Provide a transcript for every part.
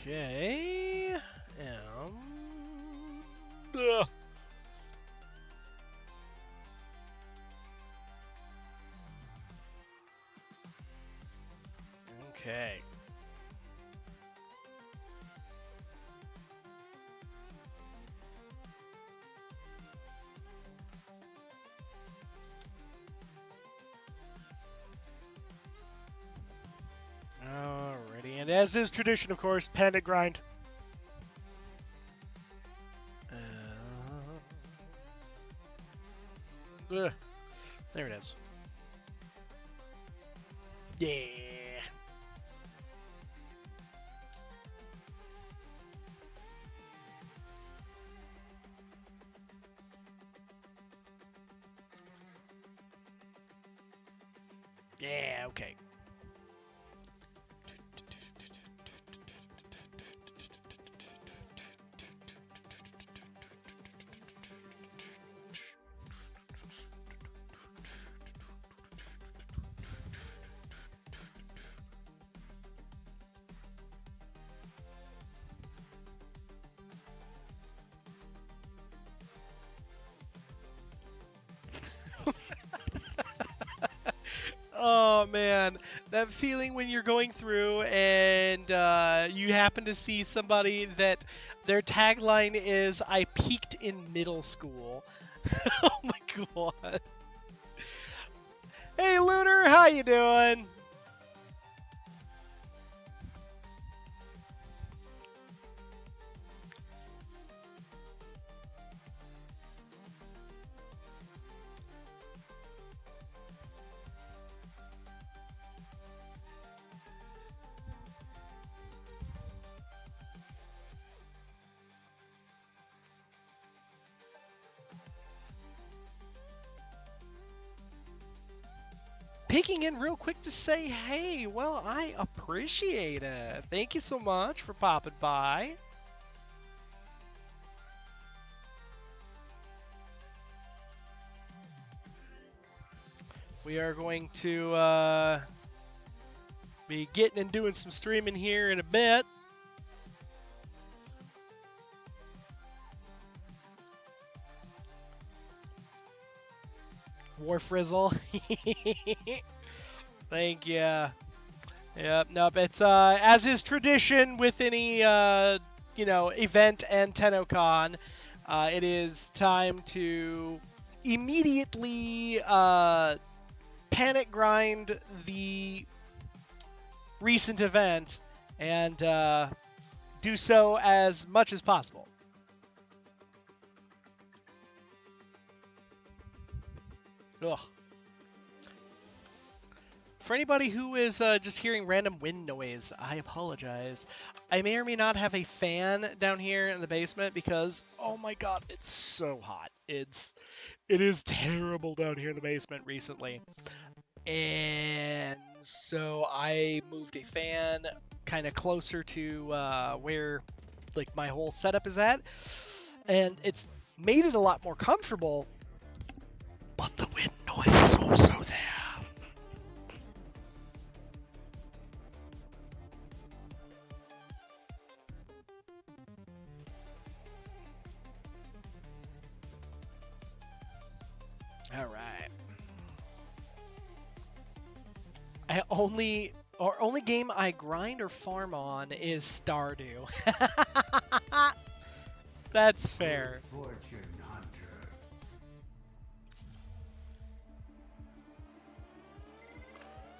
Okay. Ugh. Okay. Alrighty, and as is tradition, of course, panda grind. Ugh. There it is. Yeah. Yeah, okay. Oh man, that feeling when you're going through and you happen to see somebody that their tagline is "I peaked in middle school." Oh my god. Hey Lunar, how you doing? Peeking in real quick to say, hey, well, I appreciate it. Thank you so much for popping by. We are going to be getting and doing some streaming here in a bit. War Frizzle. Thank you. Yep, nope. It's as is tradition with any event and Tennocon, it is time to immediately panic grind the recent event and do so as much as possible. Ugh. For anybody who is just hearing random wind noise, I apologize. I may or may not have a fan down here in the basement because, oh my god, it's so hot. It is terrible down here in the basement recently. And so I moved a fan kind of closer to where like my whole setup is at. And it's made it a lot more comfortable, but the wind noise is also there. All right. Only game I grind or farm on is Stardew. That's fair. Fortune hunter.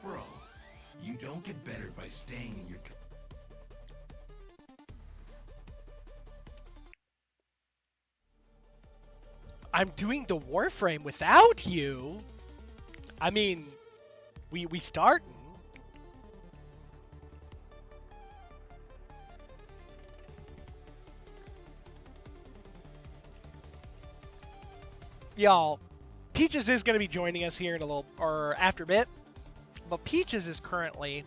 Bro, you don't get better by staying in your... I'm doing the Warframe without you. I mean, we starting. Y'all, Peaches is going to be joining us here in a little, or after a bit. But Peaches is currently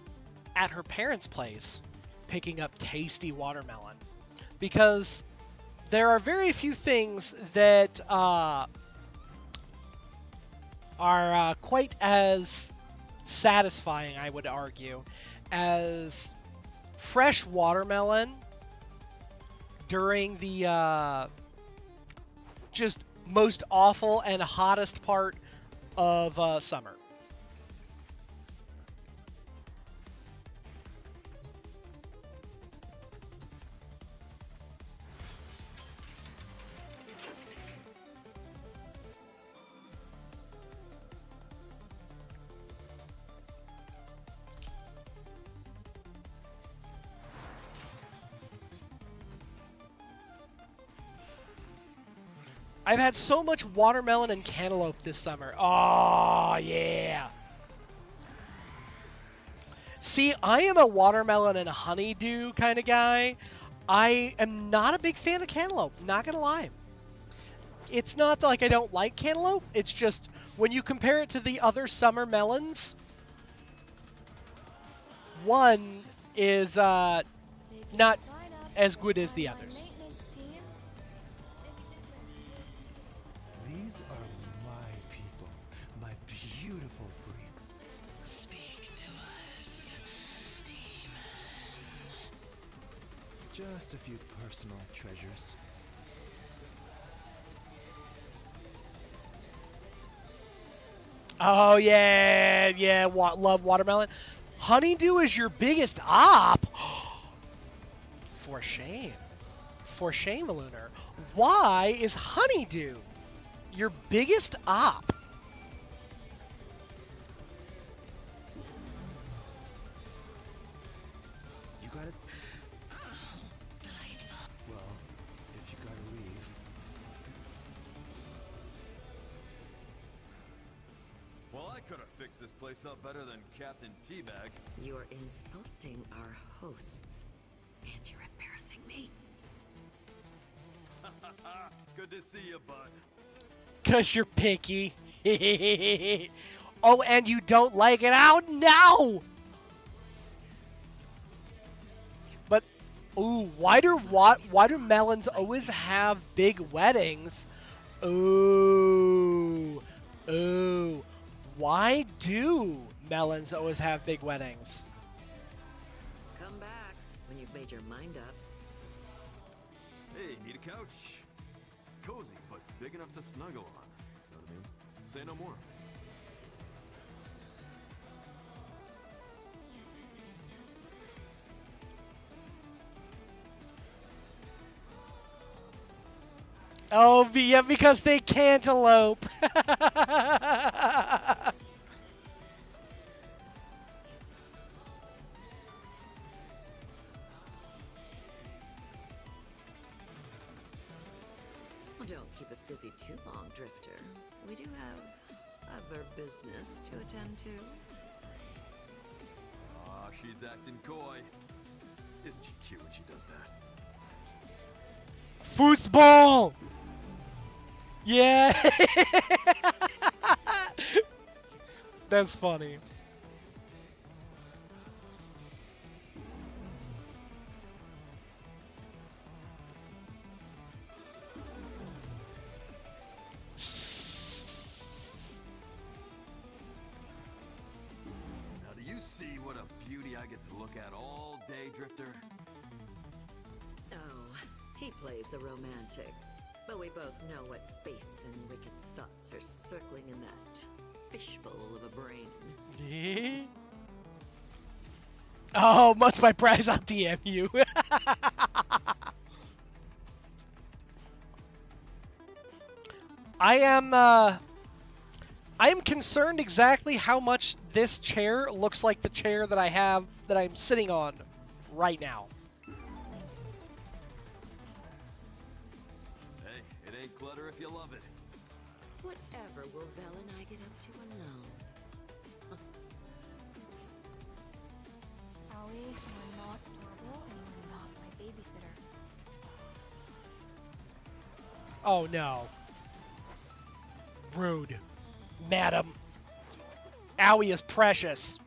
at her parents' place picking up tasty watermelon. Because there are very few things that are quite as satisfying, I would argue, as fresh watermelon during the just most awful and hottest part of summer. I've had so much watermelon and cantaloupe this summer. Oh, yeah. See, I am a watermelon and honeydew kind of guy. I am not a big fan of cantaloupe, not going to lie. It's not like I don't like cantaloupe. It's just when you compare it to the other summer melons, one is not as good as the others. These are my people, my beautiful freaks. Speak to us, demon. Just a few personal treasures. Oh, yeah, love watermelon. Honeydew is your biggest op? For shame. For shame, Lunar. Why is honeydew your biggest op? You got it? Well, if you gotta leave. Well, I could have fixed this place up better than Captain Teabag. You're insulting our hosts, and you're embarrassing me. Good to see you, bud. 'Cause you're picky. Oh, and you don't like it out now. But, ooh, why do melons always have big weddings? Ooh, why do melons always have big weddings? Come back when you've made your mind up. Hey, need a couch? Cozy, but big enough to snuggle on. Know what I mean? Say no more. Oh, yeah, because they cantaloupe. Well, don't keep us busy too long, Drifter. We do have other business to attend to. Ah, she's acting coy. Isn't she cute when she does that? Foosball! Yeah! That's funny. Now, do you see what a beauty I get to look at all day, Drifter? Oh, he plays the romantic. But we both know what base and wicked thoughts are circling in that fishbowl of a brain. Oh, what's my prize? I'll DM you. I am concerned exactly how much this chair looks like the chair that I'm sitting on right now. Hey, it ain't clutter if you love it. Whatever will Vel and I get up to alone? Allie, you're not adorable and you're not my babysitter. Oh no. Rude. Madam. Owie is precious.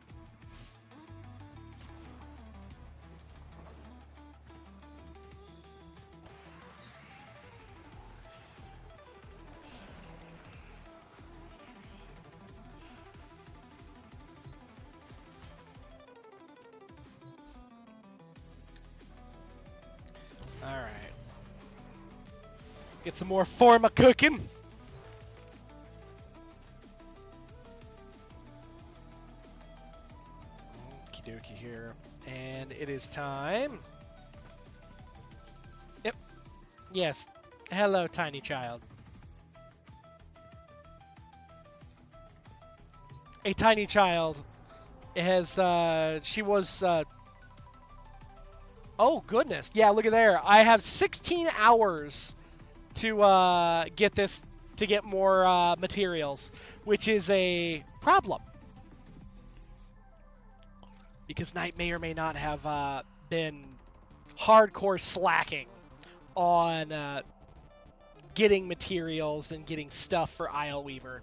Get some more forma cooking. Okie dokie here. And it is time. Yep. Yes. Hello, tiny child. A tiny child has, she was, oh goodness. Yeah, look at there. I have 16 hours to get this, to get more materials, which is a problem. Because Knight may or may not have been hardcore slacking on getting materials and getting stuff for Isle Weaver.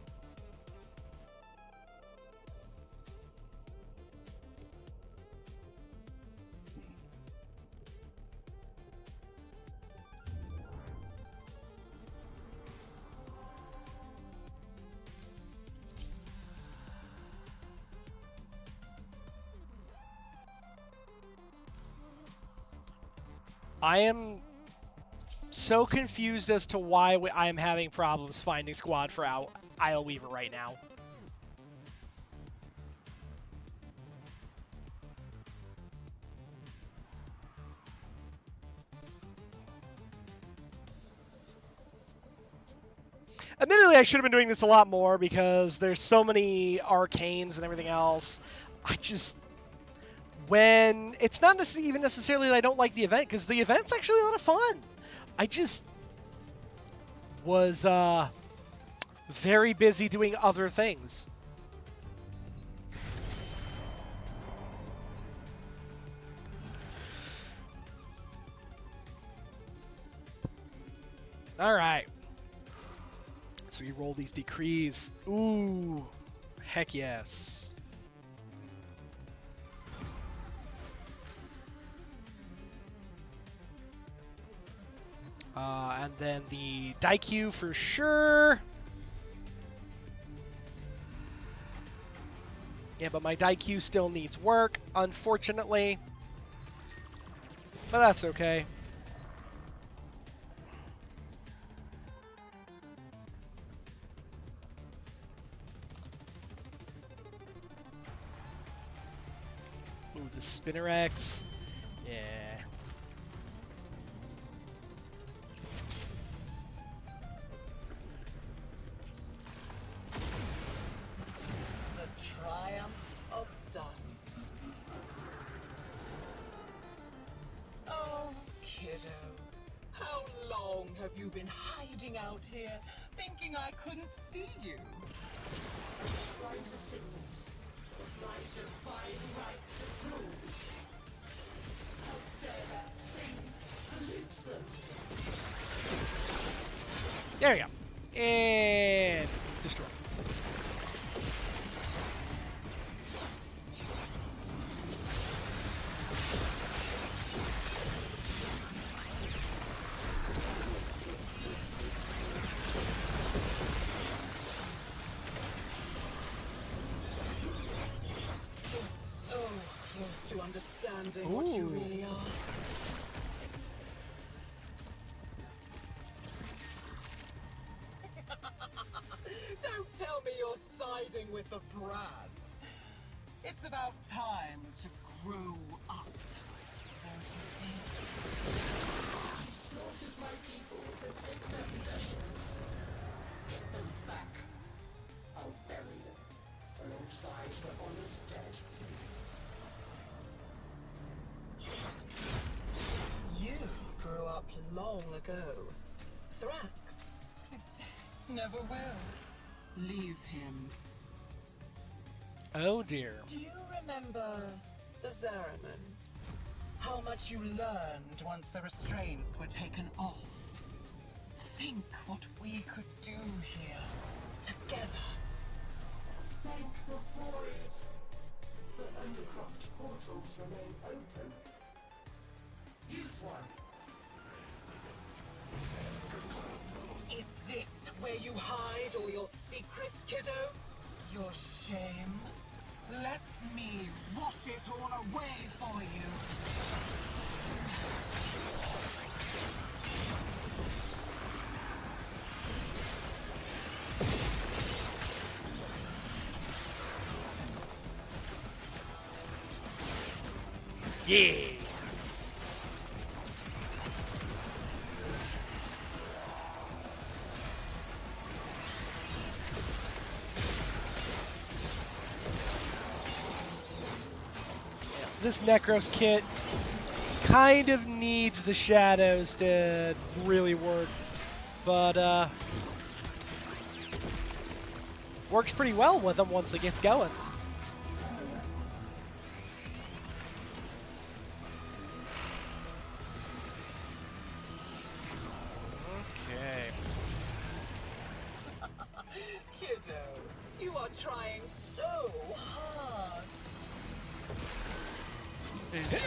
I am so confused as to why I am having problems finding squad for Isle Weaver right now. Admittedly, I should have been doing this a lot more because there's so many arcanes and everything else. I just... When... It's not even necessarily that I don't like the event, because the event's actually a lot of fun. I just was very busy doing other things. Alright. So we roll these decrees. Ooh. Heck yes. And then the Daikyu for sure. Yeah, but my Daikyu still needs work, unfortunately. But that's okay. Ooh, the Spinner X. Yeah. Have you been hiding out here, thinking I couldn't see you? Shrines of symbols of my divine right to rule. How dare that thing pollute them? There we go. And destroy. Understanding what you really are. Don't tell me you're siding with the brat. It's about time to grow up, don't you think? She slaughters my people and takes their possessions. Get them back. I'll bury them alongside the honored dead. You grew up long ago. Thrax. Never will. Leave him. Oh dear. Do you remember the Zariman? How much you learned once the restraints were taken off? Think what we could do here, together. Thank the Void. The Undercroft portals remain open. Use one. Is this where you hide all your secrets, kiddo? Your shame? Let me wash it all away for you. Yeah. This Necros kit kind of needs the shadows to really work, but works pretty well with them once it gets going. Okay. Kiddo, you are trying so hard. There we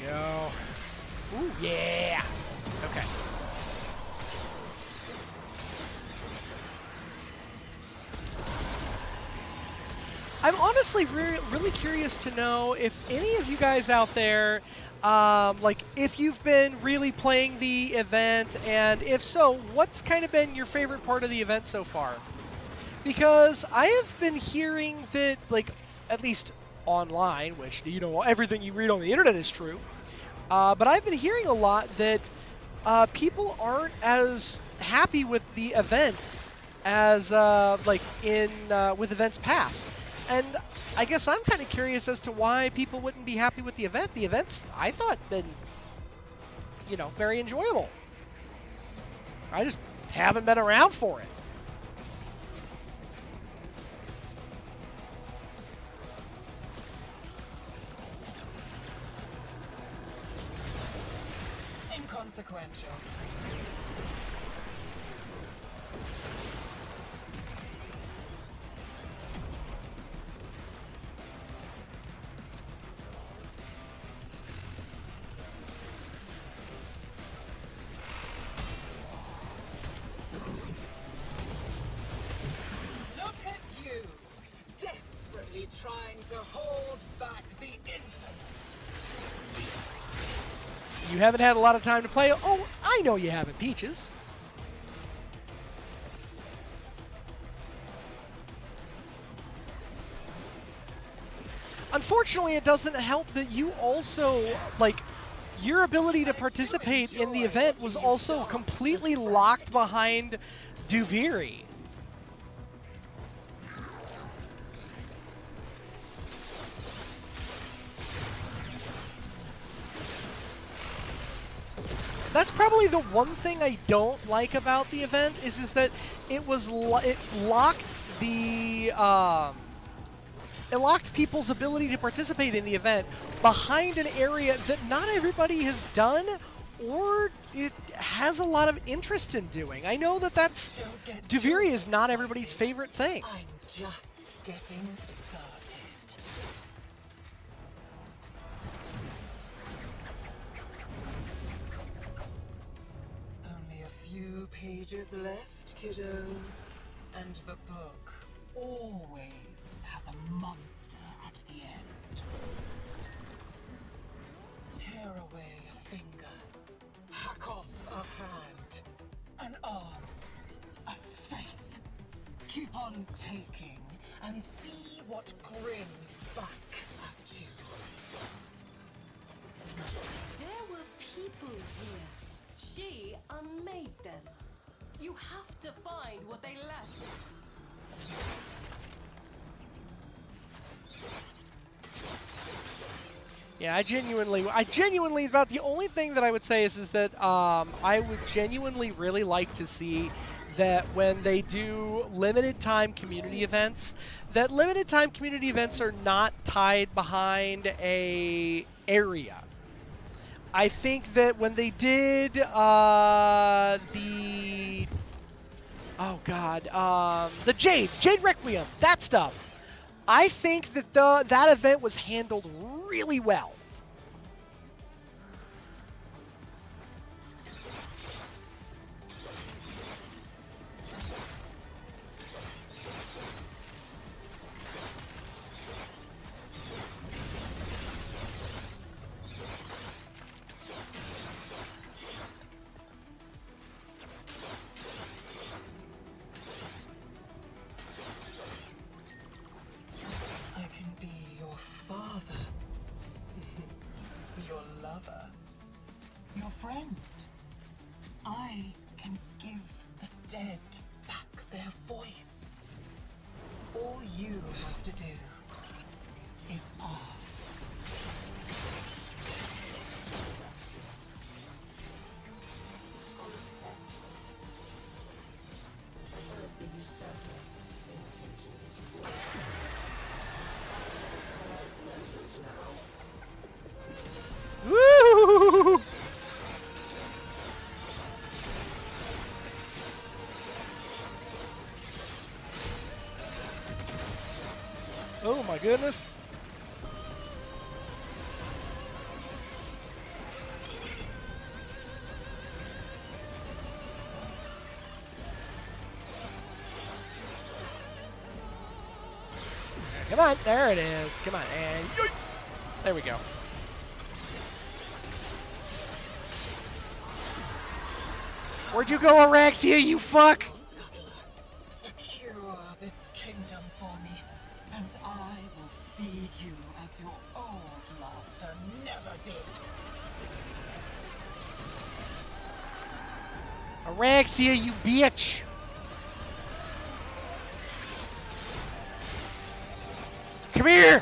go. Ooh, yeah. Okay. I'm honestly really curious to know if any of you guys out there, like, if you've been really playing the event, and if so, what's kind of been your favorite part of the event so far? Because I have been hearing that, like, at least online, which, you know, everything you read on the internet is true, but I've been hearing a lot that people aren't as happy with the event as, like, in with events past. And I guess I'm kind of curious as to why people wouldn't be happy with the event. The event's, I thought, been, you know, very enjoyable. I just haven't been around for it. Inconsequential. Look at you, desperately trying to hold back the infinite. You haven't had a lot of time to play. Oh, I know you haven't, Peaches. Unfortunately, it doesn't help that you also, like, your ability to participate in the event was also completely locked behind Duviri. That's probably the one thing I don't like about the event is that it was it locked the it locked people's ability to participate in the event behind an area that not everybody has done or it has a lot of interest in doing. I know that that's Duviri is not everybody's favorite thing. I'm just getting started. Only a few pages left, kiddo. And the book always has a monster at the end. Tear away a finger, hack off a hand, an arm, a face. Keep on taking and see what grins back at you. There were people here. She unmade them. You have to find what they left. Yeah, I genuinely, about the only thing that I would say is that I would genuinely really like to see that when they do limited time community events, that limited time community events are not tied behind a area. I think that when they did the Jade Requiem, that stuff, I think that that event was handled really well. I can be dead back their voice. All you have to do is ask. Woo! Oh my goodness. Come on, there it is. Come on, and yoink. There we go. Where'd you go, Araxia, you fuck? Secure this kingdom for me, and I will feed you as your old master never did. Araxia, you bitch! Come here!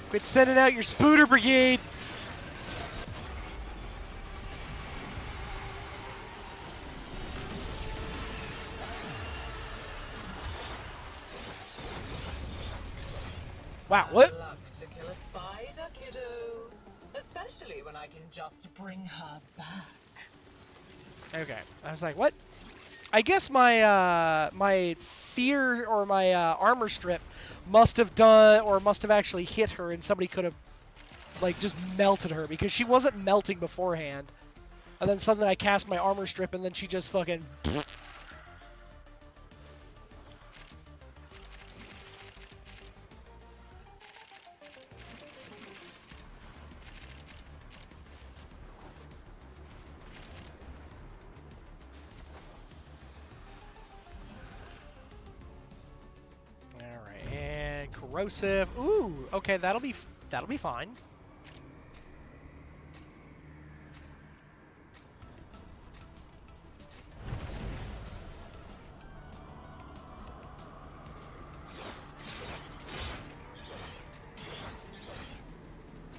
Quit sending out your spooter brigade! Wow, what? Luck to kill a spider, kiddo. Especially when I can just bring her back. Okay, I was like, what? I guess my my fear or my armor strip must have done, or must have actually hit her, and somebody could have like just melted her, because she wasn't melting beforehand. And then suddenly I cast my armor strip, and then she just fucking. Alright, and corrosive. Ooh, okay, that'll be fine.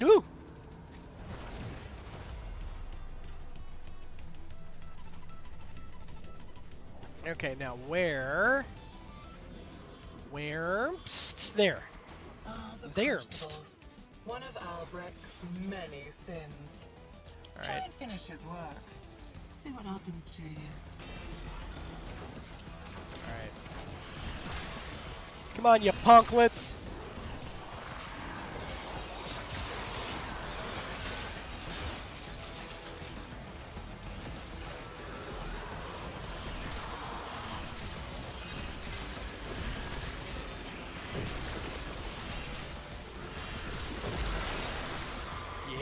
Ooh. Okay, now where? Psst, there. The There, crucibles. One of Albrecht's many sins. All Try right. and finish his work. See what happens to you. All right. Come on, you punklets.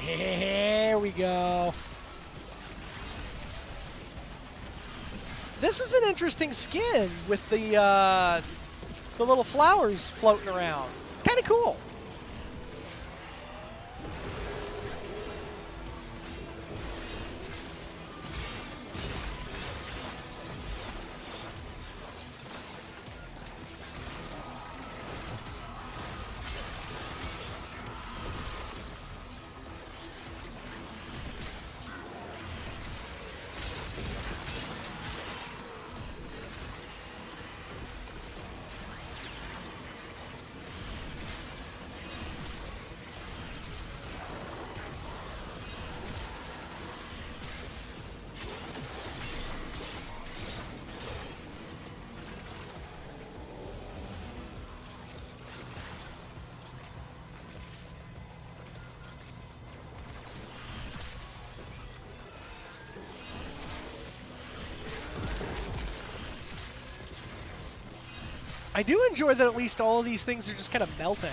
Here we go. This is an interesting skin with the little flowers floating around. Kind of cool. I do enjoy that at least all of these things are just kind of melting.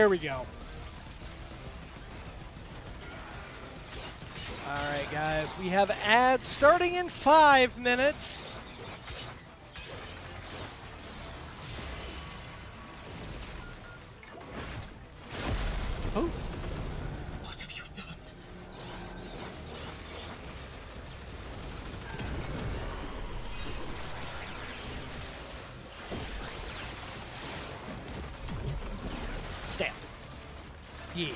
There we go. Alright, guys. We have ads starting in 5 minutes. Oh. What have you done? Stamp. Yeah.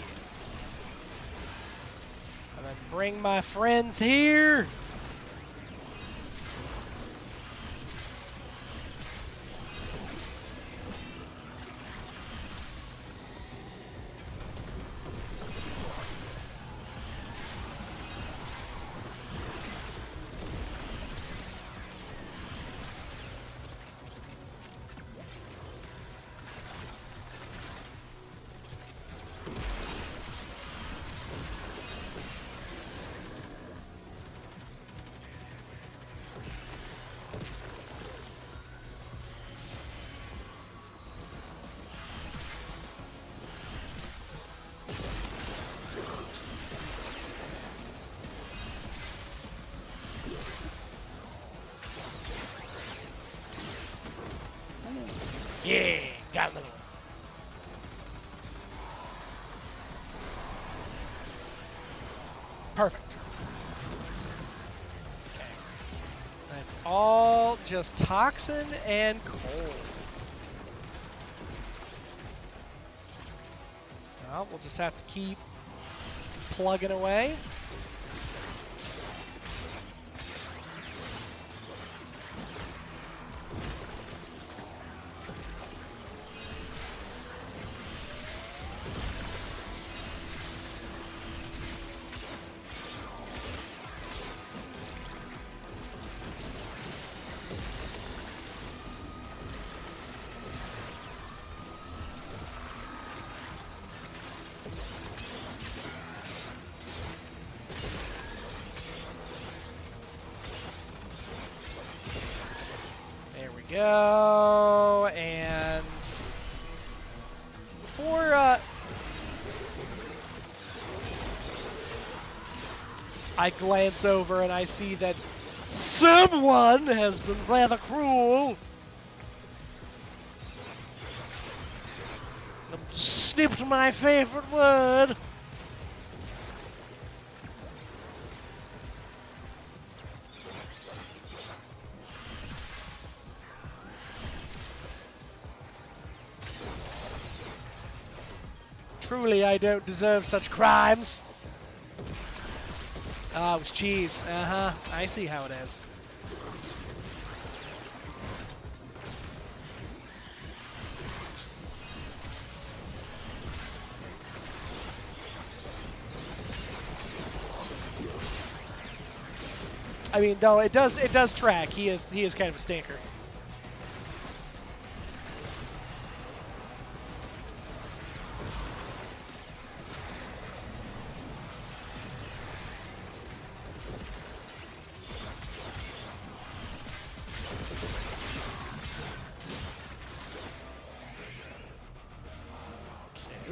And then bring my friends here. Yeah, got another one. Perfect. Okay. That's all just toxin and cold. Well, we'll just have to keep plugging away. Go, and before I glance over and I see that someone has been rather cruel. Snipped my favorite word. Truly, I don't deserve such crimes. Ah, it was cheese. Uh-huh. I see how it is. I mean, though it does track. He is kind of a stinker.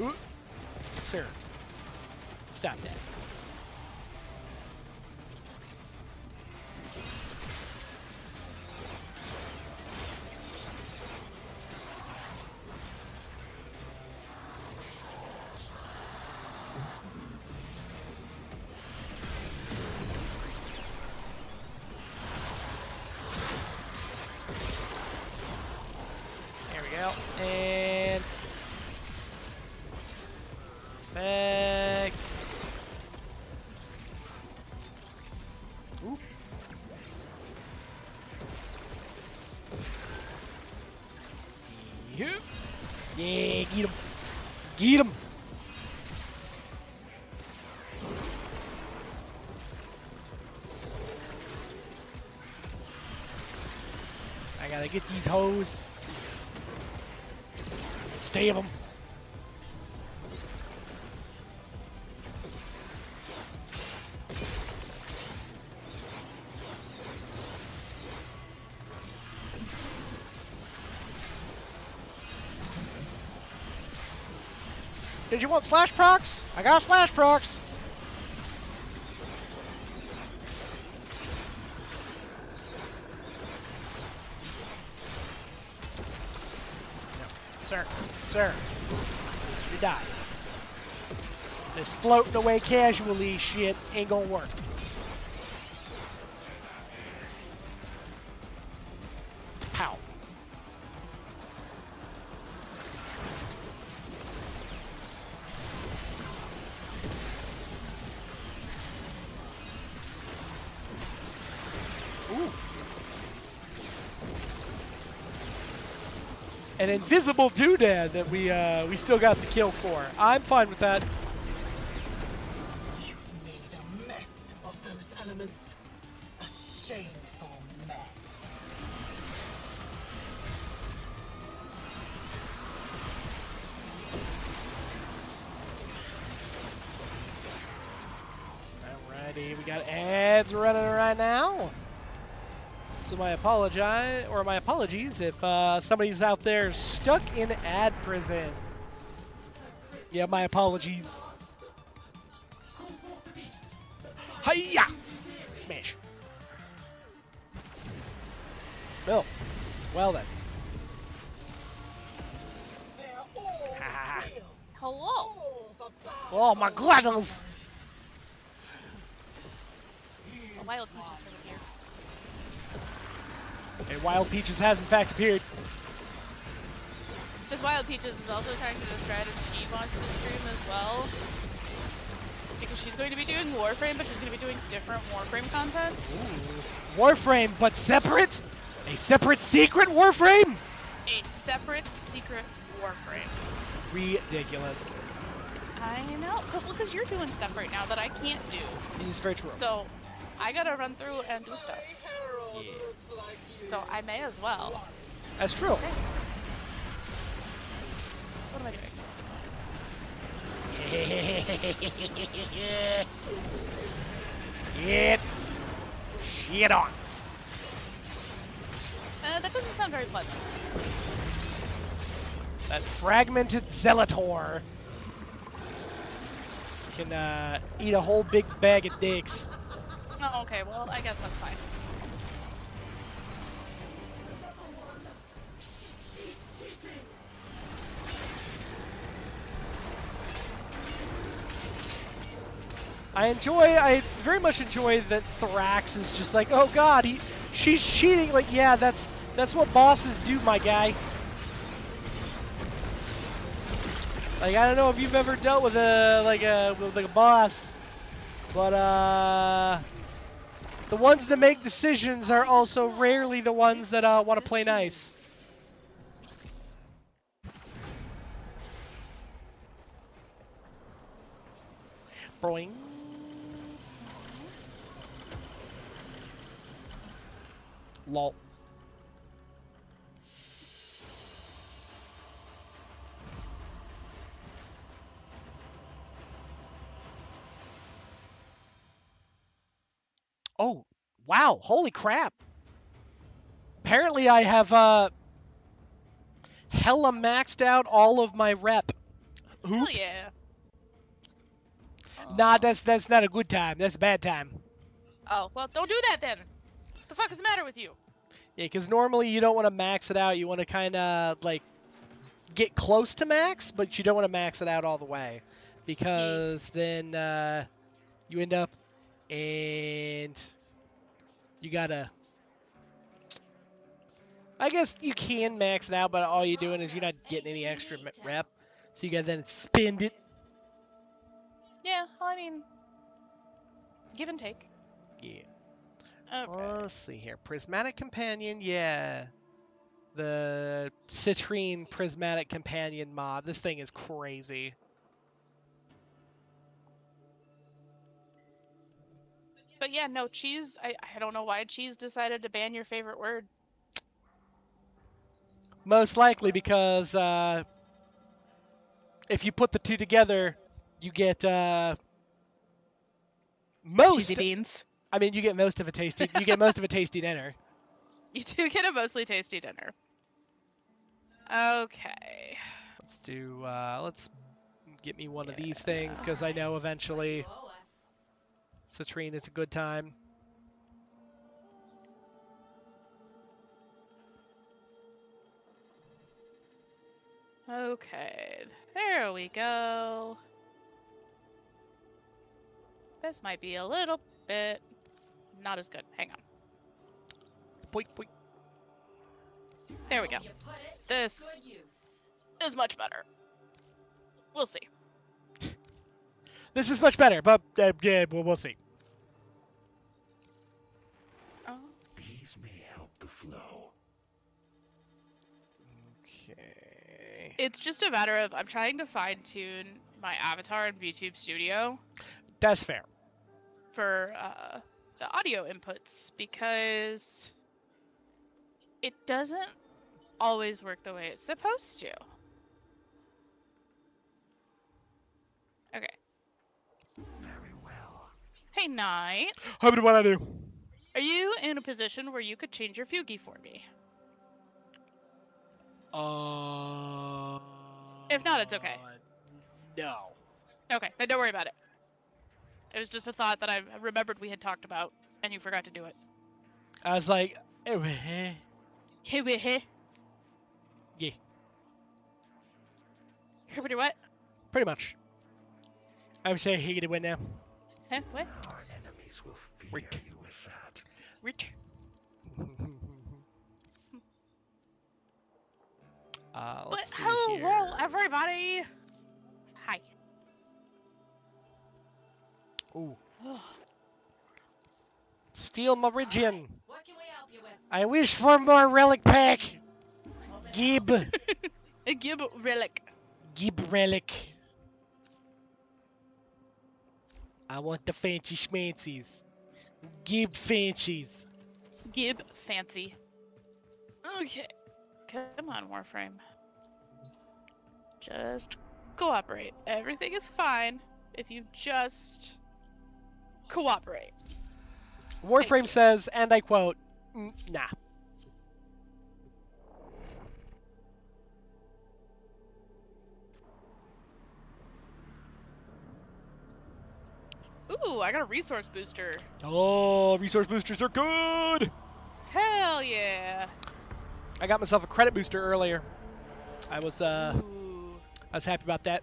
Ooh. Sir, stop that. There we go. And perfect. Ooh. Yep. Yeah, get him. Get him. I gotta get these hoes. Stab them. Did you want slash procs? I got slash procs. No. Sir. Sir. You die. This floating away casually shit ain't gonna work. Pow. Ooh. An invisible doodad that we still got the kill for. I'm fine with that. You've made a mess of those elements. A shameful mess. Alrighty, we got ads running right now. So my apologies if somebody's out there stuck in ad prison. Yeah, my apologies. Hiya! Smash. Bill. Well then. They're all real. Hello. All the power. Oh my goodness! A wild peach is gonna appear. A Wild Peaches has in fact appeared. This Wild Peaches is also trying to decide if she wants to stream as well. Because she's going to be doing Warframe, but she's going to be doing different Warframe content. Ooh. Warframe, but separate? A separate secret Warframe? A separate secret Warframe. Ridiculous. I know. Because you're doing stuff right now that I can't do. It is very true. So, I gotta run through and do stuff. Herald Yeah. looks like you. So, I may as well. That's true. Okay. What am I doing? Get shit on. That doesn't sound very pleasant. That fragmented Zelator can eat a whole big bag of dicks. Oh, okay. Well, I guess that's fine. I very much enjoy that Thrax is just like, oh god, she's cheating. Like, yeah, that's what bosses do, my guy. Like, I don't know if you've ever dealt with a boss, but the ones that make decisions are also rarely the ones that want to play nice. Boing. Lol. Oh, wow. Holy crap. Apparently I have hella maxed out all of my rep. Oops. Hell yeah. Nah, that's not a good time. That's a bad time. Oh, well, don't do that then. What the fuck is the matter with you? Yeah, because normally you don't want to max it out. You want to kind of, like, get close to max, but you don't want to max it out all the way. Because then you end up and you gotta... I guess you can max it out, but all you're doing is you're not getting any extra rep. So you gotta then spend it. Yeah, well, I mean, give and take. Yeah. Okay. Well, let's see here. Prismatic Companion, yeah. The Citrine Prismatic Companion mod. This thing is crazy. But yeah, no, cheese, I don't know why cheese decided to ban your favorite word. Most likely because if you put the two together, you get most. Cheesy beans. I mean, you get most of a tasty. You get most of a tasty dinner. You do get a mostly tasty dinner. Okay. Let's do. Let's Get me one of these things, because I know eventually citrine is a good time. Okay, there we go. This might be a little bit not as good. Hang on. Boink, boink. There we go. This is much better. We'll see. This is much better, but yeah, we'll see. These may help the flow. Okay. It's just a matter of I'm trying to fine tune my avatar in VTube Studio That's fair. for the audio inputs because it doesn't always work the way it's supposed to. Okay. Very well. Hey, Knight. How about what I do? Are you in a position where you could change your Fugi for me? If not, it's okay. No. Okay, then don't worry about it. It was just a thought that I remembered we had talked about, and you forgot to do it. I was like, Yeah. Everybody what? pretty much. I would say he could win now. Huh? What? Our enemies will fear Wait. you with that. Rich. Let's see Hello, here. everybody. Hi. Ooh. Steel Meridian. What can we help you with? I wish for more relic pack. Gib. A Gib relic. Gib relic. I want the fancy schmancies. Gib fancies. Gib fancy. Okay. Come on, Warframe. Just cooperate. Everything is fine if you just cooperate. Warframe says, and I quote, nah. Ooh, I got a resource booster. Oh, resource boosters are good. Hell yeah. I got myself a credit booster earlier. I was Ooh. happy about that.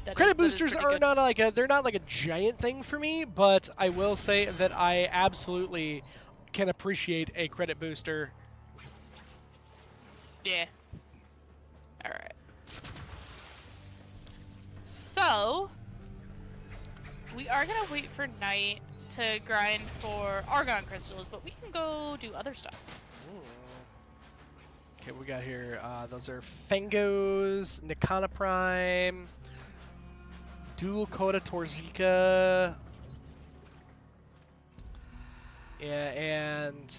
That Credit is boosters pretty are good. not like they're not like a giant thing for me, but I will say that I absolutely can appreciate a credit booster. Yeah. Alright. So, we are going to wait for night to grind for Argon crystals, but we can go do other stuff. Okay, we got here. Those are Fengos, Nikana Prime, Dual Coda Torzika. Yeah, and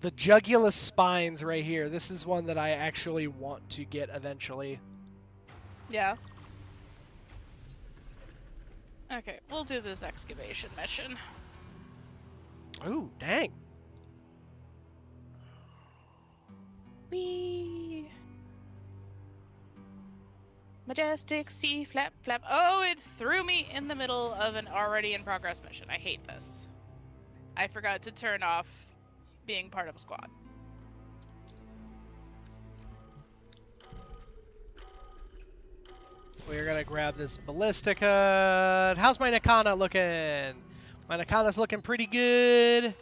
the Jugulus Spines right here. This is one that I actually want to get eventually. Yeah. Okay, we'll do this excavation mission. Ooh, dang. Whee! Majestic sea flap flap. Oh, it threw me in the middle of an already in progress mission. I hate this. I forgot to turn off being part of a squad. We're gonna grab this Ballistica. How's my Nikana looking? My Nikana's looking pretty good.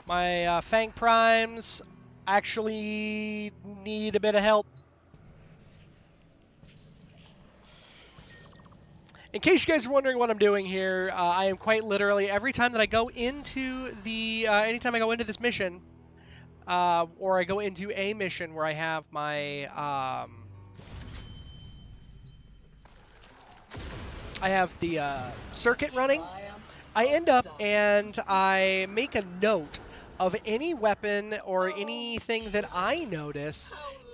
My Fang Primes actually need a bit of help. In case you guys are wondering what I'm doing here, I am quite literally, every time that I go into the, anytime I go into this mission, or I go into a mission where I have my, I have the circuit running, I end up and I make a note of any weapon or anything that I notice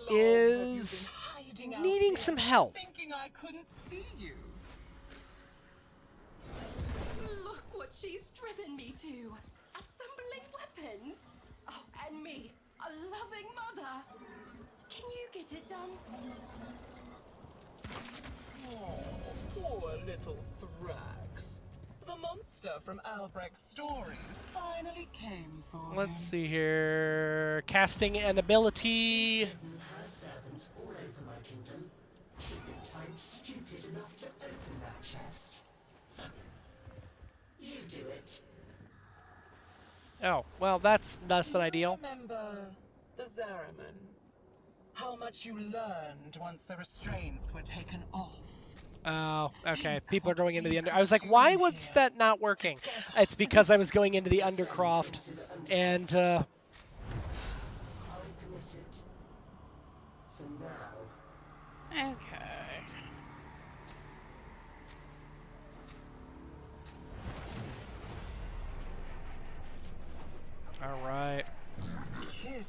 is needing some help. Thinking I couldn't see you. Look what she's driven me to. Assembling weapons. Oh, and me, a loving mother. Can Can you get it done? Oh, poor little Thrax. The monster from Albrecht's stories finally came for him. Let's see here. Casting an ability. Her servants all over my kingdom. She thinks I'm stupid enough to open that chest. You do it. Oh, well, that's less than Do you ideal. remember the Zariman? How much you learned once the restraints were taken off. Oh, okay. People are going into the under. I was like, why was that not working? It's because I was going into the Undercroft, and I permit it. For now. Okay. all right. Kiddo,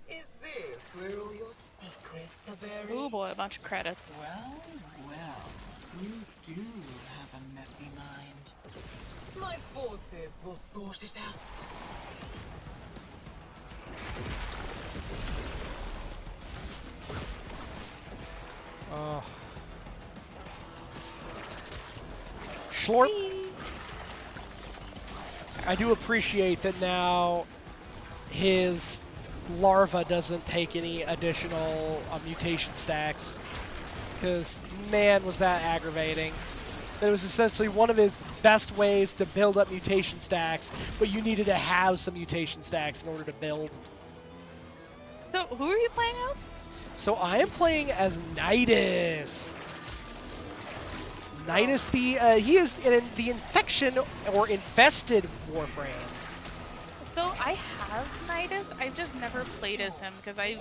is this where all your secrets are buried? Oh boy, a bunch of credits. Well, you do have a messy mind. My forces will sort it out. Oh. Schlorp. I do appreciate that now his larva doesn't take any additional mutation stacks. Because, man, was that aggravating. That was essentially one of his best ways to build up mutation stacks, but you needed to have some mutation stacks in order to build. So, who are you playing as? So I am playing as Nidus. Nidus, he is in the infection or infested Warframe. So, I have Nidus. I've just never played as him because I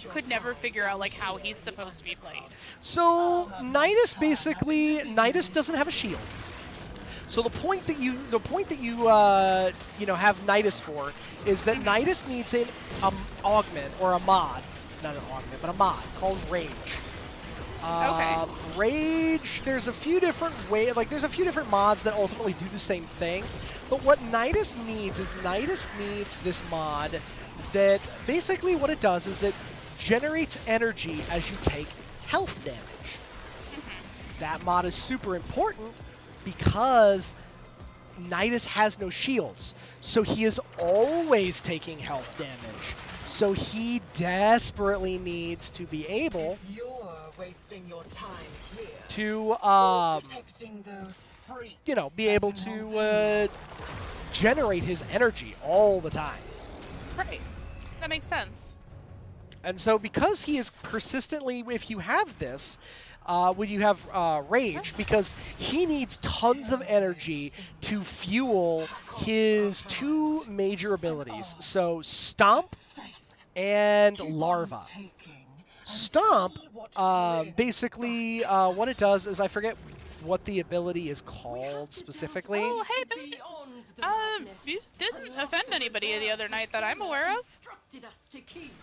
could never figure out like how he's supposed to be played. So Nidus Nidus doesn't have a shield. So the point that you have Nidus for is that Nidus needs an augment or a mod, not an augment, but a mod called Rage. Okay. Rage, there's a few different there's a few different mods that ultimately do the same thing. But what Nidus needs is this mod that basically what it does is it generates energy as you take health damage. That mod is super important because Nidus has no shields, so he is always taking health damage. So he desperately needs to be able You're wasting your time here. to, Protecting those freaks be able to generate his energy all the time. Right. That makes sense. And so because he is persistently, if you have this, when you have Rage, because he needs tons of energy to fuel his two major abilities. So Stomp and Larva. Stomp, basically what it does is, I forget what the ability is called specifically. Oh, hey, Ben. You didn't offend anybody the other night that I'm aware of. Instructed us to keep.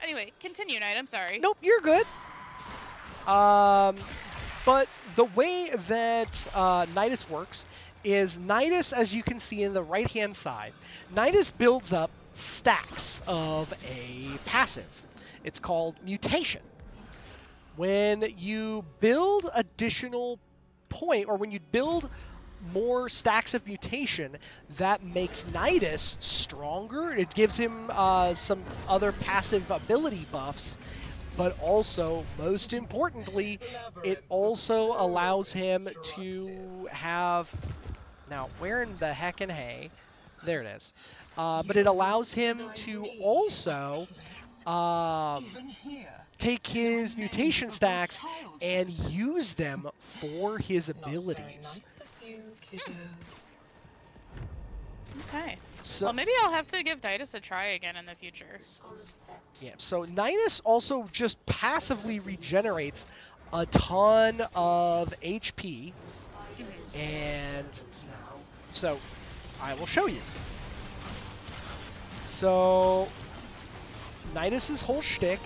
Anyway, continue, Knight. I'm sorry. Nope, you're good. But the way that Nidus works is Nidus, as you can see in the right-hand side, Nidus builds up stacks of a passive. It's called Mutation. When you build additional when you build more stacks of mutation, that makes Nidus stronger. It gives him some other passive ability buffs, but also, most importantly, it also allows him to have... Now, where in the heck and hay? There it is. But it allows him to also take his mutation stacks and use them for his abilities. Okay. So, Well, maybe I'll have to give Nidus a try again in the future. yeah, so Nidus also just passively regenerates a ton of HP, and so I will show you. So Nidus's whole shtick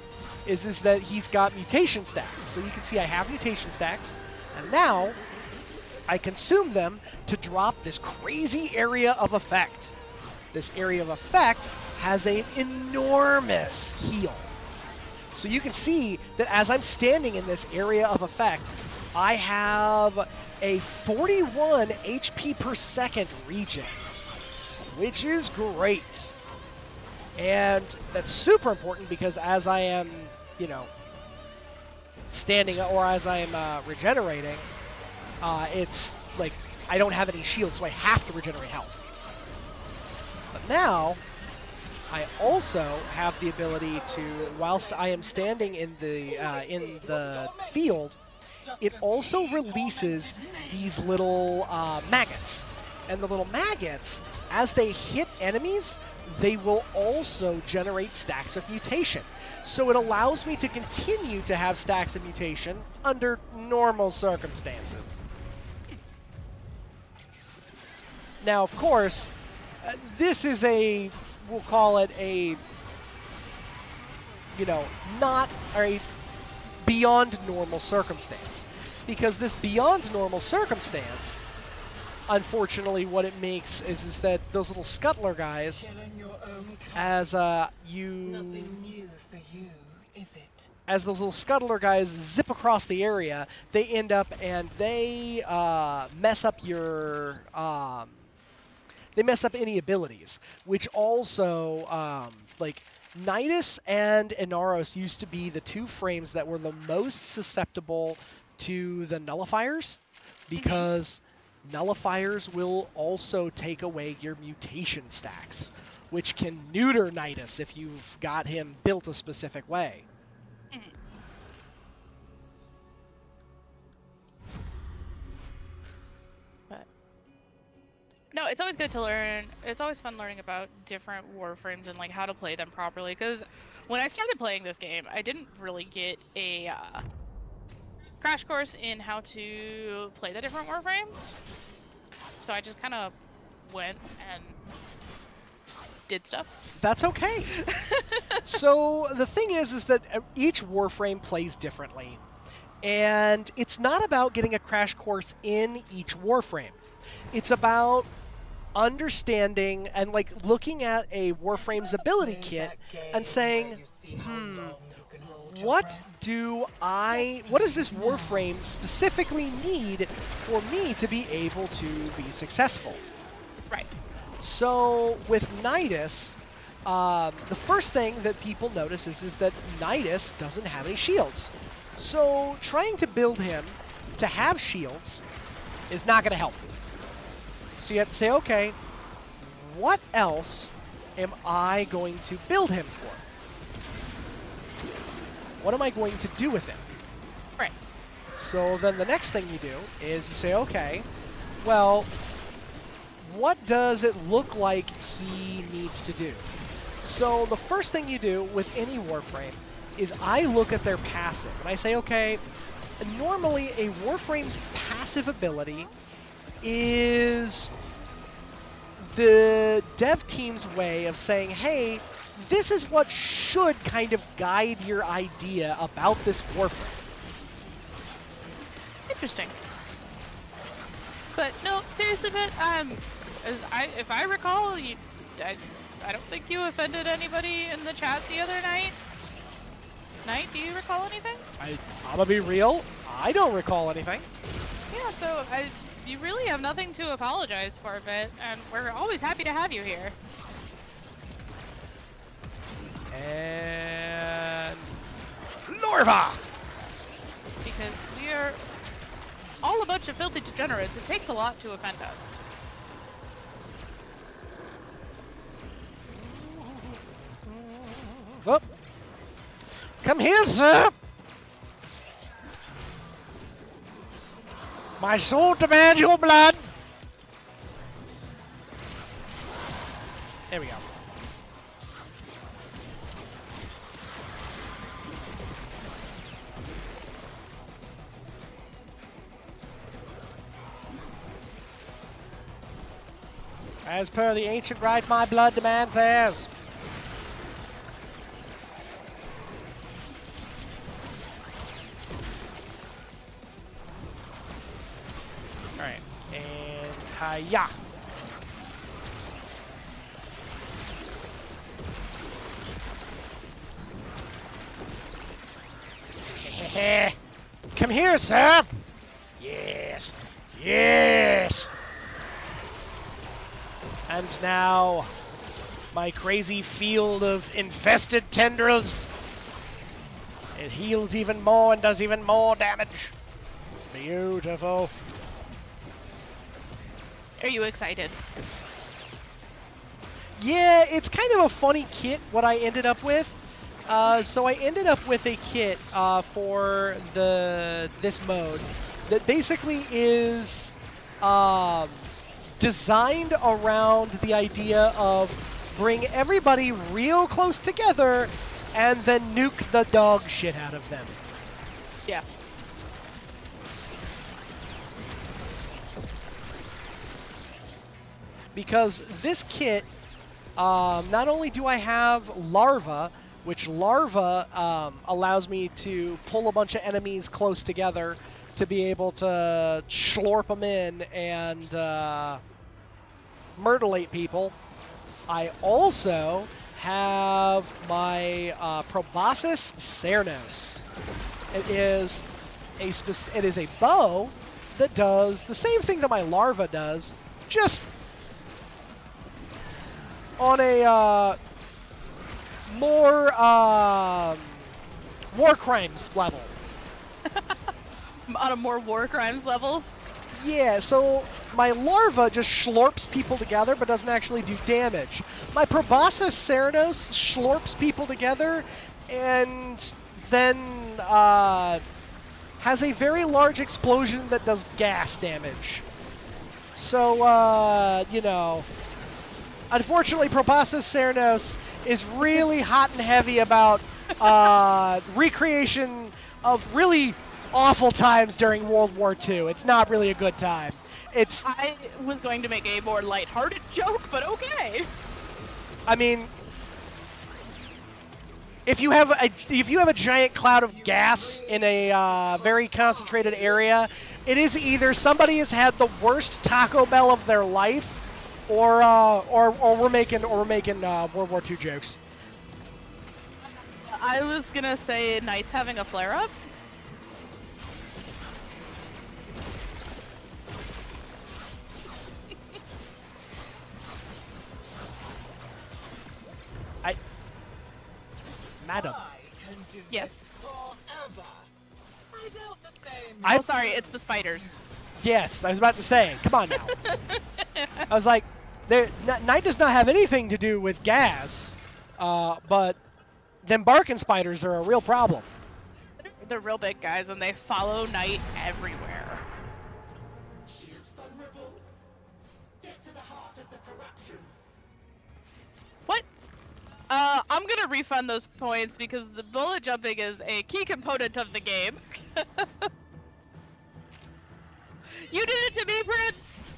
is that he's got mutation stacks. So you can see I have mutation stacks, and now I consume them to drop this crazy area of effect. This area of effect has an enormous heal. So you can see that as I'm standing in this area of effect, I have a 41 HP per second regen, which is great. And that's super important because as I am, you know, standing or as I am regenerating, it's like I don't have any shield, so I have to regenerate health. But now, I also have the ability to, whilst I am standing in the field, it also releases these little maggots. And the little maggots, as they hit enemies, they will also generate stacks of mutation. So it allows me to continue to have stacks of mutation under normal circumstances. Now, of course, this is a, we'll call it a, you know, not a beyond normal circumstance. Because this beyond normal circumstance, unfortunately, what it makes is that those little scuttler guys, as Nothing new for you, is it? as those little scuttler guys zip across the area, they end up and they mess up your they mess up any abilities, which also like Nidus and Inaros used to be the two frames that were the most susceptible to the nullifiers, because nullifiers will also take away your mutation stacks, which can neuter Nidus if you've got him built a specific way. But no, it's always good to learn. It's always fun learning about different warframes and like how to play them properly. Because when I started playing this game, I didn't really get a crash course in how to play the different warframes. So I just kind of went and did stuff. That's okay. So the thing is that each warframe plays differently. And it's not about getting a crash course in each warframe. It's about understanding and like looking at a warframe's ability kit and saying, what does this warframe specifically need for me to be able to be successful? Right. So with Nidus, the first thing that people notice is that Nidus doesn't have any shields. So trying to build him to have shields is not going to help. So you have to say, okay, what else am I going to build him for? What am I going to do with him? Right. So then the next thing you do is you say, okay, well, what does it look like he needs to do? So the first thing you do with any warframe is I look at their passive, and I say, okay, normally a warframe's passive ability is the dev team's way of saying, hey, this is what should kind of guide your idea about this warframe. Interesting. But no, seriously, but if I recall, I don't think you offended anybody in the chat the other night. Do you recall anything? I'm gonna be real, I don't recall anything. Yeah, so you really have nothing to apologize for, but and we're always happy to have you here. And Lorva! Because we are all a bunch of filthy degenerates. It takes a lot to offend us. Oh. Come here, sir! My soul demands your blood! There we go. As per the ancient right, my blood demands theirs. Alright, and hiya. Come here, sir. Yes. Yes. And now, my crazy field of infested tendrils. It heals even more and does even more damage. Beautiful. Are you excited? Yeah, it's kind of a funny kit, what I ended up with. So I ended up with a kit for this mode that basically is designed around the idea of bring everybody real close together and then nuke the dog shit out of them. Yeah. Because this kit, not only do I have Larva, which Larva allows me to pull a bunch of enemies close together to be able to slurp them in and murderate people. I also have my Proboscis Cernos. It is a bow that does the same thing that my Larva does, just on a more war crimes level. On a more war crimes level? Yeah, so my Larva just slurps people together but doesn't actually do damage. My Proboscis Cernos slurps people together and then has a very large explosion that does gas damage. So, you know, unfortunately, Proboscis Cernos is really hot and heavy about recreation of really awful times during World War II. It's not really a good time. I was going to make a more lighthearted joke, but okay. I mean, if you have a giant cloud of gas in a very concentrated area, it is either somebody has had the worst Taco Bell of their life, or we're making World War II jokes. I was gonna say Knight's having a flare-up. Madam. Yes. I doubt the same. Oh, sorry, it's the spiders. Yes, I was about to say. Come on now. I was like, Knight does not have anything to do with gas, but them barking spiders are a real problem. They're real big guys, and they follow Knight everywhere. She is vulnerable. Get to the heart of the corruption. What? I'm gonna refund those points because the bullet jumping is a key component of the game. You did it to me, Prince!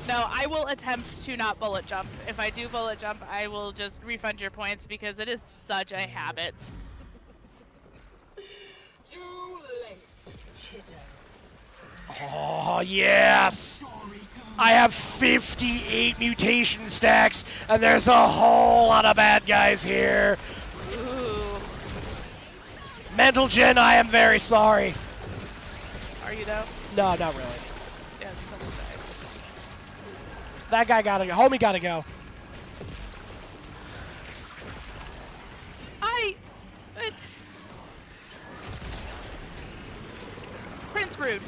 No, I will attempt to not bullet jump. If I do bullet jump, I will just refund your points because it is such a habit. Too late, kiddo. Oh, yes! I have 58 mutation stacks, and there's a whole lot of bad guys here. Ooh. Mental Gen, I am very sorry. Are you though? No, not really. Yeah, I was about to say. That guy gotta go. Homie gotta go. Prince rude.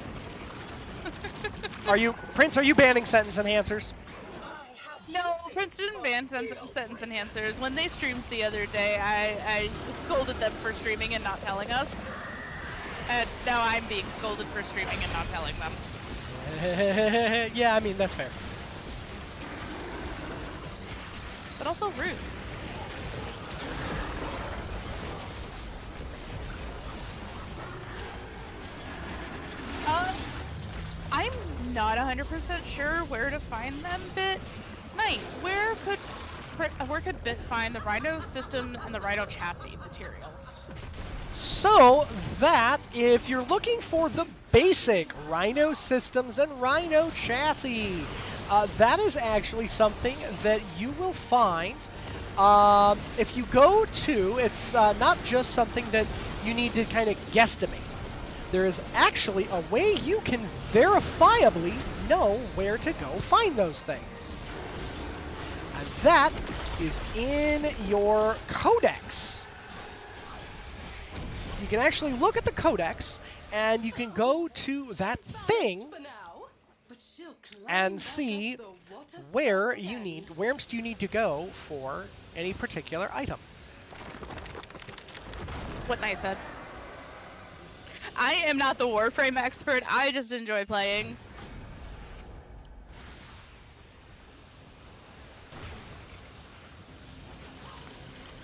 Prince, are you banning sentence enhancers? No, Prince didn't ban sentence enhancers. When they streamed the other day, I scolded them for streaming and not telling us. And now I'm being scolded for streaming and not telling them. Yeah, I mean, that's fair. But also rude. I'm not 100% sure where to find them, Bit. Knight, where could Bit find the Rhino system and the Rhino chassis materials? So that, if you're looking for the basic Rhino systems and Rhino chassis, that is actually something that you will find If you go to, it's not just something that you need to kind of guesstimate. There is actually a way you can verifiably know where to go find those things. And that is in your codex. You can actually look at the codex, and you can go to that thing and see where you do you need to go for any particular item. What Knight said. I am not the Warframe expert. I just enjoy playing.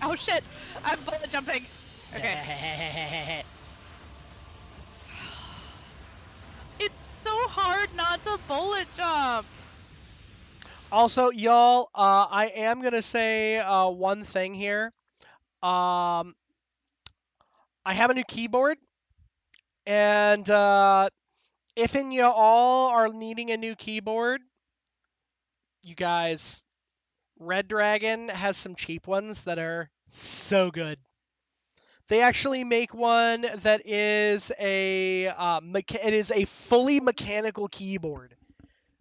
Oh shit! I'm bullet jumping. Okay. It's so hard not to bullet jump. Also, y'all, I am gonna say one thing here. I have a new keyboard, and if you all are needing a new keyboard, you guys, Red Dragon has some cheap ones that are so good. They actually make one that is it is a fully mechanical keyboard.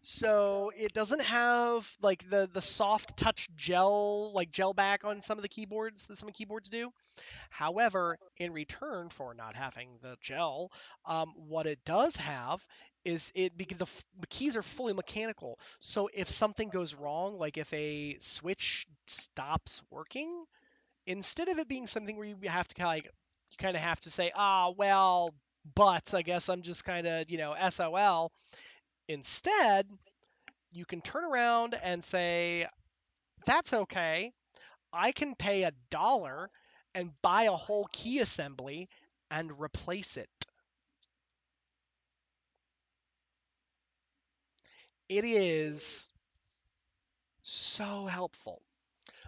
So it doesn't have like the soft touch gel back on some of the keyboards that some keyboards do. However, in return for not having the gel, what it does have is because the keys are fully mechanical. So if something goes wrong, like if a switch stops working, instead of it being something where you have to kind of have to say, well, but I guess I'm just kind of, SOL. Instead, you can turn around and say, that's okay. I can pay $1 and buy a whole key assembly and replace it. It is so helpful.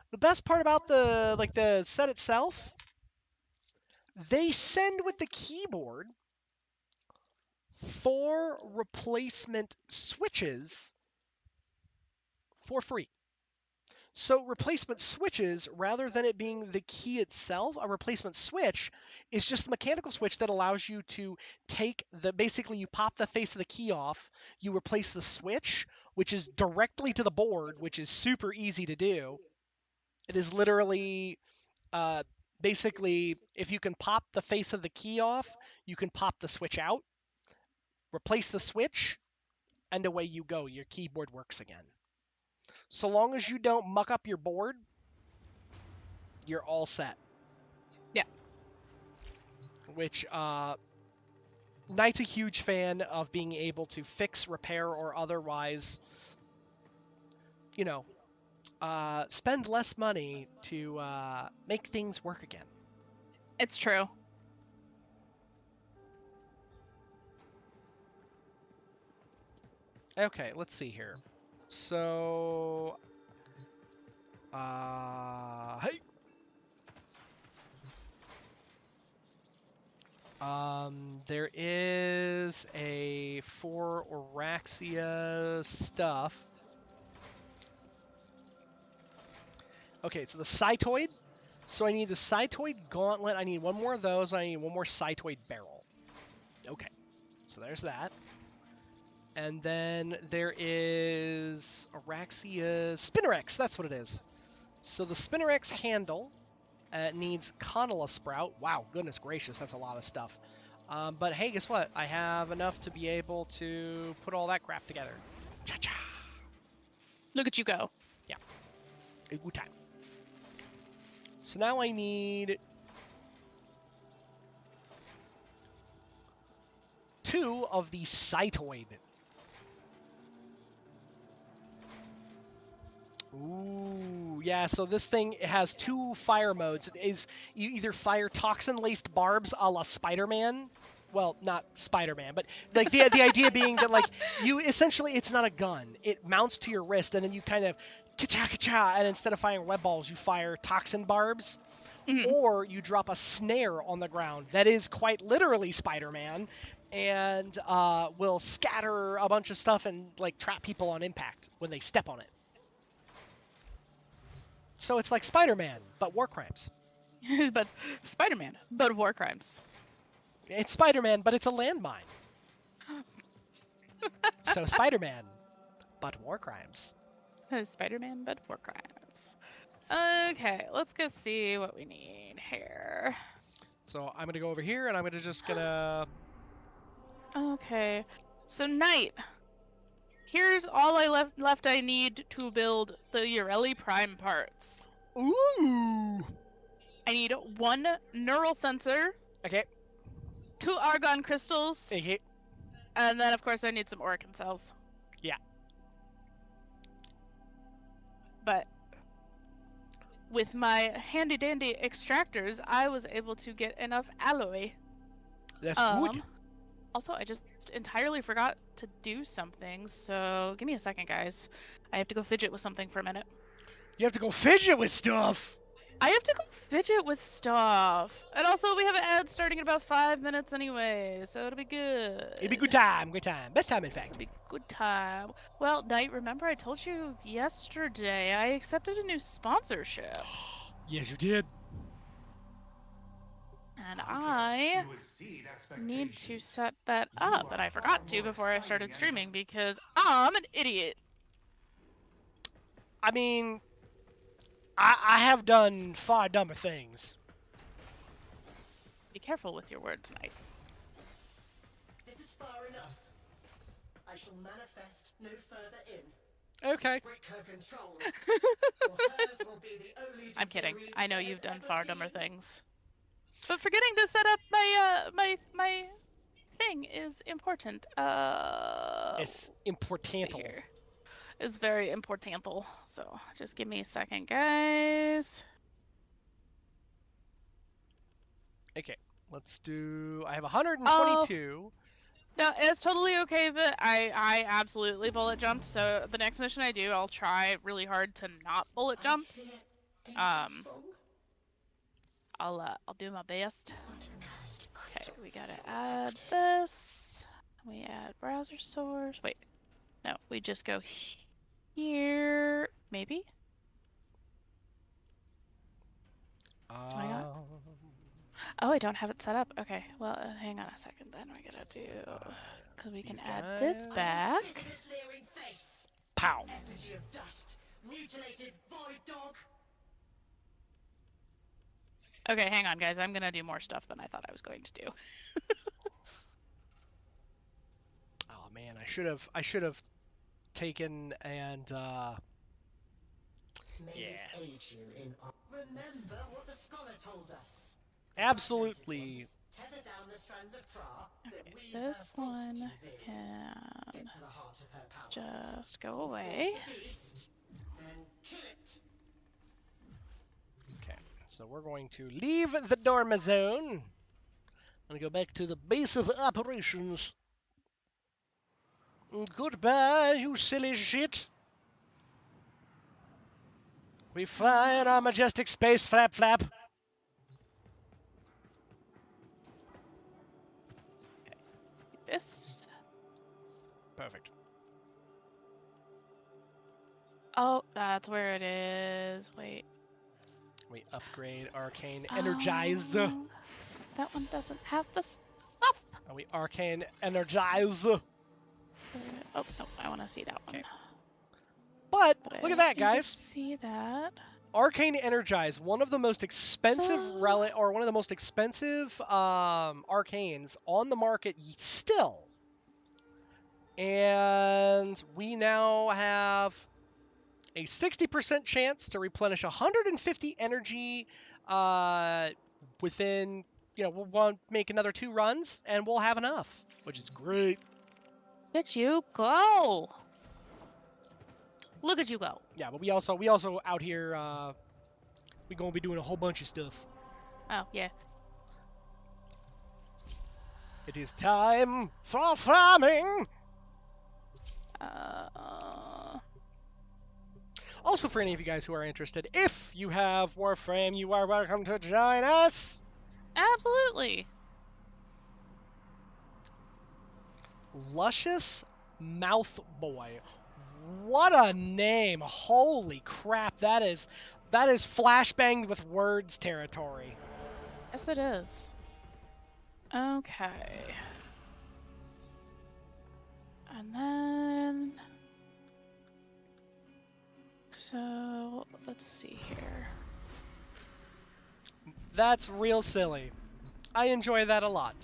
The best part about the set itself, they send with the keyboard 4 replacement switches for free. So replacement switches, rather than it being the key itself, a replacement switch is just the mechanical switch that allows you to basically you pop the face of the key off, you replace the switch, which is directly to the board, which is super easy to do. It is literally, basically, if you can pop the face of the key off, you can pop the switch out, replace the switch, and away you go. Your keyboard works again. So long as you don't muck up your board, you're all set. Yeah. Which, Knight's a huge fan of being able to fix, repair, or otherwise, spend less money to make things work again. It's true. Okay, let's see here. So, hey. There is a for Oraxia stuff. Okay, so the Cytoid. So I need the Cytoid Gauntlet. I need one more of those. I need one more Cytoid Barrel. Okay, so there's that. And then there is Oraxia Spinnerex. That's what it is. So the Spinnerex handle needs Conala Sprout. Wow, goodness gracious, that's a lot of stuff. But hey, guess what? I have enough to be able to put all that crap together. Cha-cha! Look at you go. Yeah. A good time. So now I need 2 of the Cytoid. Ooh, yeah, so this thing has 2 fire modes. It is you either fire toxin-laced barbs a la Spider-Man. Well, not Spider-Man, but like the idea being that like you essentially it's not a gun. It mounts to your wrist and then you kind of ka-cha, and instead of firing web balls, you fire toxin barbs. Mm-hmm. Or you drop a snare on the ground that is quite literally Spider-Man and will scatter a bunch of stuff and like trap people on impact when they step on it. So it's like Spider-Man, but war crimes. But Spider-Man, but war crimes. It's Spider-Man, but it's a landmine. So Spider-Man, but war crimes. Spider-Man, but war crimes. Okay, let's go see what we need here. So I'm gonna go over here, and I'm gonna Okay, so Knight. Here's all I left I need to build the Ureli Prime parts. Ooh. I need 1 neural sensor, Okay. 2 argon crystals, Okay. and then of course I need some organ cells. Yeah. But with my handy dandy extractors, I was able to get enough alloy. That's good. Also, I just entirely forgot to do something, so give me a second, guys. I have to go fidget with something for a minute. You have to go fidget with stuff. I have to go fidget with stuff. And also, we have an ad starting in about 5 minutes anyway, so it'll be good. It'll be good time. Good time. Best time, in fact. It'll be good time. Well, Knight, remember I told you yesterday I accepted a new sponsorship. Yes, you did. And I need to set that up, and I forgot to before I started streaming because I'm an idiot. I mean, I have done far dumber things. Be careful with your words, Knight. This is far enough. I shall manifest no further in. Okay. Break her control. Or hers will be the only I'm kidding. degree I know there you've has done ever far been. dumber things. But forgetting to set up my thing is important. It's importantal. It's very importantal. So just give me a second, guys. Okay. Let's do. I have 122. No, it's totally okay, but I absolutely bullet jumped. So the next mission I do, I'll try really hard to not bullet jump. I'll do my best. Okay, we gotta add this. We add browser source. Wait, no, we just go here. Maybe. Oh, I don't have it set up. Okay, well, hang on a second then. We gotta do because we can add this back. Pow. Effigy of dust, mutilated void dog. Okay, hang on, guys. I'm gonna do more stuff than I thought I was going to do. Oh man, I should have taken and yeah. Remember what the scholar told us. Absolutely. Tether down the strands of Tra that we This have one forced can Get to the heart of her power. just go away. The beast, then kill it. Okay, so we're going to leave the Dharma zone. I'm gonna go back to the base of operations. Goodbye, you silly shit. We fly in our majestic space flap flap. This. Perfect. Oh, that's where it is. Wait. We upgrade Arcane Energize. That one doesn't have the stuff. And we Arcane Energize. Oh, no, I want to see that one. But But look I at that, need to guys. See that. Arcane Energize, one of the most expensive or one of the most expensive arcanes on the market still. And we now have a 60% chance to replenish 150 energy within, we'll want to make another 2 runs and we'll have enough, which is great. Look at you go. Look at you go. Yeah, but we also out here, we gonna be doing a whole bunch of stuff. Oh, yeah. It is time for farming! Also, for any of you guys who are interested, if you have Warframe, you are welcome to join us! Absolutely. Luscious Mouth Boy. What a name! Holy crap, that is That is flashbanged with words territory. Yes, it is. Okay. And then... So, let's see here. That's real silly. I enjoy that a lot.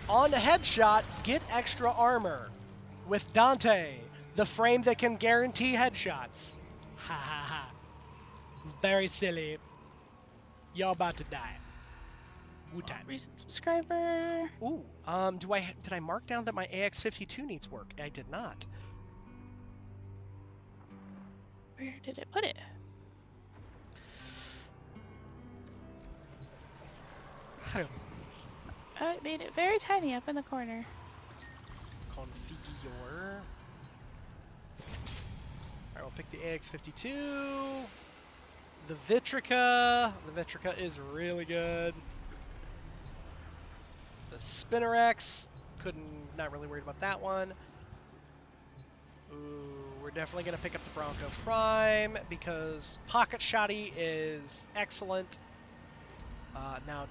On headshot, get extra armor. With Dante, the frame that can guarantee headshots. Ha ha ha. Very silly. You're about to die. Wu-Tang. Recent subscriber. Ooh, did I mark down that my AX52 needs work? I did not. Where did it put it? Oh, it made it very tiny up in the corner. Configure. Alright, we'll pick the AX52. The Vitrica. The Vitrica is really good. The Spinnerex. Not really worried about that one. Ooh, we're definitely going to pick up the Bronco Prime because Pocket Shotty is excellent. Now,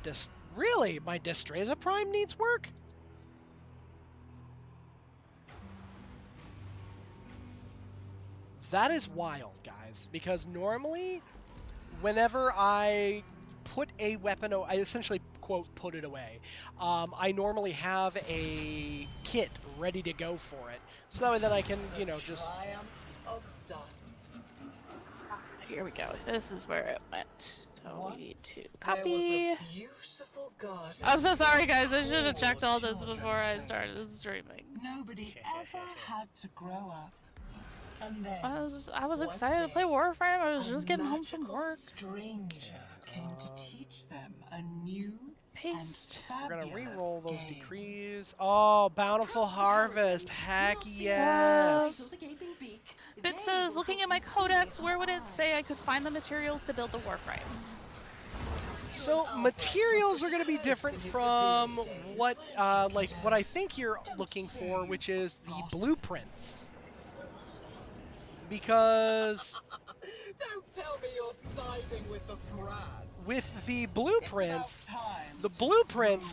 really, my Destreza Prime needs work? That is wild, guys, because normally, whenever I put a weapon, I essentially, quote, put it away, I normally have a kit ready to go for it, so that way then I can, you know, just... Triumph of dust. Here we go. This is where it went. So we need to There copy. was a beautiful garden. I'm so sorry, guys. I should have checked all this before I started streaming. Nobody ever had to grow up. And then I was one excited to day, play Warframe. I was a just getting home from magical work. stranger came to teach them a new Paste. and We're gonna fabulous re-roll those game. decrees. Oh, Bountiful Harvest. Heck yes. Bit says, looking at my codex, where would it say I could find the materials to build the Warframe? So materials are going to be different from what, what I think you're looking for, which is the blueprints. Because Don't tell me you're siding with the Brad. with the blueprints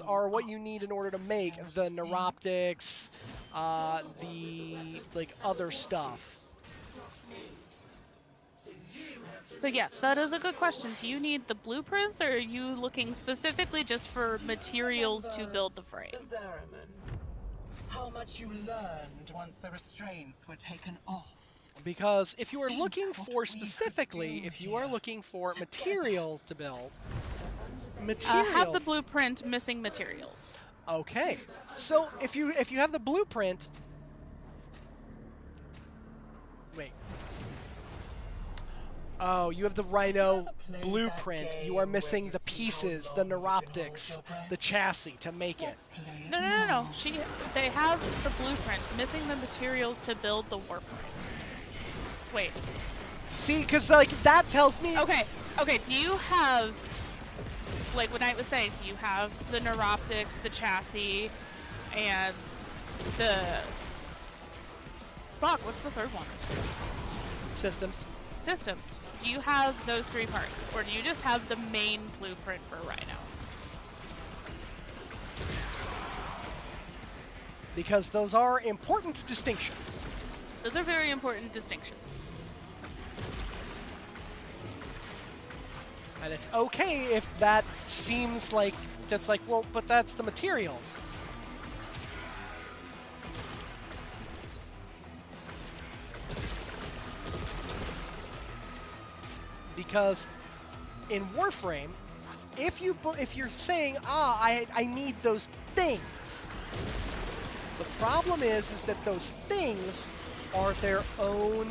are what you need in order to make the neuroptics, the other stuff. So yes, that is a good question. Do you need the blueprints, or are you looking specifically just for materials to build the frame? The Zaraman. How much you learned once the restraints were taken off. Because if you are looking for specifically, if you are looking for materials to build, Have the blueprint missing materials. Okay, so if you have the blueprint, wait. Oh, you have the Rhino blueprint. You are missing the pieces, the neuroptics, the chassis to make it. No. They have the blueprint, missing the materials to build the Warframe. Wait. See, because that tells me. Okay. Do you have, like what I was saying? Do you have the neuroptics, the chassis, and the? Fuck. What's the third one? Systems. Systems. Do you have those three parts, or do you just have the main blueprint for Rhino? Because those are important distinctions. Those are very important distinctions. And it's okay if that seems like that's like, well, but that's the materials. Because in Warframe, if you're saying, I need those things, the problem is that those things are their own,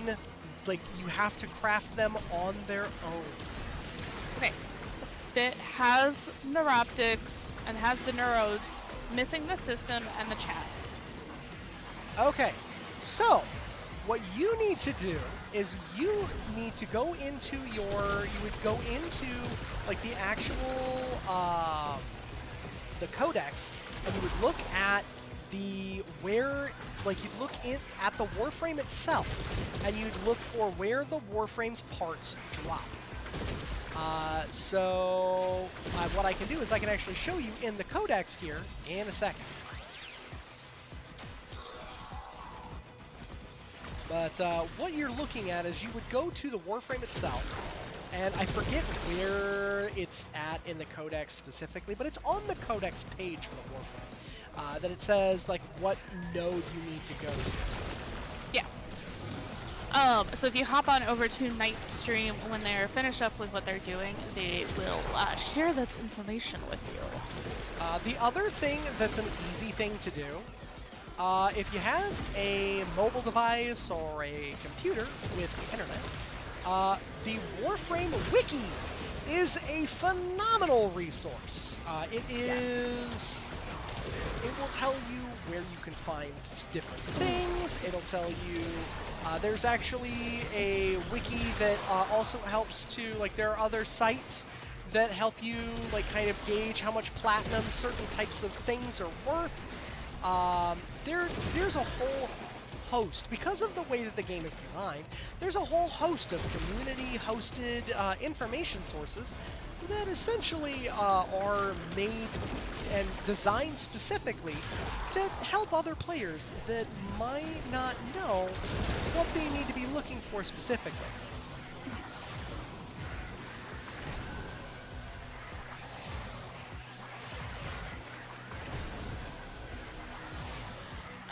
like, you have to craft them on their own. Okay. It has neuroptics and has the neurodes, missing the system and the chassis. Okay, so what you need to do is you need to go into you would go into like the actual the codex, and you would look at like you'd look in at the Warframe itself, and you'd look for where the Warframe's parts drop. So what I can do is I can actually show you in the codex here in a second. But what you're looking at is you would go to the Warframe itself, and I forget where it's at in the codex specifically, but it's on the codex page for the Warframe, that it says like what node you need to go to. Yeah. So if you hop on over to Night's stream, when they're finished up with what they're doing, they will share that information with you. The other thing that's an easy thing to do, if you have a mobile device or a computer with the internet, the Warframe Wiki is a phenomenal resource. It will tell you where you can find different things. It'll tell you, there's actually a wiki that also helps to, like, there are other sites that help you, like, kind of gauge how much platinum certain types of things are worth. There's a whole host, because of the way that the game is designed, there's a whole host of community-hosted information sources that essentially are made and designed specifically to help other players that might not know what they need to be looking for specifically.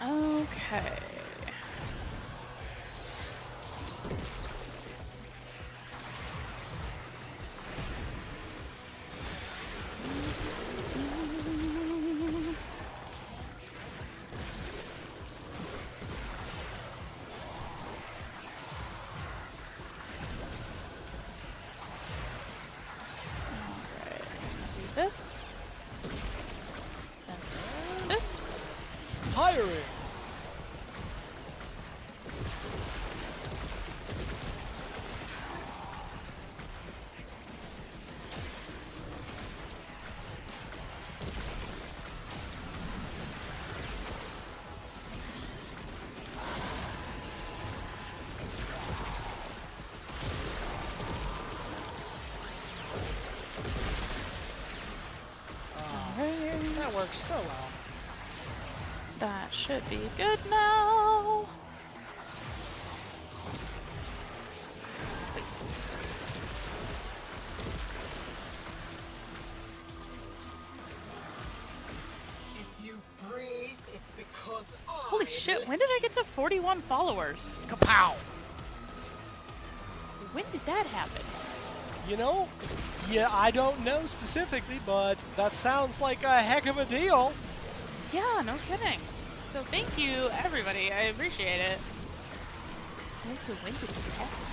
Okay. This. And this. Hiring! That works so well. That should be good now. Wait. If you breathe, it's because Holy shit, when did I get to 41 followers? Kapow! When did that happen? You know, yeah, I don't know specifically, but that sounds like a heck of a deal. Yeah, no kidding. So thank you, everybody. I appreciate it. Also, when did this happen?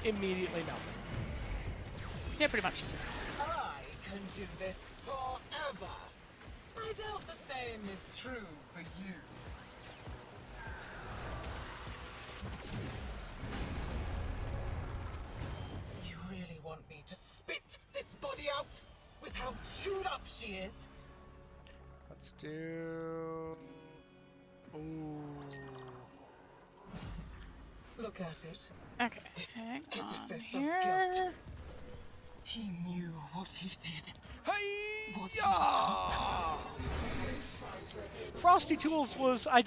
Immediately melted. Yeah, pretty much. I can do this forever. I doubt the same is true for you. You really want me to spit this body out with how chewed up she is? Let's do... Ooh. Look at it. Okay, This hang on edifice of here. guilt. He knew what he did. What he Frosty Tools was, I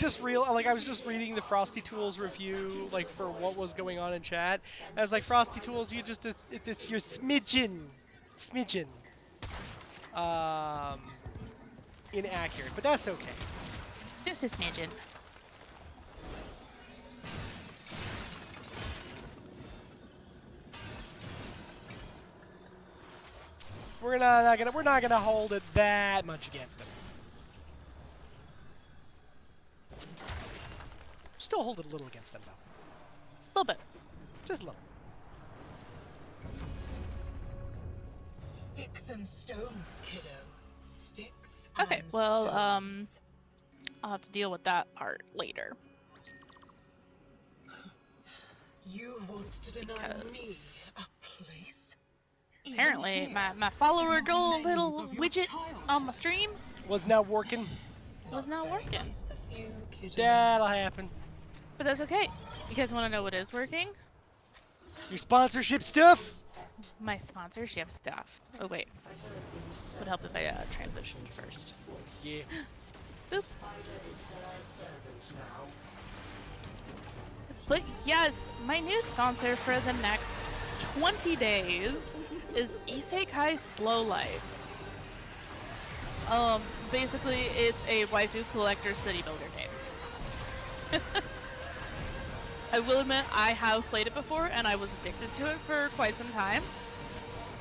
was just reading the Frosty Tools review, like, for what was going on in chat. And I was like, Frosty Tools, you just, it's your smidgen. Inaccurate, but that's okay. Just a smidgen. We're not gonna hold it that much against him. Still hold it a little against him, though. A little bit. Just a little. Sticks and stones, kiddo. Sticks Okay, and well, stones. I'll have to deal with that part later. You want to deny me Because a place? Even apparently here, my follower in the goal remains little of your widget childhood. on my stream Was not working. was not very working. nice of you, kiddo. That'll happen. But that's okay. You guys want to know what is working? Your sponsorship stuff? My sponsorship stuff. Oh wait, would help if I transitioned first. Yeah. Boop. But yes, my new sponsor for the next 20 days is Isekai Slow Life. Basically, it's a waifu collector city builder game. I will admit, I have played it before, and I was addicted to it for quite some time.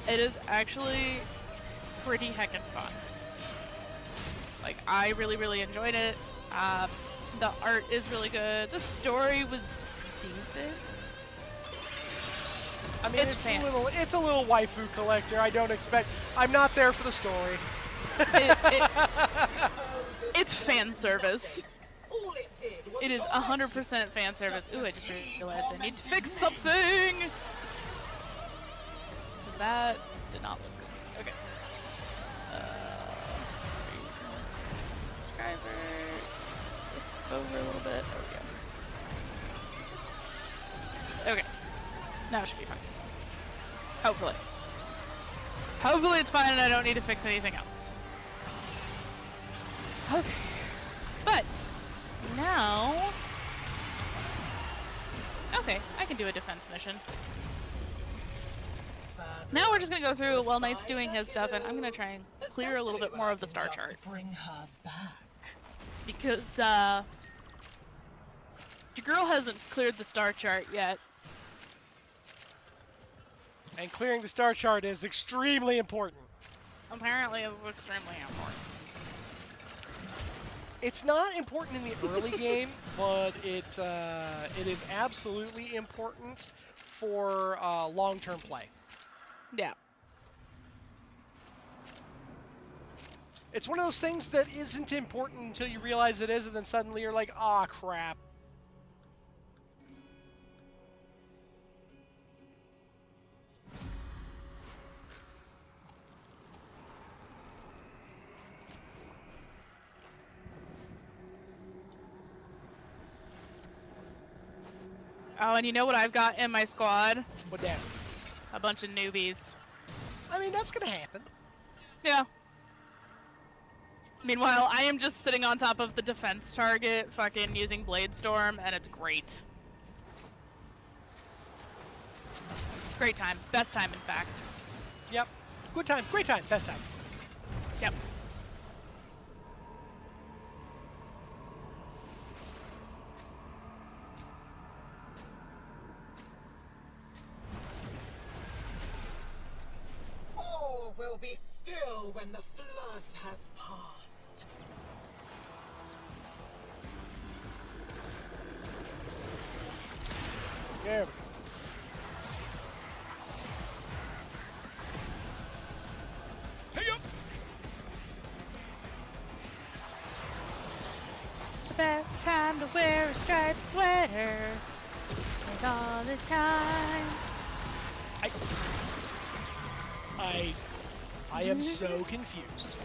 It is actually pretty heckin' fun. Like, I really, really enjoyed it. The art is really good. The story was decent. I mean, it's a little waifu collector. I don't expect. I'm not there for the story. It's fan service. All it did was It is 100% fan service. Ooh, I just realized I need to fix something. That did not look good. Okay. Recent subscribers. Just over a little bit. There we go. Okay. Now it should be fine. Hopefully. Hopefully it's fine and I don't need to fix anything else. Okay. But now... Okay, I can do a defense mission. Now we're just gonna go through while Knight's doing his stuff, and I'm gonna try and clear a little bit more of the star chart. Bring her back. Because, your girl hasn't cleared the star chart yet. And clearing the star chart is extremely important. Apparently it's extremely important. It's not important in the early game, but it is absolutely important for long-term play. Yeah. It's one of those things that isn't important until you realize it is, and then suddenly you're like, ah, crap. Oh, and you know what I've got in my squad? What that? A bunch of newbies. I mean, that's gonna happen. Yeah. Meanwhile, I am just sitting on top of the defense target, fucking using Blade Storm, and it's great. Great time. Best time, in fact. Yep. Good time. Great time. Best time. Yep. All will be still when the flood has passed. There we go. Hey up! The best time to wear a striped sweater is all the time. I am so confused.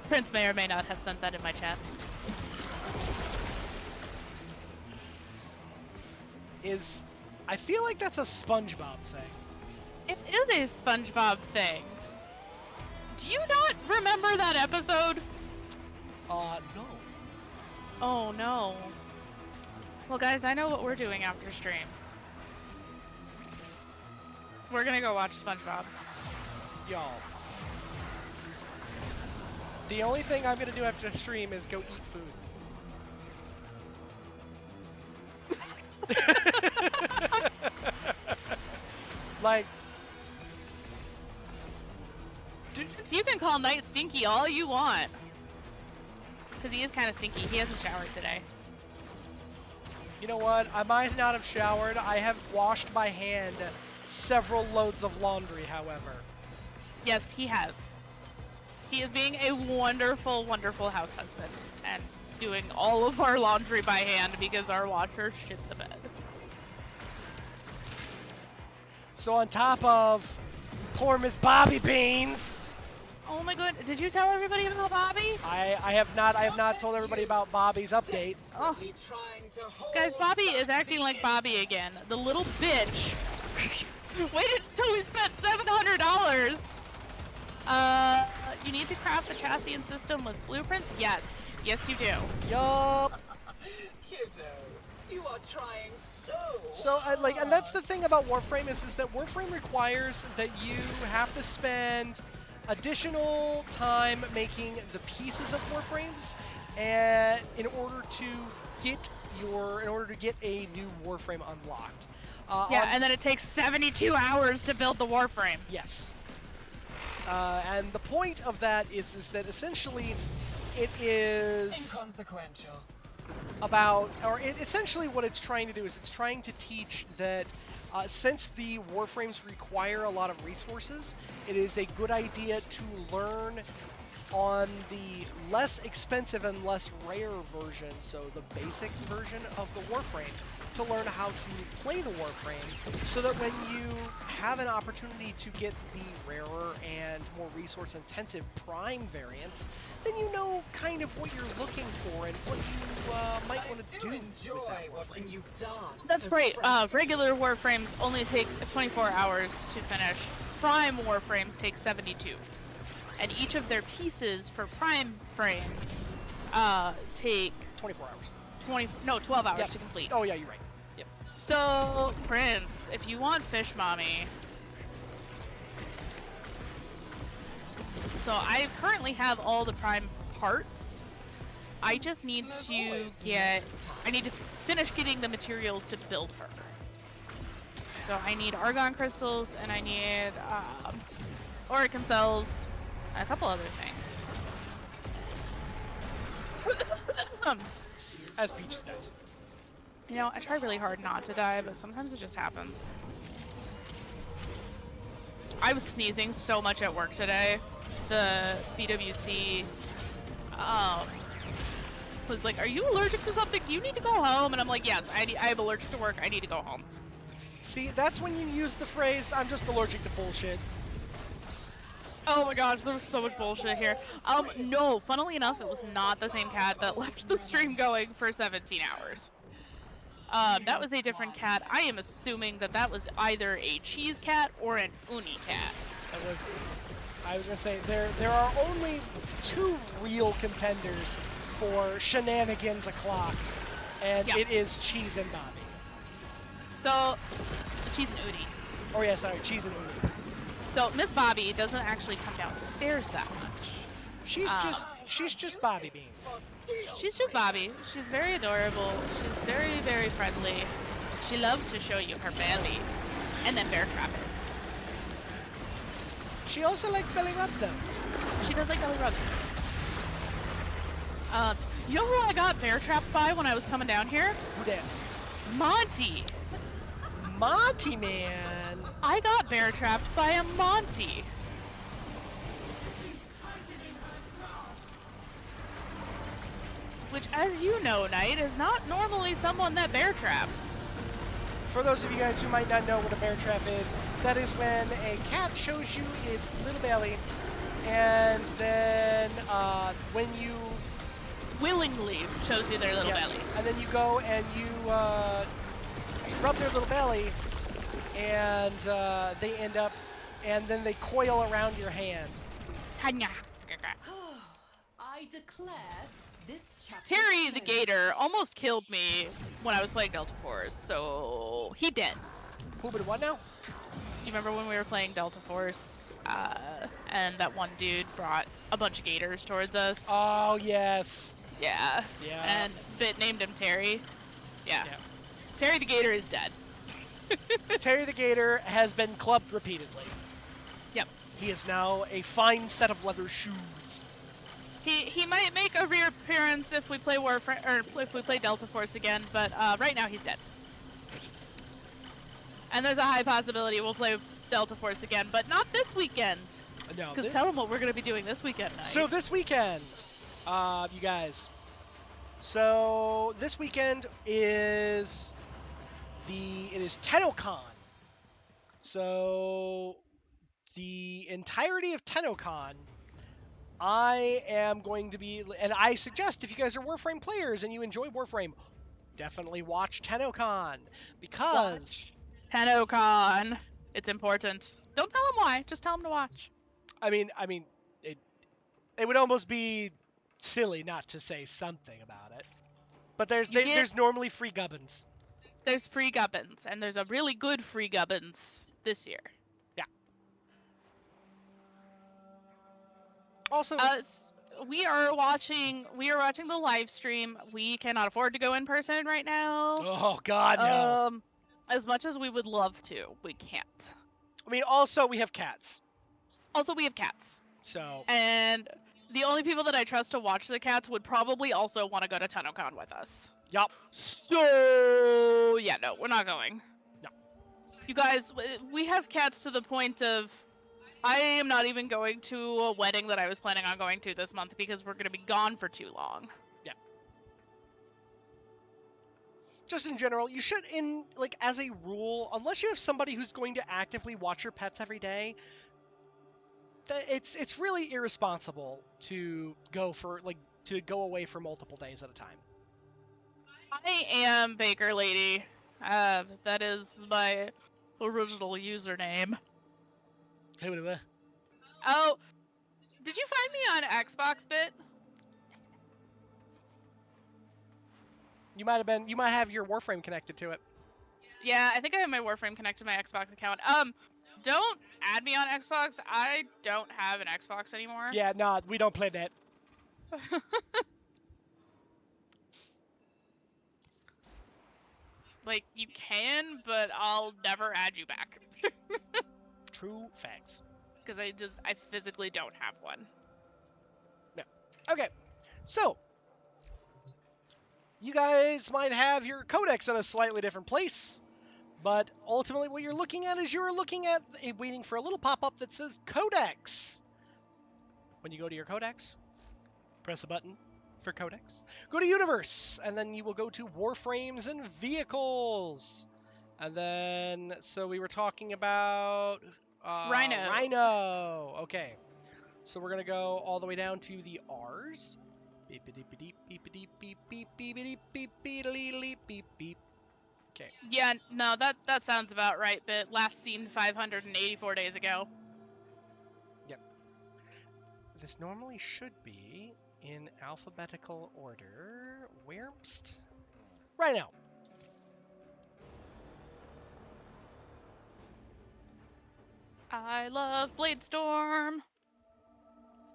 Prince may or may not have sent that in my chat. I feel like that's a SpongeBob thing. It is a SpongeBob thing. Do you not remember that episode? No. Oh no. Well guys, I know what we're doing after stream. We're gonna go watch SpongeBob. Y'all. The only thing I'm gonna do after stream is go eat food. Like, You can call Knight stinky all you want. Because he is kind of stinky. He hasn't showered today. you know what? I might not have showered. I have washed my hand several loads of laundry, however. Yes, he has. He is being a wonderful, wonderful house husband. And doing all of our laundry by hand because our washer shit the bed. So on top of poor Miss Bobby Beans, Oh my god, did you tell everybody about Bobby? I have not told everybody about Bobby's update. Oh, guys, Bobby is acting like Bobby again. The little bitch. Waited until we spent $700. You need to craft the chassis and system with blueprints? Yes. Yes, you do. Yup. Kiddo, you are trying So, like, and that's the thing about Warframe is that Warframe requires that you have to spend additional time making the pieces of Warframes, and in order to get a new Warframe unlocked. Yeah, and then it takes 72 hours to build the Warframe. Yes. And the point of that is that essentially it is inconsequential. Essentially what it's trying to do is it's trying to teach that since the Warframes require a lot of resources, it is a good idea to learn on the less expensive and less rare version, so the basic version of the Warframe, to learn how to play the Warframe, so that when you have an opportunity to get the rarer and more resource-intensive Prime variants, then you know kind of what you're looking for and what you might want to do with that Warframe. That's right. Regular Warframes only take 24 hours to finish. Prime Warframes take 72. And each of their pieces for Prime frames take 24 hours. 12 hours to complete. Oh yeah, you're right. Yep. So, Prince, if you want Fish Mommy, so I currently have all the Prime parts. I just need to finish getting the materials to build her. So I need Argon crystals and I need Oricon cells and a couple other things. As Peaches does. You know, I try really hard not to die, but sometimes it just happens. I was sneezing so much at work today. The BWC was like, "Are you allergic to something? Do you need to go home?" And I'm like, "Yes, I am allergic to work. I need to go home." See, that's when you use the phrase, "I'm just allergic to bullshit." Oh my gosh, there was so much bullshit here. No, funnily enough, it was not the same cat that left the stream going for 17 hours. That was a different cat. I am assuming that that was either a cheese cat or an uni cat. I was gonna say, there are only two real contenders for shenanigans o'clock, and it is Cheese and Bobby. So, Cheese and Udi. Oh yeah, sorry, Cheese and Udi. So Miss Bobby doesn't actually come downstairs that much. She's just Bobby Beans. She's just Bobby. She's very adorable. She's very, very friendly. She loves to show you her belly and then bear trap it. She also likes belly rubs though. She does like belly rubs. You know who I got bear trapped by when I was coming down here? Who that? Monty. Monty, man. I got bear trapped by a Monty. Which, as you know, Knight, is not normally someone that bear traps. For those of you guys who might not know what a bear trap is, that is when a cat shows you its little belly, and then when you willingly shows you their little belly, and then you go and you rub their little belly, and they end up, and then they coil around your hand. I declare this chapter. Terry the Gator almost killed me when I was playing Delta Force, so he dead. Who but what now? Do you remember when we were playing Delta Force, and that one dude brought a bunch of gators towards us? Oh yes. Yeah. Yeah. And Bit named him Terry. Yeah. Terry the Gator is dead. Terry the Gator has been clubbed repeatedly. Yep. He is now a fine set of leather shoes. He might make a reappearance if we play Warframe, or if we play Delta Force again, but right now he's dead. And there's a high possibility we'll play Delta Force again, but not this weekend. No. Because tell them what we're going to be doing this weekend, Knight. So this weekend, you guys. So this weekend is Tennocon. So the entirety of Tennocon, I am going to be, and I suggest if you guys are Warframe players and you enjoy Warframe, definitely watch Tennocon because Tennocon. It's important. Don't tell them why. Just tell them to watch. I mean, it would almost be silly not to say something about it. But there's normally free gubbins. There's free gubbins, and there's a really good free gubbins this year. Yeah. Also, we are watching the live stream. We cannot afford to go in person right now. Oh God, no. As much as we would love to, we can't. I mean, also we have cats. So. And the only people that I trust to watch the cats would probably also want to go to Tennocon with us. Yup. So yeah, no, we're not going. No. You guys, we have cats to the point of I am not even going to a wedding that I was planning on going to this month because we're going to be gone for too long. Yeah. Just in general, you should, as a rule, unless you have somebody who's going to actively watch your pets every day, it's really irresponsible to go away for multiple days at a time. I am Baker Lady. That is my original username. Oh, did you find me on Xbox Bit? You might have your Warframe connected to it. Yeah, I think I have my Warframe connected to my Xbox account. Don't add me on Xbox. I don't have an Xbox anymore. Yeah, no, we don't play that. Like, you can, but I'll never add you back. True facts. Because I physically don't have one. No. Okay, so you guys might have your codex in a slightly different place, but ultimately what you're looking at is waiting for a little pop-up that says codex. When you go to your codex, press a button for codex. Go to universe, and then you will go to warframes and vehicles. And then, so we were talking about Rhino. Rhino. Okay. So we're going to go all the way down to the R's. Beep, beep, beep, beep, beep, beep, beep, beep, beep, beep, beep, beep, beep. Okay. Yeah, no, that sounds about right, but last seen 584 days ago. Yep. This normally should be in alphabetical order. Where'st? Right now. I love Bladestorm.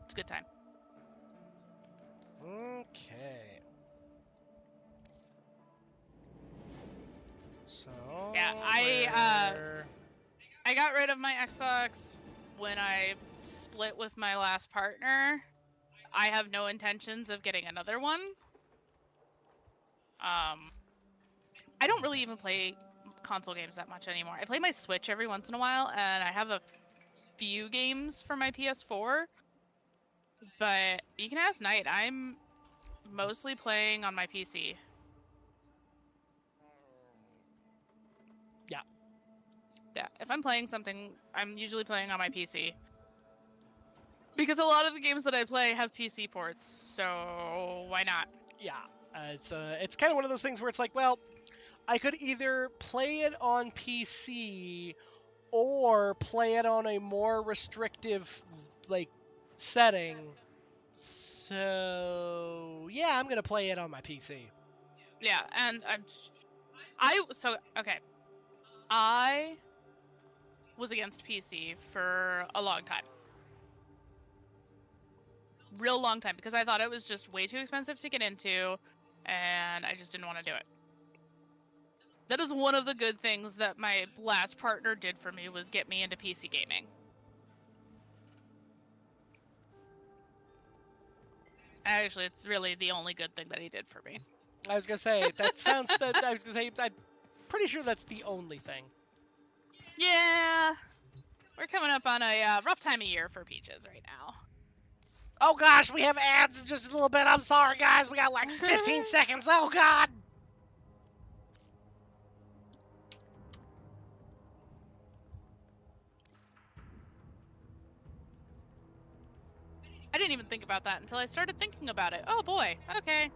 It's a good time. Okay. So yeah, I got rid of my Xbox when I split with my last partner. I have no intentions of getting another one. I don't really even play console games that much anymore. I play my Switch every once in a while, and I have a few games for my PS4. But you can ask Knight. I'm mostly playing on my PC. Yeah. Yeah, if I'm playing something, I'm usually playing on my PC. Because a lot of the games that I play have PC ports, so why not? Yeah, it's kind of one of those things where it's like, well, I could either play it on PC or play it on a more restrictive, setting. So, yeah, I'm going to play it on my PC. Yeah, and okay. I was against PC for a long time. Real long time, because I thought it was just way too expensive to get into, and I just didn't want to do it. That is one of the good things that my last partner did for me, was get me into PC gaming. Actually, it's really the only good thing that he did for me. I was gonna say, I'm pretty sure that's the only thing. Yeah, we're coming up on a rough time of year for Peaches right now. Oh gosh, we have ads in just a little bit. I'm sorry, guys. We got like 15 seconds. Oh god. didn't even think about that until I started thinking about it. Oh boy. Okay.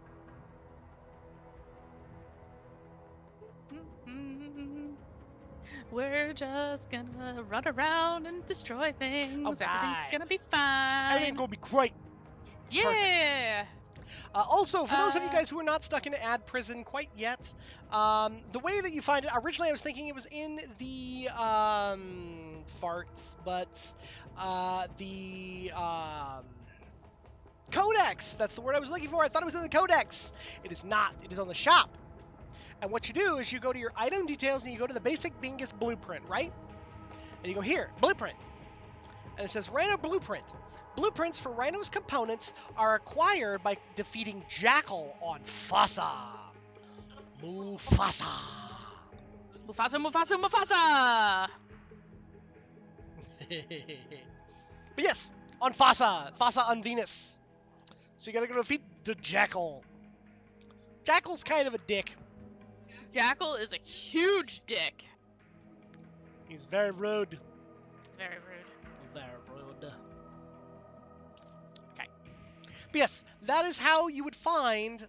We're just gonna run around and destroy things. Everything's Alright. gonna be fine. Everything's gonna be great. It's perfect. Yeah. Also, for those of you guys who are not stuck in ad prison quite yet, the way that you find it, originally I was thinking it was in the farts, but the codex. That's the word I was looking for. I thought it was in the codex. It is not. It is on the shop. And what you do is you go to your item details and you go to the basic Bingus blueprint, right? And you go here, blueprint. And it says Rhino blueprint. Blueprints for Rhino's components are acquired by defeating Jackal on Fasa. Mufasa. Mufasa, Mufasa, Mufasa! But yes, on Fasa. Fasa on Venus. So you gotta go defeat the Jackal. Jackal's kind of a dick. Jackal is a huge dick. He's very rude. Very rude. Very rude. Okay. But yes, that is how you would find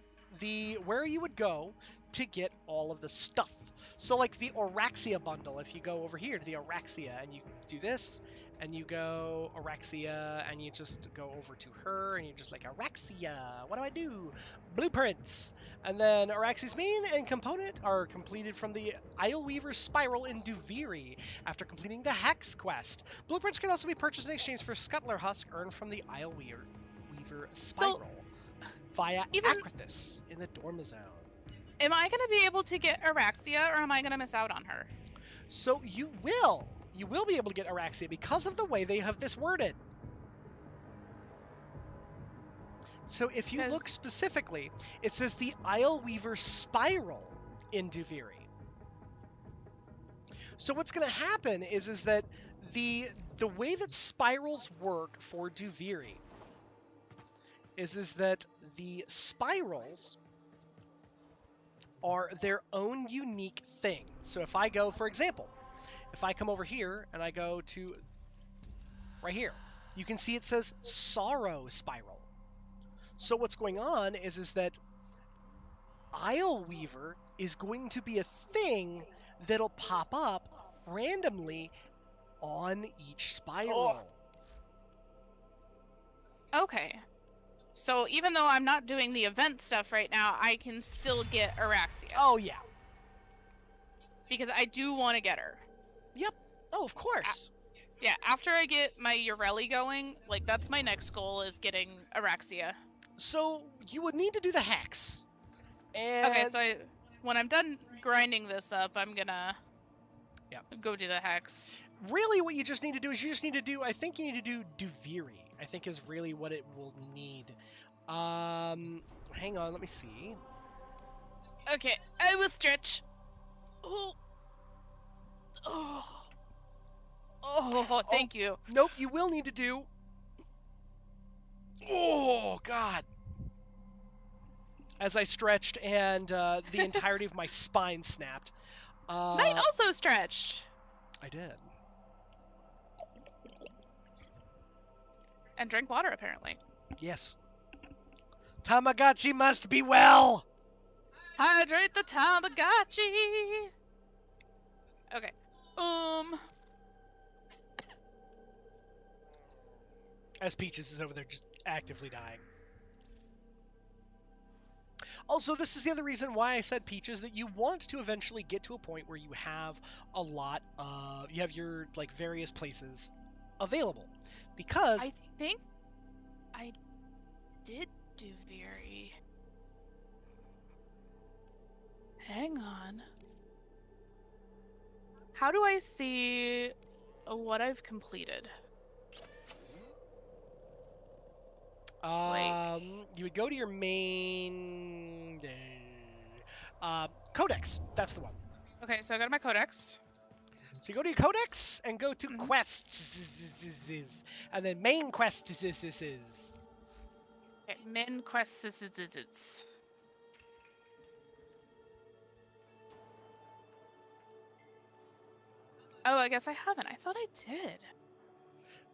where you would go to get all of the stuff. So like the Oraxia bundle, if you go over here to the Oraxia and you do this, and you go Oraxia, and you just go over to her, and you're just like, Oraxia, what do I do? Blueprints. And then Oraxia's main and component are completed from the Isleweaver Spiral in Duviri after completing the Hex quest. Blueprints can also be purchased in exchange for Scuttler Husk earned from the Isleweaver Spiral via Acrithis in the Dorma Zone. Am I going to be able to get Araxia, or am I going to miss out on her? So you will. You will be able to get Araxia because of the way they have this worded. So if you look specifically, it says the Isleweaver Spiral in Duviri. So what's going to happen is that the way that spirals work for Duviri is that the spirals are their own unique thing. So if I go, for example, if I come over here and I go to right here, you can see it says Sorrow Spiral. So what's going on is that Isleweaver is going to be a thing that'll pop up randomly on each spiral. Okay. So even though I'm not doing the event stuff right now, I can still get Araxia. Oh, yeah. Because I do want to get her. Yep. Oh, of course. Yeah, after I get my Ureli going, like, that's my next goal, is getting Araxia. So you would need to do the Hex. And... Okay, so when I'm done grinding this up, I'm gonna go do the Hex. Really, what you just need to do is I think you need to do Duviri, I think is really what it will need. Hang on, let me see. Okay, I will stretch. Oh. Oh. Oh, thank you. Nope, you will need to do... Oh, God. As I stretched and the entirety of my spine snapped. Knight also stretched. I did. And drank water, apparently. Yes. Tamagotchi must be well! Hydrate the Tamagotchi! Okay. As Peaches is over there just actively dying. Also, this is the other reason why I said, Peaches, that you want to eventually get to a point where you have a lot of... You have your, like, various places available. Because... I think I did do very... Hang on. How do I see what I've completed? You would go to your main... Codex. That's the one. Okay, so I got my Codex. So you go to your Codex and go to quests. And then main quests. Okay, main quests. Oh, I guess I haven't. I thought I did.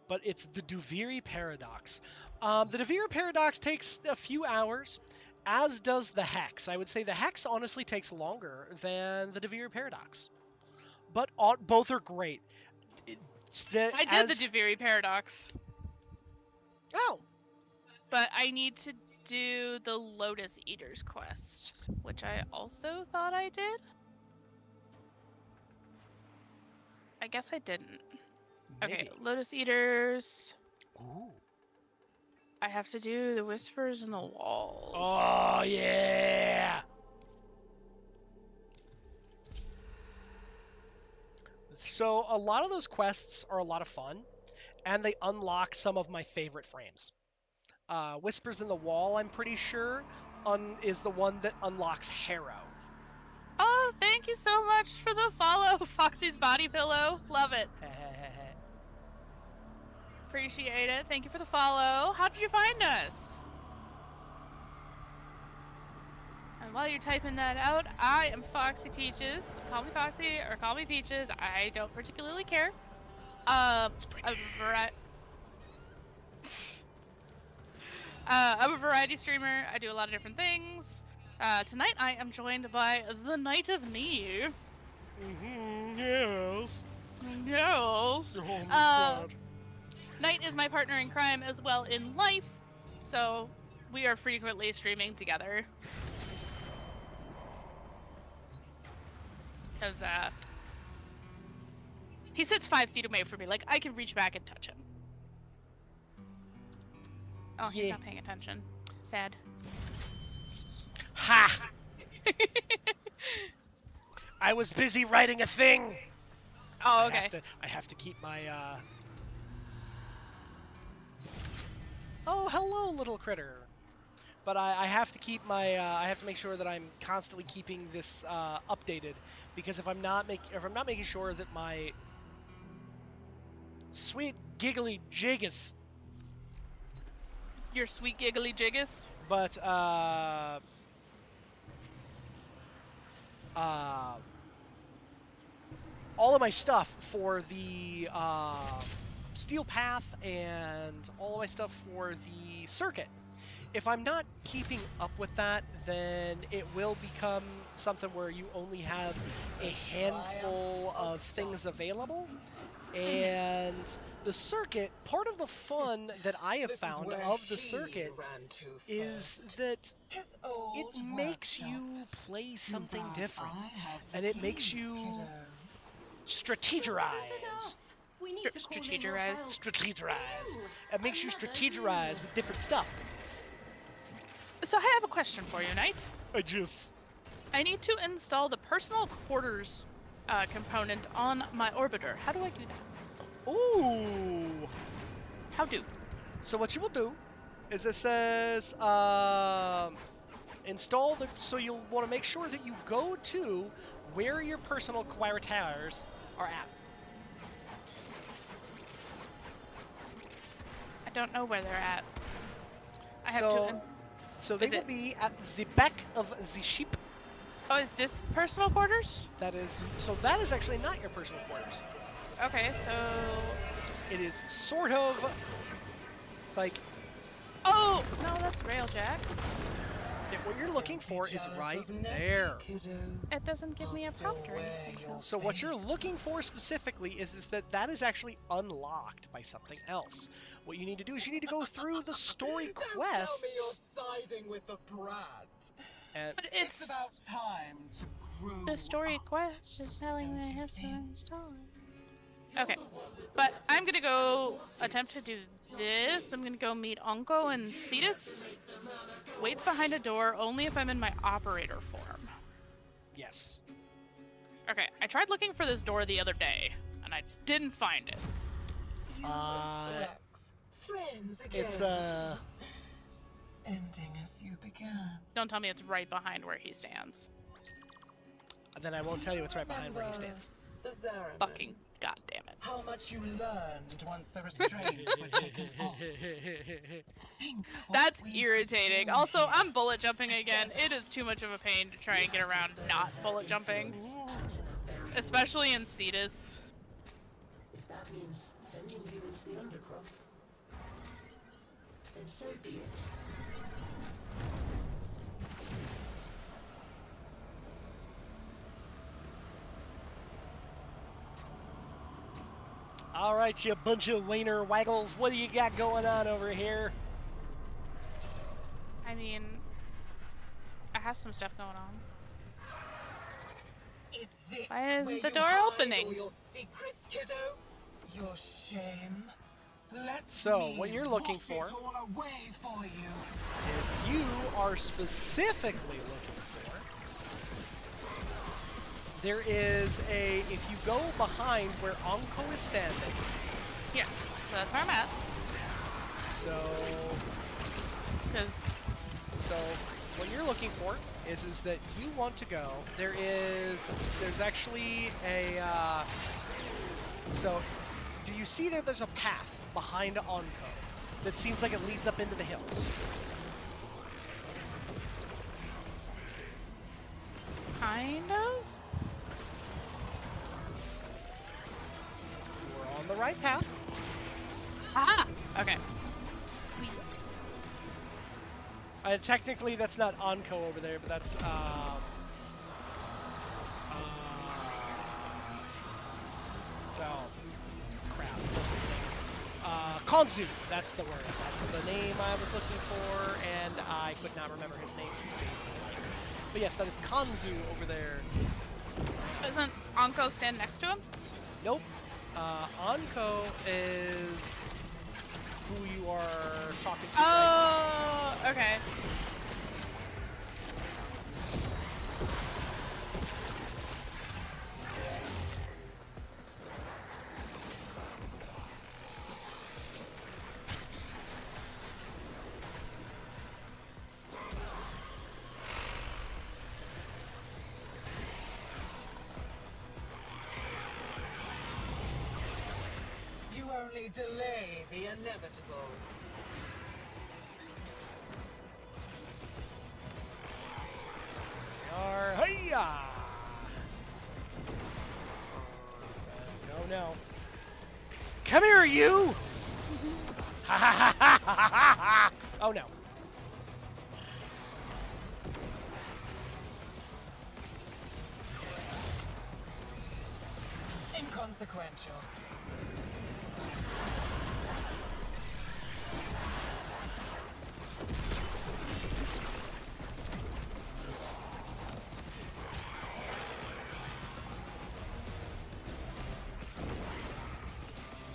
but it's the Duviri Paradox. The Duviri Paradox takes a few hours, as does the Hex. I would say the Hex honestly takes longer than the Duviri Paradox, but both are great. I did the Duviri Paradox. Oh. But I need to do the Lotus Eaters quest, which I also thought I did. I guess I didn't. Maybe. Okay, Lotus Eaters. Ooh. I have to do the Whispers in the Walls. Oh, yeah! So, a lot of those quests are a lot of fun, and they unlock some of my favorite frames. Whispers in the Wall, I'm pretty sure, is the one that unlocks Harrow. Oh, thank you so much for the follow, Foxy's Body Pillow. Love it. Appreciate it. Thank you for the follow. How did you find us? And while you're typing that out, I am Foxy Peaches. Call me Foxy or call me Peaches. I don't particularly care. I'm a variety streamer. I do a lot of different things. Tonight I am joined by the Knight of Knee. Yes. Yes. Oh my God. Knight is my partner in crime as well in life, so we are frequently streaming together. Because, he sits 5 feet away from me, like, I can reach back and touch him. Oh, he's not paying attention. Sad. Ha! I was busy writing a thing! Oh, okay. I have to keep my, Oh, hello, little critter. But I have to keep my, I have to make sure that I'm constantly keeping this, updated. Because if I'm not making sure that my sweet giggly jiggus. Your sweet giggly jiggus? But, all of my stuff for the, Steel Path and all of my stuff for the circuit. If I'm not keeping up with that, then it will become something where you only have a handful of things available. And the circuit, part of the fun that I have found of the circuit is that it makes you play something different. And it makes you strategize. Strategize. It makes you strategize with different stuff. So I have a question for you, Knight. I need to install the personal quarters component on my orbiter. How do I do that? Ooh. How do? So what you will do is it says install the. So you'll want to make sure that you go to where your personal quarters are at. I don't know where they're at. I have to. So they will be at the back of the ship. Oh, is this personal quarters? That is. So that is actually not your personal quarters. Okay, so. It is sort of like. Oh no, that's Railjack. Yeah, what you're looking for is right there. It doesn't give me a prompt or anything. So what you're looking for specifically is that is actually unlocked by something else. What you need to do is you need to go through the story quests. Siding with the brat. And but it's about time to grow the story up. quest is telling me I have to install it. Okay, but I'm gonna go attempt to do this. I'm gonna go meet Onko and Cetus. Waits behind a door only if I'm in my operator form. Yes. Okay, I tried looking for this door the other day, and I didn't find it. It's ending as you began. Don't tell me it's right behind where he stands. Then I won't tell you it's right behind where he stands. The Zaraman. Fucking goddamn it. How much you learned once the restraints were taken off. That's irritating. Also, I'm bullet jumping again. It is too much of a pain to try and get around not bullet jumping. Especially in Cetus. If that means sending you into the undergrowth, then so be it. All right, you bunch of wiener waggles. What do you got going on over here? I mean, I have some stuff going on. Is this Why isn't where the you door hide opening? all your secrets, kiddo? Your shame? Let So, me what you're looking wash for it all away for you. If you are specifically looking for, there is a, if you go behind where Anko is standing, Yeah, so that's where I'm at. so Because So what you're looking for is that you want to go. There's actually a. So, do you see there's a path behind Onko that seems like it leads up into the hills? kind of. We're on the right path. Ah. Okay. Technically, that's not Onko over there, but that's oh, crap. What's his name? Konzu. That's the word. That's the name I was looking for, and I could not remember his name to save my life. But yes, that is Konzu over there. Doesn't Anko stand next to him? Nope. Onko is who you are talking to. Oh, okay. You only delay the inevitable. Hiya! No. Come here, you! Ha ha ha ha ha ha ha! Oh no. Inconsequential.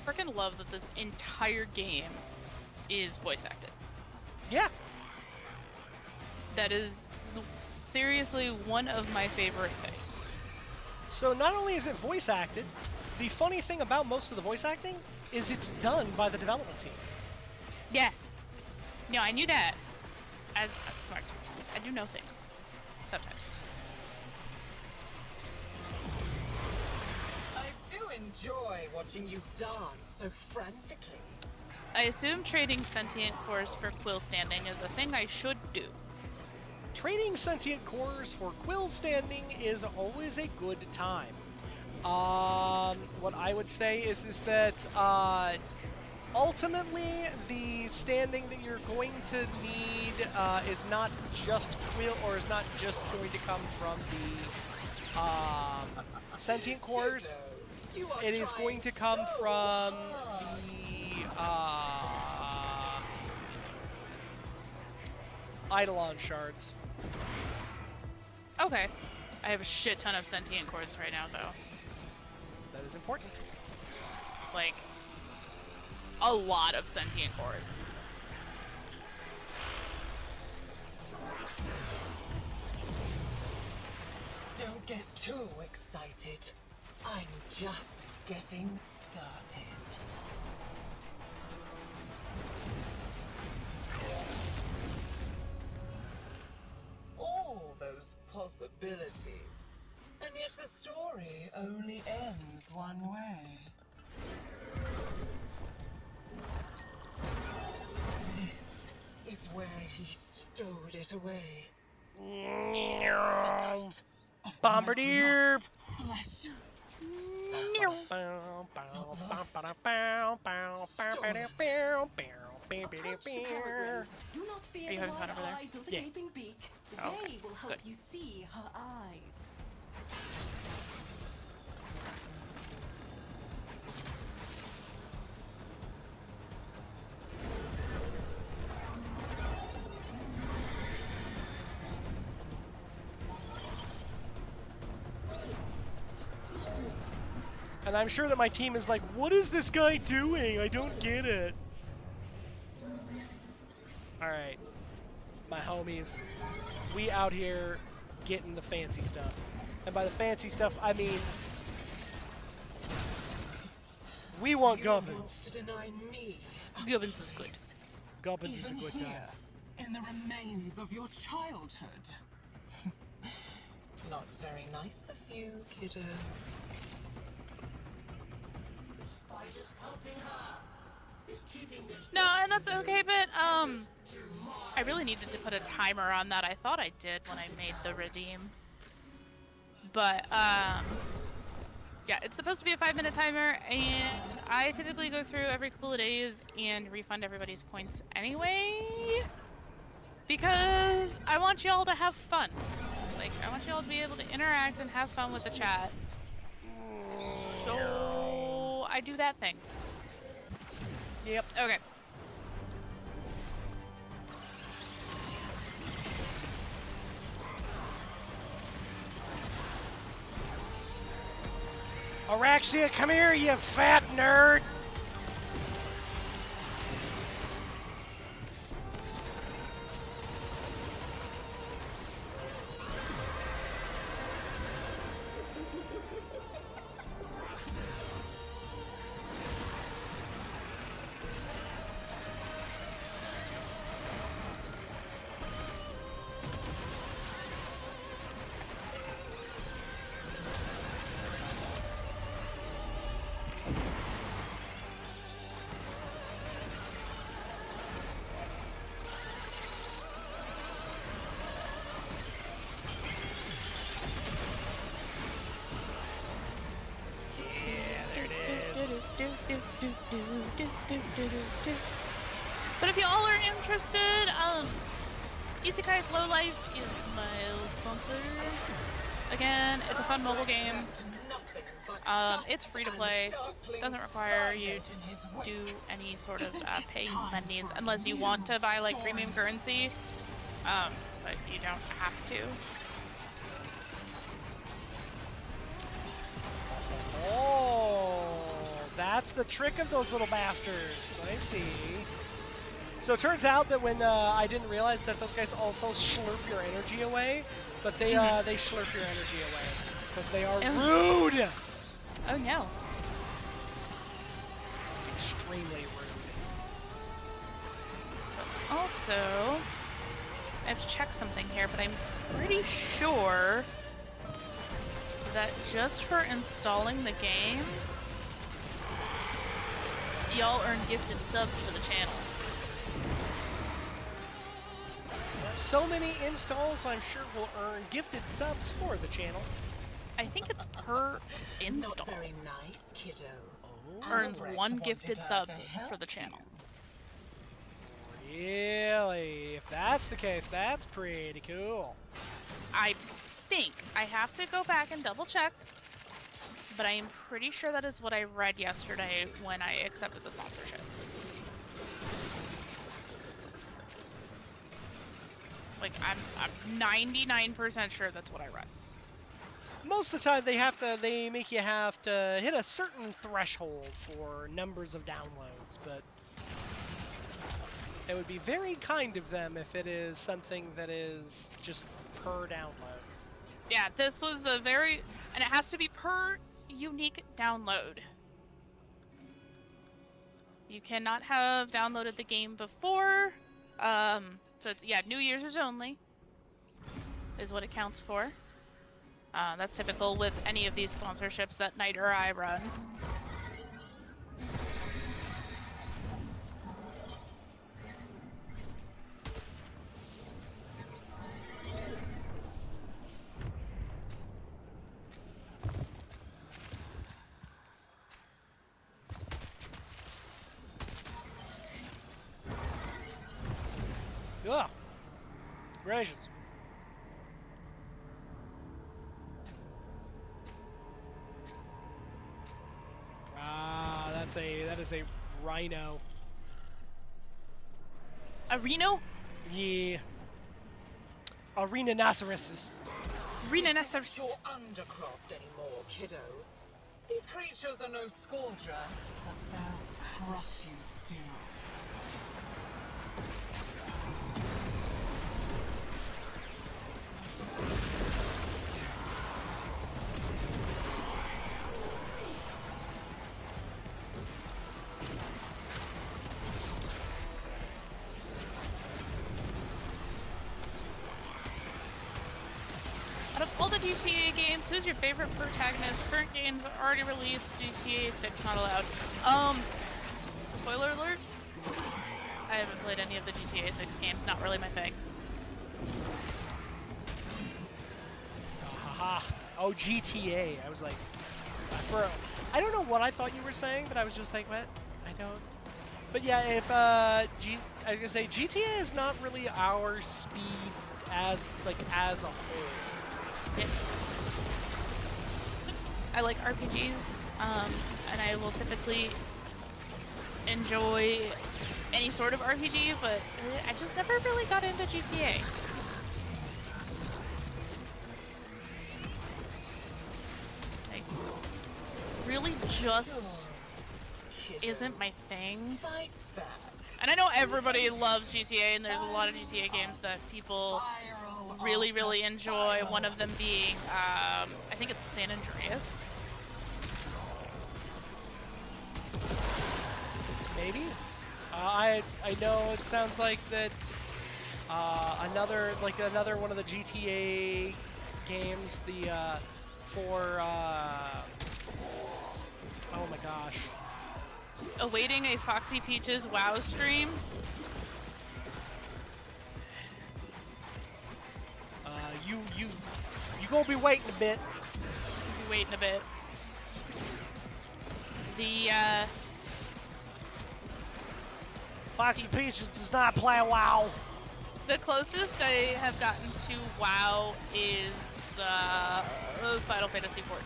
Freaking love that this entire game is voice acted. Yeah. That is seriously one of my favorite things. So not only is it voice acted, the funny thing about most of the voice acting is it's done by the development team. Yeah. No, I knew that. As smart. I do know things. Sometimes. I do enjoy watching you dance so frantically. I assume trading sentient cores for quill standing is a thing I should do. Trading sentient cores for quill standing is always a good time. What I would say is that ultimately the standing that you're going to need is not just quill, or is not just going to come from the sentient cores. It is going to come from the Eidolon shards. Okay. I have a shit ton of sentient cores right now, though. That is important. Like, a lot of sentient cores. Don't get too excited. I'm just getting started. All those possibilities, and yet the story only ends one way. This is where he stowed it away. Bombardier! Flesh. Approach the peregrine. Do not fear Are you the having fun wide over there? eyes or the Yeah. gaping beak. Oh, okay. They will help Good. you see her eyes. And I'm sure that my team is like, what is this guy doing? I don't get it. Alright. My homies. We out here getting the fancy stuff. And by the fancy stuff, I mean... We want You want gubbins. to deny me Gubbins is good. Gubbins is a even good here, time. in the remains of your childhood. Not very nice of you, kiddo. The spider's helping her. Is keeping this No, and that's okay, but I really needed to put a timer on that. I thought I did when I made the redeem. But yeah, it's supposed to be a 5-minute timer, and I typically go through every couple of days and refund everybody's points anyway, because I want y'all to have fun. Like, I want y'all to be able to interact and have fun with the chat. So I do that thing. Yep. Okay. Araxia, come here, you fat nerd! But if you all are interested, Isekai's Low Life is my sponsor. Again, it's a fun mobile game. It's free to play. Doesn't require you to do any sort of paying monies unless you want to buy like premium currency. But you don't have to. Oh, that's the trick of those little bastards. I see. So it turns out that when I didn't realize that those guys also slurp your energy away, but they slurp your energy away because they are rude. Oh no. Extremely rude. Also, I have to check something here, but I'm pretty sure that just for installing the game, y'all earn gifted subs for the channel. So many installs, I'm sure will earn gifted subs for the channel. I think it's per install. Not very nice, kiddo. Earns Albrecht one wanted gifted her sub to help for the channel. Really? If that's the case, that's pretty cool. I think I have to go back and double check, but I am pretty sure that is what I read yesterday when I accepted the sponsorship. Like, I'm 99% sure that's what I read. Most of the time, they make you have to hit a certain threshold for numbers of downloads, but it would be very kind of them if it is something that is just per download. Yeah, this was a very, and it has to be per unique download. You cannot have downloaded the game before, so it's, yeah, new users only is what it counts for. That's typical with any of these sponsorships that Knight or I run. Ugh. Gracious. Ah, that is a rhino. A Reno? Yeah. A rhinoceros. Rhinoceros. Your undercroft anymore, kiddo. These creatures are no scourger, but they'll crush you still. Out of all the GTA games, who's your favorite protagonist? Current games already released. GTA 6 not allowed. Spoiler alert. I haven't played any of the GTA 6 games. Not really my thing. Haha. Oh, GTA. I was like, I don't know what I thought you were saying, but I was just like, what? I don't. But yeah, if I was gonna say GTA is not really our speed as a whole. Yeah. I like RPGs, and I will typically enjoy any sort of RPG, but I just never really got into GTA. Like, really just isn't my thing. Fight back. And I know everybody loves GTA, and there's a lot of GTA games that people really, really enjoy. One of them being, I think it's San Andreas. Maybe. I know it sounds like that. Another one of the GTA games. For oh my gosh. Awaiting a Foxy Peaches WoW stream. You gonna be waiting a bit. Be waiting a bit. The Foxy Peaches does not play WoW. the closest I have gotten to WoW is Final Fantasy 14.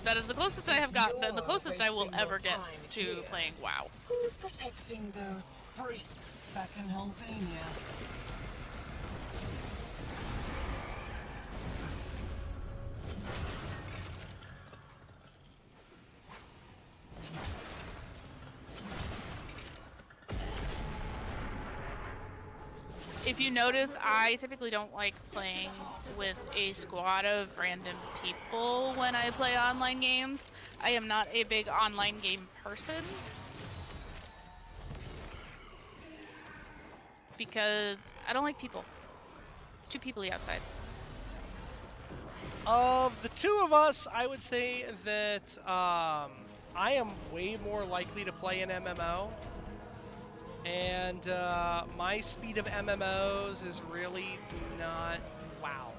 That is the closest I have gotten, and the closest I will ever get to playing WoW. Who's protecting those freaks back in Helvania? If you notice, I typically don't like playing with a squad of random people when I play online games. I am not a big online game person. Because I don't like people. It's too peoply outside. Of the two of us, I would say that I am way more likely to play an MMO. And my speed of MMOs is really not WoW.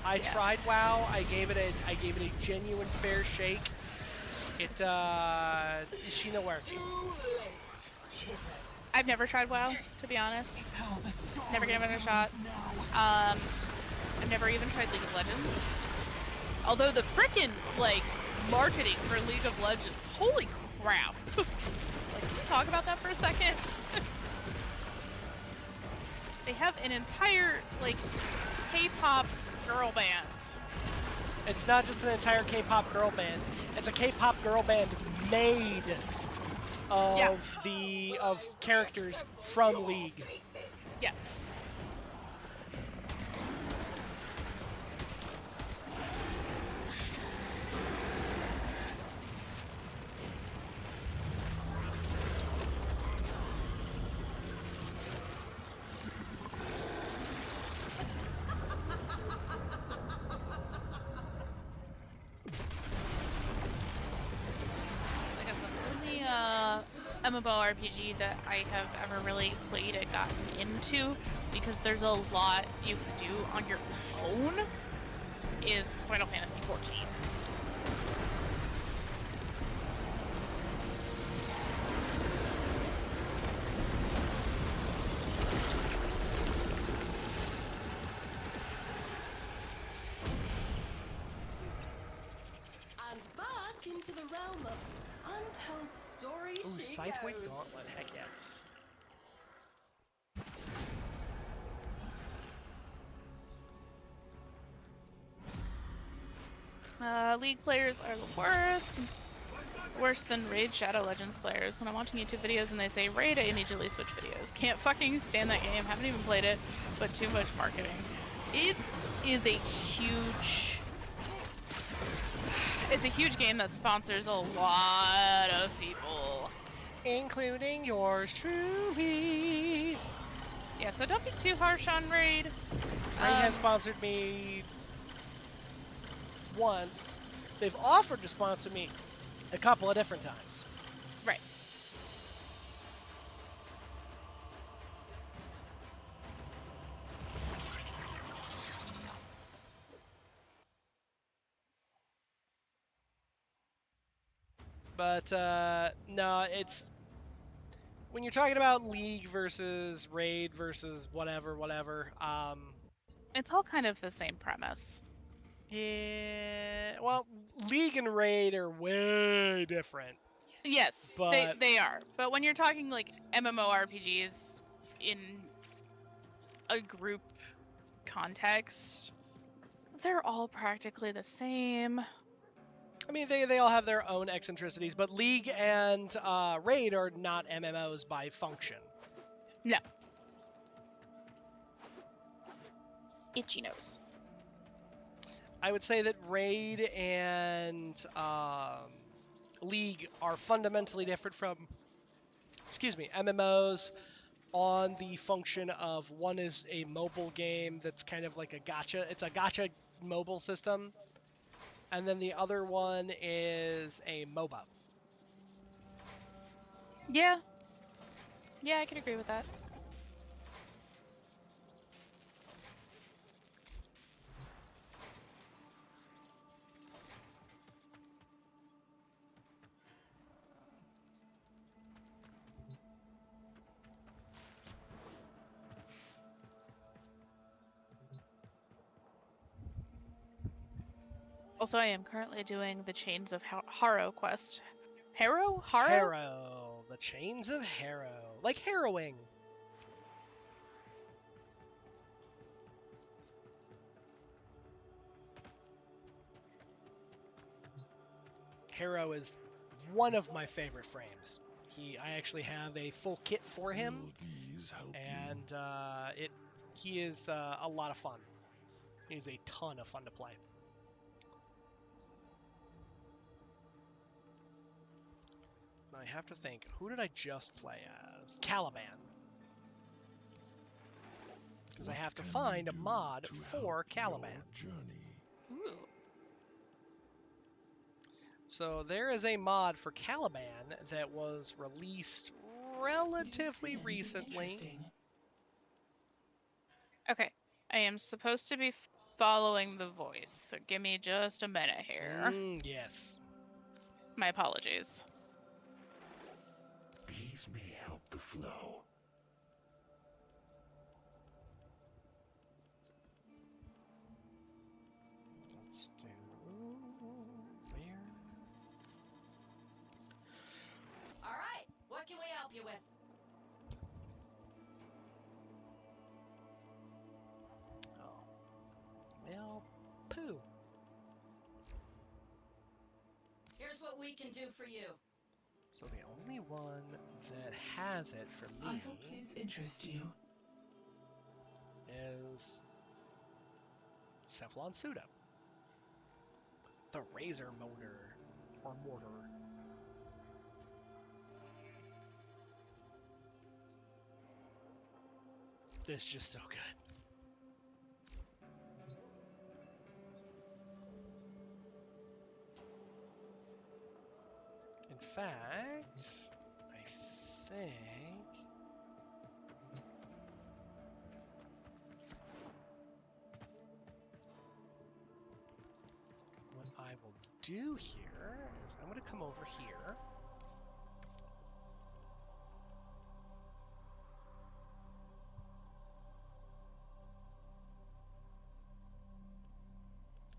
I tried WoW. I gave it a genuine fair shake. It Sheena working. I've never tried WoW, to be honest. Never given it a shot. I've never even tried League of Legends. Although the frickin' marketing for League of Legends, holy crap! Can we talk about that for a second? They have an entire K-pop girl band. It's not just an entire K-pop girl band. It's a K-pop girl band made of characters from League. Yes. MMORPG that I have ever really played and gotten into, because there's a lot you can do on your own, is Final Fantasy 14. story Ooh, she Sideway goes. Gauntlet. Heck yes. League players are the worst. Worse than Raid Shadow Legends players. When I'm watching YouTube videos and they say Raid, I immediately switch videos. Can't fucking stand that game. Haven't even played it, but too much marketing. It is a huge... It's a huge game that sponsors a lot of people. Including yours truly. Yeah, so don't be too harsh on Raid. Raid has sponsored me once. They've offered to sponsor me a couple of different times. Right. But no, it's when you're talking about League versus Raid versus whatever. It's all kind of the same premise. Yeah, well, League and Raid are way different. Yes, But they are. But when you're talking like MMORPGs in a group context, they're all practically the same. I mean, they all have their own eccentricities, but League and Raid are not MMOs by function. No. Itchy nose. I would say that Raid and League are fundamentally different from, MMOs on the function of one is a mobile game that's kind of like a gacha. It's a gacha mobile system. And then the other one is a MOBA. Yeah. Yeah, I can agree with that. Also, I am currently doing the Chains of Harrow quest. Harrow? Harrow. The Chains of Harrow. Like harrowing. Harrow is one of my favorite frames. I actually have a full kit for him, and he is a lot of fun. He's a ton of fun to play. I have to think, who did I just play as? Caliban. Because I have to find a mod for Caliban. Ooh. So there is a mod for Caliban that was released relatively recently. Okay, I am supposed to be following the voice, so give me just a minute here. Yes. My apologies. These may help the flow. Let's do where? All right, what can we help you with? Oh. Well, poo. Here's what we can do for you. So the only one that has it for me I hope these interest you. is Cephalon Pseudo. The Razor Motor, or Mortar. This is just so good. In fact, I think what I will do here is I'm going to come over here.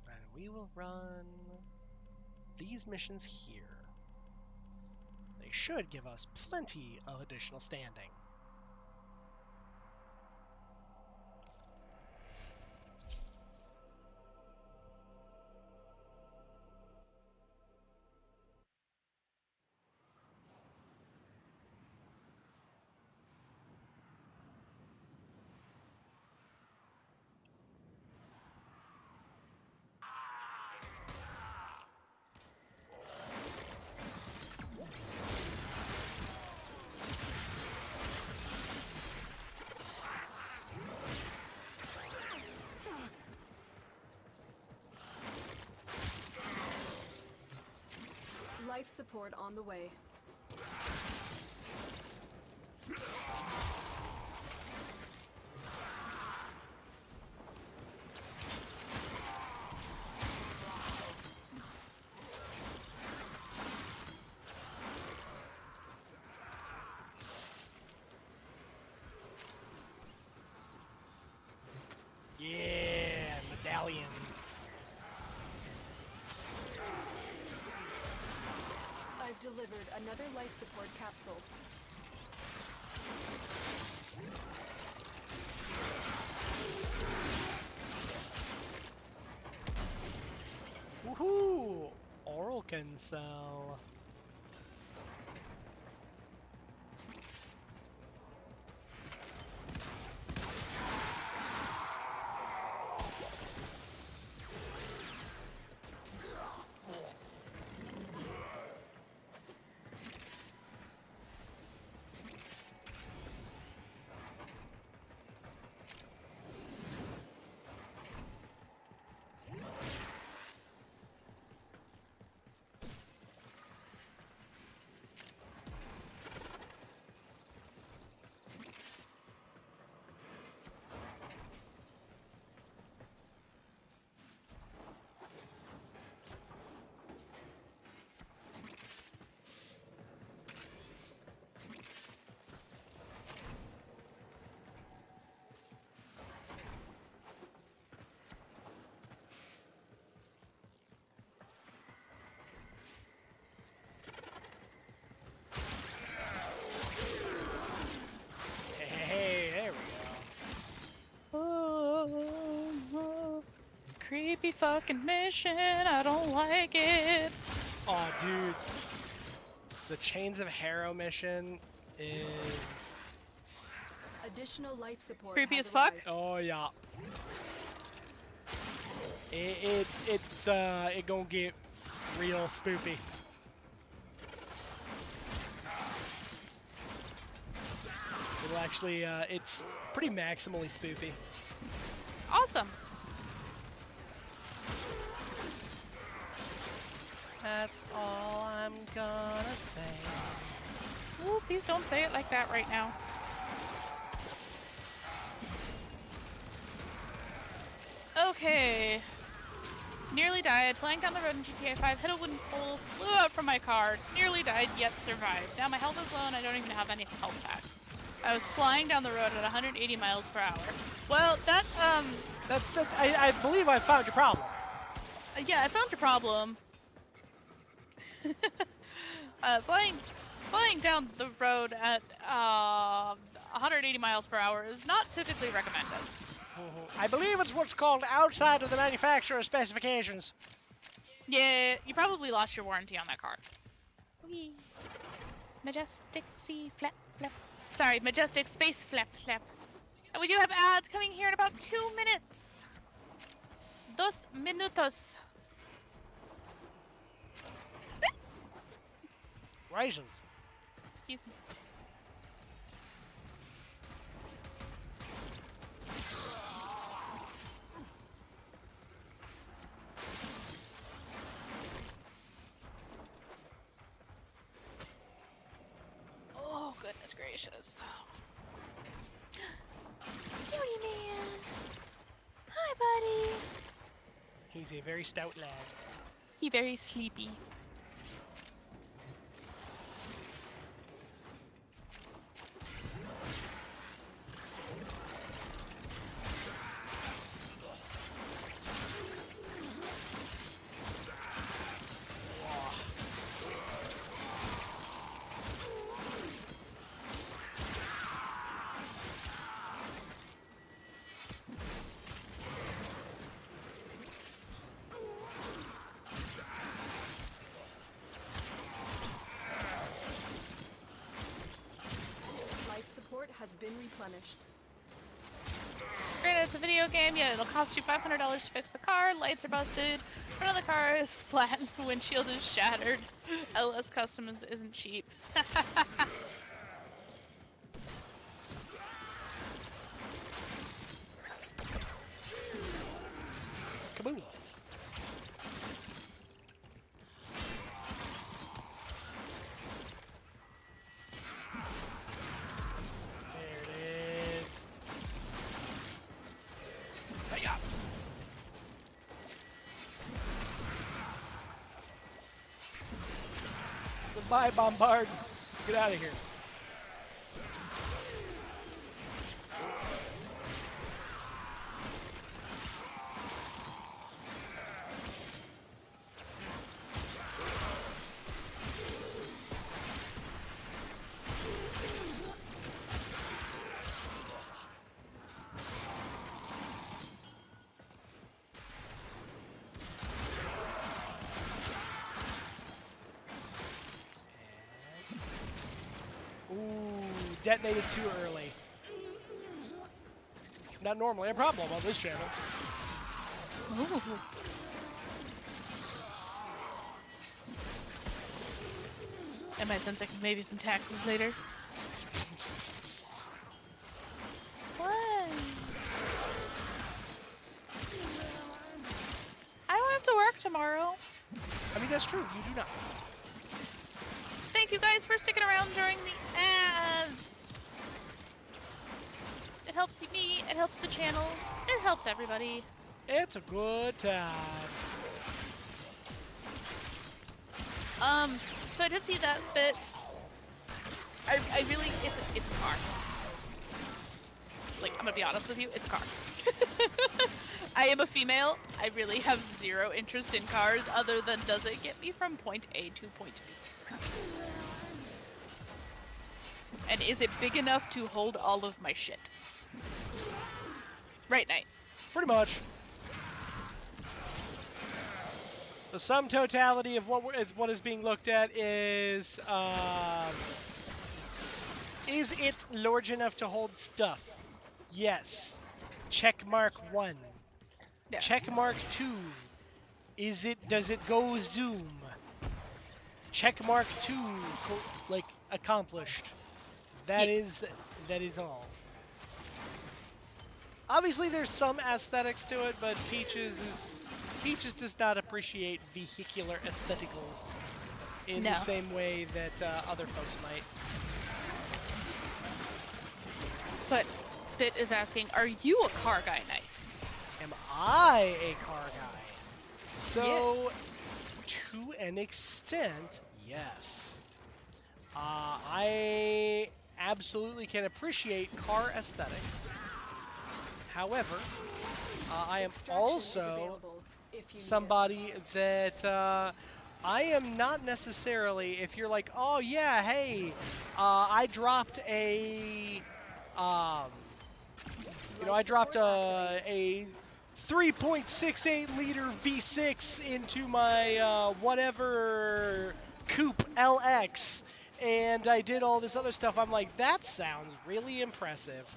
And we will run these missions here. They should give us plenty of additional standing. Life support on the way. Yeah, medallion. I've delivered another life support capsule. Woohoo! Oral can sell. Hey, there we Oh, creepy fucking mission. I don't like it. go. Oh, dude. The Chains of Harrow mission is... Additional life support. Creepy has as fuck. arrived. Oh, yeah. It's gonna get real spoopy. It'll actually, it's pretty maximally spoopy. Awesome. That's all I'm gonna say. Ooh, please don't say it like that right now. Okay. Nearly died. Flying down the road in GTA 5, hit a wooden pole, flew out from my car, nearly died, yet survived. Now my health is low and I don't even have any health packs. I was flying down the road at 180 miles per hour. Well, that, I believe I found your problem. yeah, I found your problem. Flying down the road at 180 miles per hour is not typically recommended. I believe it's what's called outside of the manufacturer's specifications. Yeah, you probably lost your warranty on that car. Whee. Majestic sea flap flap. Sorry, majestic space flap flap. And we do have ads coming here in about 2 minutes. 2 minutos. Raisins. Excuse me. Oh, goodness gracious. Scooty man. Hi, buddy. He's a very stout lad. He very sleepy. been replenished. Granted, it's a video game, yet it'll cost you $500 to fix the car. Lights are busted. Front of the car is flat. The windshield is shattered. LS Custom isn't cheap. Kaboom. There it is. Hiya. Goodbye, Bombard. Get out of here. Ooh, detonated too early. Not normally a problem on this channel. Ooh. I might sense like maybe some taxes later. What? I don't have to work tomorrow. I mean, that's true. You do not. Thank you guys for sticking around during the ads. It helps me, it helps the channel, it helps everybody. It's a good time. So I did see that bit. I really, it's a car. Like, I'm gonna be honest with you, it's a car. I am a female. I really have zero interest in cars other than does it get me from point A to point B? And is it big enough to hold all of my shit? Right, Knight? Pretty much. The sum totality of what is being looked at is it large enough to hold stuff? Yes. Check mark 1. Yeah. Check mark 2. Does it go zoom? Check mark 2, like, accomplished. That is all. Obviously there's some aesthetics to it, but Peaches does not appreciate vehicular aestheticals in the same way that other folks might. But Bit is asking, are you a car guy, Knight? Am I a car guy? So, to an extent, yes. I absolutely can appreciate car aesthetics. However, I am also somebody that I am not necessarily, if you're like, oh yeah, hey, I dropped a 3.68 liter V6 into my whatever coupe LX, and I did all this other stuff. I'm like, that sounds really impressive.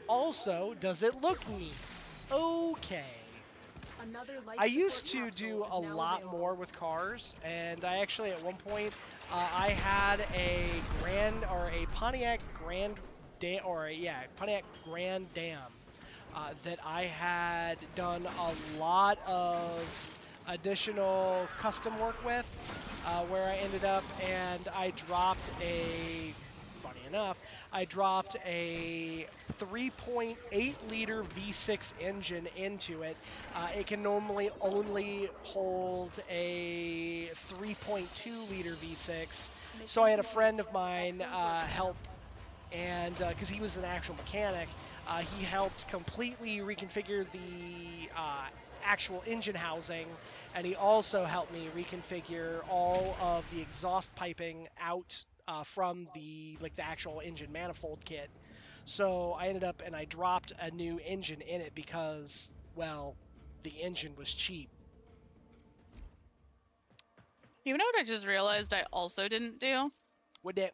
Also, does it look neat? Okay. I used to do a lot more with cars, and I actually at one point I had a Pontiac Grand Dam that I had done a lot of additional custom work with, where I ended up and I dropped funny enough, I dropped a 3.8 liter V6 engine into it. It can normally only hold a 3.2 liter V6. So I had a friend of mine help, and because he was an actual mechanic, he helped completely reconfigure the actual engine housing, and he also helped me reconfigure all of the exhaust piping out from the actual engine manifold kit. So I ended up and I dropped a new engine in it because, well, the engine was cheap. You know what I just realized I also didn't do? Would it?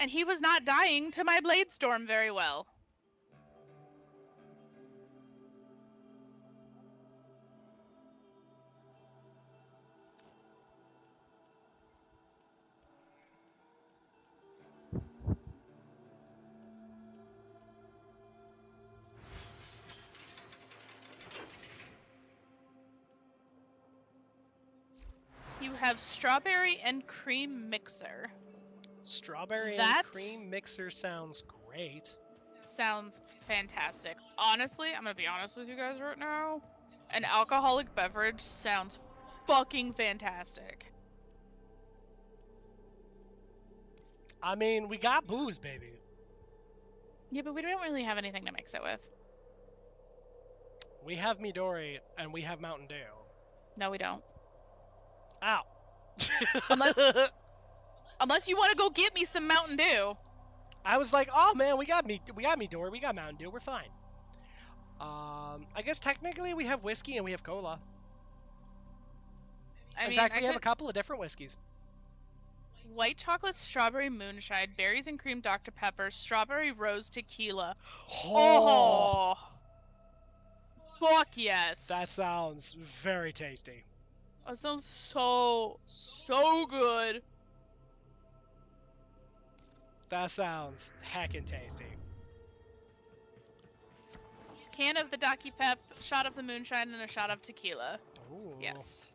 And he was not dying to my Blade Storm very well. You have strawberry and cream mixer. Strawberry That- and cream mixer sounds great. Sounds fantastic. Honestly, I'm gonna be honest with you guys right now. An alcoholic beverage sounds fucking fantastic. I mean, we got booze, baby. Yeah, but we don't really have anything to mix it with. We have Midori and we have Mountain Dew. No, we don't. Ow. Unless you want to go get me some Mountain Dew. I was like, oh man, we got Midori, we got Mountain Dew, we're fine. I guess technically we have whiskey and we have cola. In fact, we have a couple of different whiskeys. White chocolate strawberry moonshine, berries and cream Dr. Pepper, strawberry rose tequila. Oh! Fuck yes! That sounds very tasty. That sounds so good. That sounds heckin' tasty. Can of the Dr. Pep, shot of the moonshine, and a shot of tequila. Ooh. Yes.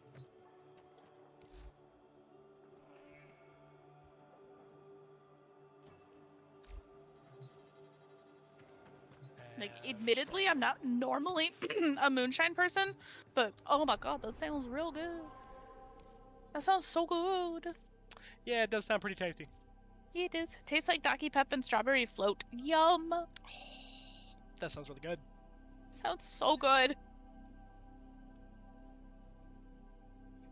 Like, admittedly, I'm not normally a moonshine person, but oh my god, that sounds real good. That sounds so good. Yeah, it does sound pretty tasty. Yeah, it does. Tastes like Dr. Pep and strawberry float. Yum. That sounds really good. Sounds so good.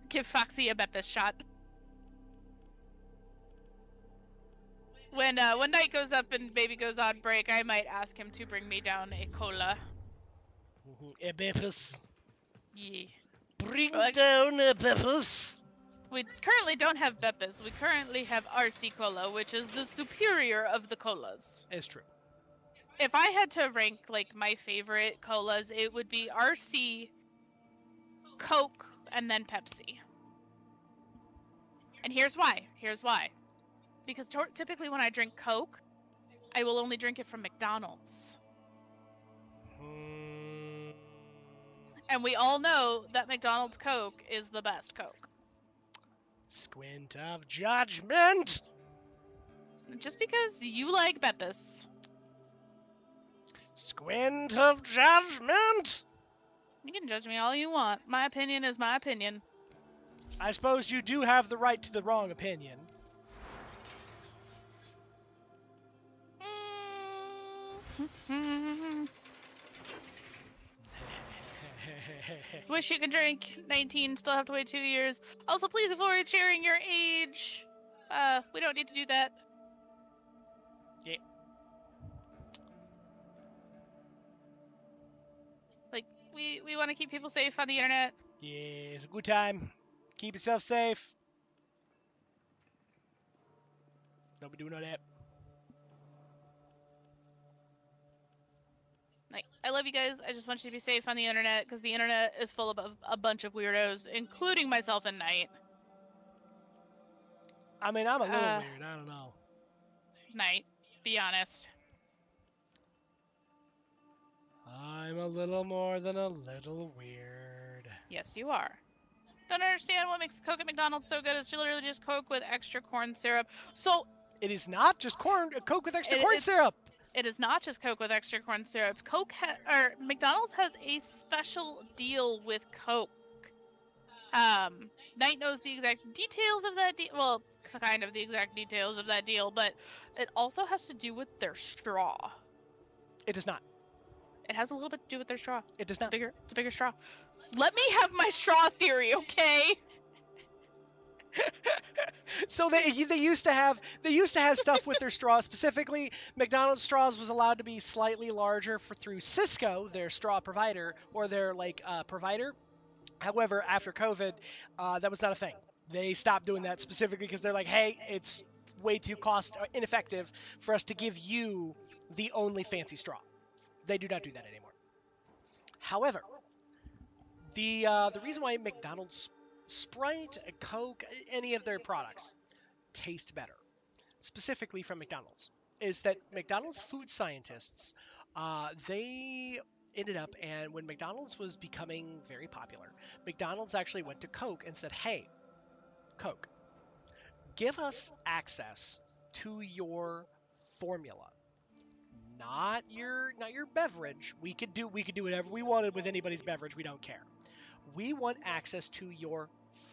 Give Foxy a Beppis shot. When night goes up and baby goes on break, I might ask him to bring me down a cola. A Beppis. Yeah. Bring down a Beppis. We currently don't have Beppis. We currently have RC Cola, which is the superior of the colas. It's true. If I had to rank like my favorite colas, it would be RC, Coke, and then Pepsi. And here's why. Because typically when I drink Coke, I will only drink it from McDonald's. And we all know that McDonald's Coke is the best Coke. Squint of judgment! Just because you like Beppis. Squint of judgment! You can judge me all you want. My opinion is my opinion. I suppose you do have the right to the wrong opinion. Wish you could drink. 19, still have to wait 2 years. Also, please avoid sharing your age. We don't need to do that. Yeah. Like, we want to keep people safe on the internet. Yeah, it's a good time. Keep yourself safe. Don't be doing all that. Like, I love you guys. I just want you to be safe on the internet, because the internet is full of a bunch of weirdos, including myself and Knight. I mean, I'm a little weird. I don't know. Knight, be honest. I'm a little more than a little weird. Yes, you are. Don't understand what makes Coke at McDonald's so good. It's literally just Coke with extra corn syrup. So it is not just Coke with extra corn syrup. It is not just Coke with extra corn syrup. McDonald's has a special deal with Coke. Knight knows the exact details of that deal. Well, kind of the exact details of that deal, but it also has to do with their straw. It does not. It has a little bit to do with their straw. It does not. It's a bigger straw. Let me have my straw theory, okay? So they used to have stuff with their straws. Specifically, McDonald's straws was allowed to be slightly larger through Cisco, their straw provider, or their provider. However, after COVID, that was not a thing. They stopped doing that specifically because they're like, hey, it's way too cost ineffective for us to give you the only fancy straw. They do not do that anymore. However, the reason why McDonald's, Sprite, Coke, any of their products taste better, specifically from McDonald's, is that McDonald's food scientists, they ended up, and when McDonald's was becoming very popular, McDonald's actually went to Coke and said, "Hey, Coke, give us access to your formula, not your beverage. We could do whatever we wanted with anybody's beverage. We don't care. We want access to your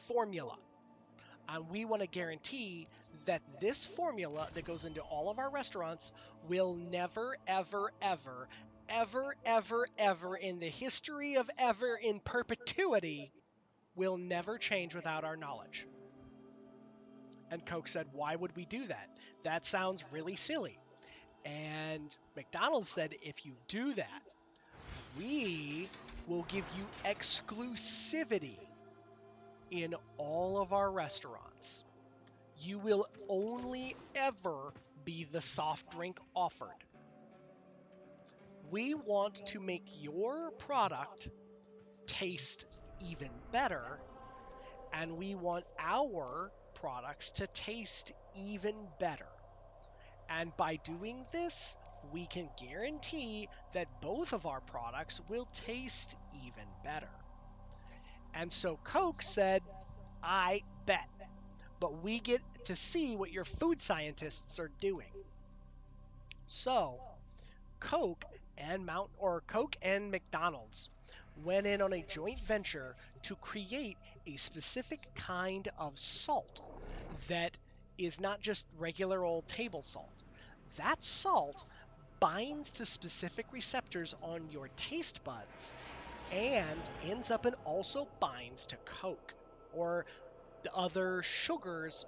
formula, and we want to guarantee that this formula that goes into all of our restaurants will never, ever, ever, ever, ever, ever in the history of ever in perpetuity will never change without our knowledge." And Coke said, "Why would we do that? That sounds really silly." And McDonald's said, "If you do that, we will give you exclusivity in all of our restaurants. You will only ever be the soft drink offered. We want to make your product taste even better, and we want our products to taste even better. And by doing this, we can guarantee that both of our products will taste even better." And so Coke said, "I bet, but we get to see what your food scientists are doing." So Coke and McDonald's went in on a joint venture to create a specific kind of salt that is not just regular old table salt. That salt binds to specific receptors on your taste buds and ends up and also binds to Coke or the other sugars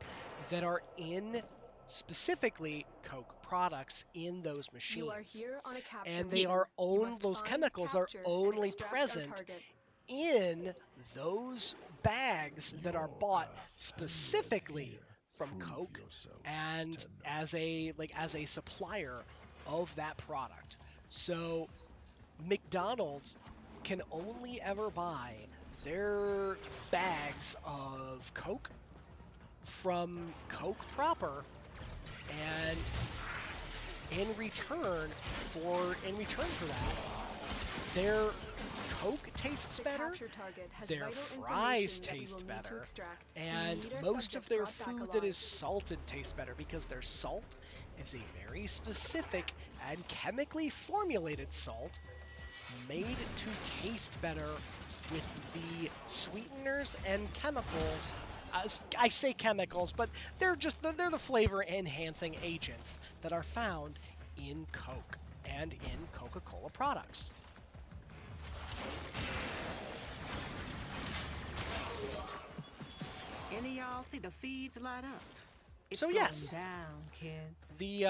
that are in specifically Coke products in those machines. You are here on a capture And they mission. are You own must those find, chemicals are capture, and only extract our present target. in those bags that are bought specifically from Coke and as a supplier of that product. So McDonald's can only ever buy their bags of Coke from Coke proper, and in return for that, their Coke tastes The better, capture target has their vital fries information that we taste will need to better, extract. We and need our most of subject their brought back food that alive. is salted tastes better because their salt is a very specific and chemically formulated salt made to taste better with the sweeteners and chemicals. I say chemicals, but they're the flavor enhancing agents that are found in Coke and in Coca-Cola products. Any of y'all see the feeds light up? It's So going yes, down, kids. the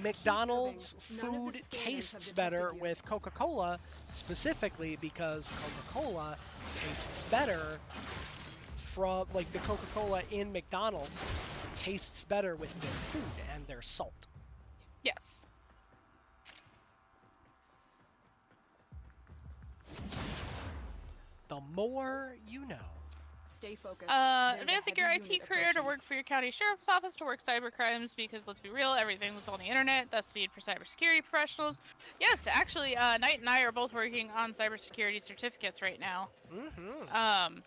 McDonald's None of the food scanners tastes have detected better you. with Coca-Cola, specifically because Coca-Cola tastes better from the Coca-Cola in McDonald's tastes better with their food and their salt. Yes. The more you know. Stay focused. There's a Advancing your heavy IT unit career to approaching. work for your county sheriff's office, to work cybercrimes, because let's be real, everything's on the internet. That's the need for cybersecurity professionals. Yes, actually, Knight and I are both working on cybersecurity certificates right now. Mm-hmm.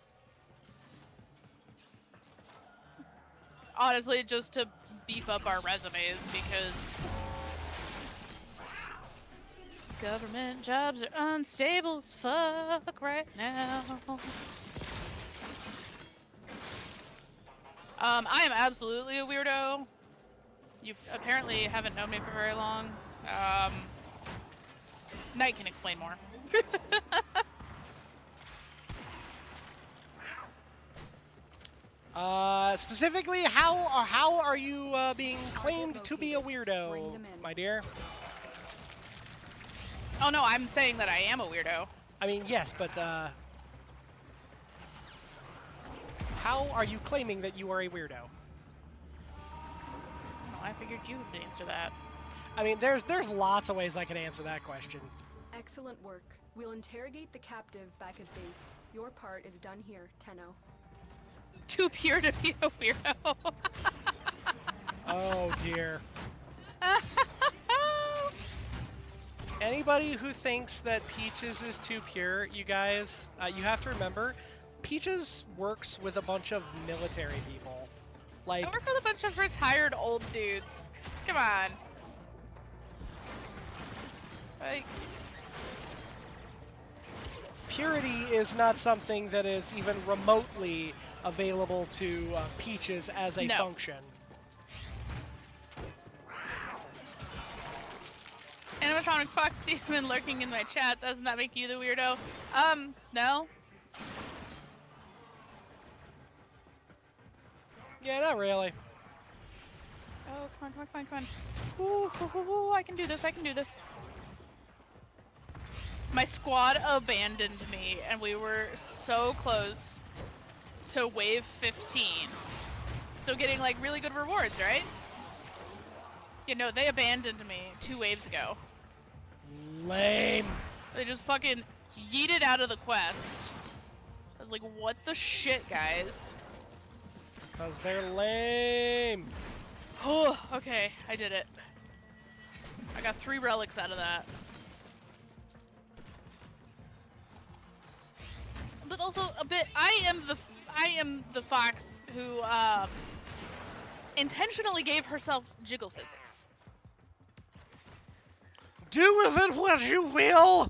Honestly, just to beef up our resumes, because government jobs are unstable as fuck right now. I am absolutely a weirdo. You apparently haven't known me for very long. Knight can explain more. Specifically, how are you being claimed to be a Bring weirdo, them in. my dear? Oh no, I'm saying that I am a weirdo. I mean, yes, but how are you claiming that you are a weirdo? I figured you would answer that. I mean, there's lots of ways I could answer that question. Excellent work. We'll interrogate the captive back at base. Your part is done here, Tenno. Too pure to be a weirdo. Oh dear. Anybody who thinks that Peaches is too pure, you guys, you have to remember, Peaches works with a bunch of military people. Like, I work with a bunch of retired old dudes. Come on. Like, purity is not something that is even remotely available to Peaches as a function. Animatronic Fox Demon lurking in my chat. Doesn't that make you the weirdo? No. Yeah, not really. Oh, come on. Ooh, I can do this, My squad abandoned me, and we were so close to wave 15. So getting, like, really good rewards, right? You know, they abandoned me 2 waves ago. Lame. They just fucking yeeted out of the quest. I was like, what the shit, guys? Because they're lame. Oh, okay, I did it. I got 3 relics out of that. But also a bit, I am the fox who intentionally gave herself jiggle physics. Do with it what you will.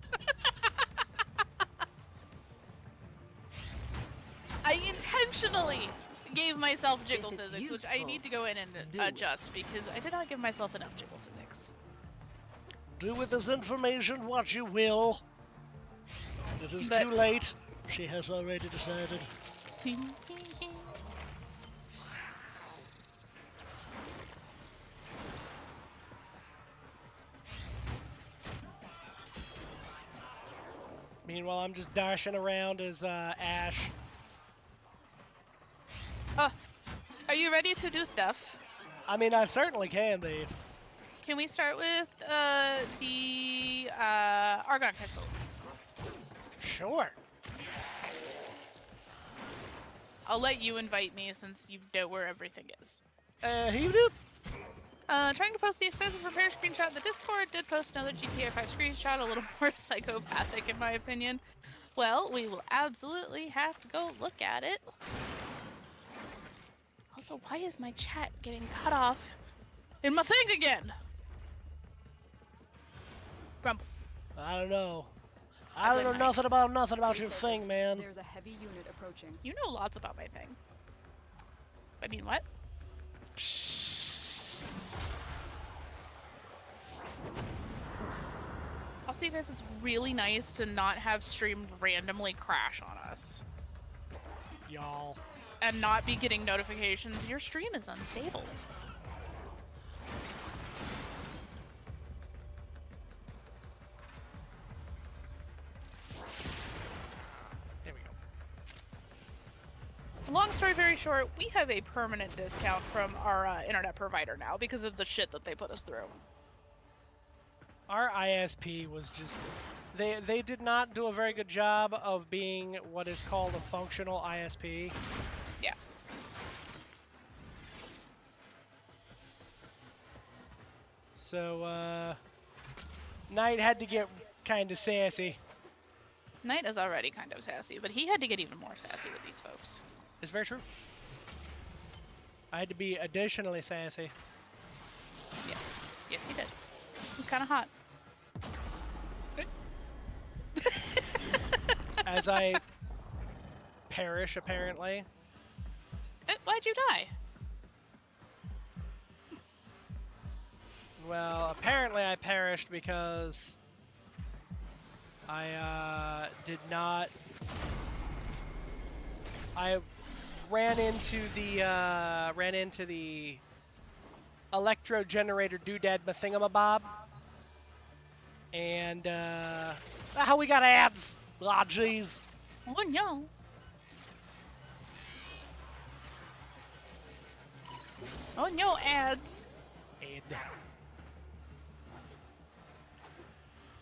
I intentionally gave myself jiggle physics, which I need to go in and adjust because I did not give myself enough jiggle physics. Do with this information what you will. It is too late. She has already decided. Meanwhile, I'm just dashing around as Ash. Are you ready to do stuff? I mean, I certainly can be. Can we start with the argon crystals? Sure. I'll let you invite me since you know where everything is. Heave it up. Trying to post the expensive repair screenshot in the Discord. Did post another GTA 5 screenshot, a little more psychopathic in my opinion. Well, we will absolutely have to go look at it. Also, why is my chat getting cut off in my thing again? Grumble. I don't know. I don't know nothing about your thing, man. There's a heavy unit approaching. You know lots about my thing. I mean, what? I'll see you guys. It's really nice to not have stream randomly crash on us. Y'all. And not be getting notifications. Your stream is unstable. There we go. Long story very short, we have a permanent discount from our internet provider now because of the shit that they put us through. Our ISP was just... They did not do a very good job of being what is called a functional ISP. Yeah. So, Knight had to get kind of sassy. Knight is already kind of sassy, but he had to get even more sassy with these folks. It's very true. I had to be additionally sassy. Yes. Yes, he did. He's kind of hot. As I perish, apparently. Why'd you die? Well, apparently I perished because I did not... I ran into the electro generator doodad mathingamabob. And, how we got ads! Ah, jeez. Oh, no. Oh, no, ads.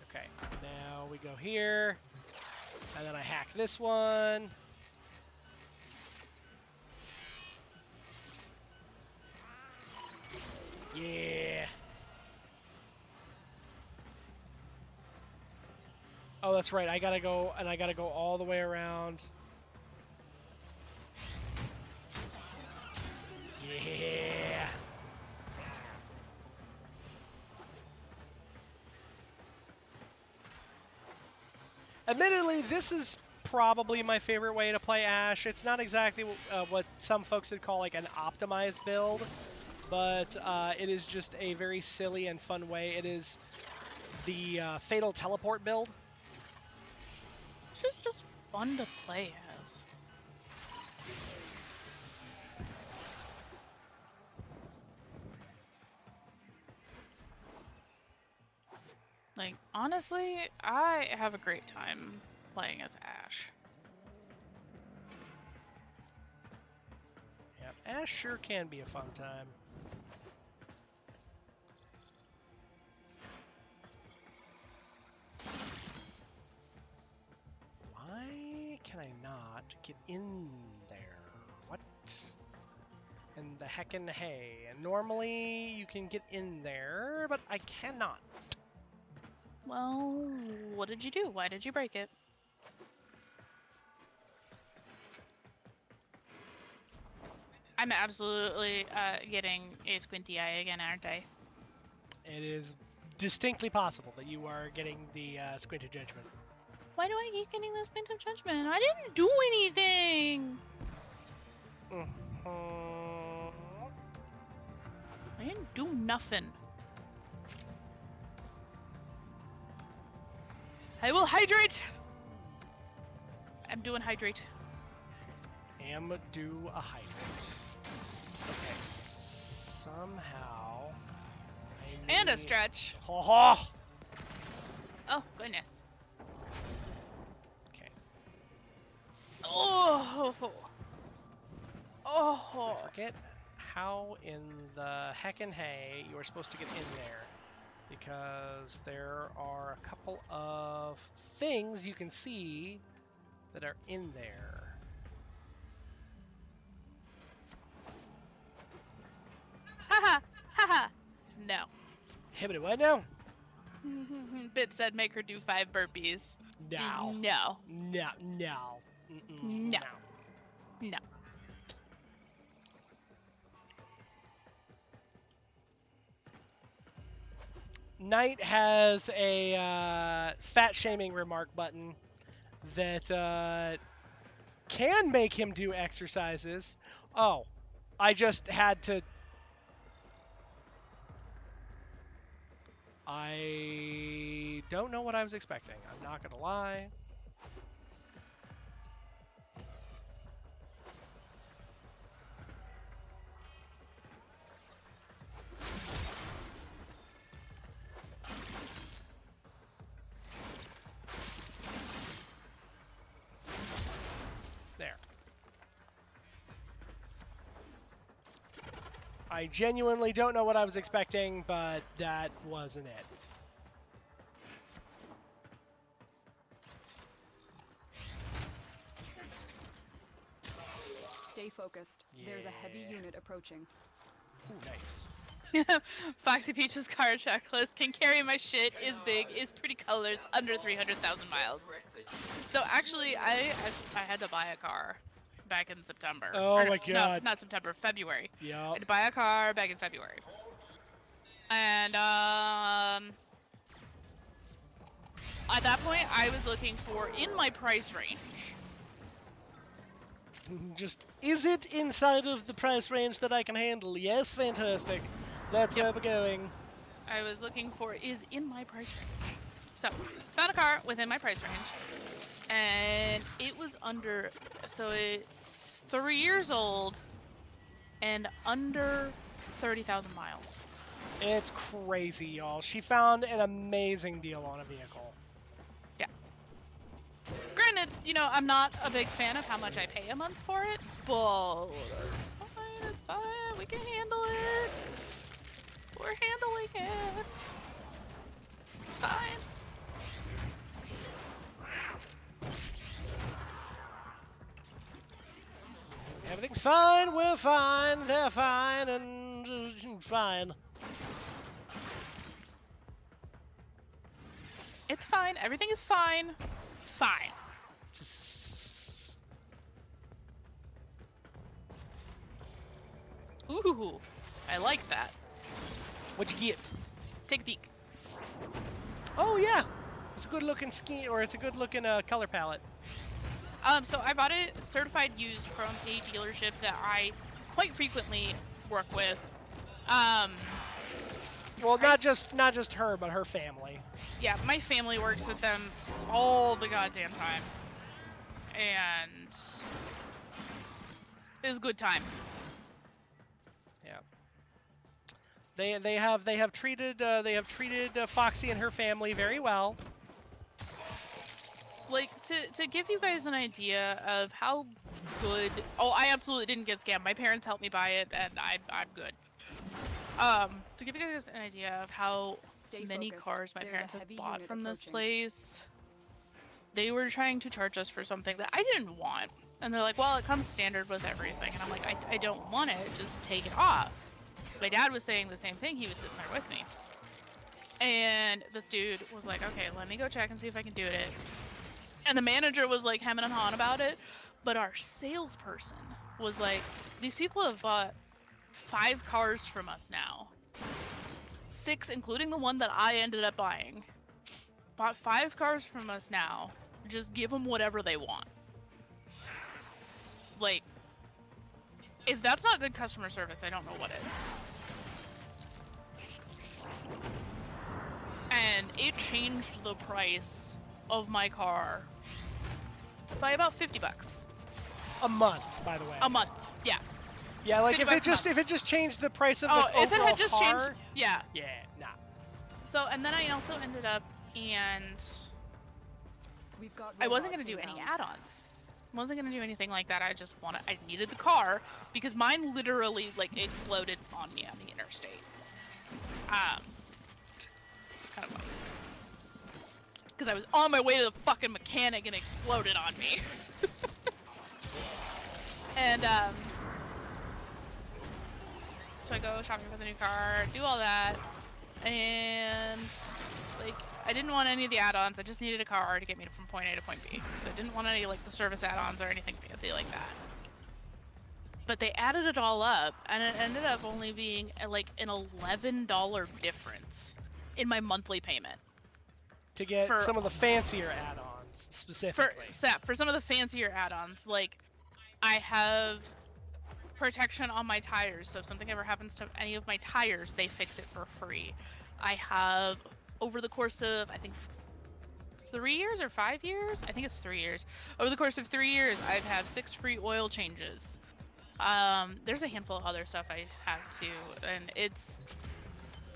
Okay, now we go here, and then I hack this one. Yeah. Oh, that's right. I gotta go, and I gotta go all the way around. Yeah. Admittedly, this is probably my favorite way to play Ashe. It's not exactly what some folks would call like an optimized build, but it is just a very silly and fun way. It is the Fatal Teleport build. It's just fun to play as. Like, honestly, I have a great time playing as Ashe. Yep, Ashe sure can be a fun time. Why can I not get in there? What? And the heckin' hey. And normally you can get in there, but I cannot. Well, what did you do? Why did you break it? I'm absolutely getting a squinty eye again, aren't I? It is distinctly possible that you are getting the squinted judgment. Why do I keep getting the squinted judgment? I didn't do anything! I didn't do nothing. I will hydrate! I'm doing hydrate. Am do a hydrate. Okay. Somehow. And a stretch. Ho ho! Oh, goodness. Okay. Oh! Oh! I forget how in the heckin' hay you are supposed to get in there. Because there are a couple of things you can see that are in there. Haha! Haha! No. Hibbity what now? Bit said make her do 5 burpees. No. No. No. No. No. No. Knight has a fat shaming remark button that can make him do exercises. Oh, I just had to. I don't know what I was expecting. I'm not gonna lie. There. I genuinely don't know what I was expecting, but that wasn't it. Stay focused. There's a heavy unit approaching. Ooh, nice. Foxy Peach's car checklist can carry my shit, is big, is pretty colors, under 300,000 miles. So actually, I had to buy a car back in September. Oh my god. No, not September, February. Yep. I had to buy a car back in February. And at that point, I was looking for in my price range. Just, is it inside of the price range that I can handle? Yes, fantastic. That's where we're going. I was looking for is in my price range. So, found a car within my price range. And it was under, so it's 3 years old and under 30,000 miles. It's crazy, y'all. She found an amazing deal on a vehicle. Yeah. Granted, you know, I'm not a big fan of how much I pay a month for it, but it's fine, we can handle it. We're handling it. It's fine. Everything's fine, we're fine, they're fine, and fine. It's fine. Everything is fine. It's fine. Ooh, I like that. What'd you get? Take a peek. Oh yeah, it's a good looking skin, or it's a good looking color palette. So I bought it certified used from a dealership that I quite frequently work with. Well, not just her, but her family. Yeah, my family works with them all the goddamn time, and it was a good time. Yeah. They have treated Foxy and her family very well. Like, to give you guys an idea of how good... Oh, I absolutely didn't get scammed. My parents helped me buy it, and I'm good. To give you guys an idea of how many cars my parents have bought from this place, they were trying to charge us for something that I didn't want. And they're like, well, it comes standard with everything. And I'm like, I don't want it. Just take it off. My dad was saying the same thing. He was sitting there with me. And this dude was like, okay, let me go check and see if I can do it. And the manager was like hemming and hawing about it. But our salesperson was like, these people have bought 5 cars from us now. 6, including the one that I ended up buying. Bought 5 cars from us now. Just give them whatever they want. Like, if that's not good customer service, I don't know what is. And it changed the price of my car by about $50. A month, by the way. A month, yeah. Yeah, like if it just changed the price of the overall if it had just car, changed, yeah. Yeah, nah. So, and then I also ended up, and I wasn't gonna do any add-ons. Wasn't gonna do anything like that. I needed the car because mine literally like exploded on me on the interstate. It's kind of funny because I was on my way to the fucking mechanic and it exploded on me. And so I go shopping for the new car, do all that, and like I didn't want any of the add-ons. I just needed a car to get me from point A to point B. So I didn't want any like the service add-ons or anything fancy like that. But they added it all up, and it ended up only being like an $11 difference in my monthly payment. To get some of the fancier add-ons, specifically. For some of the fancier add-ons, like I have protection on my tires, so if something ever happens to any of my tires, they fix it for free. I have, over the course of, I think, 3 years or 5 years? I think it's 3 years. Over the course of 3 years, I've had 6 free oil changes. There's a handful of other stuff I have too, and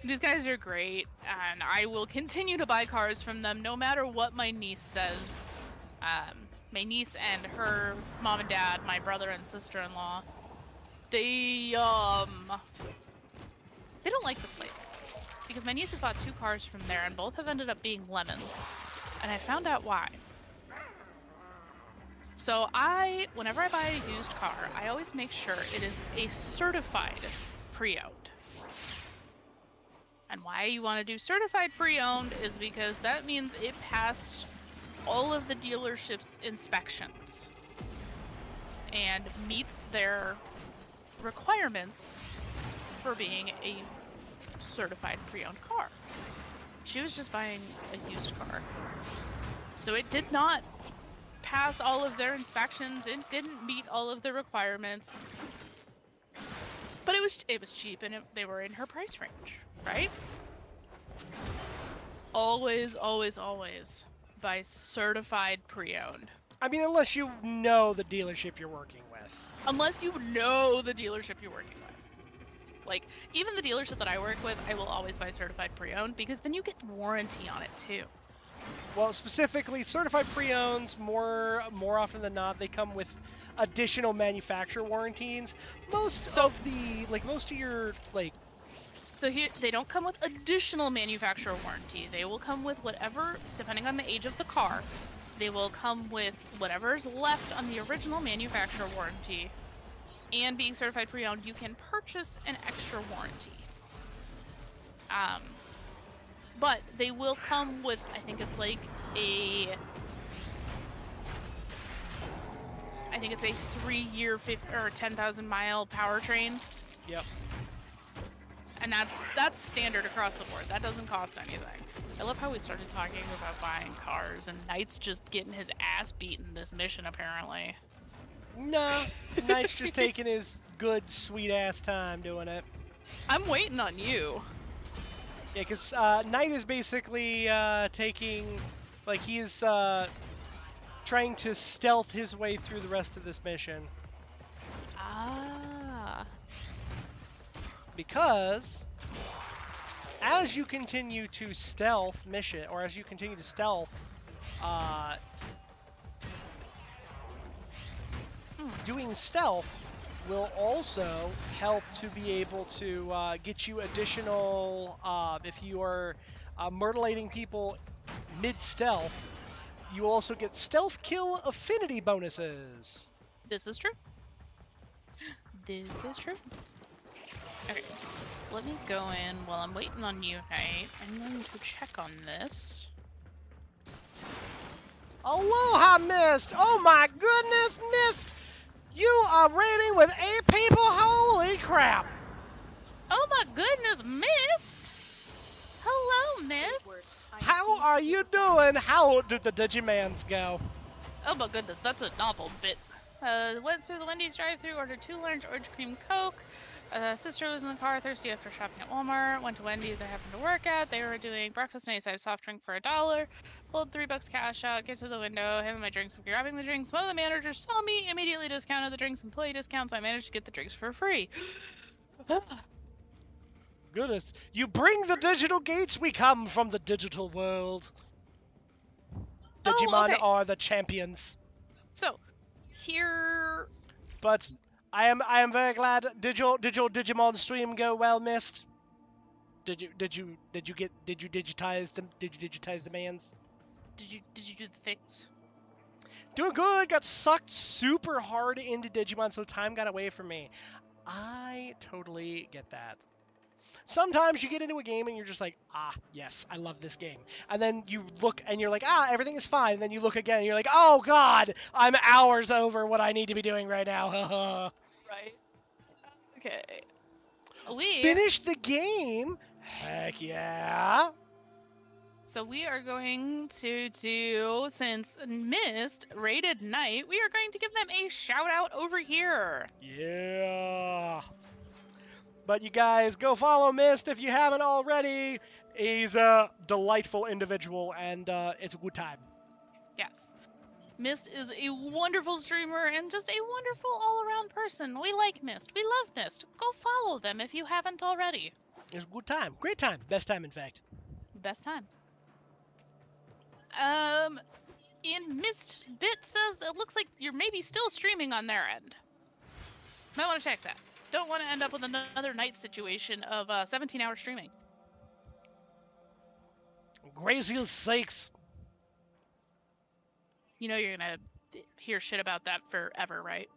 these guys are great, and I will continue to buy cars from them no matter what my niece says. My niece and her mom and dad, my brother and sister-in-law, they don't like this place because my niece has bought 2 cars from there and both have ended up being lemons, and I found out why. So whenever I buy a used car, I always make sure it is a certified pre-owned. And why you want to do certified pre-owned is because that means it passed all of the dealership's inspections and meets their requirements for being a certified pre-owned car. She was just buying a used car. So it did not pass all of their inspections, it didn't meet all of the requirements. But it was cheap and they were in her price range, right? Always, always, always buy certified pre-owned. I mean, unless you know the dealership you're working with. Unless you know the dealership you're working with. Like, even the dealership that I work with, I will always buy certified pre-owned because then you get the warranty on it too. Well, specifically, certified pre-owns, more often than not, they come with additional manufacturer warranties. Most of your So here, they don't come with additional manufacturer warranty. They will come with whatever, depending on the age of the car, they will come with whatever's left on the original manufacturer warranty. And being certified pre-owned, you can purchase an extra warranty. But they will come with, I think it's like a 3-year or 10,000 mile powertrain. Yep. And that's standard across the board. That doesn't cost anything. I love how we started talking about buying cars, and Knight's just getting his ass beaten this mission, apparently. Nah, Knight's just taking his good, sweet-ass time doing it. I'm waiting on you. Yeah, because Knight is basically taking... Like, he's trying to stealth his way through the rest of this mission. Ah. Because as you continue to stealth mission, or as you continue to stealth, doing stealth will also help to be able to get you additional, if you are mutilating people mid-stealth, you also get stealth kill affinity bonuses. This is true. This is true. Okay, let me go in while I'm waiting on you, Knight. I'm going to check on this. Aloha, Mist! Oh my goodness, Mist! You are raiding with 8 people? Holy crap! Oh my goodness, Mist! Hello, Mist! How are you doing? How did the Digimans go? Oh my goodness, that's a novel bit. Went through the Wendy's drive-thru, ordered 2 large orange cream Coke. Sister was in the car, thirsty after shopping at Walmart. Went to Wendy's I happened to work at. They were doing breakfast and a soft drink for $1. Pulled $3 cash out, get to the window, handed my drinks, grabbing the drinks. One of the managers saw me, immediately discounted the drinks, employee discounts. I managed to get the drinks for free. Goodness, you bring the digital gates, we come from the digital world. Digimon are the champions. So, here... But I am very glad. Did your Digimon stream go well, Mist? Did you digitize the mans? Did you do the things? Doing good. Got sucked super hard into Digimon, so time got away from me. I totally get that. Sometimes you get into a game and you're just like, ah, yes, I love this game. And then you look and you're like, ah, everything is fine. And then you look again and you're like, oh god, I'm hours over what I need to be doing right now. Right. Okay. Finish the game? Heck yeah. So we are going to do, since Mist raided Knight, we are going to give them a shout out over here. Yeah. But you guys, go follow Mist if you haven't already. He's a delightful individual, and it's a good time. Yes. Mist is a wonderful streamer and just a wonderful all-around person. We like Mist. We love Mist. Go follow them if you haven't already. It's a good time. Great time. Best time, in fact. Best time. In Mist Bit says it looks like you're maybe still streaming on their end. Might want to check that. Don't want to end up with another night situation of 17-hour streaming. Gracious sakes. You know you're gonna hear shit about that forever, right?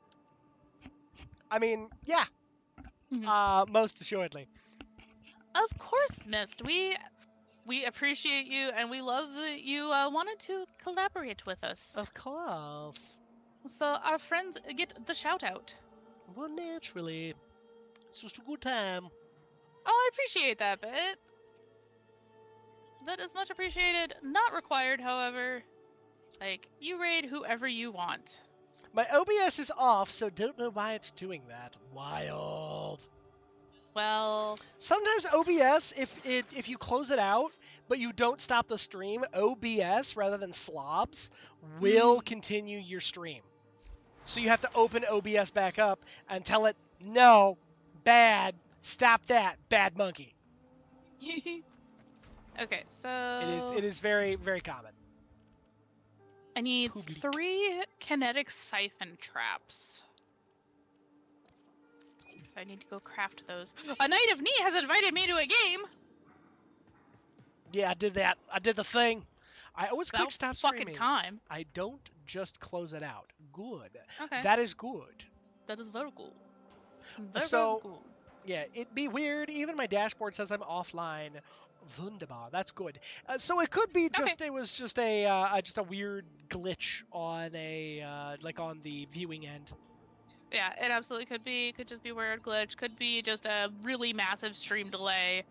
I mean, yeah. Most assuredly. Of course, Mist. We appreciate you, and we love that you wanted to collaborate with us. Of course. So our friends get the shout out. Well, naturally. It's just a good time. Oh, I appreciate that bit. That is much appreciated. Not required, however. Like, you raid whoever you want. My OBS is off, so don't know why it's doing that. Wild. Well... Sometimes OBS, if you close it out, but you don't stop the stream, OBS, rather than slobs, will continue your stream. So you have to open OBS back up and tell it, no, bad, stop that, bad monkey. Okay, so... It is very, very common. I need 3 kinetic siphon traps. So I need to go craft those. A Knight of Knee has invited me to a game. Yeah, I did that. I did the thing. I always click About stop fucking streaming. time. I don't just close it out. Good. Okay. That is good. That is very cool. Very, very So, cool. yeah, it'd be weird. Even my dashboard says I'm offline. Wunderbar. That's good. So it could be just it was just a weird glitch on like on the viewing end. Yeah, it absolutely could be. Could just be a weird glitch. Could be just a really massive stream delay.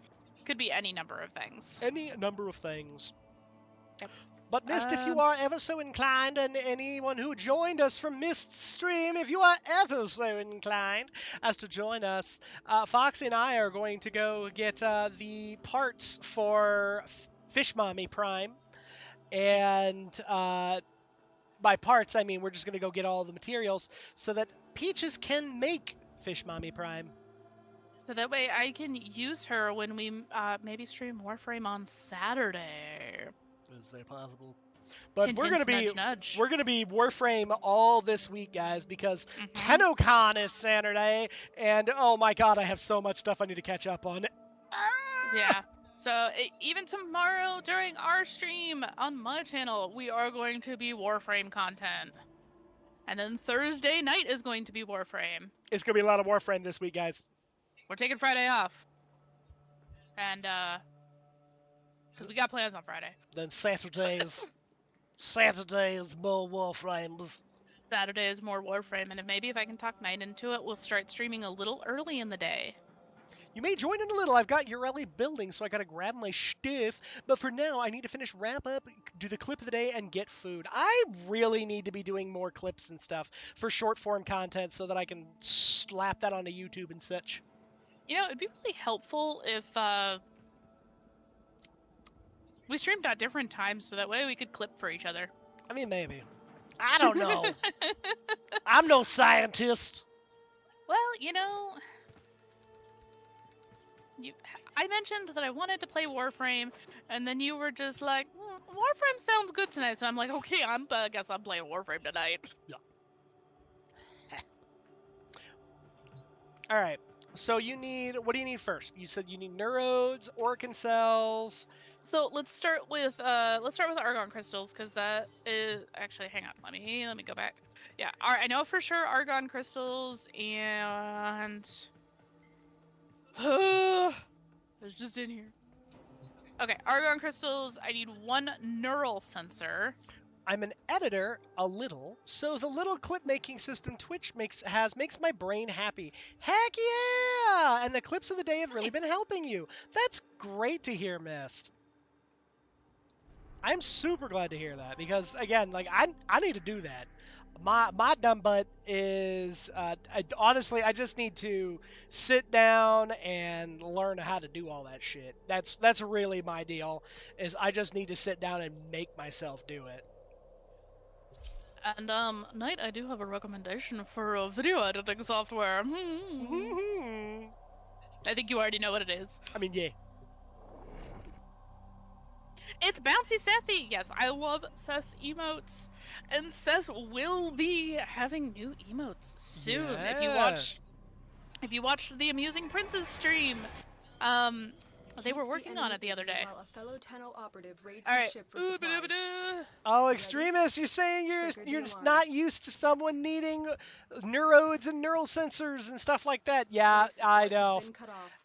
Could be any number of things. Any number of things. Yep. But Mist, if you are ever so inclined, and anyone who joined us from Mist's stream, if you are ever so inclined as to join us, Foxy and I are going to go get the parts for Fish Mommy Prime. And by parts, I mean we're just going to go get all the materials so that Peaches can make Fish Mommy Prime. So that way I can use her when we maybe stream Warframe on Saturday. It's very possible. But Hint, we're hint, gonna be nudge, nudge. we're gonna be Warframe all this week, guys, because Tennocon is Saturday, and oh my god, I have so much stuff I need to catch up on. Yeah. So even tomorrow during our stream on my channel, we are going to be Warframe content. And then Thursday night is going to be Warframe. It's gonna be a lot of Warframe this week, guys. We're taking Friday off. And because we got plans on Friday. Then Saturdays more Warframes. Saturday is more Warframe, and maybe if I can talk Night into it, we'll start streaming a little early in the day. You may join in a little. I've got Ureli building, so I gotta grab my stuff. But for now, I need to finish wrap up, do the clip of the day, and get food. I really need to be doing more clips and stuff for short form content so that I can slap that onto YouTube and such. You know, it'd be really helpful if we streamed at different times, so that way we could clip for each other. I mean, maybe. I don't know. I'm no scientist. Well, you know, I mentioned that I wanted to play Warframe, and then you were just like, Warframe sounds good tonight. So I'm like, okay, I guess I'm playing Warframe tonight. Yeah. All right. So you need, what do you need first? You said you need neurodes, organ cells. So let's start with argon crystals, because that is actually, hang on, let me go back. Yeah, I know for sure argon crystals and it's just in here. Okay, argon crystals. I need one neural sensor. I'm an editor, a little, so the little clip making system Twitch makes my brain happy. Heck yeah! And the clips of the day have really been helping you. That's great to hear, Mist. I'm super glad to hear that because again, like I need to do that. My dumb butt is honestly I just need to sit down and learn how to do all that shit. That's really my deal. Is I just need to sit down and make myself do it. And Knight, I do have a recommendation for a video editing software. I think you already know what it is. I mean, yeah. It's Bouncy Sethy. Yes, I love Seth's emotes, and Seth will be having new emotes soon. Yeah. If you watched the Amusing Princess stream, they were working on it the other day. While a fellow Tenno operative raids All the right. ship for supplies. Oh, Extremist, you're saying you're not used to someone needing neurodes and neural sensors and stuff like that. Yeah, I know.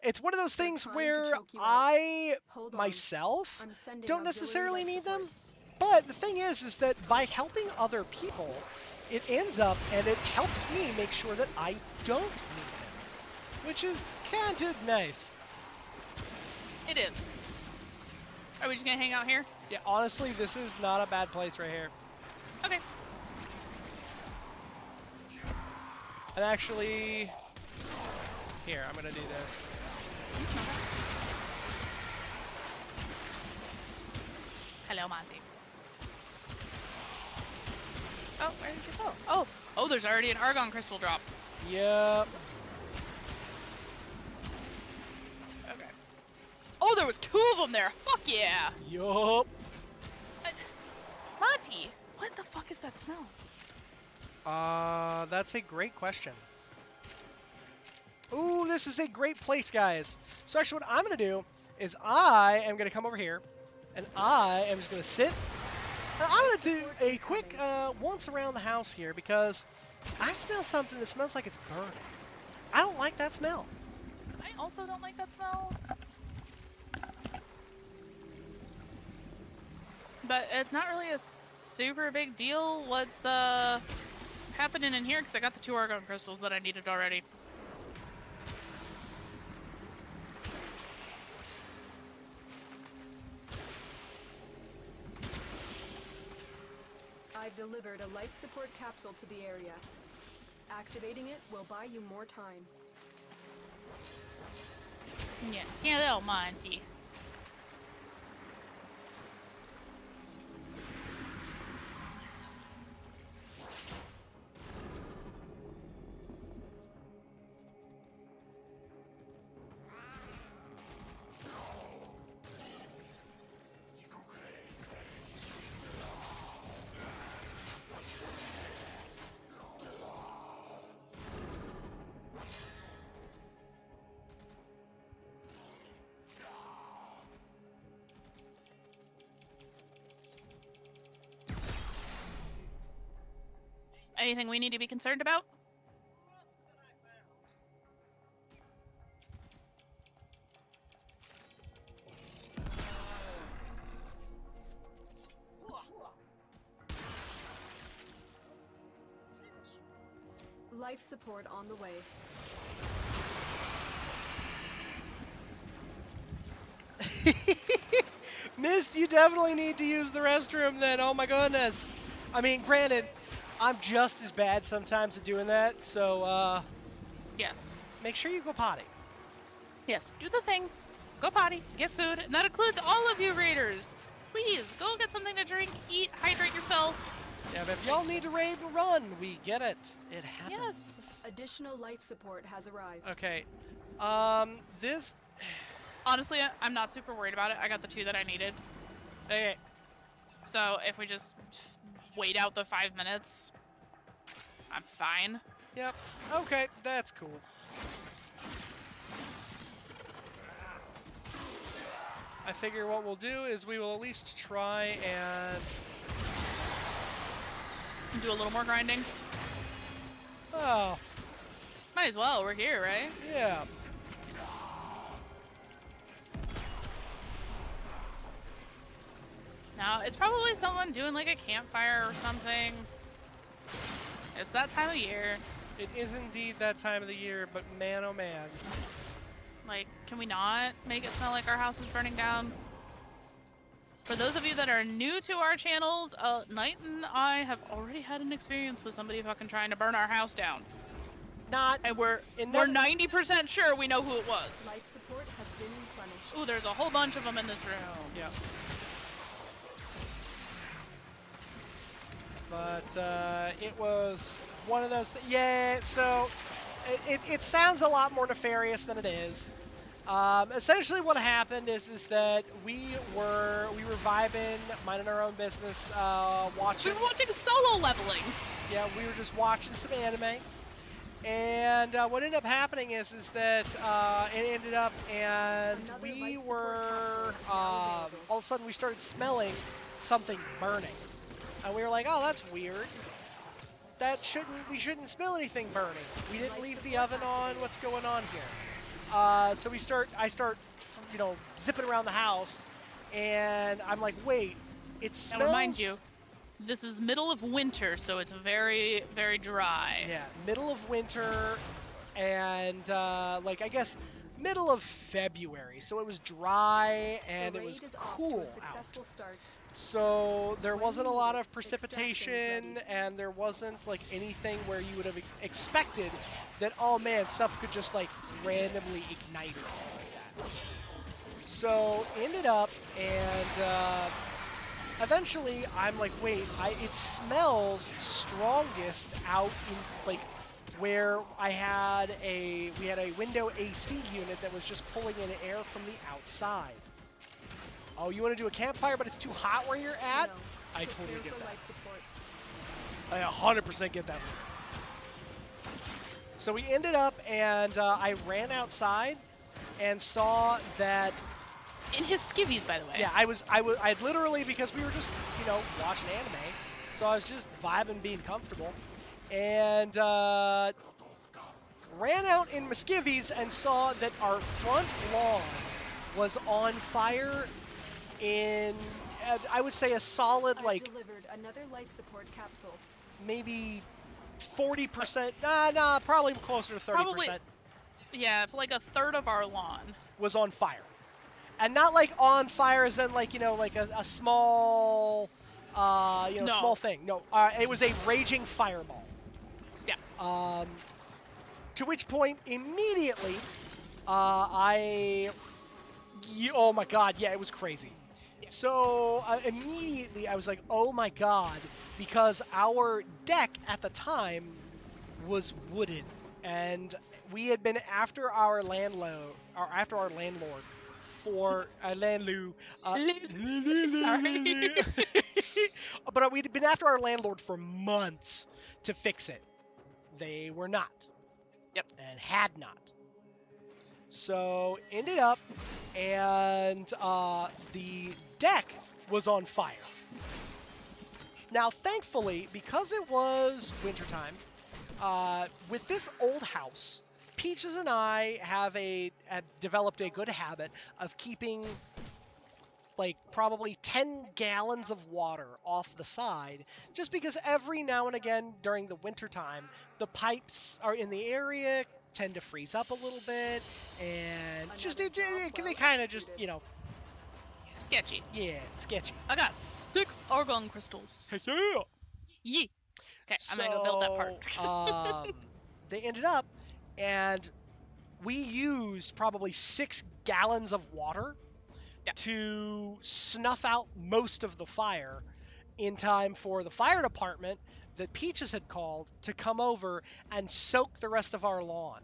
It's one of those things where I myself don't necessarily need them. But the thing is that by helping other people, it ends up and it helps me make sure that I don't need them, which is kind of nice. It is. Are we just gonna hang out here? Yeah, honestly, this is not a bad place right here. Okay. And actually, here, I'm gonna do this. Hello, Monty. Oh, where did you go? Oh, there's already an argon crystal drop. Yep. Okay. Oh, there was 2 of them there. Fuck yeah. Yup. Monty, what the fuck is that smell? That's a great question. Ooh, this is a great place, guys. So actually what I'm going to do is I am going to come over here, and I am just going to sit. And I'm going to do a quick once around the house here because I smell something that smells like it's burning. I don't like that smell. I also don't like that smell. But it's not really a super big deal what's happening in here because I got the 2 argon crystals that I needed already. I've delivered a life support capsule to the area. Activating it will buy you more time. Yes, hello, Monty. Anything we need to be concerned about? Life support on the way. Mist, you definitely need to use the restroom then. Oh my goodness. I mean, granted, I'm just as bad sometimes at doing that, so Yes. make sure you go potty. Yes, do the thing. Go potty, get food, and that includes all of you raiders. Please, go get something to drink, eat, hydrate yourself. Yeah, but if y'all need to raid and run, we get it. It happens. Yes. Additional life support has arrived. Okay. This... Honestly, I'm not super worried about it. I got the 2 that I needed. Okay. So if we just wait out the 5 minutes, I'm fine. Yep. Okay, that's cool. I figure what we'll do is we will at least try and... Do a little more grinding. Oh. Might as well, we're here, right? Yeah. Now, it's probably someone doing like a campfire or something. It's that time of year. It is indeed that time of the year, but man, oh man. Like, can we not make it smell like our house is burning down? For those of you that are new to our channels, Knight and I have already had an experience with somebody fucking trying to burn our house down. Not... And we're 90% sure we know who it was. Life support has been replenished. Ooh, there's a whole bunch of them in this room. Yeah. But it was one of those. Yeah. So it sounds a lot more nefarious than it is. Essentially, what happened is that we were vibing, minding our own business, watching. We were watching solo leveling. Yeah, we were just watching some anime. And what ended up happening is that it ended up, and we were all of a sudden we started smelling something burning. And we were like, oh, that's weird. We shouldn't smell anything burning. We didn't leave the oven on. What's going on here? So I start, zipping around the house, and I'm like, wait, it smells. Now remind you, this is middle of winter, so it's very, very dry. Yeah, middle of winter, and I guess middle of February, so it was dry and it was cool out. So there wasn't a lot of precipitation, and there wasn't like anything where you would have expected that, oh man, stuff could just like randomly ignite or anything like that. So ended up, and eventually I'm like, wait, it smells strongest out in like where we had a window AC unit that was just pulling in air from the outside. Oh, you want to do a campfire, but it's too hot where you're at? No. I totally get that. Life support. I 100% get that one. So we ended up, and I ran outside and saw that. In his skivvies, by the way. Yeah, I'd literally, because we were just, watching anime, so I was just vibing, being comfortable, and ran out in my skivvies and saw that our front lawn was on fire in, I would say, a solid, I've delivered another life support capsule. maybe 40%, probably closer to 30%. Probably, yeah, like a third of our lawn was on fire. And not like on fire as in like, like a small, No. small thing. No, it was a raging fireball. Yeah. To which point, immediately, oh my god, yeah, it was crazy. Yeah. So immediately I was like, oh my god, because our deck at the time was wooden, and we had been after our landlord for landlord. Sorry. But we'd been after our landlord for months to fix it. They were not. Yep. And had not. So ended up, and the deck was on fire. Now, thankfully, because it was wintertime, with this old house, Peaches and I have developed a good habit of keeping like probably 10 gallons of water off the side, just because every now and again during the wintertime, the pipes are in the area tend to freeze up a little bit, and they kind of just, Sketchy. yeah, sketchy. I got 6 argon crystals. Yeah. Yee. Okay, I'm gonna go build that part. They ended up, and we used probably 6 gallons of water to snuff out most of the fire in time for the fire department that Peaches had called to come over and soak the rest of our lawn.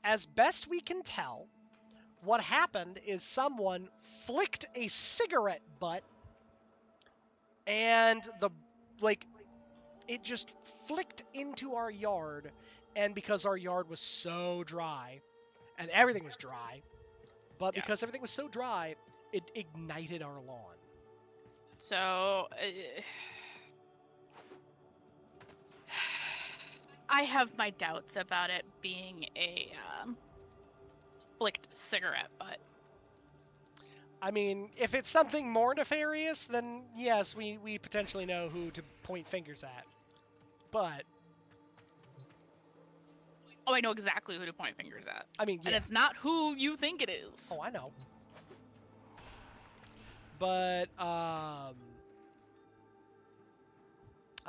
As best we can tell, what happened is someone flicked a cigarette butt, and it just flicked into our yard, and because our yard was so dry, and everything was dry, but because everything was so dry, it ignited our lawn. So, I have my doubts about it being a flicked cigarette butt. I mean, if it's something more nefarious, then yes, we potentially know who to point fingers at. But... Oh, I know exactly who to point fingers at. I mean, yeah. And it's not who you think it is. Oh, I know. But,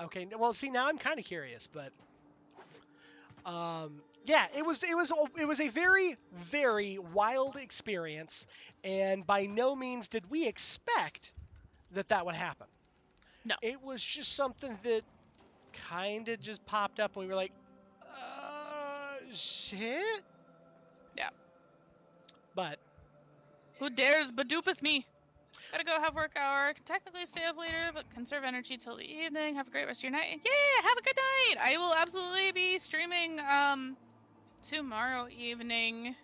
okay, well, see, now I'm kind of curious, but... yeah, it was a very, very wild experience, and by no means did we expect that would happen. No. It was just something that kind of just popped up, and we were like, shit? Yeah. But... Who dares bedoopeth me? Gotta go have work hour. Can technically stay up later, but conserve energy till the evening. Have a great rest of your night. Yeah, have a good night! I will absolutely be streaming, tomorrow evening.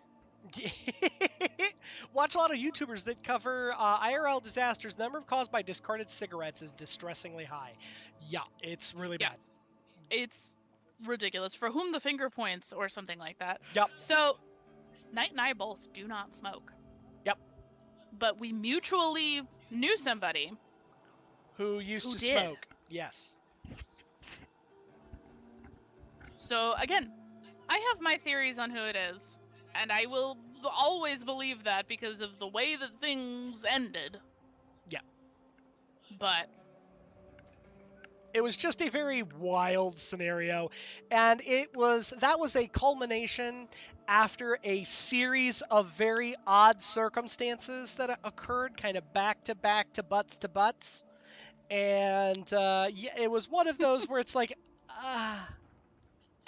Watch a lot of YouTubers that cover IRL disasters. The number of caused by discarded cigarettes is distressingly high. Yeah, it's really bad. It's ridiculous. For whom the finger points, or something like that. Yep. So, Knight and I both do not smoke. Yep. But we mutually knew somebody who used to did. smoke. Yes. So, again, I have my theories on who it is, and I will always believe that because of the way that things ended. Yeah. But it was just a very wild scenario, and that was a culmination after a series of very odd circumstances that occurred kind of back to butts. And yeah, it was one of those where it's like,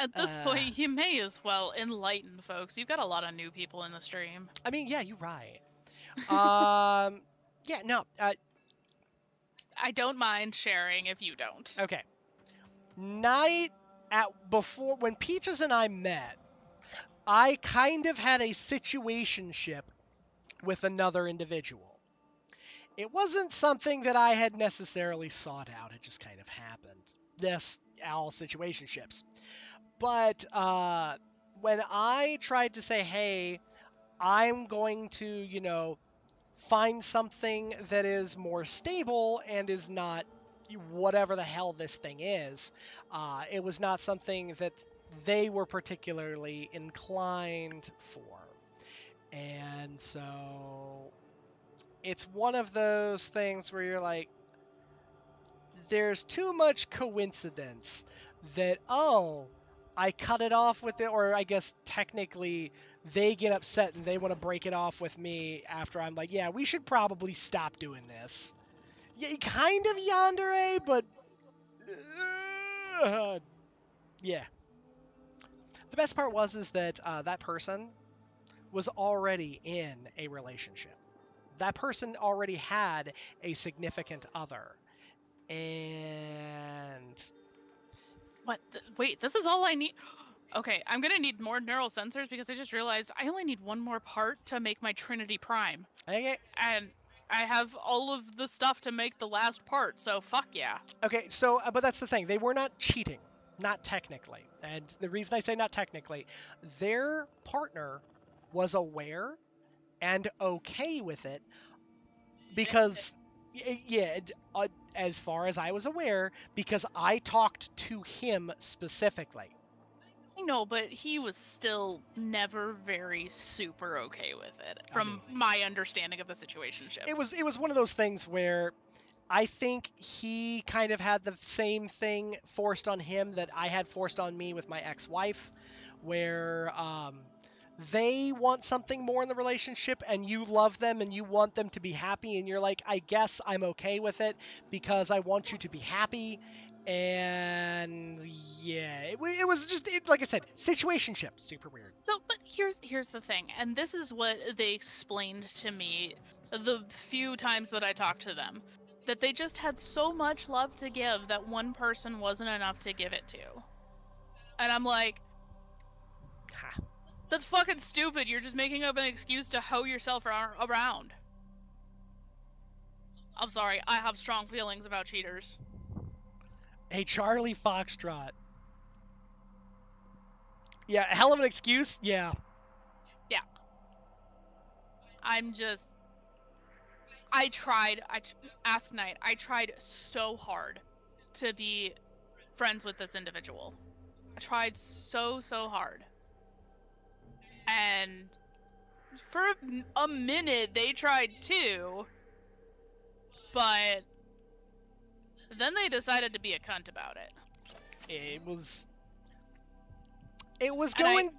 at this point, you may as well enlighten folks. You've got a lot of new people in the stream. I mean, yeah, you're right. Yeah, no. I don't mind sharing if you don't. Okay. Knight before when Peaches and I met, I kind of had a situationship with another individual. It wasn't something that I had necessarily sought out. It just kind of happened. This all situationships. But when I tried to say, hey, I'm going to, find something that is more stable and is not whatever the hell this thing is, it was not something that they were particularly inclined for. And so it's one of those things where you're like, there's too much coincidence that, oh, I cut it off with it, or I guess technically they get upset and they want to break it off with me after I'm like, yeah, we should probably stop doing this. Yeah, kind of yandere, but yeah. The best part is that that person was already in a relationship. That person already had a significant other. And What? Wait, this is all I need? Okay, I'm gonna need more neural sensors because I just realized I only need one more part to make my Trinity Prime. okay. And I have all of the stuff to make the last part, so fuck yeah. Okay, so, but that's the thing. They were not cheating. Not technically. And the reason I say not technically, their partner was aware and okay with it because, yeah, as far as I was aware, because I talked to him specifically. I know, but he was still never very super okay with it, from my understanding of the situationship. It was one of those things where I think he kind of had the same thing forced on him that I had forced on me with my ex-wife, where they want something more in the relationship and you love them and you want them to be happy, and you're like, I guess I'm okay with it because I want you to be happy. And yeah, it was just, like I said, situationship, super weird. No, but here's the thing, and this is what they explained to me the few times that I talked to them, that they just had so much love to give that one person wasn't enough to give it to. And I'm like, that's fucking stupid. You're just making up an excuse to hoe yourself around. I'm sorry, I have strong feelings about cheaters. Hey, Charlie Foxtrot. Yeah, hell of an excuse? Yeah. Yeah. I tried, Ask Knight, I tried so hard to be friends with this individual. I tried so hard. And for a minute, they tried too. But then they decided to be a cunt about it. It was going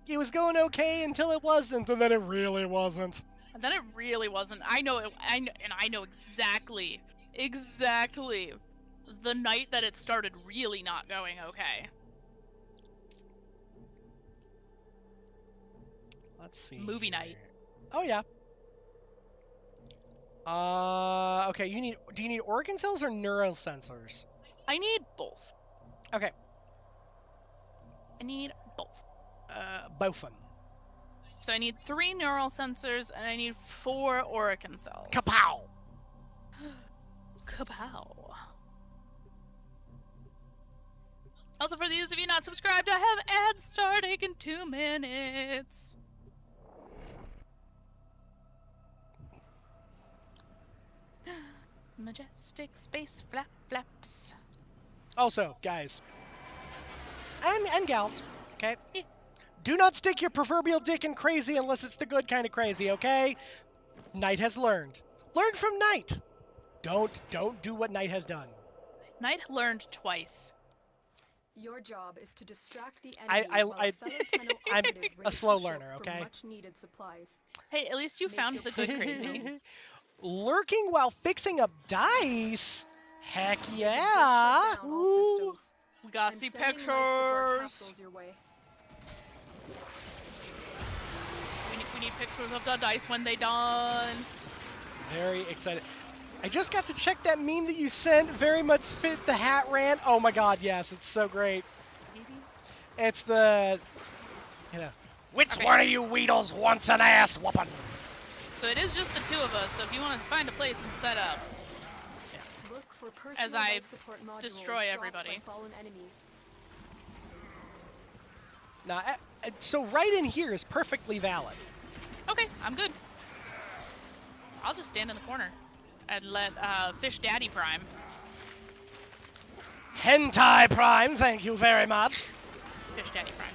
okay until it wasn't, and then it really wasn't. And then it really wasn't. I know exactly the night that it started really not going okay. Let's see. Movie night. Oh yeah. Okay, do you need organ cells or neural sensors? I need both. Okay. I need both. Both of them. So I need 3 neural sensors and I need 4 organ cells. Kapow! Kapow. Also, for those of you not subscribed, I have ads starting in 2 minutes. Majestic space flaps. Also, guys, and gals, okay? Yeah. Do not stick your proverbial dick in crazy unless it's the good kind of crazy, okay? Knight has learned. Learn from Knight. Don't do what Knight has done. Knight learned twice. Your job is to distract the enemy I'm a slow learner, okay? Much needed supplies. Hey, at least you found the good crazy. Lurking while fixing up dice? Heck yeah! Ooh. We gotta see pictures. We need pictures of the dice when they done. Very excited. I just got to check that meme that you sent. Very much fit the hat rant. Oh my god, yes, it's so great. It's the, which Okay. one of you Weedles wants an ass whooping? So it is just the two of us, so if you want to find a place and set up. Look for As personal I life support modules destroy dropped everybody. by fallen enemies. Now, so right in here is perfectly valid. Okay, I'm good. I'll just stand in the corner and let Fish Daddy prime. Hentai Prime, thank you very much. Fish Daddy prime.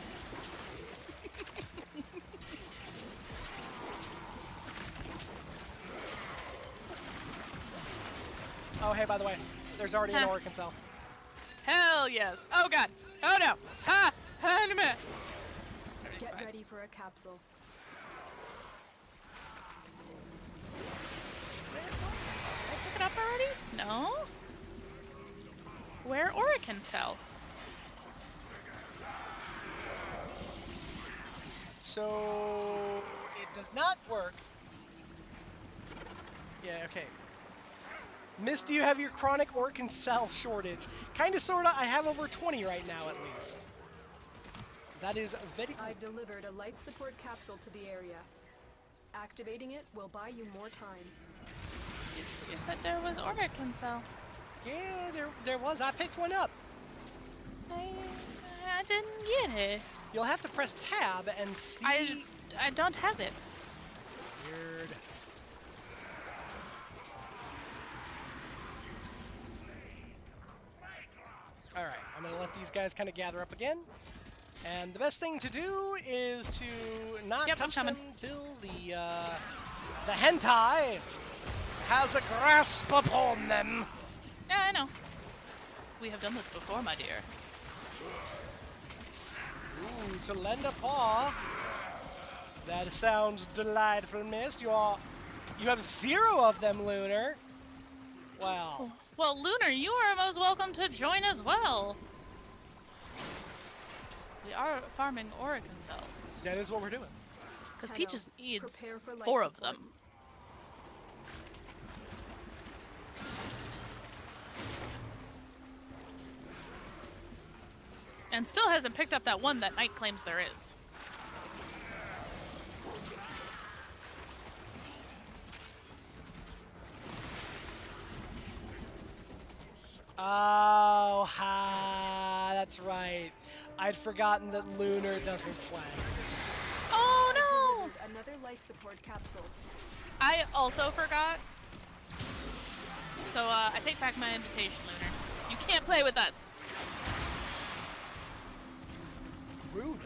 Oh, hey, by the way, there's already an Oracle cell. Hell yes. Oh god. Oh no. Ha! Ha! In a minute. Get ready for a capsule. Did I pick it up already? No. Where Oracle cell? So it does not work. Yeah, okay. Miss, do you have your chronic Oracle cell shortage? Kinda, sorta. I have over 20 right now, at least. That is very. I've delivered a life support capsule to the area. Activating it will buy you more time. You said there was Oracle cell. Yeah, there was. I picked one up. I didn't get it. You'll have to press tab and see. I don't have it. Weird. Alright, I'm gonna let these guys kind of gather up again. And the best thing to do is to not touch them till the hentai has a grasp upon them. Yeah, I know. We have done this before, my dear. Ooh, to lend a paw. That sounds delightful, miss. You have 0 of them, Lunar. Wow. Well, Lunar, you are most welcome to join as well. We are farming Oracle cells. That is what we're doing. Because Peaches needs Prepare for life 4 of support. them. And still hasn't picked up that one that Knight claims there is. Oh, that's right. I'd forgotten that Lunar doesn't play. Oh no! Another life support capsule. I also forgot. So I take back my invitation, Lunar. You can't play with us. Rude.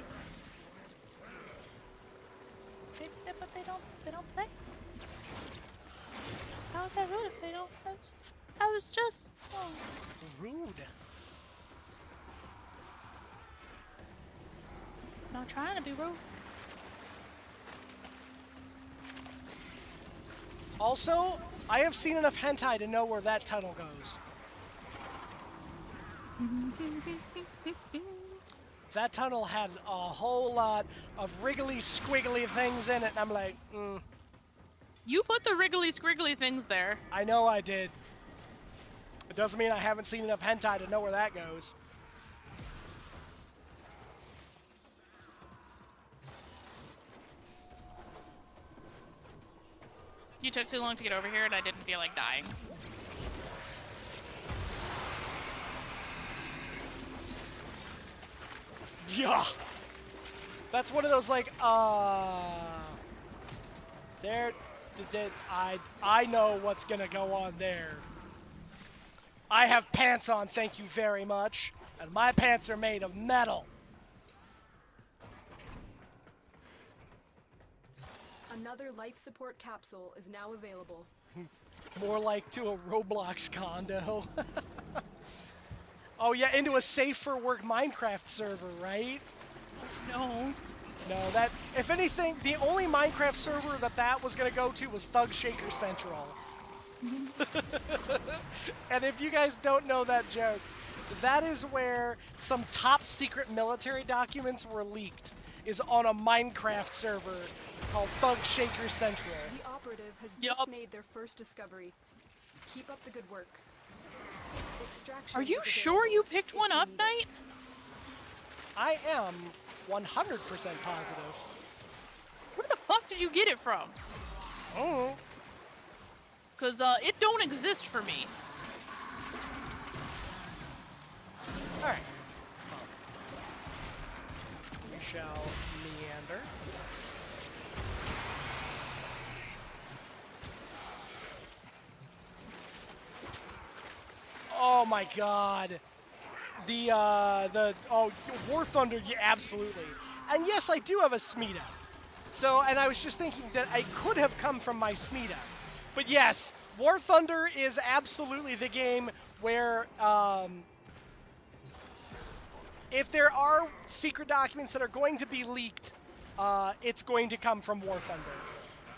But they don't play. How is that rude if they don't? I was just. Oh. Rude. I'm not trying to be rude. Also, I have seen enough hentai to know where that tunnel goes. That tunnel had a whole lot of wriggly squiggly things in it, and I'm like, You put the wriggly squiggly things there. I know I did. It doesn't mean I haven't seen enough hentai to know where that goes. You took too long to get over here and I didn't feel like dying. Yeah. That's one of those like, I know what's gonna go on there. I have pants on, thank you very much, and my pants are made of metal. Another life support capsule is now available. More like to a Roblox condo. Oh yeah, into a safe for work Minecraft server, right? No. No, that, if anything, the only Minecraft server that was gonna go to was Thug Shaker Central. And if you guys don't know that joke, that is where some top secret military documents were leaked, is on a Minecraft server called Thug Shaker Central. The operative has just made their first discovery. Keep up the good work. Extraction Are you is sure available you picked if one you up, need it. Knight? I am 100% positive. Where the fuck did you get it from? Oh. Cause it don't exist for me. All right. We shall meander. Oh my god. War Thunder, yeah, absolutely. And yes, I do have a Smita. So, and I was just thinking that I could have come from my Smita. But yes, War Thunder is absolutely the game where, if there are secret documents that are going to be leaked, it's going to come from War Thunder.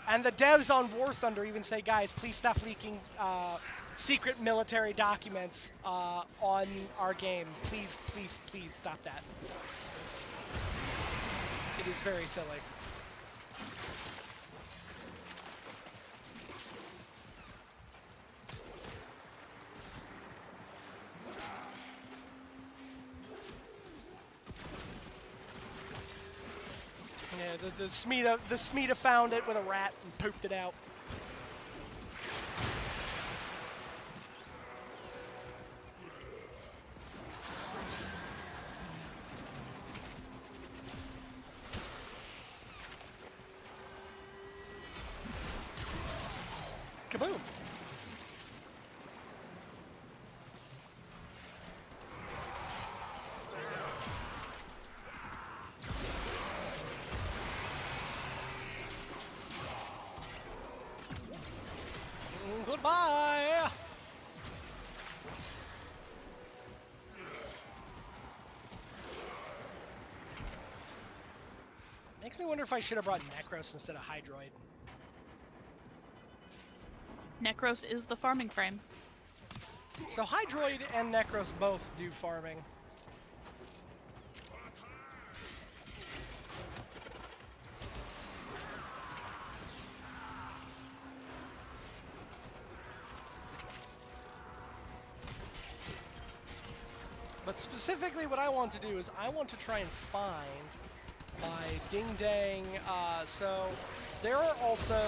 And the devs on War Thunder even say, guys, please stop leaking secret military documents on our game. Please, please, please stop that. It is very silly. Yeah, the Smita found it with a rat and pooped it out. Kaboom! Goodbye! Makes me wonder if I should have brought Necros instead of Hydroid. Necros is the farming frame. So Hydroid and Necros both do farming. But specifically what I want to do is I want to try and find my Ding Dang. So there are also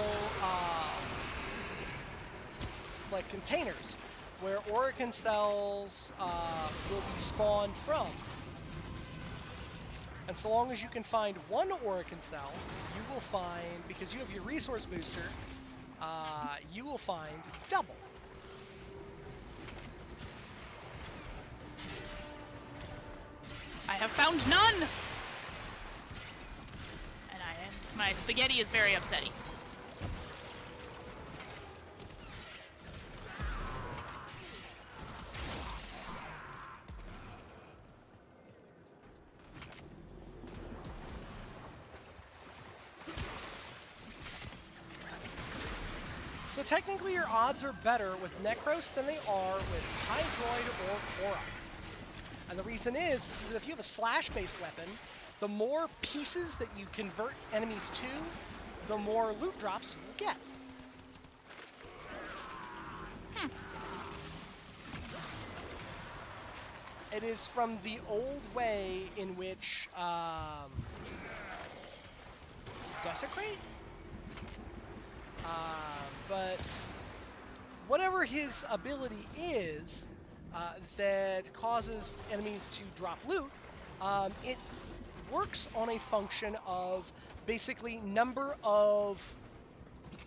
like containers where Orokin cells will be spawned from. And so long as you can find one Orokin cell, you will find, because you have your resource booster, you will find double. I have found none! And my spaghetti is very upsetting. So technically your odds are better with Necros than they are with Hydroid or Korok. And the reason is that if you have a slash-based weapon, the more pieces that you convert enemies to, the more loot drops you will get. It is from the old way in which Desecrate? But whatever his ability is that causes enemies to drop loot, it works on a function of basically number of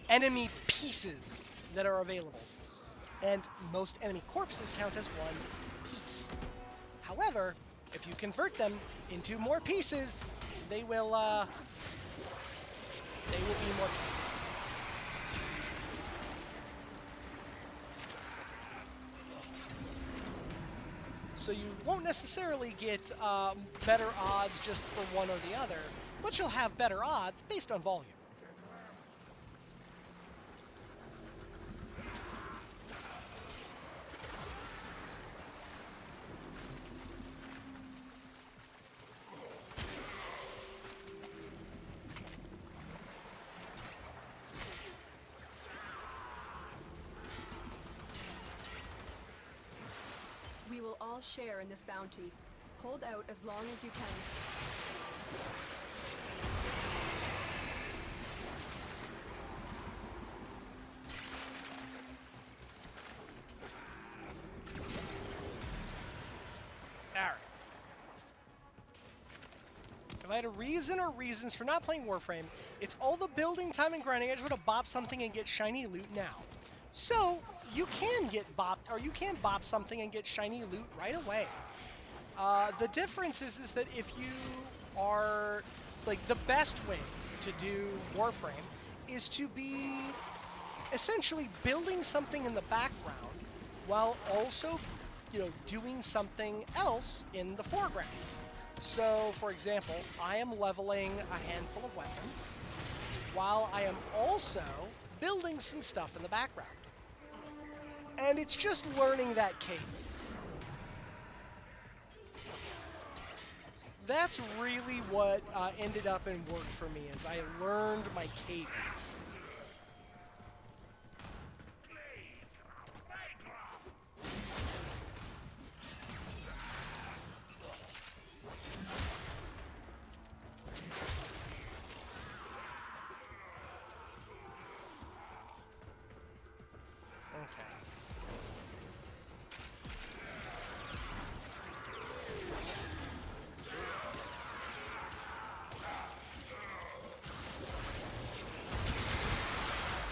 enemy pieces that are available. And most enemy corpses count as one piece. However, if you convert them into more pieces, they will be more pieces. So you won't necessarily get better odds just for one or the other, but you'll have better odds based on volume. We will all share in this bounty. Hold out as long as you can. Alright. If I had a reason or reasons for not playing Warframe, it's all the building time and grinding. I just want to bop something and get shiny loot now. So, you can get bopped, or you can bop something and get shiny loot right away. The difference is that if you are, like, the best way to do Warframe is to be essentially building something in the background while also, you know, doing something else in the foreground. So, for example, I am leveling a handful of weapons while I am also building some stuff in the background. And it's just learning that cadence. That's really what ended up and worked for me, is I learned my cadence.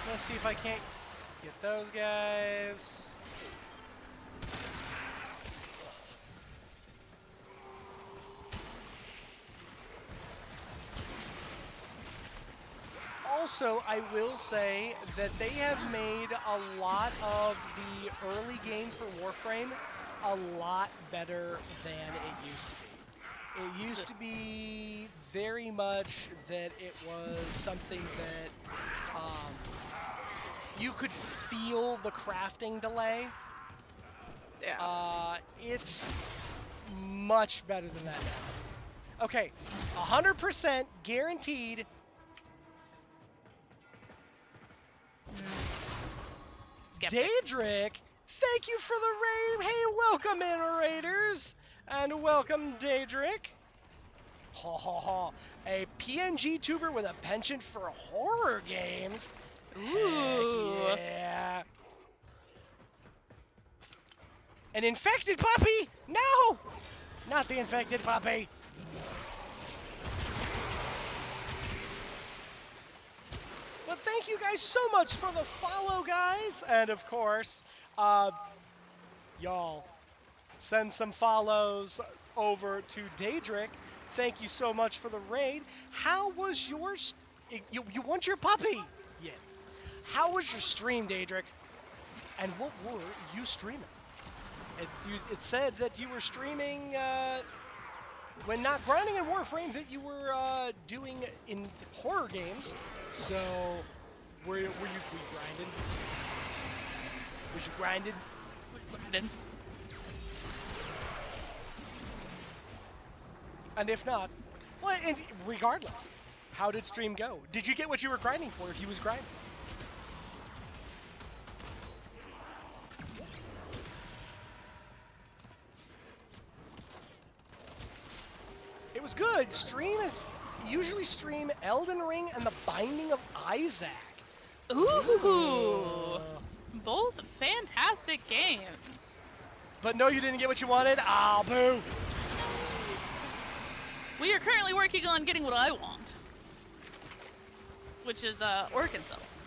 Let's see if I can't get those guys. Also, I will say that they have made a lot of the early game for Warframe a lot better than it used to be. It used to be very much that it was something that you could feel the crafting delay. Yeah. It's much better than that now. Okay, 100% guaranteed. Daedric, thank you for the raid. Hey, welcome in, Raiders. And welcome, Daedric. Ha ha ha. A PNG tuber with a penchant for horror games. Ooh. Heck yeah. An infected puppy? No! Not the infected puppy. But thank you guys so much for the follow, guys. And of course, y'all, send some follows over to Daedric. Thank you so much for the raid. How was yours? You want your puppy? Yes. How was your stream, Daedric? And what were you streaming? It said that you were streaming, when not grinding in Warframe, that you were doing in horror games. So, were you grinding? Was you grinding? Grinding. And if not, well, and regardless, how did stream go? Did you get what you were grinding for if you was grinding? It was good. Usually stream Elden Ring and the Binding of Isaac. Ooh. Both fantastic games. But no, you didn't get what you wanted? Ah, boo. We are currently working on getting what I want, which is organ cells.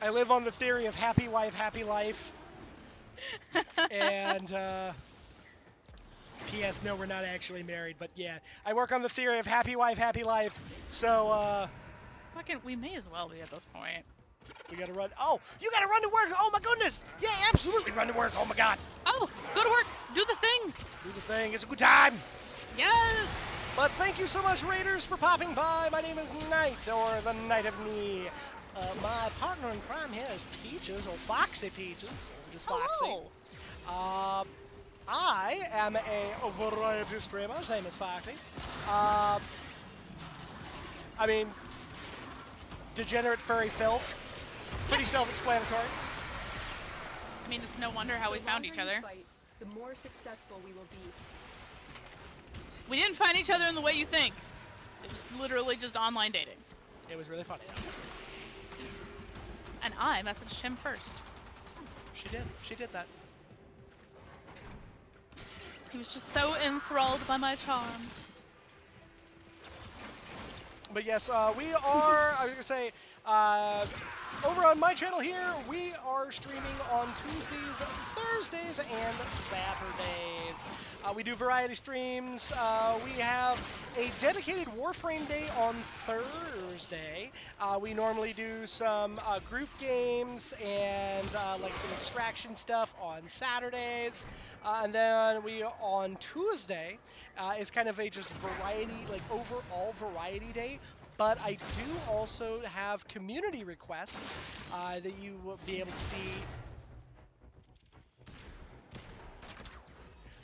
I live on the theory of happy wife, happy life. And, P.S. No, we're not actually married, but yeah. I work on the theory of happy wife, happy life. So, Fucking, we may as well be at this point. we gotta run. Oh, you gotta run to work. Oh my goodness. Yeah, absolutely run to work. Oh my god. Oh, go to work. Do the thing. Do the thing. It's a good time. Yes. But thank you so much, Raiders, for popping by. My name is Knight, or the Knight of Me. My partner in crime here is Peaches, or Foxy Peaches, or just Foxy. Hello. I am a variety streamer, same as Foxy. I mean, degenerate furry filth. Pretty self-explanatory. I mean, it's no wonder how we The found longer each you other. fight, the more successful we will be. We didn't find each other in the way you think. It was literally just online dating. It was really funny. And I messaged him first. She did. She did that. He was just so enthralled by my charm. But yes, we are, I was going to say, over on my channel here, we are streaming on Tuesdays, Thursdays, and Saturdays. We do variety streams. We have a dedicated Warframe day on Thursday. We normally do some group games and like some extraction stuff on Saturdays. And then we, on Tuesday, is kind of a just variety, like overall variety day. But I do also have community requests that you will be able to see.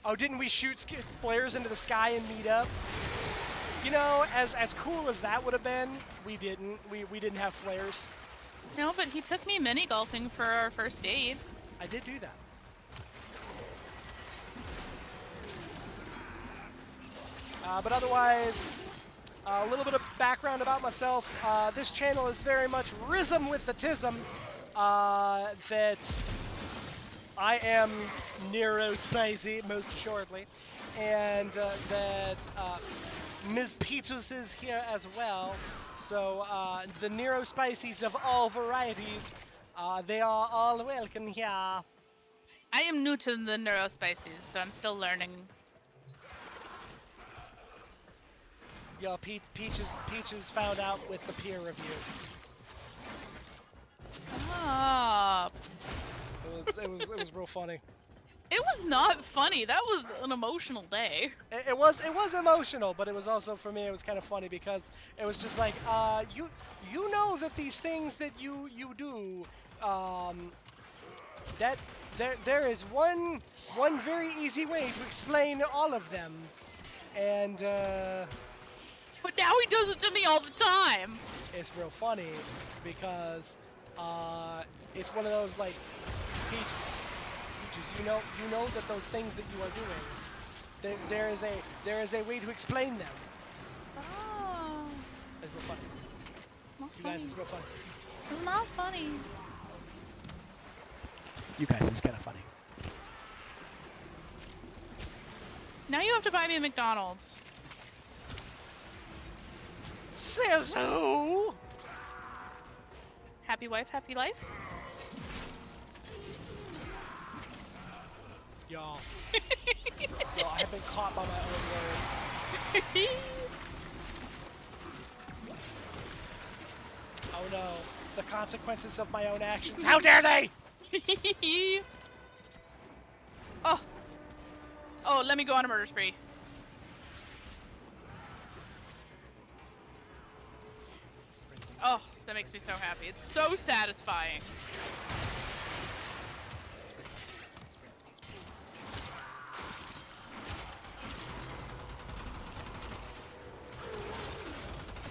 Oh, didn't we shoot flares into the sky and meet up? You know, as cool as that would have been, we didn't. We didn't have flares. No, but he took me mini golfing for our first date. I did do that. But otherwise, a little bit of background about myself. This channel is very much Rism with the Tism. That I am Nero-Spicy, most assuredly. And that Ms. Peaches is here as well. So the Nero-Spicies of all varieties, they are all welcome here. I am new to the neurospices, so I'm still learning. Yo, Peaches found out with the peer review. Stop. It was real funny. It was not funny. That was an emotional day. It was emotional, but it was also, for me, it was kind of funny because it was just like, you know that these things that you do, that there is one very easy way to explain all of them, and But now he does it to me all the time. it's real funny because it's one of those like, Peaches, you know that those things that you are doing, there is a way to explain them. Oh. It's real funny. Not You funny. guys, it's real funny. It's not funny. You guys, it's kind of funny. Now you have to buy me a McDonald's. Says who? Happy wife, happy life? Y'all. Y'all, I have been caught by my own words. Oh no. The consequences of my own actions. How dare they! Oh. Oh, let me go on a murder spree. Oh, that makes me so happy. It's so satisfying.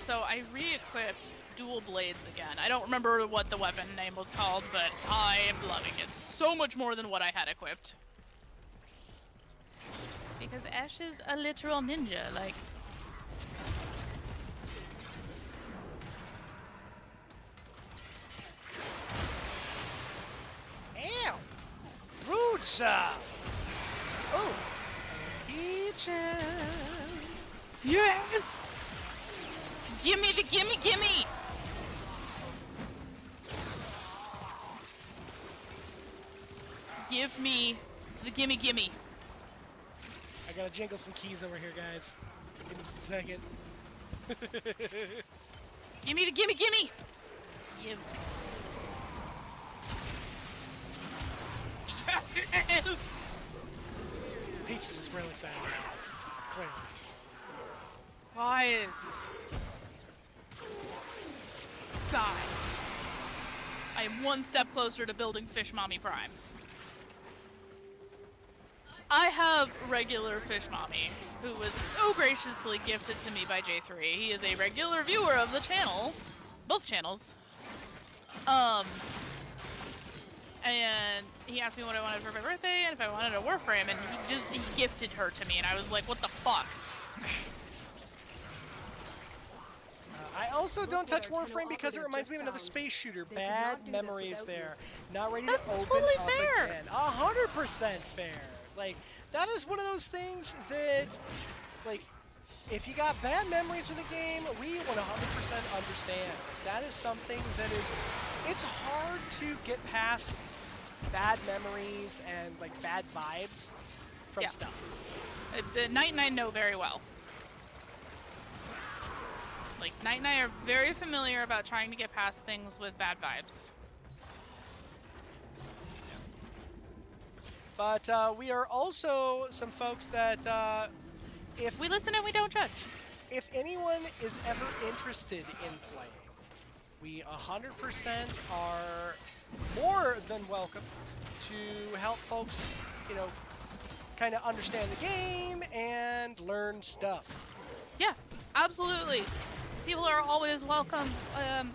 So I re-equipped dual blades again. I don't remember what the weapon name was called, but I am loving it so much more than what I had equipped. Because Ash is a literal ninja, like... Ew! Rude, sir! Oh! Peaches! Yes! Gimme the gimme gimme! Give me the gimme gimme. I gotta jingle some keys over here, guys. Give me just a second. Gimme the gimme gimme! Give. Yes! Peaches is really sad. Clearly. Guys. Guys. I am one step closer to building Fish Mommy Prime. I have regular Fish Mommy, who was so graciously gifted to me by J3. He is a regular viewer of the channel. Both channels. And he asked me what I wanted for my birthday and if I wanted a Warframe, and he gifted her to me, and I was like, what the fuck? I also don't touch Warframe because it reminds me of another space shooter. Bad memories there. Not ready to open totally up fair. again. 100% fair. Like, that is one of those things that, like, if you got bad memories with a game, we 100% understand. That is something that is, it's hard to get past bad memories and, like, bad vibes from stuff. Knight and I know very well. Like, Knight and I are very familiar about trying to get past things with bad vibes. But we are also some folks that, if we listen and we don't judge. If anyone is ever interested in playing, we 100% are more than welcome to help folks, you know, kind of understand the game and learn stuff. Yeah, absolutely. People are always welcome.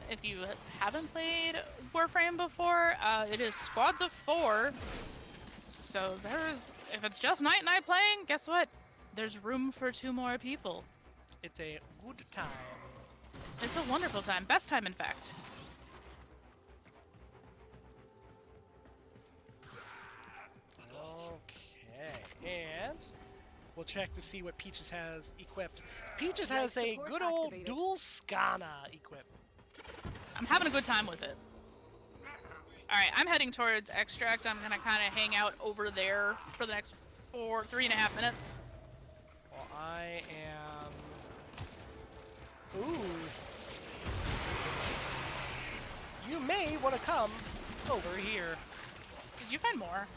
If you haven't played Warframe before, it is squads of 4. So if it's just Knight and I playing, guess what? There's room for 2 more people. It's a good time. It's a wonderful time. Best time, in fact. Okay, and we'll check to see what Peaches has equipped. Peaches has a good old dual Skana equipped. I'm having a good time with it. Alright, I'm heading towards Extract. I'm gonna kind of hang out over there for the next 3.5 minutes. Well, I am... Ooh. You may want to come over here. Did you find more?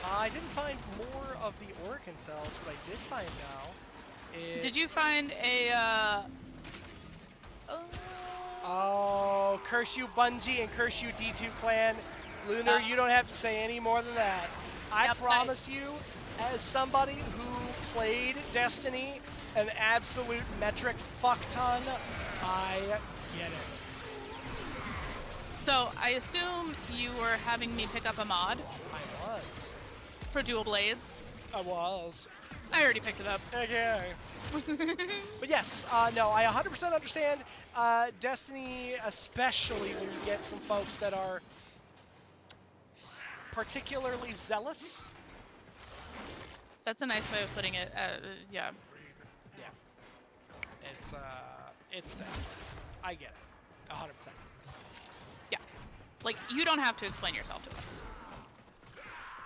I didn't find more of the Oricon cells, but I did find now. Did you find a, Oh, curse you Bungie and curse you D2 Clan. Lunar, you don't have to say any more than that. I promise you, as somebody who played Destiny an absolute metric fuck ton, I get it. So, I assume you were having me pick up a mod? I was. For dual blades? I was. I already picked it up. Okay. But yes, no, I 100% understand. Destiny, especially when you get some folks that are particularly zealous. That's a nice way of putting it. Yeah. Yeah. It's that. I get it. 100%. Yeah. Like, you don't have to explain yourself to us.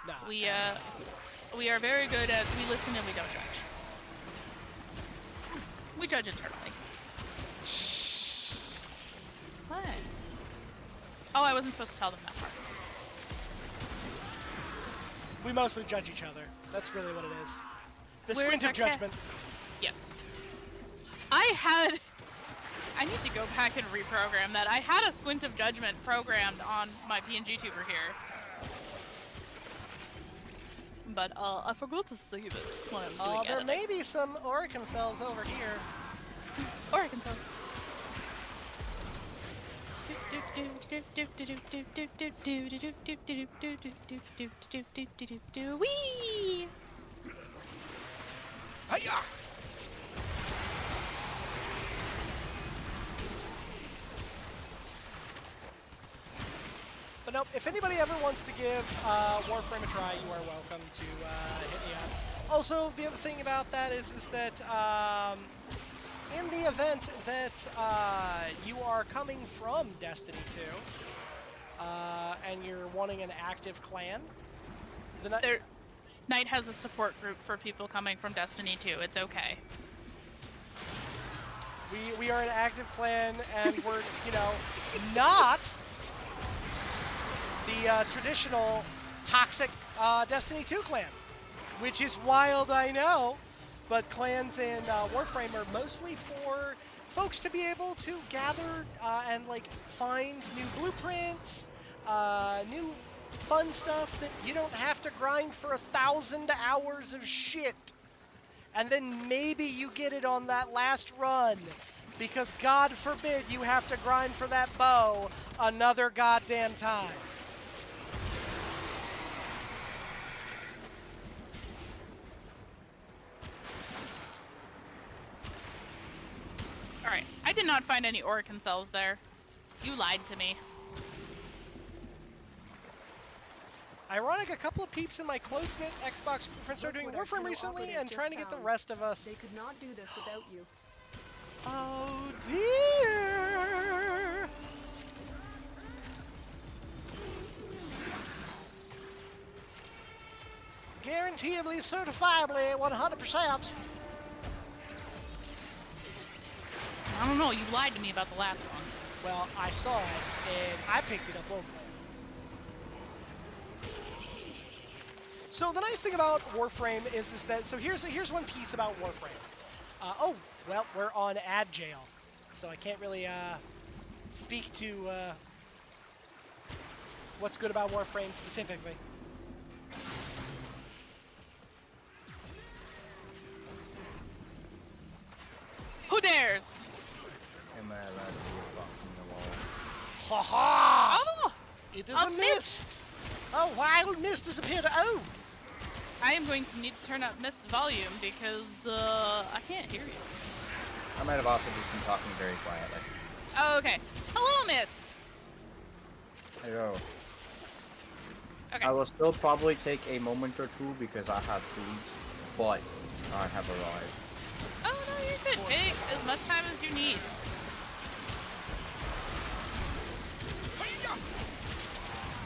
Nah. We are very good at, we listen and we don't judge. We judge internally. What? Oh, I wasn't supposed to tell them that part. We mostly judge each other. That's really what it is. The squint of judgment. Yes. I need to go back and reprogram that. I had a squint of judgment programmed on my PNG tuber here. But I forgot to save it when I was doing there may be some Oricon cells over here. Oricon cells. Wee! Hiya! But nope, if anybody ever wants to give Warframe a try, you are welcome to hit me up. Also, the other thing about that is that in the event that you are coming from Destiny 2 and you're wanting an active clan, Knight has a support group for people coming from Destiny 2. It's okay. We are an active clan, and we're, you know, not the traditional toxic Destiny 2 clan, which is wild, I know, but clans in Warframe are mostly for folks to be able to gather and like find new blueprints, new fun stuff that you don't have to grind for 1,000 hours of shit. And then maybe you get it on that last run. Because God forbid you have to grind for that bow another goddamn time. Alright, I did not find any Oricon cells there. You lied to me. Ironic, a couple of peeps in my close-knit Xbox friends started doing Warframe recently and trying to get the rest of us. They could not do this without you. Oh dear! Guaranteeably, certifiably, 100%. I don't know, you lied to me about the last one. Well, I saw it, and I picked it up over there. So the nice thing about Warframe is that, so here's one piece about Warframe. Oh, well, we're on ad jail, so I can't really speak to what's good about Warframe specifically. Who dares? Am I allowed to be a box in the wall? Ha ha! Oh! It is a mist! A wild mist has appeared. Oh! I am going to need to turn up Mist's volume because I can't hear you. I might have also just been talking very quietly. Oh, okay. Hello, Mist! Hello. Okay. I will still probably take a moment or two because I have foods, but I have arrived. Oh, no, you're good. Take as much time as you need.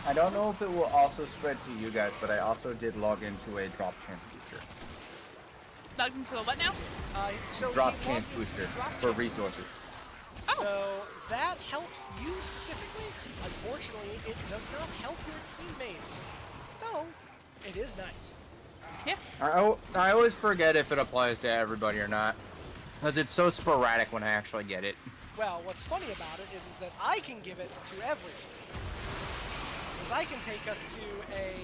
I don't know if it will also spread to you guys, but I also did log into a drop chance booster. Logged into a what now? So Drop he chance logged into booster the drop for chance resources. booster. So that helps you specifically. Unfortunately, it does not help your teammates. Though, it is nice. Yeah. I always forget if it applies to everybody or not, because it's so sporadic when I actually get it. Well, what's funny about it is that I can give it to everyone. Because I can take us to a,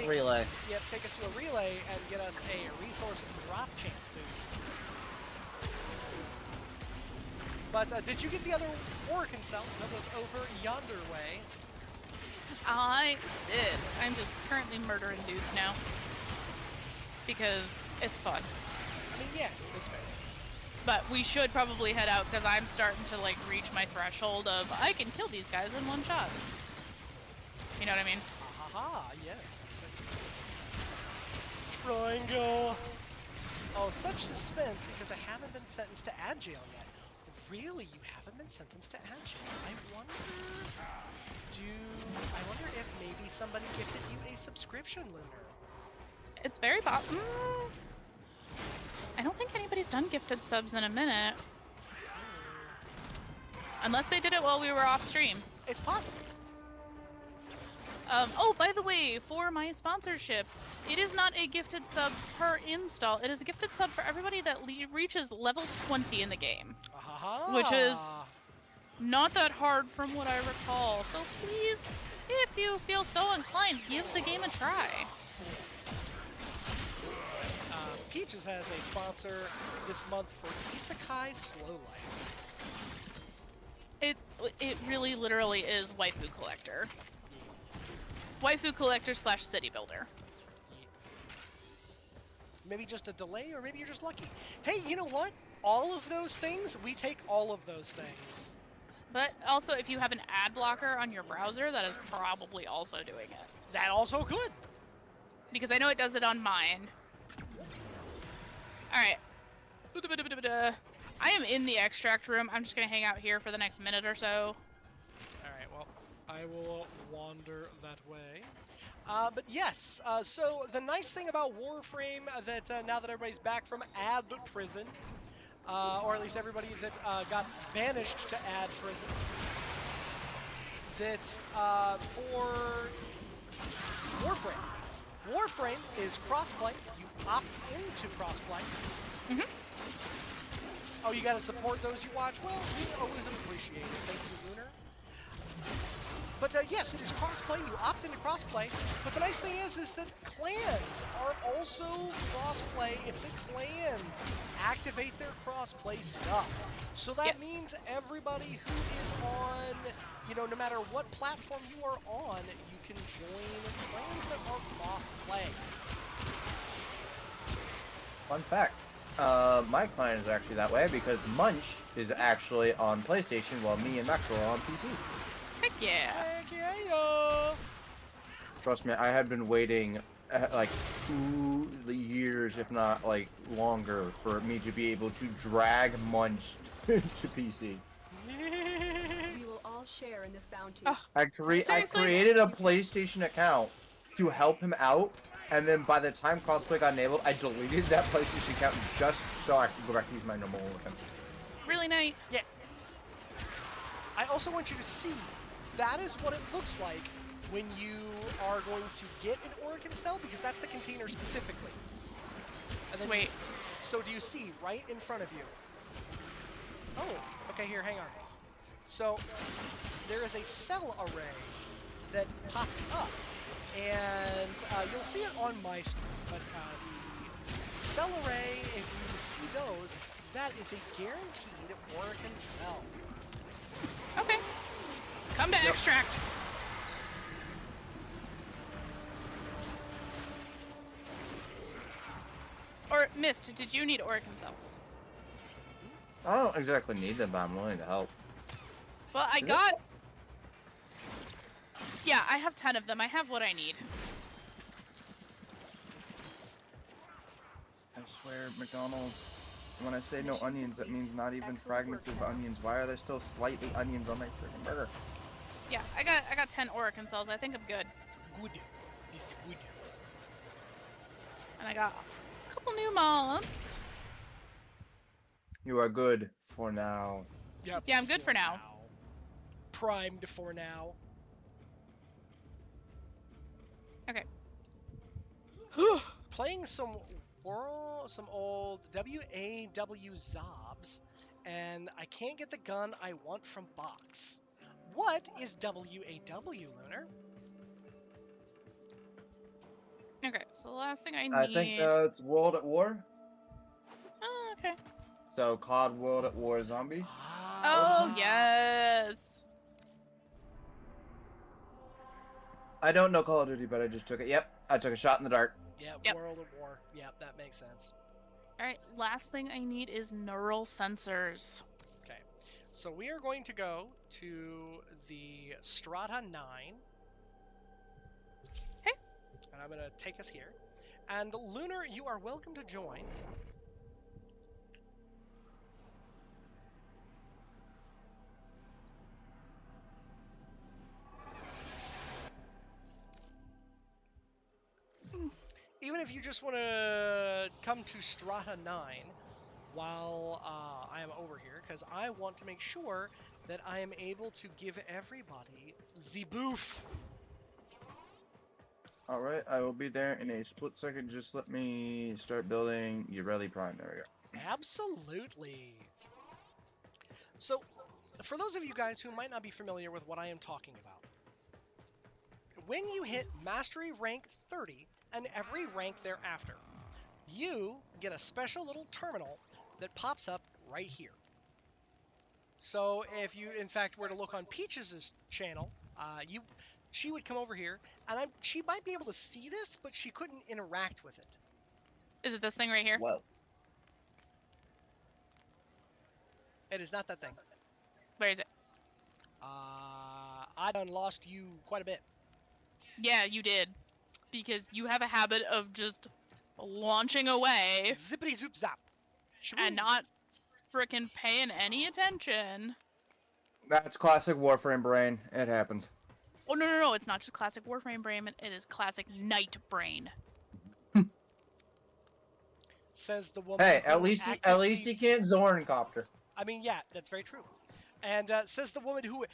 Relay. Yep, take us to a relay and get us a resource drop chance boost. But did you get the other Oricon cell that was over yonder way? I did. I'm just currently murdering dudes now. Because it's fun. I mean, yeah, it's fair. But we should probably head out because I'm starting to like reach my threshold of I can kill these guys in one shot. You know what I mean? Aha, yes. Triangle. Oh, such suspense because I haven't been sentenced to ad jail yet. Really, you haven't been sentenced to ad jail? I wonder if maybe somebody gifted you a subscription, Lunar. It's very I don't think anybody's done gifted subs in a minute. Unless they did it while we were off stream. It's possible. Oh, by the way, for my sponsorship, it is not a gifted sub per install. It is a gifted sub for everybody that reaches level 20 in the game. Which is not that hard from what I recall. So please, if you feel so inclined, give the game a try. Peaches has a sponsor this month for Isekai Slow Life. It really literally is Waifu Collector. Waifu Collector / City Builder. Maybe just a delay, or maybe you're just lucky. Hey, you know what? All of those things, we take all of those things. But also, if you have an ad blocker on your browser, that is probably also doing it. That also could. Because I know it does it on mine. Alright. I am in the extract room. I'm just going to hang out here for the next minute or so. Alright, well, I will wander that way. But yes, so the nice thing about Warframe that now that everybody's back from ad prison, or at least everybody that got banished to ad prison, that for Warframe is crossplay. You opt into crossplay. Mm-hmm. Oh, you gotta support those you watch? Well, we always appreciate it. Thank you, Lunar. But yes, it is crossplay. You opt into crossplay. But the nice thing is that clans are also crossplay if the clans activate their crossplay stuff. So that means everybody who is on, no matter what platform you are on, you can join clans that are crossplay. Fun fact. My clan is actually that way because Munch is actually on PlayStation while me and Max are on PC. Heck yeah. Heck yeah, yo. Trust me, I had been waiting like 2 years, if not like longer, for me to be able to drag Munch to PC. We will all share in this bounty. I created a PlayStation account to help him out, and then by the time crossplay got enabled, I deleted that PlayStation account just so I could go back to use my normal account. Really nice. Yeah. I also want you to see that is what it looks like when you are going to get an Oregon cell, because that's the container specifically. And then wait. So do you see right in front of you? Oh, okay, here, hang on. So there is a cell array that pops up, and you'll see it on my screen, but the cell array, if you see those, that is a guaranteed Oregon cell. Okay. Come to extract. Or, Mist, did you need Oregon cells? I don't exactly need them, but I'm willing to help. Well, I got... Yeah, I have 10 of them. I have what I need. I swear, McDonald's, when I say no onions, that means not even fragments of onions. Why are there still slightly onions on my freaking burger? Yeah, I got 10 Oregon cells. I think I'm good. Good. This is good. And I got a couple new mods. You are good for now. Yep, yeah, I'm good for now. Primed for now. Okay. Playing some old WAW Zobs, and I can't get the gun I want from box. What is WAW, Lunar? Okay, so the last thing I need... I think it's World at War. Oh, okay. So, COD World at War Zombies. Oh, yes! I don't know Call of Duty, but I just took it. Yep, I took a shot in the dark. Yep. World at War. Yep, that makes sense. Alright, last thing I need is neural sensors. Okay, so we are going to go to the Strata 9. Okay. And I'm going to take us here. And Lunar, you are welcome to join. Even if you just want to come to Strata 9 while I am over here, because I want to make sure that I am able to give everybody the boof. Alright, I will be there in a split second. Just let me start building Ureli Prime. There we go. Absolutely. So, for those of you guys who might not be familiar with what I am talking about, when you hit Mastery Rank 30, and every rank thereafter, you get a special little terminal that pops up right here. So if you, in fact, were to look on Peach's channel, she would come over here, and she might be able to see this, but she couldn't interact with it. Is it this thing right here? Whoa. It is not that thing. Where is it? I done lost you quite a bit. Yeah, you did. Because you have a habit of just launching away. Zippity zoop zap. And not frickin' paying any attention. That's classic Warframe brain. It happens. Oh, no. It's not just classic Warframe brain. It is classic Night brain. Says the woman. Hey, at least he can't Zorn copter. I mean, yeah, that's very true. And says the woman who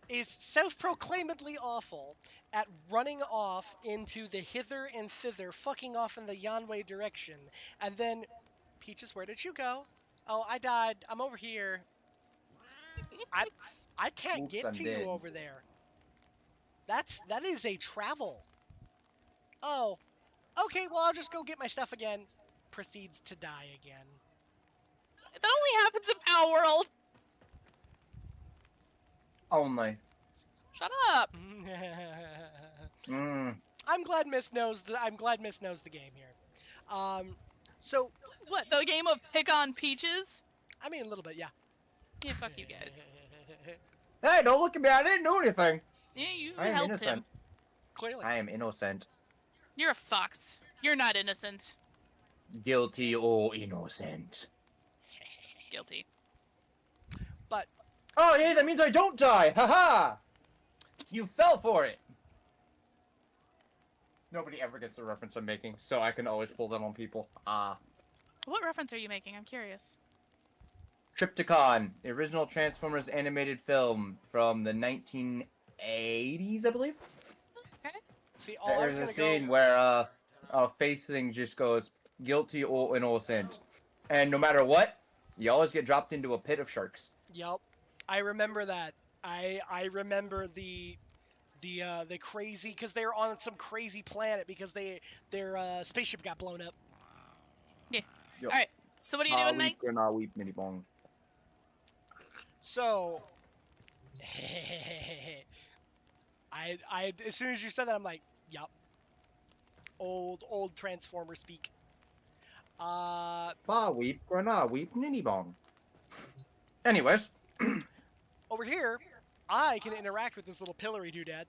is self-proclaimedly awful at running off into the hither and thither, fucking off in the Yanwei direction. And then, Peaches, where did you go? Oh, I died. I'm over here. I can't Oops, get I'm to dead. you over there. That is a travel. Oh, okay. Well, I'll just go get my stuff again. Proceeds to die again. That only happens in Power World. Only. Shut up. I'm glad Miss knows the game here. So What, the game of pick on peaches? I mean, a little bit, yeah. Yeah, fuck you guys. Hey, don't look at me. I didn't do anything. Yeah, you I am helped innocent. him. Clearly. I am innocent. You're a fox. You're not innocent. Guilty or innocent. Guilty. But oh, yeah, that means I don't die. Haha! You fell for it. Nobody ever gets the reference I'm making, so I can always pull that on people. What reference are you making? I'm curious. Trypticon, the original Transformers animated film from the 1980s, I believe. Okay. See, all I was There's a gonna scene go. where a face thing just goes guilty or innocent, and no matter what, you always get dropped into a pit of sharks. Yep, I remember that. I remember the crazy, because they were on some crazy planet because their spaceship got blown up. Yeah. Yep. All right. So what are you doing, Nate? Weep, mini bong. So, I as soon as you said that, I'm like, yup. Old Transformer speak. Ba weep, grana weep, nini bong. Anyways. Over here, I can interact with this little pillory doodad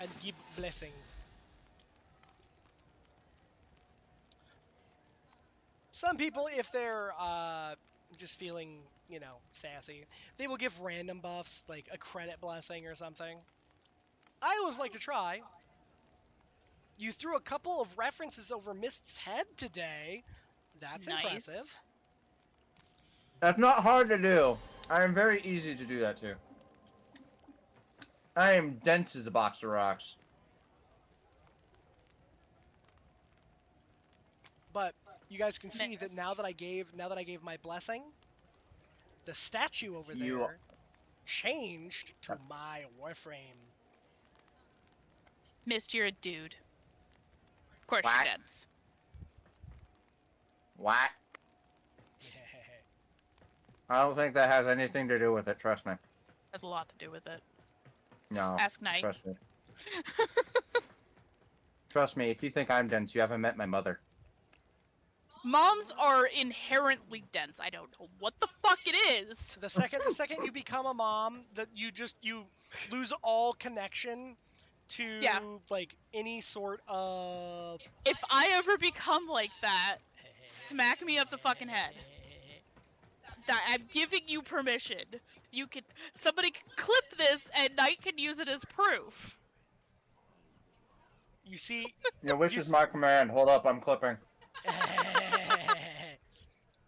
and give blessing. Some people, if they're just feeling, sassy, they will give random buffs, like a credit blessing or something. I always like to try. You threw a couple of references over Mist's head today. That's Nice. impressive. That's not hard to do. I am very easy to do that too. I am dense as a box of rocks. But you guys can see that Miss. now that I gave my blessing, the statue over You- there changed to my warframe. Missed, you're a dude. Of course What? you're dense. What? I don't think that has anything to do with it, trust me. Has a lot to do with it. No. Ask Knight. Trust me. Trust me, if you think I'm dense, you haven't met my mother. Moms are inherently dense. I don't know what the fuck it is. The second you become a mom, that you lose all connection to Yeah. like any sort of. If I ever become like that, smack me up the fucking head. I'm giving you permission. Somebody can clip this and Knight can use it as proof. You see. Your wish is my command. Hold up, I'm clipping.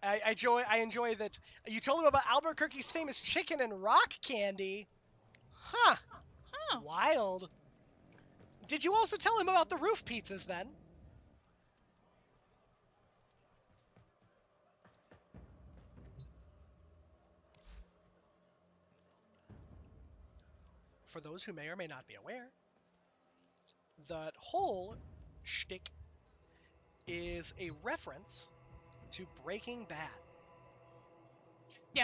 I enjoy that you told him about Albuquerque's famous chicken and rock candy. Huh. Oh. Wild. Did you also tell him about the roof pizzas then? For those who may or may not be aware, that whole shtick is a reference to Breaking Bad. Yeah.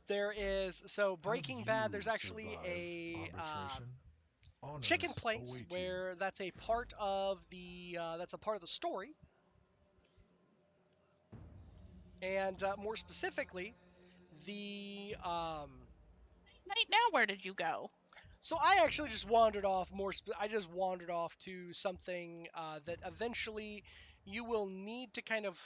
There is Breaking Bad. There's actually a chicken place where that's a part of the story, and more specifically, the Knight, now where did you go? So I actually just wandered off I just wandered off to something that eventually you will need to kind of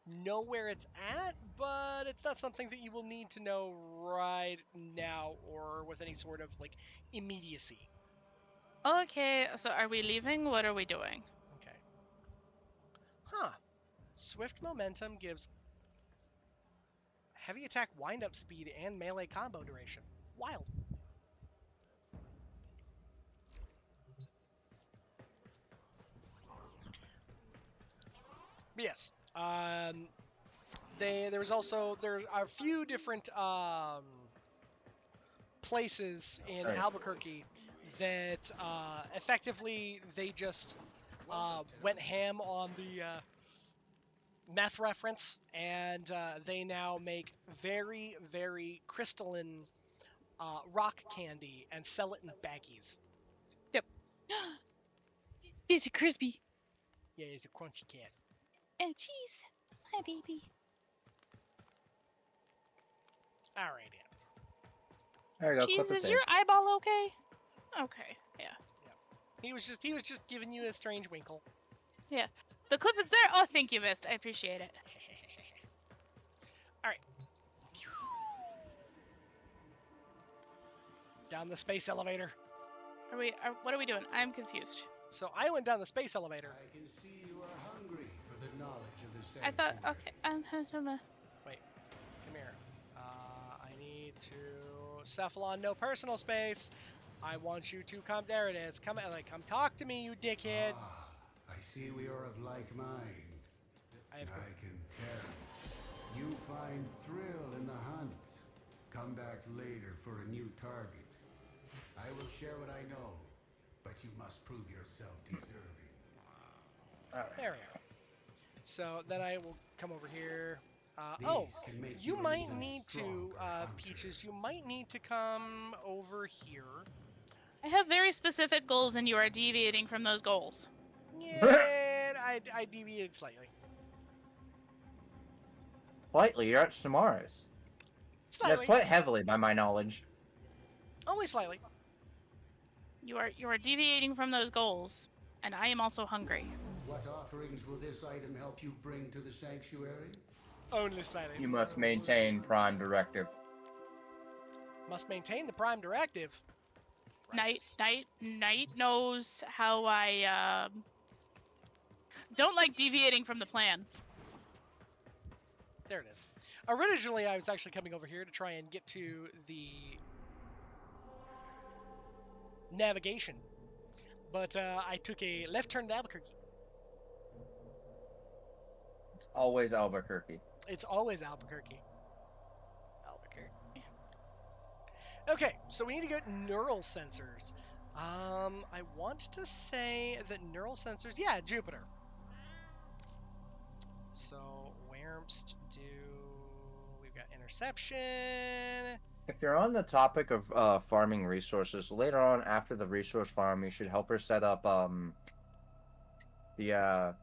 know where it's at, but it's not something that you will need to know right now or with any sort of like immediacy. Okay, so are we leaving? What are we doing? Okay. Huh. Swift momentum gives heavy attack wind-up speed and melee combo duration. Wild. But yes. There are a few different places in Right. Albuquerque that effectively they just went ham on the meth reference, and they now make very, very crystalline rock candy and sell it in baggies. Yep. It's a crispy. Yeah, he's a crunchy cat. And cheese. Hi, baby. Alright, yeah. There you go. Cheese, clip the is thing. your eyeball okay? Okay, yeah. He was just giving you a strange winkle. Yeah. The clip is there. Oh, thank you, Mist. I appreciate it. Alright. Down the space elevator. What are we doing? I'm confused. So I went down the space elevator. I can see you are hungry for the knowledge of the I thought, sanctuary. okay. Wait, come here. I need to Cephalon, no personal space. I want you to come. There it is. Come talk to me, you dickhead. Ah, I see we are of like mind. I I can tell. You find thrill in the hunt. Come back later for a new target. I will share what I know, but you must prove yourself deserving. There we go. So then I will come over here. These can make You you an might even need to, stronger hunter. Peaches, you might need to come over here. I have very specific goals, and you are deviating from those goals. Yeah, I deviated slightly. Slightly, you're at Samaras. Slightly. That's quite heavily, by my knowledge. Only slightly. You are deviating from those goals, and I am also hungry. What offerings will this item help you bring to the sanctuary? Only slightly. You must maintain Prime Directive. Must maintain the Prime Directive. Night knows how I don't like deviating from the plan. There it is. Originally, I was actually coming over here to try and get to the navigation, but I took a left turn to Albuquerque. It's always Albuquerque. It's always Albuquerque. Okay, so we need to get neural sensors. I want to say that neural sensors, yeah, Jupiter. So, where's we've got interception. If you're on the topic of farming resources, later on after the resource farm, you should help her set up the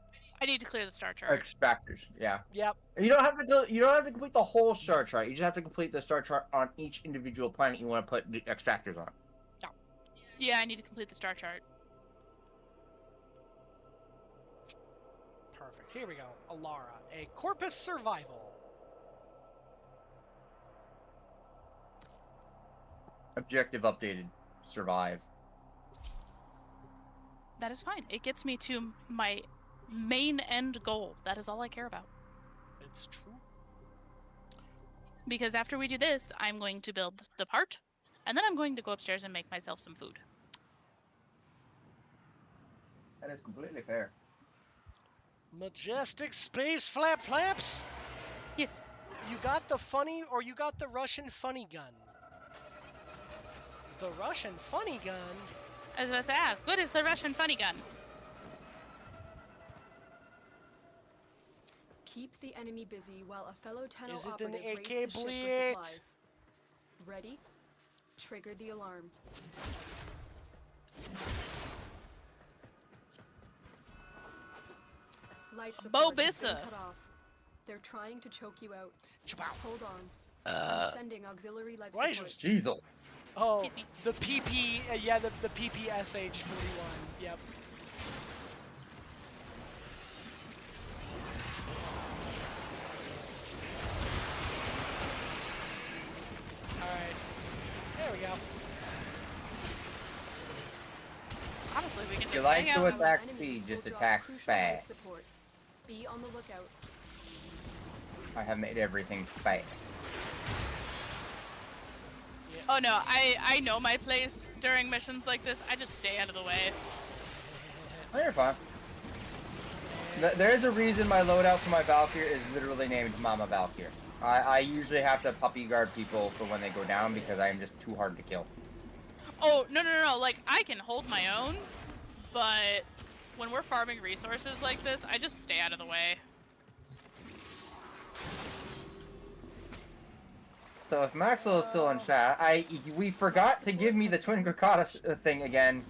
I need to clear the star chart. extractors. Yeah. Yep. You don't have to go. You don't have to complete the whole star chart. You just have to complete the star chart on each individual planet you want to put the extractors on. Yeah, I need to complete the star chart. Perfect. Here we go. Alara, a corpus survival. Objective updated. Survive. That is fine. It gets me to my main end goal. That is all I care about. It's true. Because after we do this, I'm going to build the part, and then I'm going to go upstairs and make myself some food. That is completely fair. Majestic space flaps. Yes. You got the funny, or you got the Russian funny gun. The Russian funny gun. I was about to ask, what is the Russian funny gun? Keep the enemy busy while a fellow Tenno Is it an operative AK raids the ship Blitz? for supplies. Ready? Trigger the alarm. Life support has been Bobissa. cut off. They're trying to choke you out. Chabow. Hold on. I'm sending auxiliary life Why support. is Jeezel. Oh, Excuse me. the PP, yeah, the PPSH-41. Yep. Alright. There we go. Honestly, we can If just you like hang to out. attack Enemies speed, will just drop attack crucial life fast. support. Be on the lookout. I have made everything fast. Oh no, I know my place during missions like this. I just stay out of the way. Oh, you're fine. There is a reason my loadout for my Valkyrie is literally named Mama Valkyrie. I usually have to puppy guard people for when they go down because I am just too hard to kill. Oh, no. Like, I can hold my own, but when we're farming resources like this, I just stay out of the way. So if Maxwell is still in chat, we forgot to give me the Twin Grakata thing again.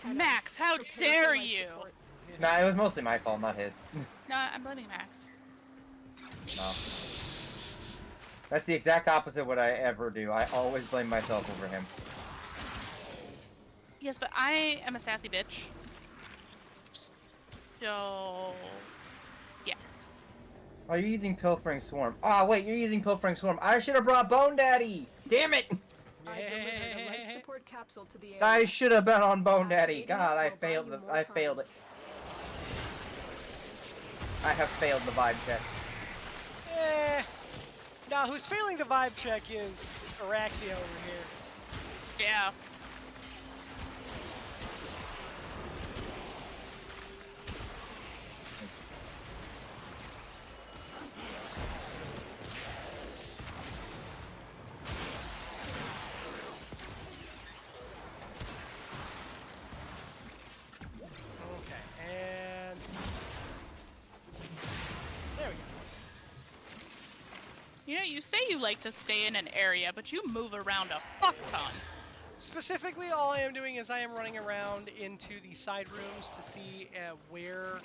Max, how dare you? Nah, it was mostly my fault, not his. No, I'm blaming Max. No. That's the exact opposite of what I ever do. I always blame myself over him. Yes, but I am a sassy bitch. So, yeah. Oh, you're using Pilfering Swarm. Ah, wait, you're using Pilfering Swarm. I should have brought Bone Daddy! Damn it! I delivered a life support capsule to the area. I should have been on Bone Daddy. God, I failed it. I have failed the vibe check. Now, who's failing the vibe check is Araxia over here. Yeah. Okay, and there we go. You know, you say you like to stay in an area, but you move around a fuck ton. Specifically, all I am doing is I am running around into the side rooms to see where,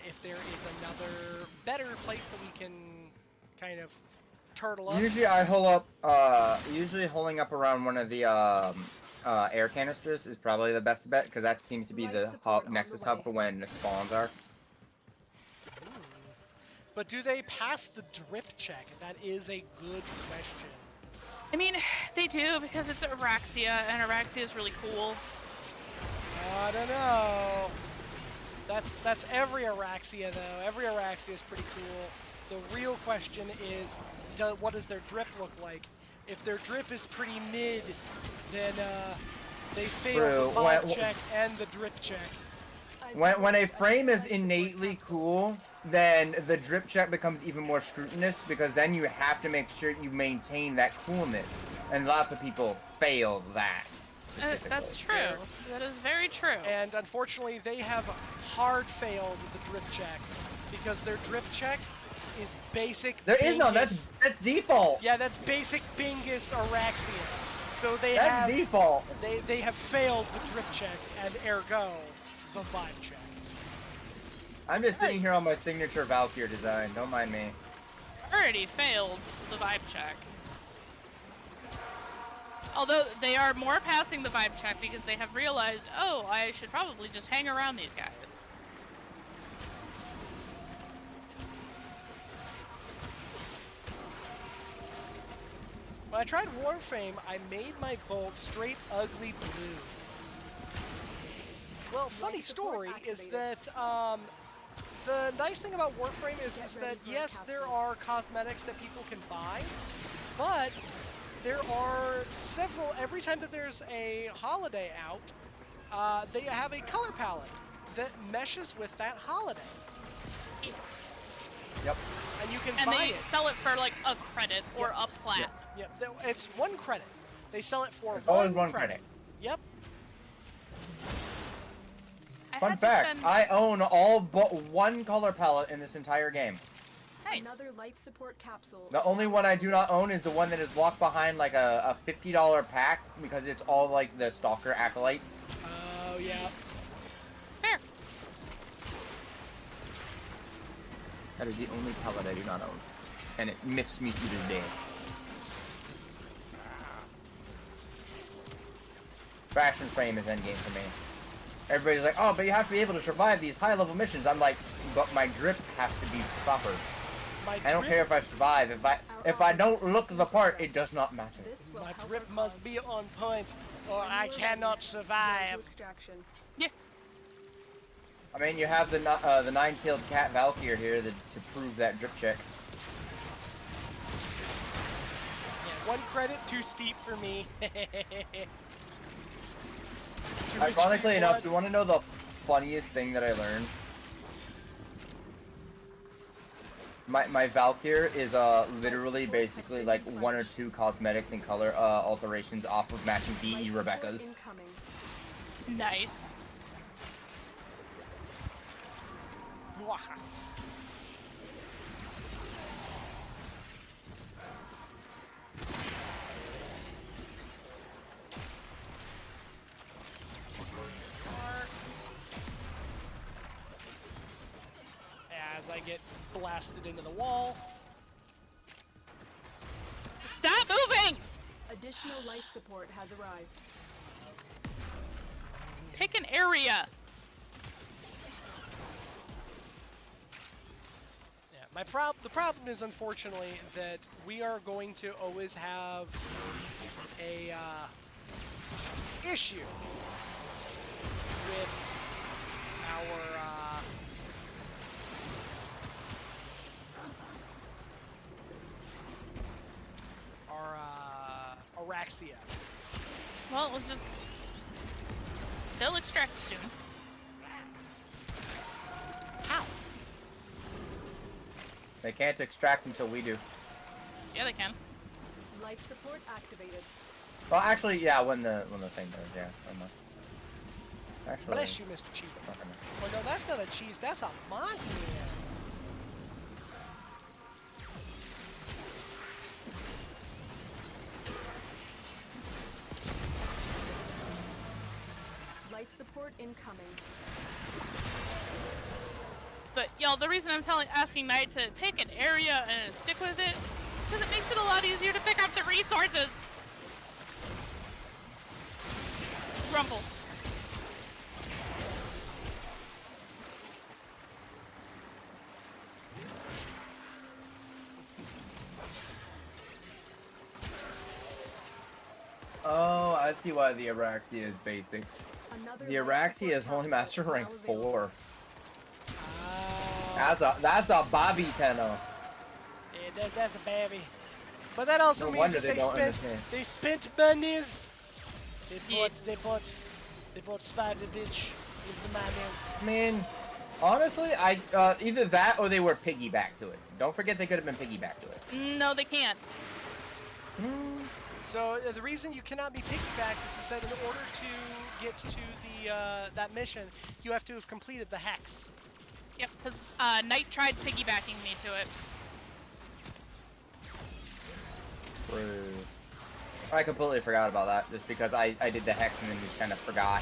if there is another better place that we can kind of turtle up. Usually I hole up, usually holding up around one of the air canisters is probably the best bet, because that seems to be the Nexus hub for when the spawns are. But do they pass the drip check? That is a good question. I mean, they do, because it's Araxia, and Araxia is really cool. I don't know. That's every Araxia, though. Every Araxia is pretty cool. The real question is, what does their drip look like? If their drip is pretty mid, then they fail the vibe check and the drip check. When a frame is innately cool, then the drip check becomes even more scrutinous, because then you have to make sure you maintain that coolness. And lots of people fail that. That's true. That is very true. And unfortunately, they have hard failed with the drip check, because their drip check is basic. There is no, that's default. Yeah, that's basic Bingus Araxia. So they that's default. They have failed the drip check, and ergo, the vibe check. I'm just sitting here on my signature Valkyrie design. Don't mind me. Already failed the vibe check. Although they are more passing the vibe check because they have realized, oh, I should probably just hang around these guys. When I tried Warframe, I made my Bolt straight ugly blue. Well, funny story is that the nice thing about Warframe is that yes, there are cosmetics that people can buy, but there are several, every time that there's a holiday out, they have a color palette that meshes with that holiday. Yep. And you can and buy they it. sell it for like a credit or a plat. Yep, it's 1 credit. They sell it for always one one credit. Yep. Fun fact, I own all but 1 color palette in this entire game. Nice. Another life support capsule. The only one I do not own is the one that is locked behind like a $50 pack, because it's all like the Stalker acolytes. Oh, yeah. Fair. That is the only palette I do not own. And it miffs me to this day. Fraction frame is endgame for me. Everybody's like, oh, but you have to be able to survive these high-level missions. I'm like, but my drip has to be proper. I don't care if I survive. If I don't look the part, it does not matter. My drip must be on point, or I cannot survive. Yeah. I mean, you have the 9-tailed cat Valkyrie here to prove that drip check. Yeah, 1 credit, too steep for me. Ironically enough, do you want to know the funniest thing that I learned? My Valkyr is literally basically like 1 or 2 cosmetics and color alterations off of matching DE Rebecca's. Nice. As I get blasted into the wall. Stop moving! Additional life support has arrived. Pick an area. Yeah, the problem is unfortunately that we are going to always have a issue with our Araxia. Well, they'll extract soon. How? They can't extract until we do. Yeah, they can. Life support activated. Well, actually, yeah, when the thing does, yeah. Actually. Bless you, Mr. Cheese. Oh no, that's not a cheese. That's a Monty Man. Life support incoming. But y'all, the reason I'm asking Knight to pick an area and stick with it is because it makes it a lot easier to pick up the resources. Rumble. Oh, I see why the Araxia is basic. The Araxia is Holy Master rank 4. That's a Bobby Tenno. Yeah, that's a baby. But that also No means wonder that they spent monies. They bought Spider Bitch with the monies. I mean, honestly, either that or they were piggyback to it. Don't forget they could have been piggyback to it. No, they can't. So the reason you cannot be piggybacked is that in order to get to the that mission, you have to have completed the hex. Yep, because Knight tried piggybacking me to it. I completely forgot about that, just because I did the hex and then just kind of forgot.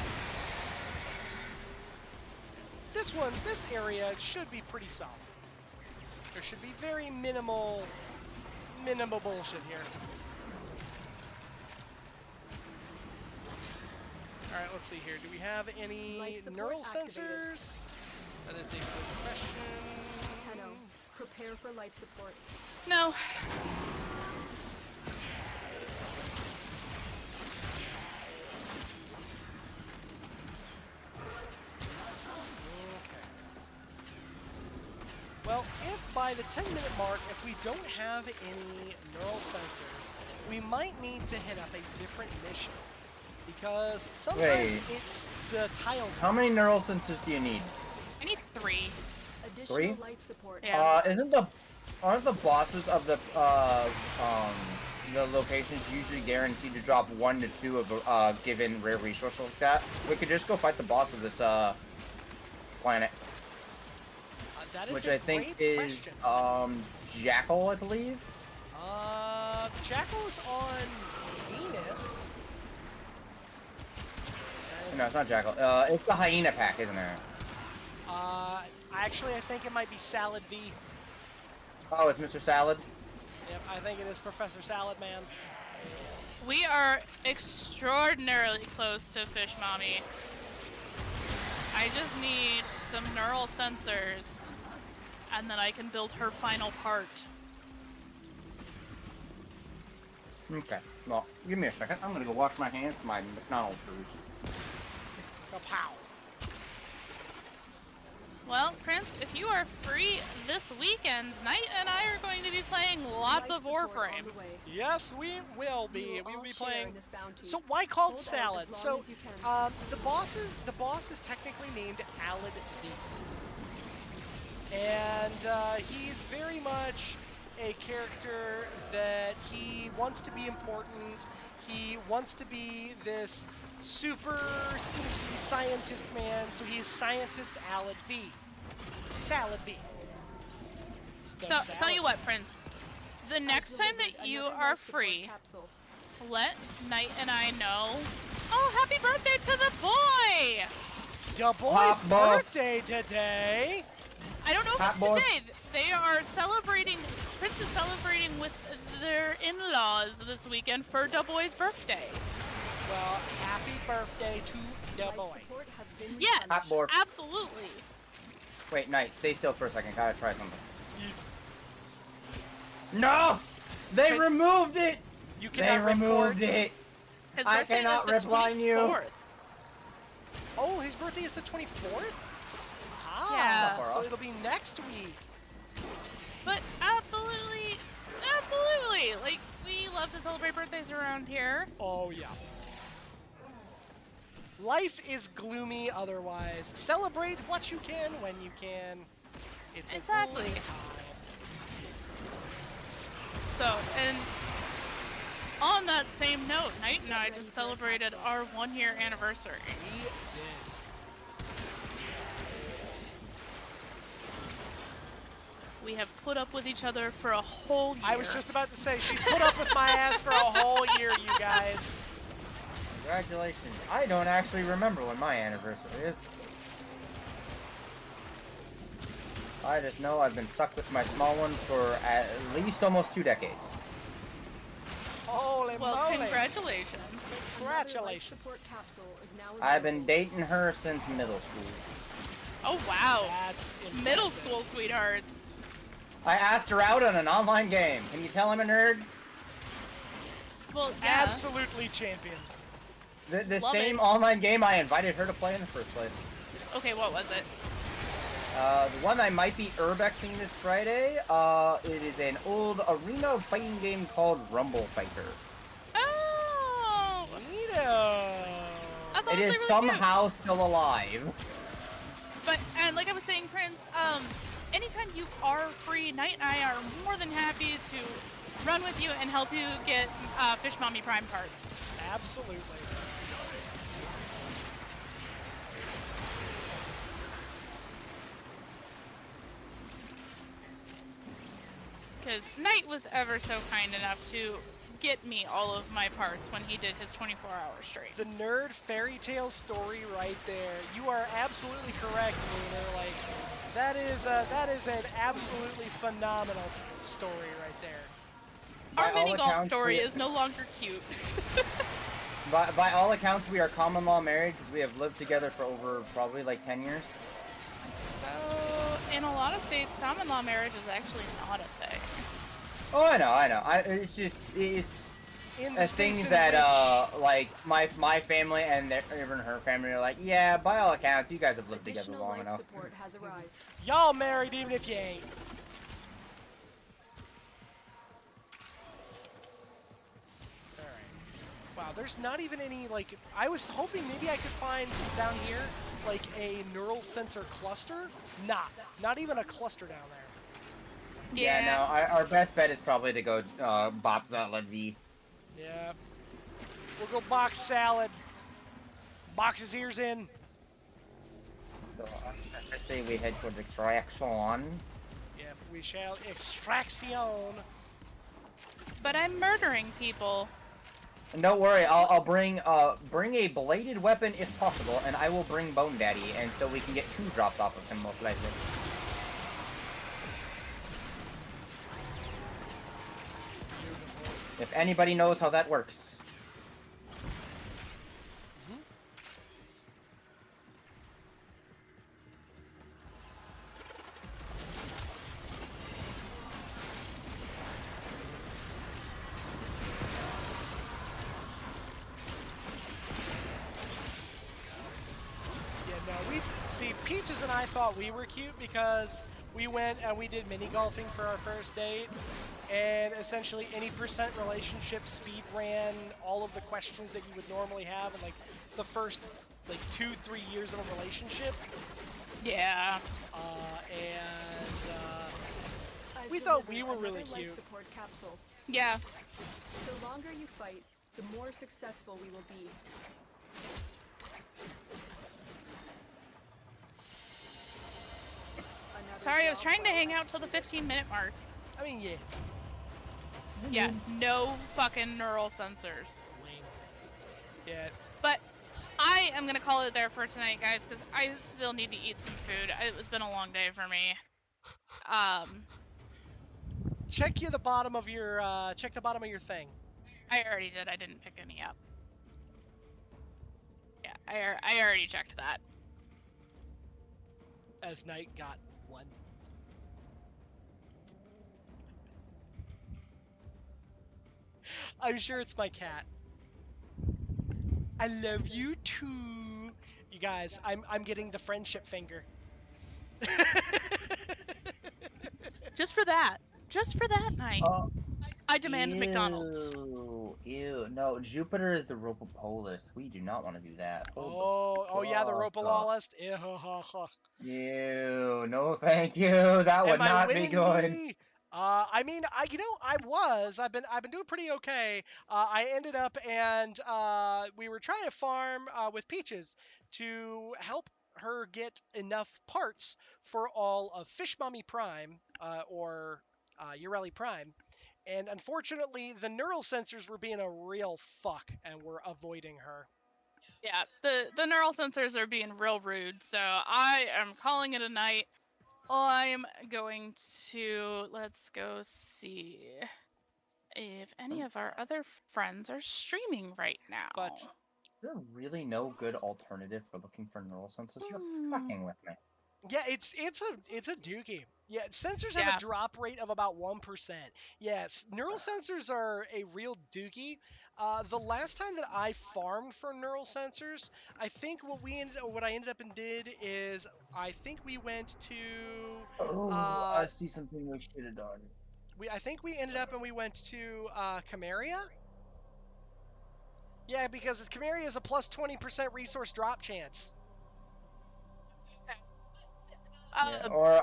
This area should be pretty solid. There should be very minimal bullshit here. Alright, let's see here. Do we have any neural sensors? That is a good question. Tenno, prepare for life support. No. Well, if by the 10-minute mark, if we don't have any neural sensors, we might need to hit up a different mission. Because sometimes it's the tiles. How many neural sensors do you need? I need 3. Additional 3? life support. Yeah. Aren't the bosses of the locations usually guaranteed to drop 1 to 2 of a given rare resource like that? We could just go fight the boss of this planet. Which I think is Jackal, I believe. Jackal's on Venus. No, it's not Jackal. It's the Hyena pack, isn't it? Actually, I think it might be Salad V. Oh, it's Mr. Salad? Yep, I think it is Professor Salad Man. We are extraordinarily close to Fish Mommy. I just need some neural sensors, and then I can build her final part. Okay. Well, give me a second. I'm gonna go wash my hands for my McDonald's shoes. Pow. Well, Prince, if you are free this weekend, Knight and I are going to be playing lots of Warframe. Yes, we will be. We will be playing. So why called Salad? So the boss is technically named Alad V. And he's very much a character that he wants to be important. He wants to be this super sneaky scientist man, so he's Scientist Alad V. Salad V. Tell you what, Prince. The next time that you are free, let Knight and I know. Oh, happy birthday to the boy! The boy's birthday today. I don't know if it's today. They are celebrating. Prince is celebrating with their in-laws this weekend for the boy's birthday. Well, happy birthday to the boy. Yes, absolutely. Wait, Knight, stay still for a second. Gotta try something. Yes. No! They removed it! You cannot removed it! I cannot reply you. Oh, his birthday is the 24th? Ah, Yeah. so it'll be next week. But absolutely, like, we love to celebrate birthdays around here. Oh, yeah. Life is gloomy otherwise. Celebrate what you can when you can. It's exactly. A gloomy time. So, and on that same note, Knight and I just celebrated our 1-year anniversary. We did. We have put up with each other for a whole year. I was just about to say, she's put up with my ass for a whole year, you guys. Congratulations. I don't actually remember when my anniversary is. I just know I've been stuck with my small one for at least almost 2 decades. Holy moly. Congratulations. Congratulations. I've been dating her since middle school. Oh, wow. That's impressive. Middle school sweethearts. I asked her out on an online game. Can you tell I'm a nerd? Well, yeah. Absolutely champion. The same online game I invited her to play in the first place. Okay, what was it? The one I might be urbexing this Friday, it is an old arena fighting game called Rumble Fighter. Oh! It is really somehow still alive. But, and like I was saying, Prince, anytime you are free, Knight and I are more than happy to run with you and help you get Fish Mommy Prime parts. Absolutely. Because Knight was ever so kind enough to get me all of my parts when he did his 24-hour stream. The nerd fairy tale story right there. You are absolutely correct, Lunar. Like, that is an absolutely phenomenal story right there. Our mini golf story is no longer cute. By all accounts, we are common law married because we have lived together for over probably like 10 years. So, in a lot of states, common law marriage is actually not a thing. Oh, I know. It's a thing that, like, my family and even her family are like, yeah, by all accounts, you guys have lived together long enough. Y'all married even if you ain't. Wow, there's not even any, like, I was hoping maybe I could find down here, like, a neural sensor cluster. Not even a cluster down there. Yeah, no, our best bet is probably to go Bop Salad V. Yeah. We'll go box salad. Box his ears in. So I say we head towards Extraction. Yeah, we shall Extraction. But I'm murdering people. And don't worry, I'll bring a bladed weapon if possible, and I will bring Bone Daddy, and so we can get 2 drops off of him most likely. If anybody knows how that works. See, Peaches and I thought we were cute because we went and we did mini golfing for our first date, and essentially any percent relationship speed ran all of the questions that you would normally have in like the first like 2-3 years of a relationship. Yeah. And I've we thought delivered we were really another life cute. support capsule. Yeah. The longer you fight, the more successful we will be. Another Sorry, I was job trying to well hang out till the executed. 15-minute mark. I mean, yeah. Yeah, no fucking neural sensors. Lame. Yeah. But I am gonna call it there for tonight, guys, because I still need to eat some food. It's been a long day for me. Check the bottom of your thing. I already did. I didn't pick any up. Yeah, I already checked that. As Knight got one. I'm sure it's my cat. I love you too. You guys, I'm getting the friendship finger. Just for that. Just for that night. I demand McDonald's. Ew. No, Jupiter is the Ropopolis. We do not want to do that. Oh yeah, the Ropololist. Ew, no thank you. That would not be good. I mean, I've been doing pretty okay. I ended up and we were trying to farm with Peaches to help her get enough parts for all of Fish Mommy Prime or Ureli Prime. And unfortunately, the neural sensors were being a real fuck and were avoiding her. Yeah, the neural sensors are being real rude, so I am calling it a night. I'm going to, let's go see if any of our other friends are streaming right now. But is there really no good alternative for looking for neural sensors? You're fucking with me. Yeah, it's a dookie. Yeah, sensors have a drop rate of about 1%. Yes, neural sensors are a real dookie. The last time that I farmed for neural sensors, I think what I ended up and did is I think we went to. I see something we should have done. I think we ended up and we went to Camaria. Yeah, because Camaria is a plus 20% resource drop chance. Or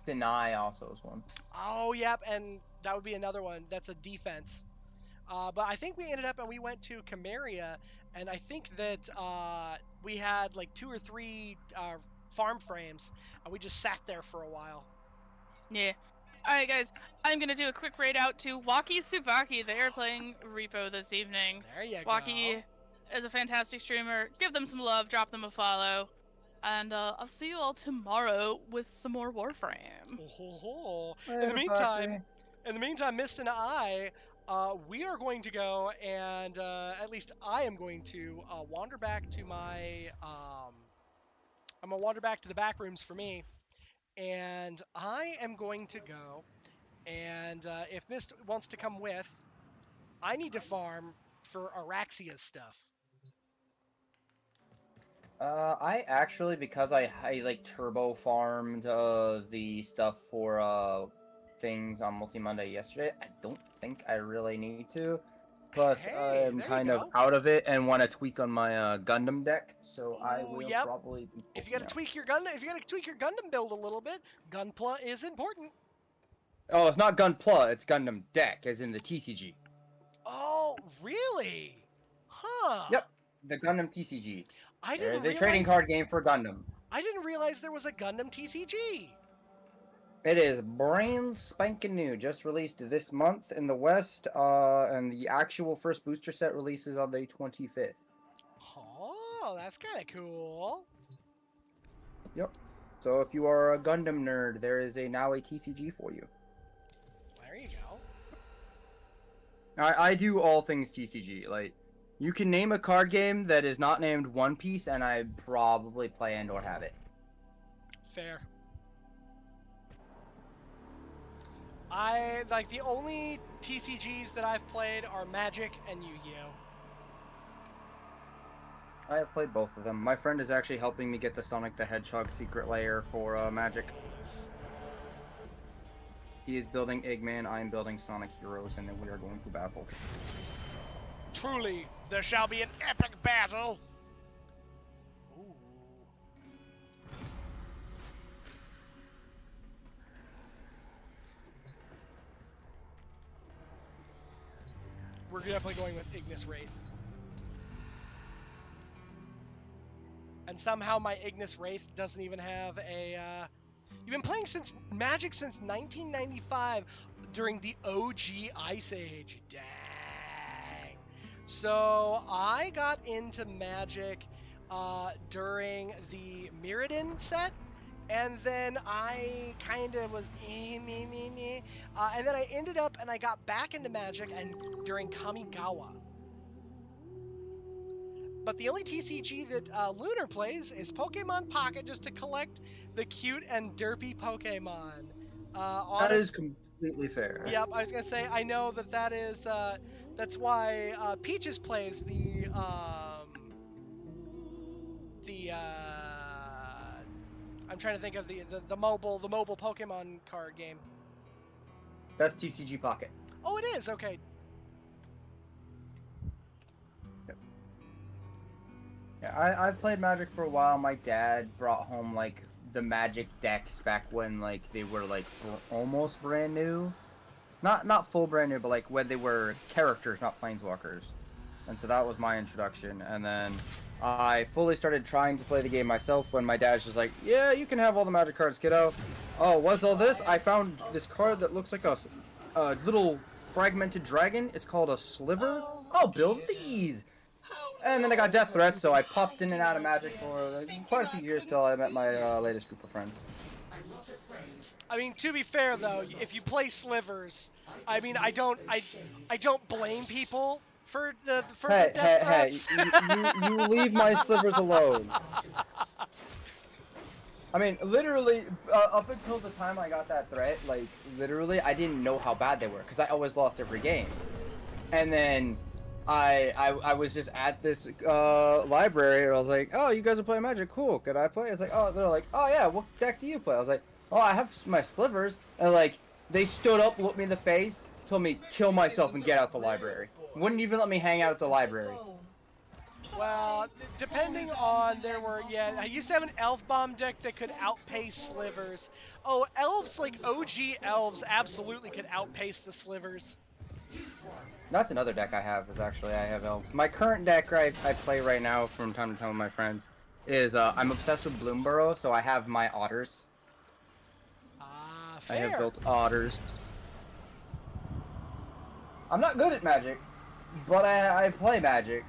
Sinai also is one. Oh, yep, and that would be another one. That's a defense. But I think we ended up and we went to Camaria, and I think that we had like 2 or 3 farm frames, and we just sat there for a while. Yeah. Alright, guys, I'm going to do a quick raid out to Waki Tsubaki. They are playing Repo this evening. There you Waki go. is a fantastic streamer. Give them some love, drop them a follow. And I'll see you all tomorrow with some more Warframe. In the meantime, Mist and I, we are going to go and at least I am going to wander back to my. I'm gonna wander back to the back rooms for me, and I am going to go. And if Mist wants to come with, I need to farm for Araxia's stuff. I actually, because I like turbo farmed the stuff for things on Multi Monday yesterday, I don't think I really need to. Plus, I'm kind of out of it and want to tweak on my Gundam deck, so I will probably. If you gotta tweak your Gundam build a little bit, Gunpla is important. Oh, it's not Gunpla, it's Gundam deck, as in the TCG. Oh, really? Huh. Yep, the Gundam TCG. There is a realize... trading card game for Gundam. I didn't realize there was a Gundam TCG. It is brand spanking new, just released this month in the West, and the actual first booster set releases on the 25th. Oh, that's kind of cool. Yep. So if you are a Gundam nerd, there is now a TCG for you. There you go. I do all things TCG. Like, you can name a card game that is not named One Piece, and I probably play and or have it. Fair. The only TCGs that I've played are Magic and Yu-Gi-Oh! I have played both of them. My friend is actually helping me get the Sonic the Hedgehog secret lair for Magic. He is building Eggman, I am building Sonic Heroes, and then we are going to battle. Truly, there shall be an epic battle! Ooh. we're definitely going with Ignis Wraith. And somehow my Ignis Wraith doesn't even have a... You've been playing Magic since 1995 during the OG Ice Age. Dang. So I got into Magic during the Mirrodin set, and then I kind of was and then I ended up and I got back into Magic and during Kamigawa. But the only TCG that Lunar plays is Pokemon Pocket, just to collect the cute and derpy Pokemon. That is completely fair. Yep, I was gonna say I know that is that's why Peaches plays the I'm trying to think of the mobile Pokemon card game. That's TCG Pocket. Oh, it is. Okay. Yeah, I've played Magic for a while. My dad brought home like the Magic decks back when like they were like almost brand new, not full brand new, but like when they were characters, not planeswalkers. And so that was my introduction. And then I fully started trying to play the game myself when my dad's just like, "Yeah, you can have all the Magic cards, kiddo." Oh, what's all this? I found this card that looks like a little fragmented dragon. It's called a sliver. I'll build these. And then I got death threats, so I popped in and out of Magic for quite a few years till I met my latest group of friends. I mean, to be fair though, if you play slivers, I mean, I don't blame people for the death threats. Hey, you leave my slivers alone. I mean, literally, up until the time I got that threat, like, literally, I didn't know how bad they were, because I always lost every game. And then I was just at this library, and I was like, "Oh, you guys are playing Magic, cool. Could I play?" It's like, "Oh," they're like, "Oh yeah, what deck do you play?" I was like, "Oh, I have my slivers." And like, they stood up, looked me in the face, told me kill myself and get out the library. Wouldn't even let me hang out at the library. Well, depending on I used to have an Elf Bomb deck that could outpace slivers. Oh, elves, like OG elves, absolutely could outpace the slivers. That's another deck I have, is actually I have elves. My current deck I play right now from time to time with my friends is, I'm obsessed with Bloomburrow, so I have my otters. Fair. I have built otters. I'm not good at Magic, but I play Magic.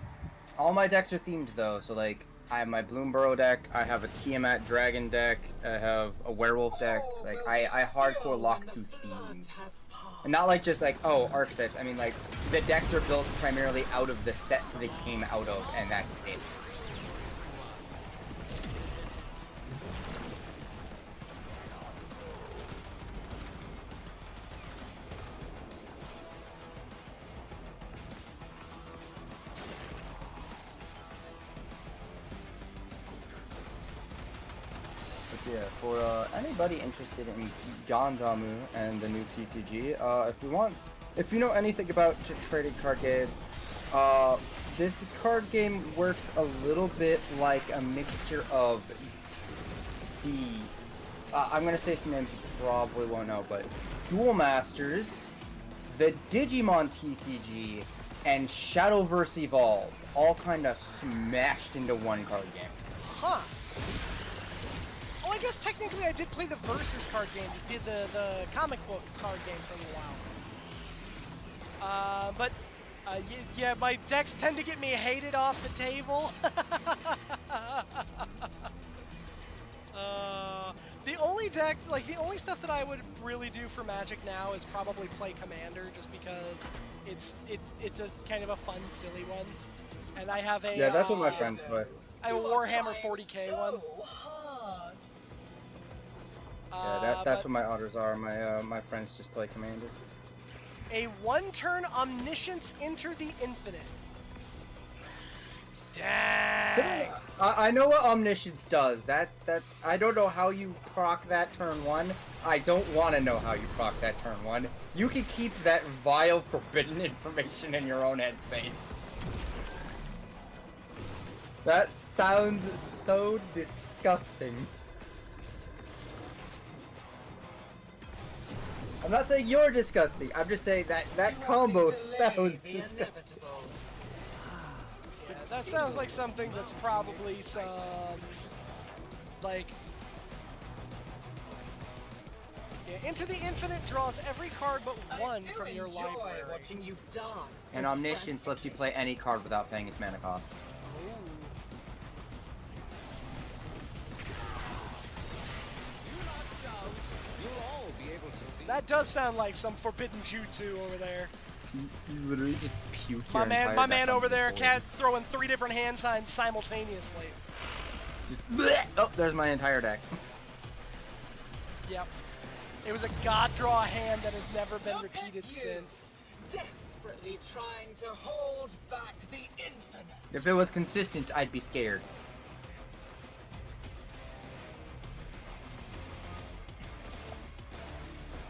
All my decks are themed though, so like, I have my Bloomburrow deck, I have a Tiamat Dragon deck, I have a Werewolf deck, like, I hardcore lock to themes. And not like just like, oh, archetypes. I mean, like, the decks are built primarily out of the sets they came out of, and that's it. But yeah, for anybody interested in Gandamu and the new TCG, if you know anything about trading card games, this card game works a little bit like a mixture of the, I'm gonna say some names you probably won't know, but Duel Masters, the Digimon TCG, and Shadowverse Evolve, all kind of smashed into one card game. Huh. Oh, I guess technically I did play the Versus card game. Did the comic book card game for a while. But yeah, my decks tend to get me hated off the table. The only deck, like the only stuff that I would really do for Magic now is probably play Commander, just because it's a kind of a fun, silly one. And I have a that's what my friends play. I have a Warhammer 40k one. Yeah, that's what my otters are. My friends just play Commander. A one-turn Omniscience Enter the Infinite. Dang! I know what Omniscience does. That I don't know how you proc that turn 1. I don't want to know how you proc that turn 1. You can keep that vile, forbidden information in your own headspace. That sounds so disgusting. I'm not saying you're disgusting. I'm just saying that combo sounds disgusting. Yeah, that sounds like something that's probably some, like... Yeah, Into the Infinite draws every card but one from your library. Watching you dance. And Omniscience lets you play any card without paying its mana cost. That does sound like some forbidden jutsu over there. You literally just puke My your man, entire deck over on there the can't throwing 3 different hand signs simultaneously. Just bleh. Oh, there's my entire deck. Yep. It was a god draw hand that has never been repeated since. Desperately trying to hold back the infinite. If it was consistent, I'd be scared.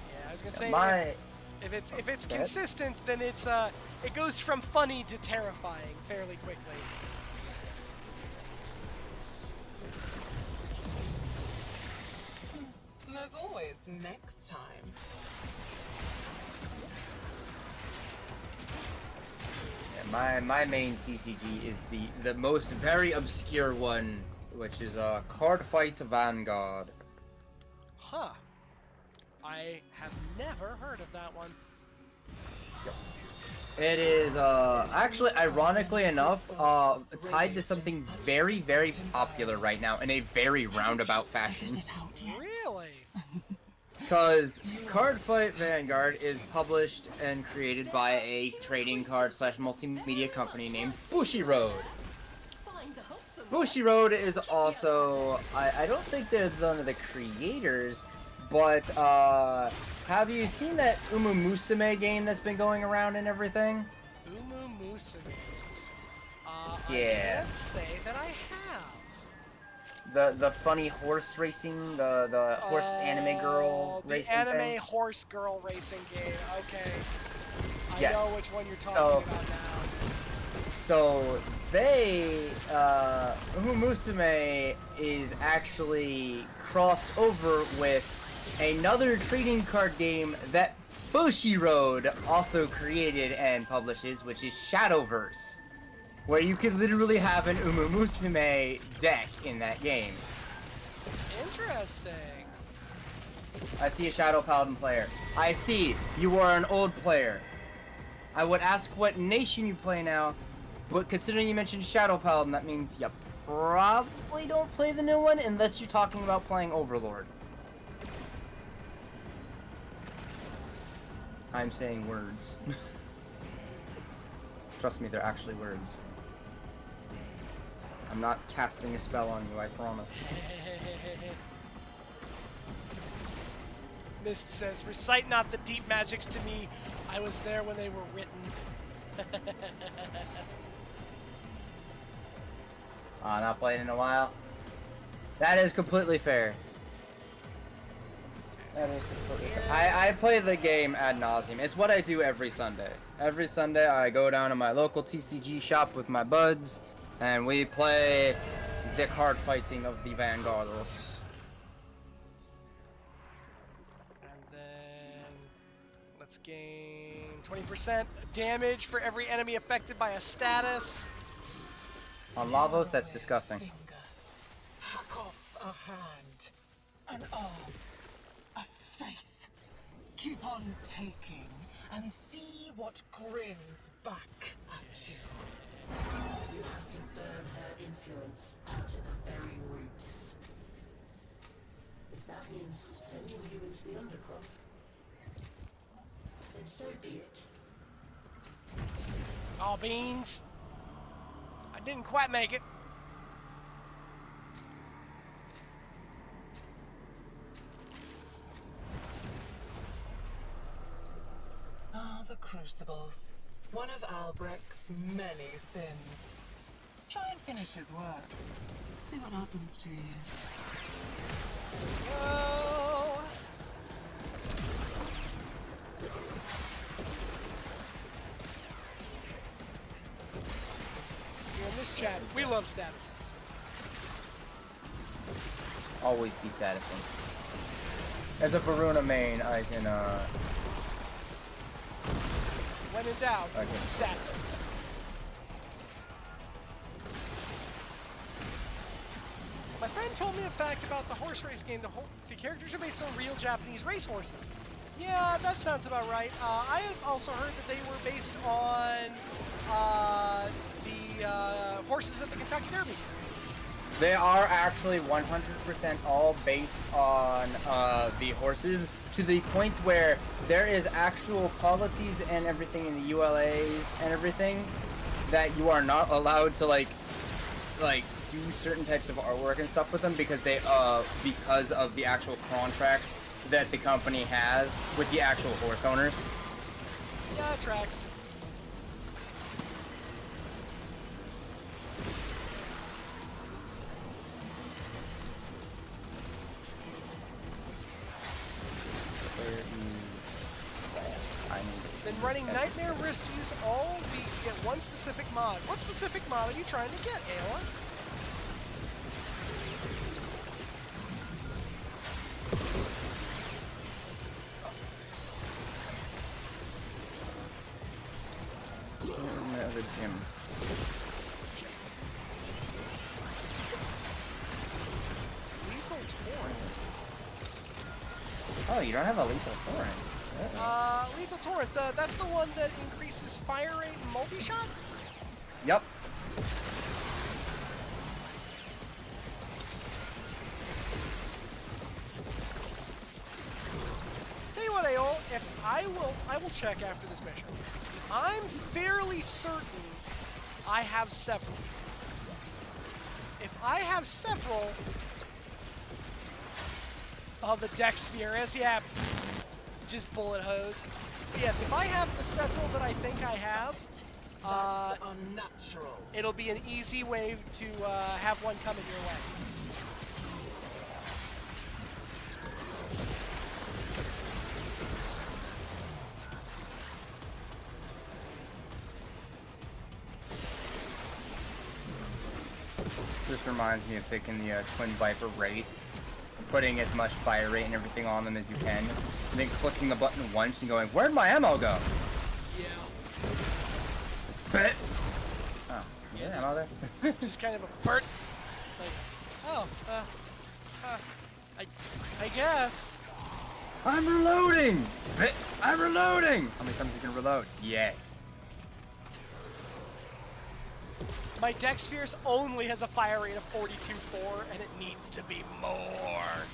Yeah, I was gonna say if it's consistent, then it's it goes from funny to terrifying fairly quickly. There's always next time. Yeah, my main TCG is the most very obscure one, which is Card Fight Vanguard. Huh. I have never heard of that one. It is actually, ironically enough, tied to something very, very popular right now in a very roundabout fashion. Really? Because Card Fight Vanguard is published and created by a trading card / multimedia company named Bushiroad. Bushiroad is also, I don't think they're one of the creators, but have you seen that Umu Musume game that's been going around and everything? Umu Musume. Yeah. I can't say that I have. The funny horse racing, the horse anime girl racing the anime thing? horse girl racing game. Okay. Yes. I know which one you're talking about now. So they, Umu Musume is actually crossed over with another trading card game that Bushiroad also created and publishes, which is Shadowverse, where you could literally have an Umu Musume deck in that game. Interesting. I see a Shadow Paladin player. I see you are an old player. I would ask what nation you play now, but considering you mentioned Shadow Paladin, that means you probably don't play the new one unless you're talking about playing Overlord. I'm saying words. Trust me, they're actually words. I'm not casting a spell on you, I promise. Mist says, recite not the deep magics to me. I was there when they were written. Not played in a while. That is completely fair. That is completely fair. I play the game ad nauseum. It's what I do every Sunday. Every Sunday I go down to my local TCG shop with my buds, and we play the card fighting of the Vanguardos. And then let's gain 20% damage for every enemy affected by a status. On Lavos, that's disgusting. Hack off a hand, an arm, a face. Keep on taking and see what grins back at you. You have to burn her influence out of the very roots. If that means sending you into the undercroft, then so be it. Oh, beans. I didn't quite make it. Ah, the Crucibles. One of Albrecht's many sins. Try and finish his work. See what happens to you. Whoa. Here in this chat, we love statuses. Always be statusing. As a Varuna main, I can, When in doubt, statuses. My friend told me a fact about the horse race game. The characters are based on real Japanese racehorses. Yeah, that sounds about right. I have also heard that they were based on the horses at the Kentucky Derby. They are actually 100% all based on the horses, to the point where there is actual policies and everything in the ULAs and everything that you are not allowed to like do certain types of artwork and stuff with them because because of the actual contracts that the company has with the actual horse owners. Yeah, it tracks. Been running Nightmare Rescues all week to get one specific mod. What specific mod are you trying to get, Ayla? The gym. Lethal Torrent. Oh, you don't have a lethal torrent. Lethal Torrent, that's the one that increases fire rate and multi-shot? Yep. Tell you what, Aol, I will check after this mission. I'm fairly certain I have several. If I have several... Oh, the Dex Furious, yeah. Just bullet hose. But yes, if I have the several that I think I have, unnatural. It'll be an easy way to have one coming your way. This reminds me of taking the Twin Viper Wraith, putting as much fire rate and everything on them as you can, and then clicking the button once and going, where'd my ammo go? Yeah. Oh, yeah, ammo there? It's just kind of a burnt, like, oh, I guess. I'm reloading! I'm reloading! How many times you can reload? Yes. My Dex Fierce only has a fire rate of 42.4, and it needs to be more.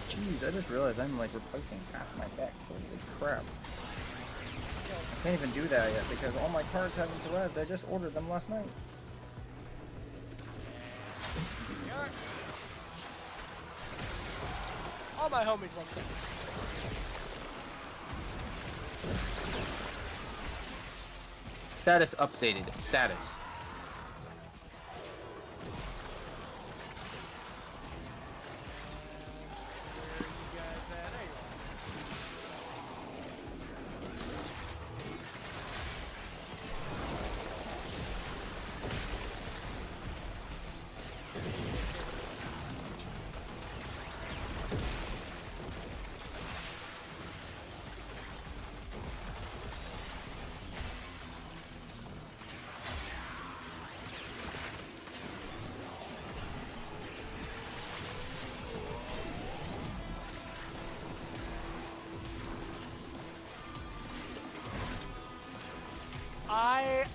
Jeez, I just realized I'm like replacing half my deck. Holy crap. I can't even do that yet because all my cards haven't arrived. I just ordered them last night. All my homies love stats. Status updated. Status.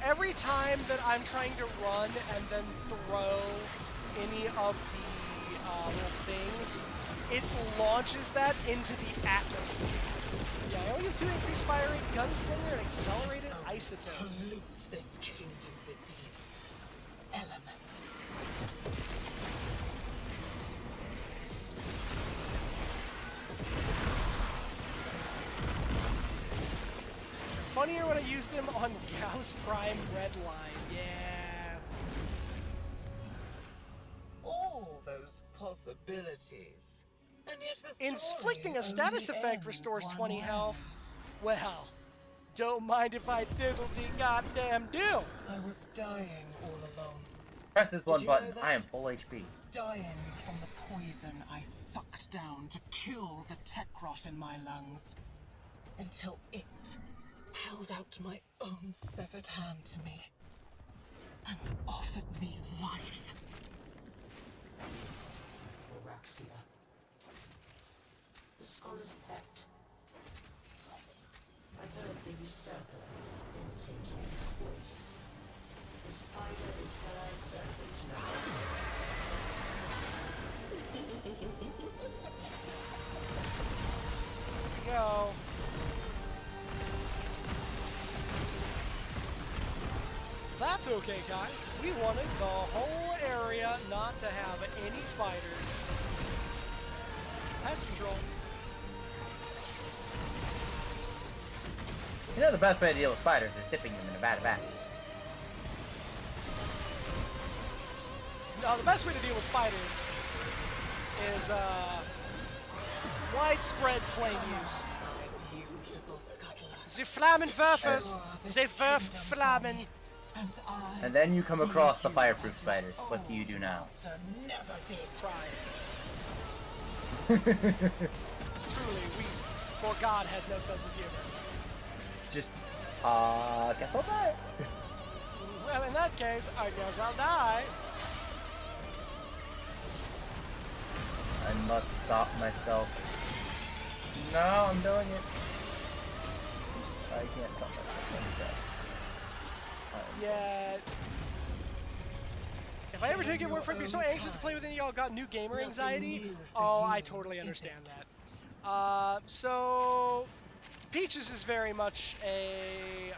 Every time that I'm trying to run and then throw any of the little things, it launches that into the atmosphere. Yeah, I only have 2 increased fire rate, gunslinger, and accelerated isotope. Pollute this kingdom with these elements. Funnier when I use them on Gauss Prime Redline, yeah. All those possibilities. And yet the Inflicting a status effect restores 20 health. Well, don't mind if I diddle-dee goddamn do. I was dying all alone. Press this one Did you know button. that? I am full HP. Dying from the poison I sucked down to kill the tech rot in my lungs. Until it held out my own severed hand to me. And offered me life. Oraxia. The scholar's pet. I heard the usurper imitating his voice. The spider is her servant now. Here we go. That's okay, guys. We wanted the whole area not to have any spiders. Pest control. You know the best way to deal with spiders is dipping them in a vat of acid. No, the best way to deal with spiders is widespread flame use. The Flammenwerfers, they werf Flammen. And then you come across the fireproof spiders. What do you do now? Never did try. Truly, for God has no sense of humor. Just, guess I'll die. Well, in that case, I guess I'll die. I must stop myself. No, I'm doing it. I can't stop myself. Yeah. If I ever did get word from you so anxious to play with any of y'all got new gamer anxiety, oh, I totally understand that. So Peaches is very much a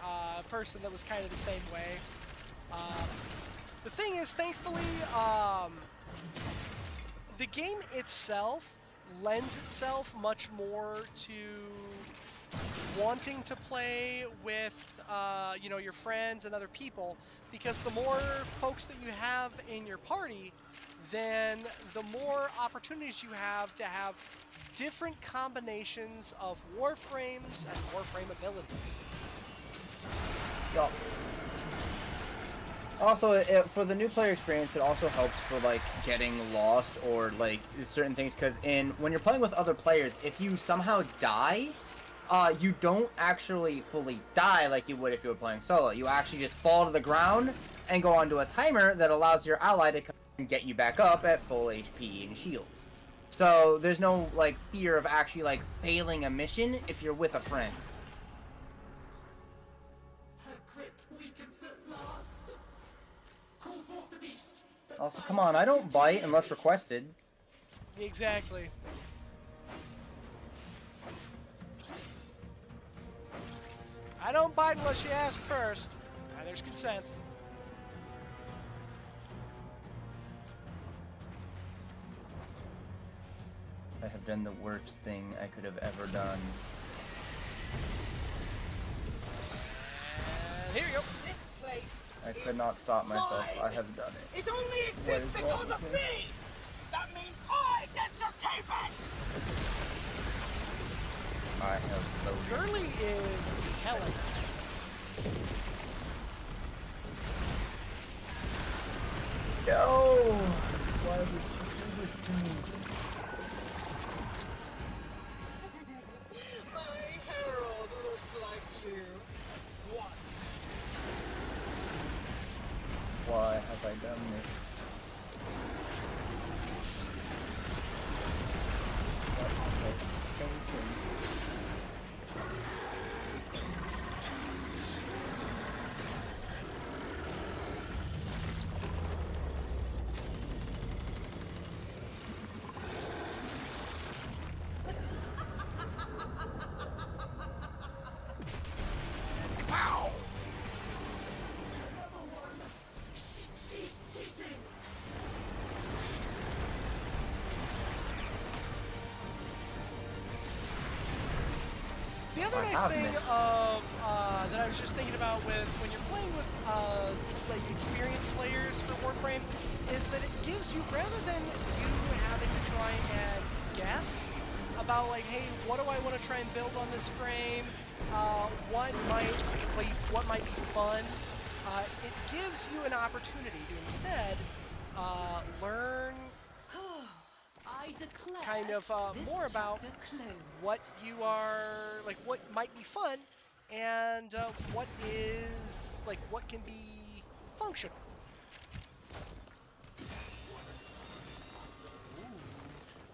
person that was kind of the same way. The thing is, thankfully, the game itself lends itself much more to wanting to play with, you know, your friends and other people, because the more folks that you have in your party, then the more opportunities you have different combinations of warframes and warframe abilities. Yup. Also, for the new player experience, it also helps for like getting lost or like certain things, because when you're playing with other players, if you somehow die, you don't actually fully die like you would if you were playing solo. You actually just fall to the ground and go onto a timer that allows your ally to come and get you back up at full HP and shields. So there's no like fear of actually like failing a mission if you're with a friend. Also, come on, I don't bite unless requested. Exactly. I don't bite unless you ask first. There's consent. I have done the worst thing I could have ever done. Here we go. This place. I could not stop myself. I have done it. It only exists because of me. That means I get to keep it. I have loaded. Gurley is Helen. No! Why would you do this to me? My herald looks like you. What? Why have I done this? What have I thinking? The other nice thing of that I was just thinking about with when you're playing with like experienced players for Warframe is that it gives you, rather than you having to try and guess about like, hey, what do I want to try and build on this frame? What might be fun? it gives you an opportunity to instead learn I declare kind of more about what you are, like what might be fun and what is, like what can be functional.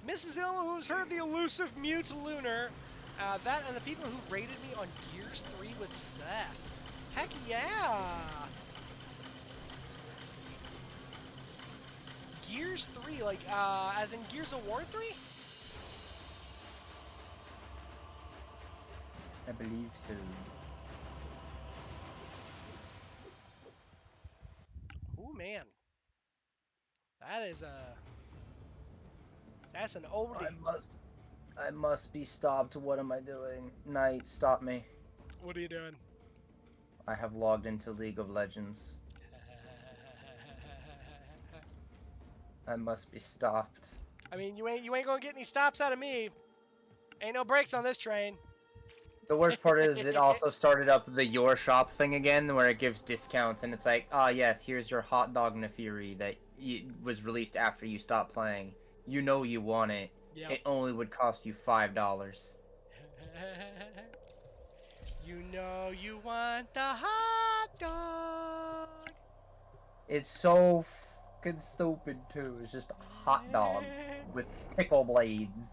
Mrs. Ilma, who's heard the elusive Mute Lunar, that and the people who rated me on Gears 3 with Seth. Heck yeah! Gears 3, like, as in Gears of War 3? I believe so. Ooh, man. That is that's an oldie. I must be stopped. What am I doing? Knight, stop me. What are you doing? I have logged into League of Legends. I must be stopped. I mean, you ain't gonna get any stops out of me. Ain't no brakes on this train. The worst part is it also started up the Your Shop thing again, where it gives discounts, and it's like, ah, yes, here's your hot dog Nefiri that was released after you stopped playing. You know you want it. Yep. It only would cost you $5. You know you want the hot dog. It's so fucking stupid too. It's just a hot dog with pickle blades.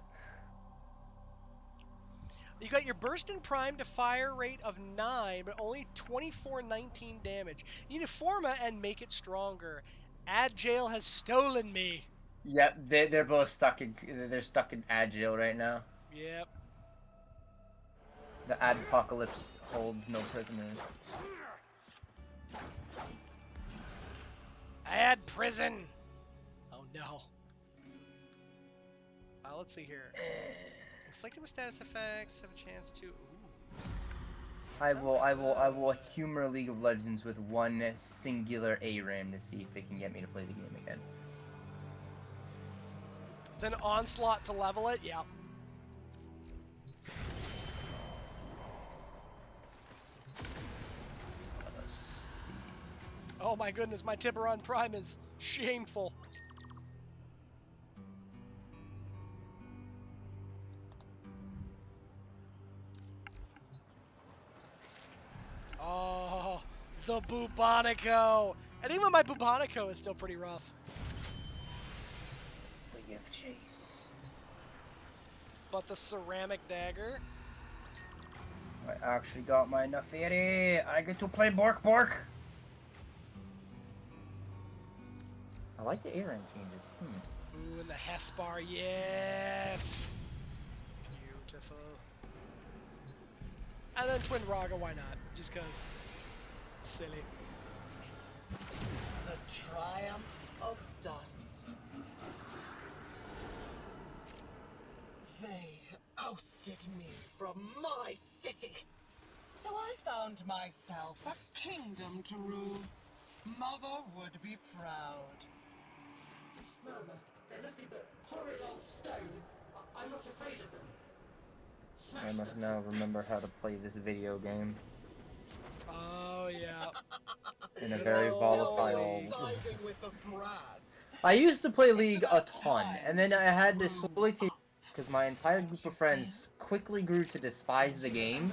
You got your burst and prime to fire rate of 9, but only 2419 damage. You need to forma and make it stronger. Agile has stolen me. Yep, they're both stuck in Agile right now. Yep. The Adpocalypse holds no prisoners. Ad prison. Oh no. Let's see here. Inflicted with status effects have a chance to. Ooh. I will humor League of Legends with one singular ARAM to see if it can get me to play the game again. Then onslaught to level it. Yep. Oh my goodness, my Tiburon Prime is shameful. Oh, the Bubonico. And even my Bubonico is still pretty rough. We give chase. But the ceramic dagger. I actually got my Nefiri. I get to play Bork Bork. I like the ARAM changes. Ooh, and the Hespar, yes! Beautiful. And then Twin Raga, why not? Just cause. Silly. The triumph of dust. They ousted me from my city. So I found myself a kingdom to rule. Mother would be proud. This murmur, they're nothing but horrid old stone. I'm not afraid of them. I must now remember how to play this video game. Oh, yeah. In a very volatile... Siding with the brat. I used to play League a ton, and then I had to slowly take... Because my entire group of friends quickly grew to despise the game,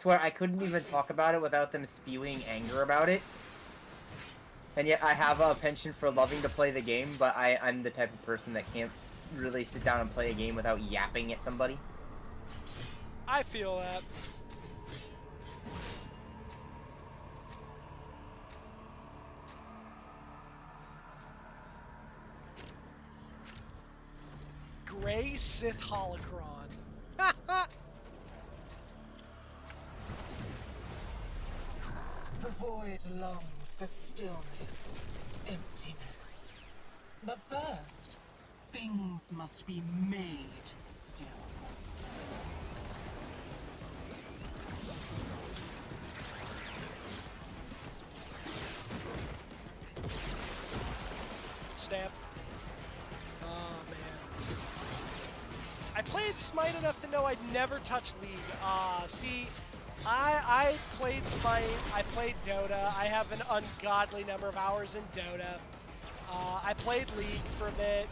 to where I couldn't even talk about it without them spewing anger about it. And yet I have a penchant for loving to play the game, but I'm the type of person that can't really sit down and play a game without yapping at somebody. I feel that. Gray Sith Holocron. The void longs for stillness, emptiness. But first, things must be made still. Stab. Oh, man. I played Smite enough to know I'd never touch League. See, I played Smite, I played Dota, I have an ungodly number of hours in Dota. I played League for a bit.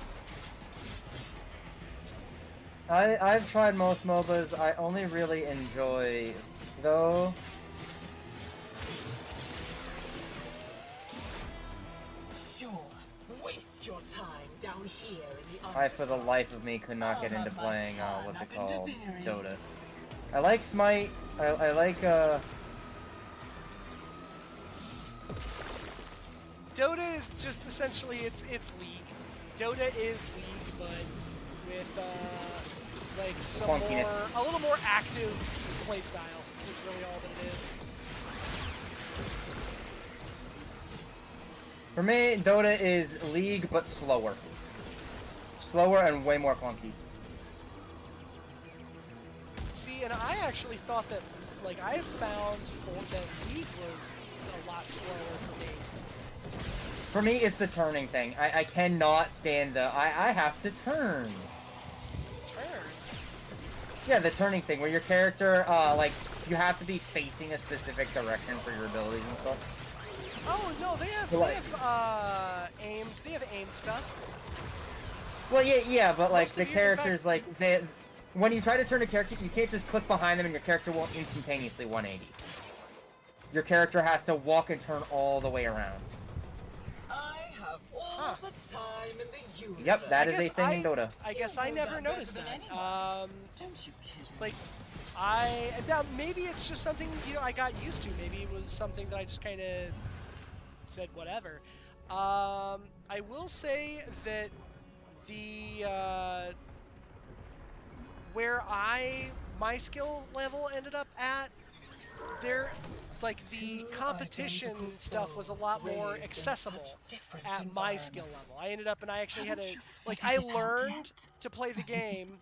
I've tried most MOBAs. I only really enjoy, though. Sure, waste your time down here in the I, for the life of me, could not get into playing, what's it called? Dota. I like Smite. I like, Dota is just essentially it's League. Dota is League, but with like some Clunkiness. a little more active playstyle is really all that it is. For me, Dota is League, but slower. Slower and way more clunky. See, and I actually thought that, like, I found that League was a lot slower for me. For me, it's the turning thing. I cannot stand the... I have to turn. Turn? Yeah, the turning thing, where your character, like, you have to be facing a specific direction for your abilities and stuff. Oh, no, they have aimed stuff. Well, yeah, but, like, Most the of you, characters, like, when you try to turn a character, you can't just click behind them and your character won't instantaneously 180. Your character has to walk and turn all the way around. I have all the time in the universe. Yep, that is a thing in Dota. I guess I never noticed that. Don't you kid me? Like, now maybe it's just something, you know, I got used to. Maybe it was something that I just kind of said whatever. I will say that the where my skill level ended up at, there, like, the competition stuff was a lot more accessible at my skill level. I ended up, and I actually had I learned to play the game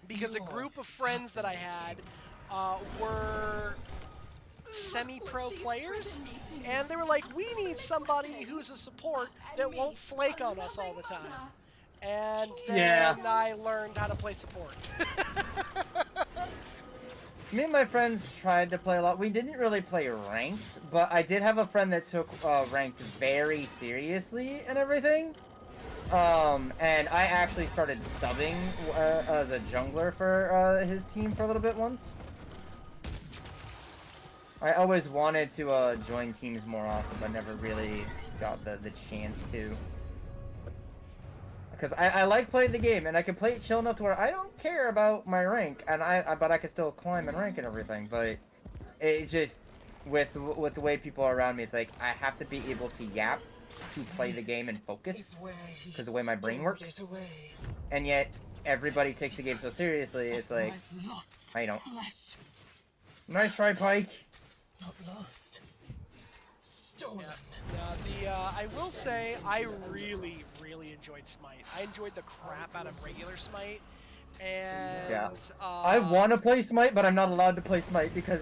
because a group of friends that I had were semi-pro players, and they were like, we need somebody who's a support that won't flake on us all the time. And then I learned how to play support. Me and my friends tried to play a lot. We didn't really play ranked, but I did have a friend that took ranked very seriously and everything. And I actually started subbing as a jungler for his team for a little bit once. I always wanted to join teams more often, but never really got the chance to. Because I like playing the game, and I can play it chill enough to where I don't care about my rank, and but I can still climb and rank and everything. But it just, with the way people are around me, it's like I have to be able to yap to play the game and focus, because the way my brain works. And yet everybody takes the game so seriously. It's like I don't. Nice try, Pike. Not lost. Stolen. Yeah, I will say I really enjoyed Smite. I enjoyed the crap out of regular Smite, and I want to play Smite, but I'm not allowed to play Smite because,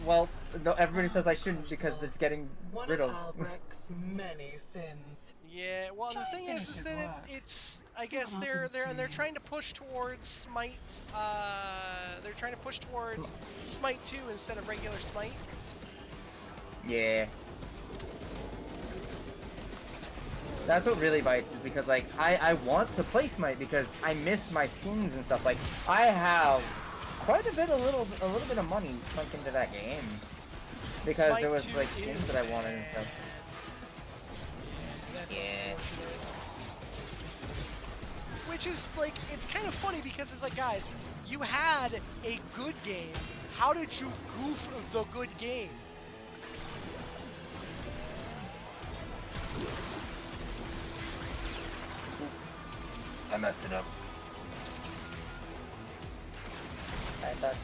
well, everybody says I shouldn't because it's getting rid of. Albrecht's many sins. Yeah, well, the thing is that it's I guess they're trying to push towards Smite. They're trying to push towards Smite 2 instead of regular Smite. Yeah. That's what really bites, is because, like, I want to play Smite because I miss my skins and stuff. Like, I have quite a little bit of money sunk into that game because Smite there was, 2 like, skins that I wanted and stuff. That's Yeah. unfortunate. Which is, like, it's kind of funny because it's like, guys, you had a good game. How did you goof the good game? I messed it up. I thought.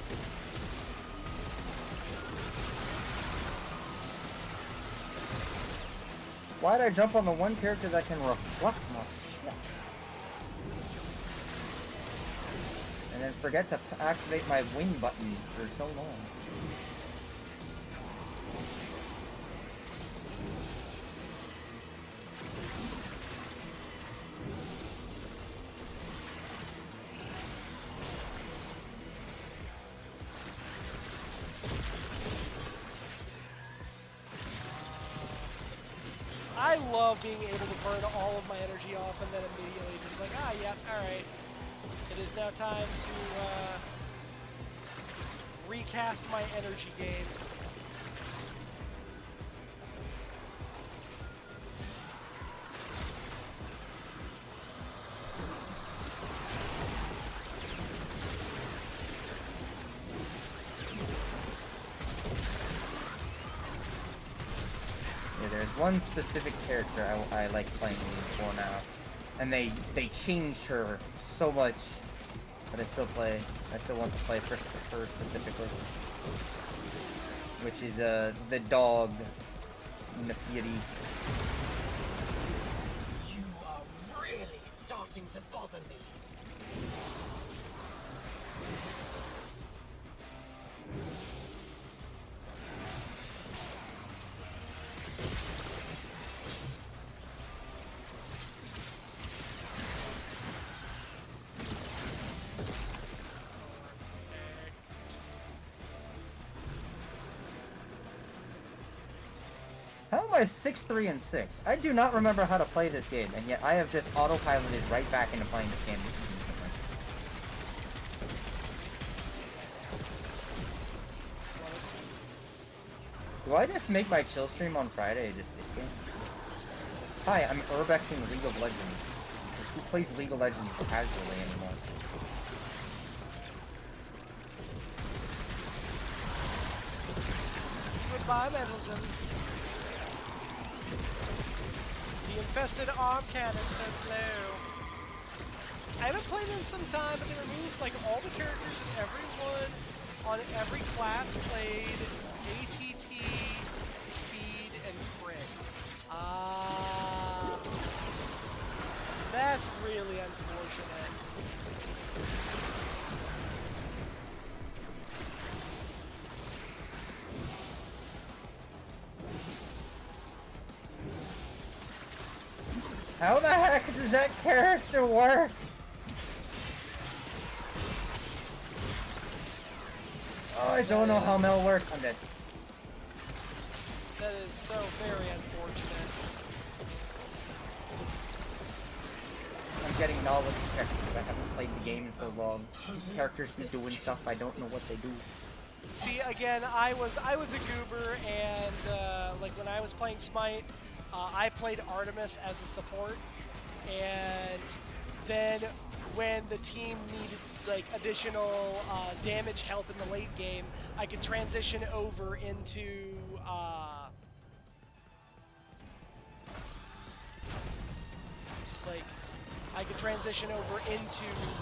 Why'd I jump on the one character that can reflect my shit? And then forget to activate my wing button for so long. love being able to burn all of my energy off and then immediately just like, ah, yeah, alright. It is now time to recast my energy gain. There's one specific character I like playing for now, and they changed her so much, but I still want to play her specifically, which is the dog, Nefiri. You are really starting to bother me. How am I 6, 3, and 6? I do not remember how to play this game, and yet I have just autopiloted right back into playing this game. Do I just make my chill stream on Friday just this game? Hi, I'm urbexing League of Legends. Who plays League of Legends casually anymore? Goodbye, Middleton. The infested arm cannon says hello. I haven't played in some time, but they removed like all the characters and everyone on every class played ATT, speed, and crit. That's really unfortunate. How the heck does that character work? Oh, I don't know how Mel works. I'm dead. That is so very unfortunate. I'm getting knowledge checks because I haven't played the game in so long. Characters keep doing stuff, I don't know what they do. See, again, I was a goober, and like when I was playing Smite, I played Artemis as a support, and then when the team needed like additional damage help in the late game, I could transition over into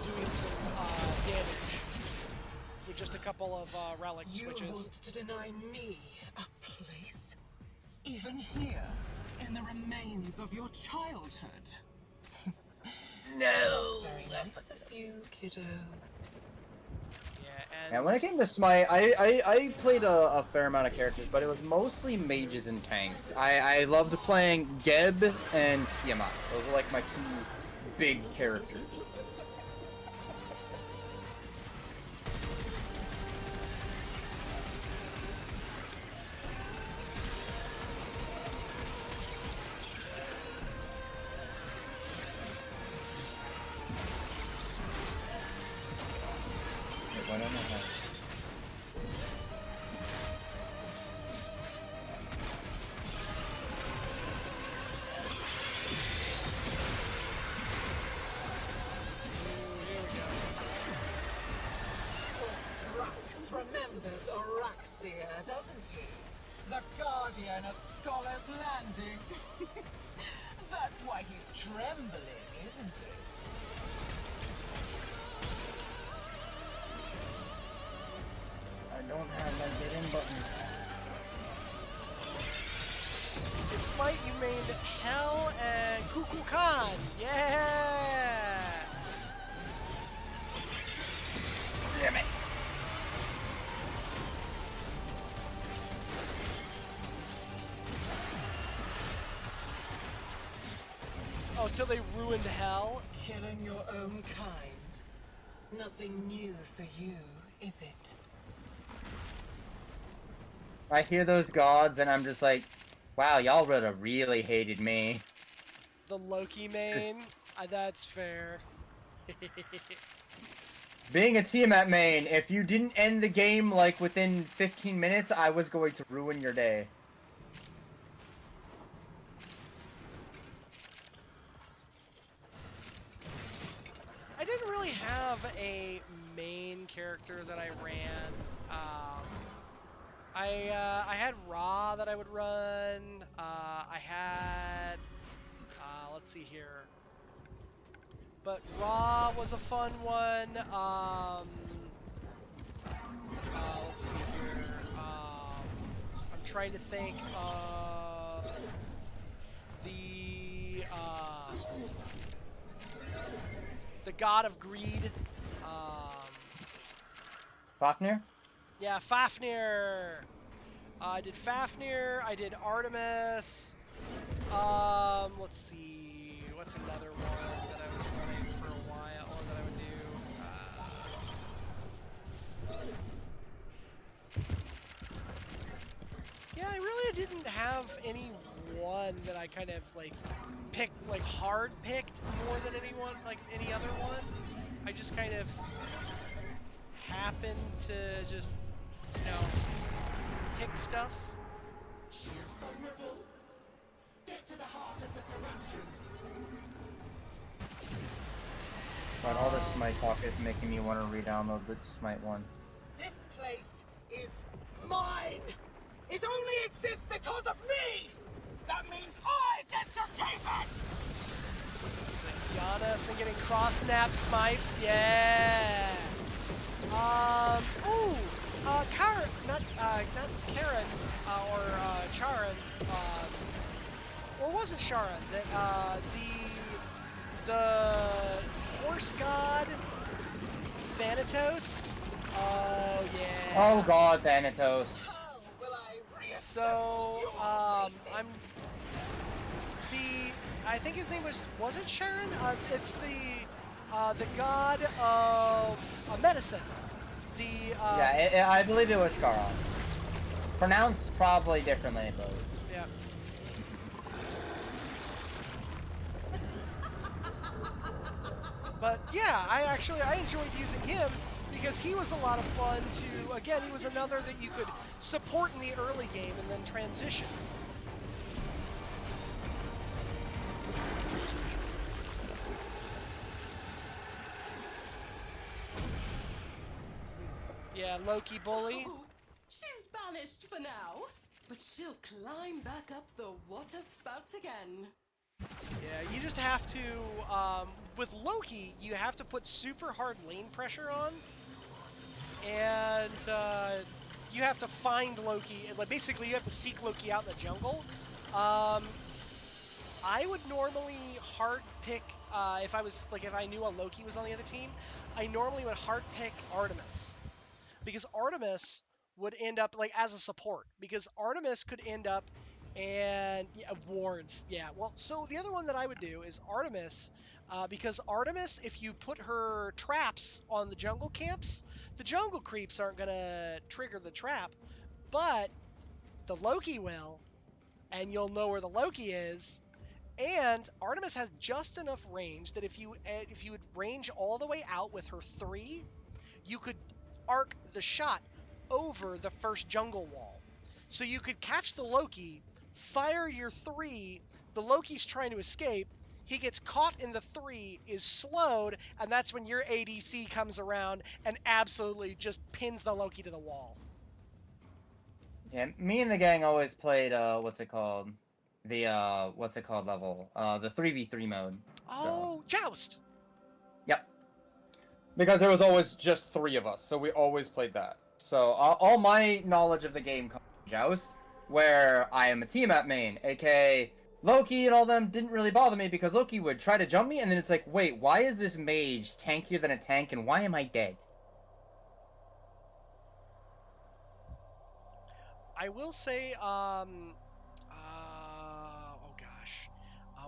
doing some damage with just a couple of relic switches. You want to deny me a place, even here, in the remains of your childhood? No. Very nice of you, kiddo. Yeah, when it came to Smite, I played a fair amount of characters, but it was mostly mages and tanks. I loved playing Geb and Tiamat. Those are like my two big characters. Remembers Araxia, doesn't he? The guardian of Scholar's Landing. That's why he's trembling, isn't it? I don't have my get in button. In Smite, you mained Hell and Kukulkan. Yeah! Damn it. Oh, till they ruined Hell? Killing your own kind. Nothing new for you, is it? I hear those gods and I'm just like, Wow, y'all would have really hated me. The Loki main? That's fair. Being a Tiamat main, if you didn't end the game like within 15 minutes, I was going to ruin your day. I didn't really have a main character that I ran. I had Ra that I would run. I had let's see here. But Ra was a fun one. Let's see here. I'm trying to think of the god of greed. Fafnir? Yeah, Fafnir. I did Fafnir. I did Artemis. Let's see. What's another one that I was running for a while, or that I would do? Yeah, I really didn't have any one that I kind of like picked, like hard picked more than anyone, like any other one. I just kind of happened to just, you know, pick stuff. She is vulnerable. Get to the heart of the corruption. But all this Smite talk is making me want to re-download the Smite one. This place is mine. It only exists because of me. That means I get to keep it. Giannis and getting cross-snap smipes, yeah. Karen, not Karen, or Charon, or was it Sharon? That the horse god Thanatos. Oh yeah. Oh god, Thanatos. So I think his name was it Sharon? It's the god of medicine. Yeah, I believe it was Charon. Pronounced probably differently, but yeah. But yeah, I enjoyed using him because he was a lot of fun to. Again, he was another that you could support in the early game and then transition. Yeah, Loki bully. Oh, she's banished for now, but she'll climb back up the water spout again. Yeah, you just have to, with Loki, you have to put super hard lane pressure on, and you have to find Loki, like basically you have to seek Loki out in the jungle. I would normally hard pick, if I knew a Loki was on the other team, I normally would hard pick Artemis. Because Artemis would end up, like, as a support. Because Artemis could end up and wards. Yeah, well, so the other one that I would do is Artemis, because Artemis, if you put her traps on the jungle camps, the jungle creeps aren't going to trigger the trap, but the Loki will, and you'll know where the Loki is. And Artemis has just enough range that if you would range all the way out with her 3, you could arc the shot over the first jungle wall. So you could catch the Loki, fire your 3, the Loki's trying to escape, he gets caught in the 3, is slowed, and that's when your ADC comes around and absolutely just pins the Loki to the wall. yeah, me and the gang always played what's it called level, the 3v3 mode. Oh, Joust. Yep. Because there was always just 3 of us, so we always played that. So all my knowledge of the game comes from Joust, where I am a Tiamat main, aka Loki and all them didn't really bother me because Loki would try to jump me, and then it's like, wait, why is this mage tankier than a tank, and why am I dead? I will say, oh gosh,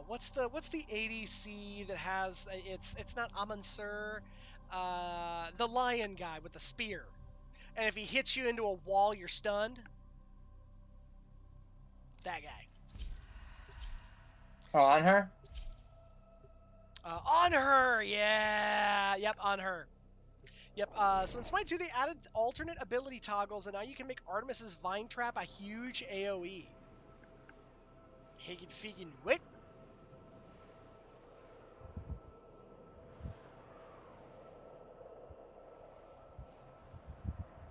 what's the ADC that has it's not Amon-Sur, the lion guy with the spear, and if he hits you into a wall, you're stunned. That guy. Oh, on her? On her, yeah, yep, on her. Yep, so in Smite 2, they added alternate ability toggles, and now you can make Artemis's Vine Trap a huge AoE. Higgin figgin wit.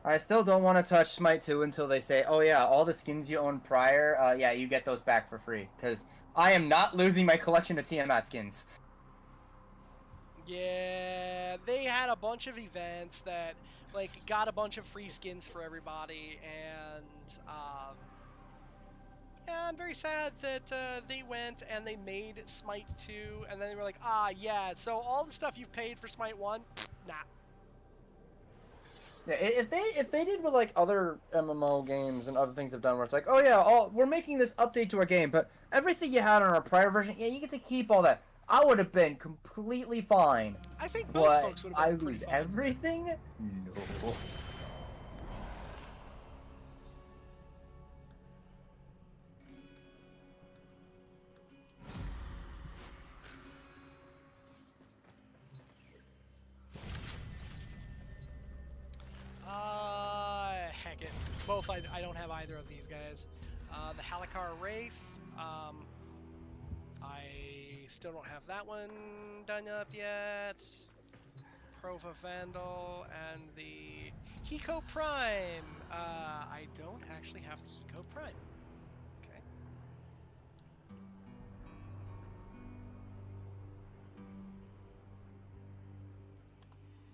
I still don't want to touch Smite 2 until they say, oh yeah, all the skins you owned prior, yeah, you get those back for free. Because I am not losing my collection of Tiamat skins. Yeah, they had a bunch of events that, like, got a bunch of free skins for everybody, and, yeah, I'm very sad that they went and they made Smite 2, and then they were like, ah, yeah, so all the stuff you've paid for Smite 1, nah. Yeah, if they did with like other MMO games and other things have done where it's like, oh yeah, we're making this update to our game, but everything you had on our prior version, yeah, you get to keep all that. I would have been completely fine. I think most but folks would have been pretty lose fine. everything? No. Heck it. Both, I don't have either of these guys. The Halakar Wraith, I still don't have that one done up yet. Prova Vandal and the Hiko Prime. I don't actually have the Hiko Prime. Okay.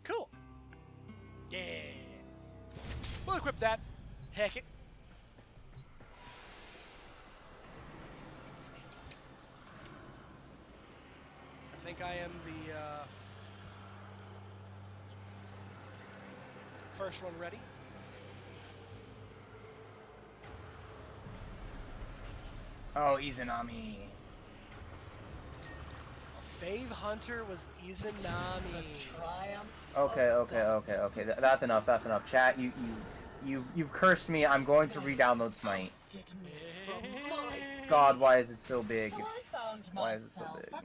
Cool. Yeah. We'll equip that. Heck it. I think I am the first one ready. Oh, Izanami. Fave Hunter was Izanami. Okay. That's enough. That's enough. Chat, you've cursed me. I'm going to re-download Smite. God, why is it so big? Why is it so big? I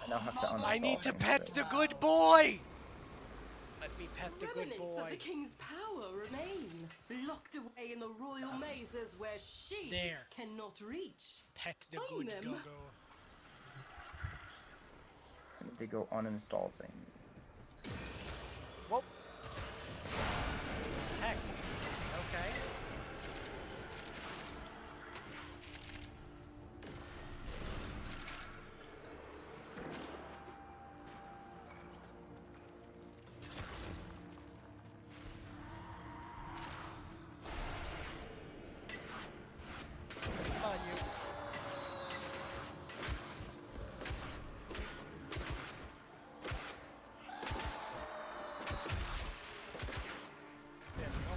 now have to uninstall. I need to pet the good boy. Let me pet the good Remnants boy. of the king's power remain, locked away in the royal mazes where she cannot reach. Pet the Find good them. doggo. I need to go uninstall things. Whoa. Heck. Okay. Come on, you. There we go.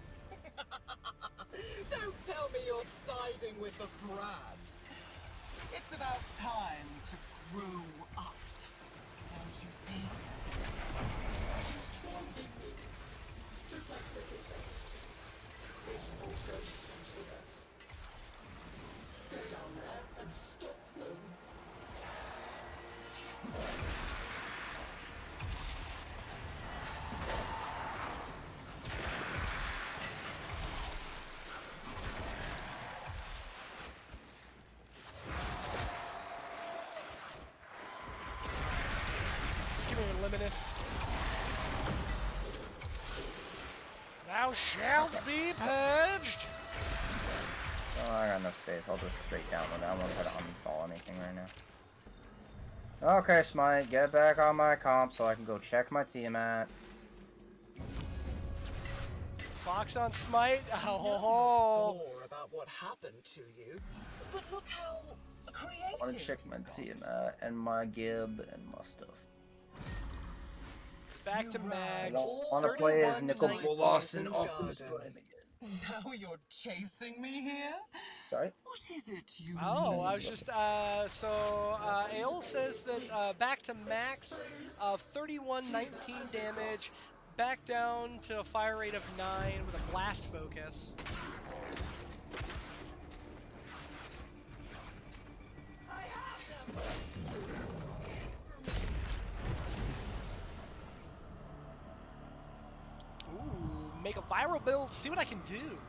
And Don't tell me you're siding with the brand. It's about time to grow up, don't you think? She's taunting me. Just like Zippy said. Creating all ghosts into the earth. Go down there and stop them. Give me a Luminous. Thou shalt be purged. Oh, I got enough space. I'll just straight download that. I won't try to uninstall anything right now. Okay, Smite, get back on my comp so I can go check my Tiamat. Fox on Smite. More about what happened to you, but look how creative. I want to check my Tiamat and my Gib and my stuff. Back to Mags. I want to play as Nicol Bolas and Optimus Prime again. Now you're chasing me here? Sorry? What is it you Oh, need? I was just, Aeol says that, back to max of 3119 damage, back down to a fire rate of 9 with a blast focus. Ooh, make a viral build, see what I can do.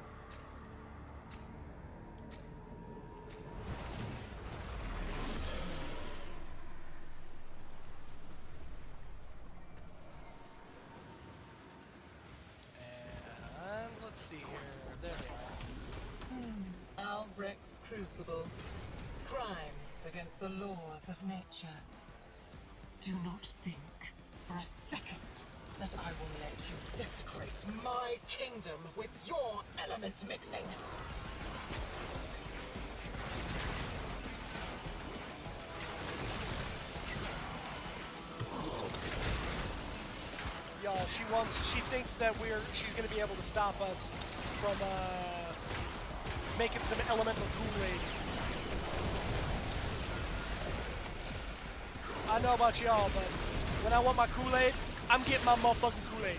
And let's see here. There they are. Albrecht's crucibles. Crimes against the laws of nature. Do not think for a second that I will let you desecrate my kingdom with your element mixing. Y'all, she thinks that she's gonna be able to stop us from, making some elemental Kool-Aid. I know about y'all, but when I want my Kool-Aid, I'm getting my motherfucking Kool-Aid.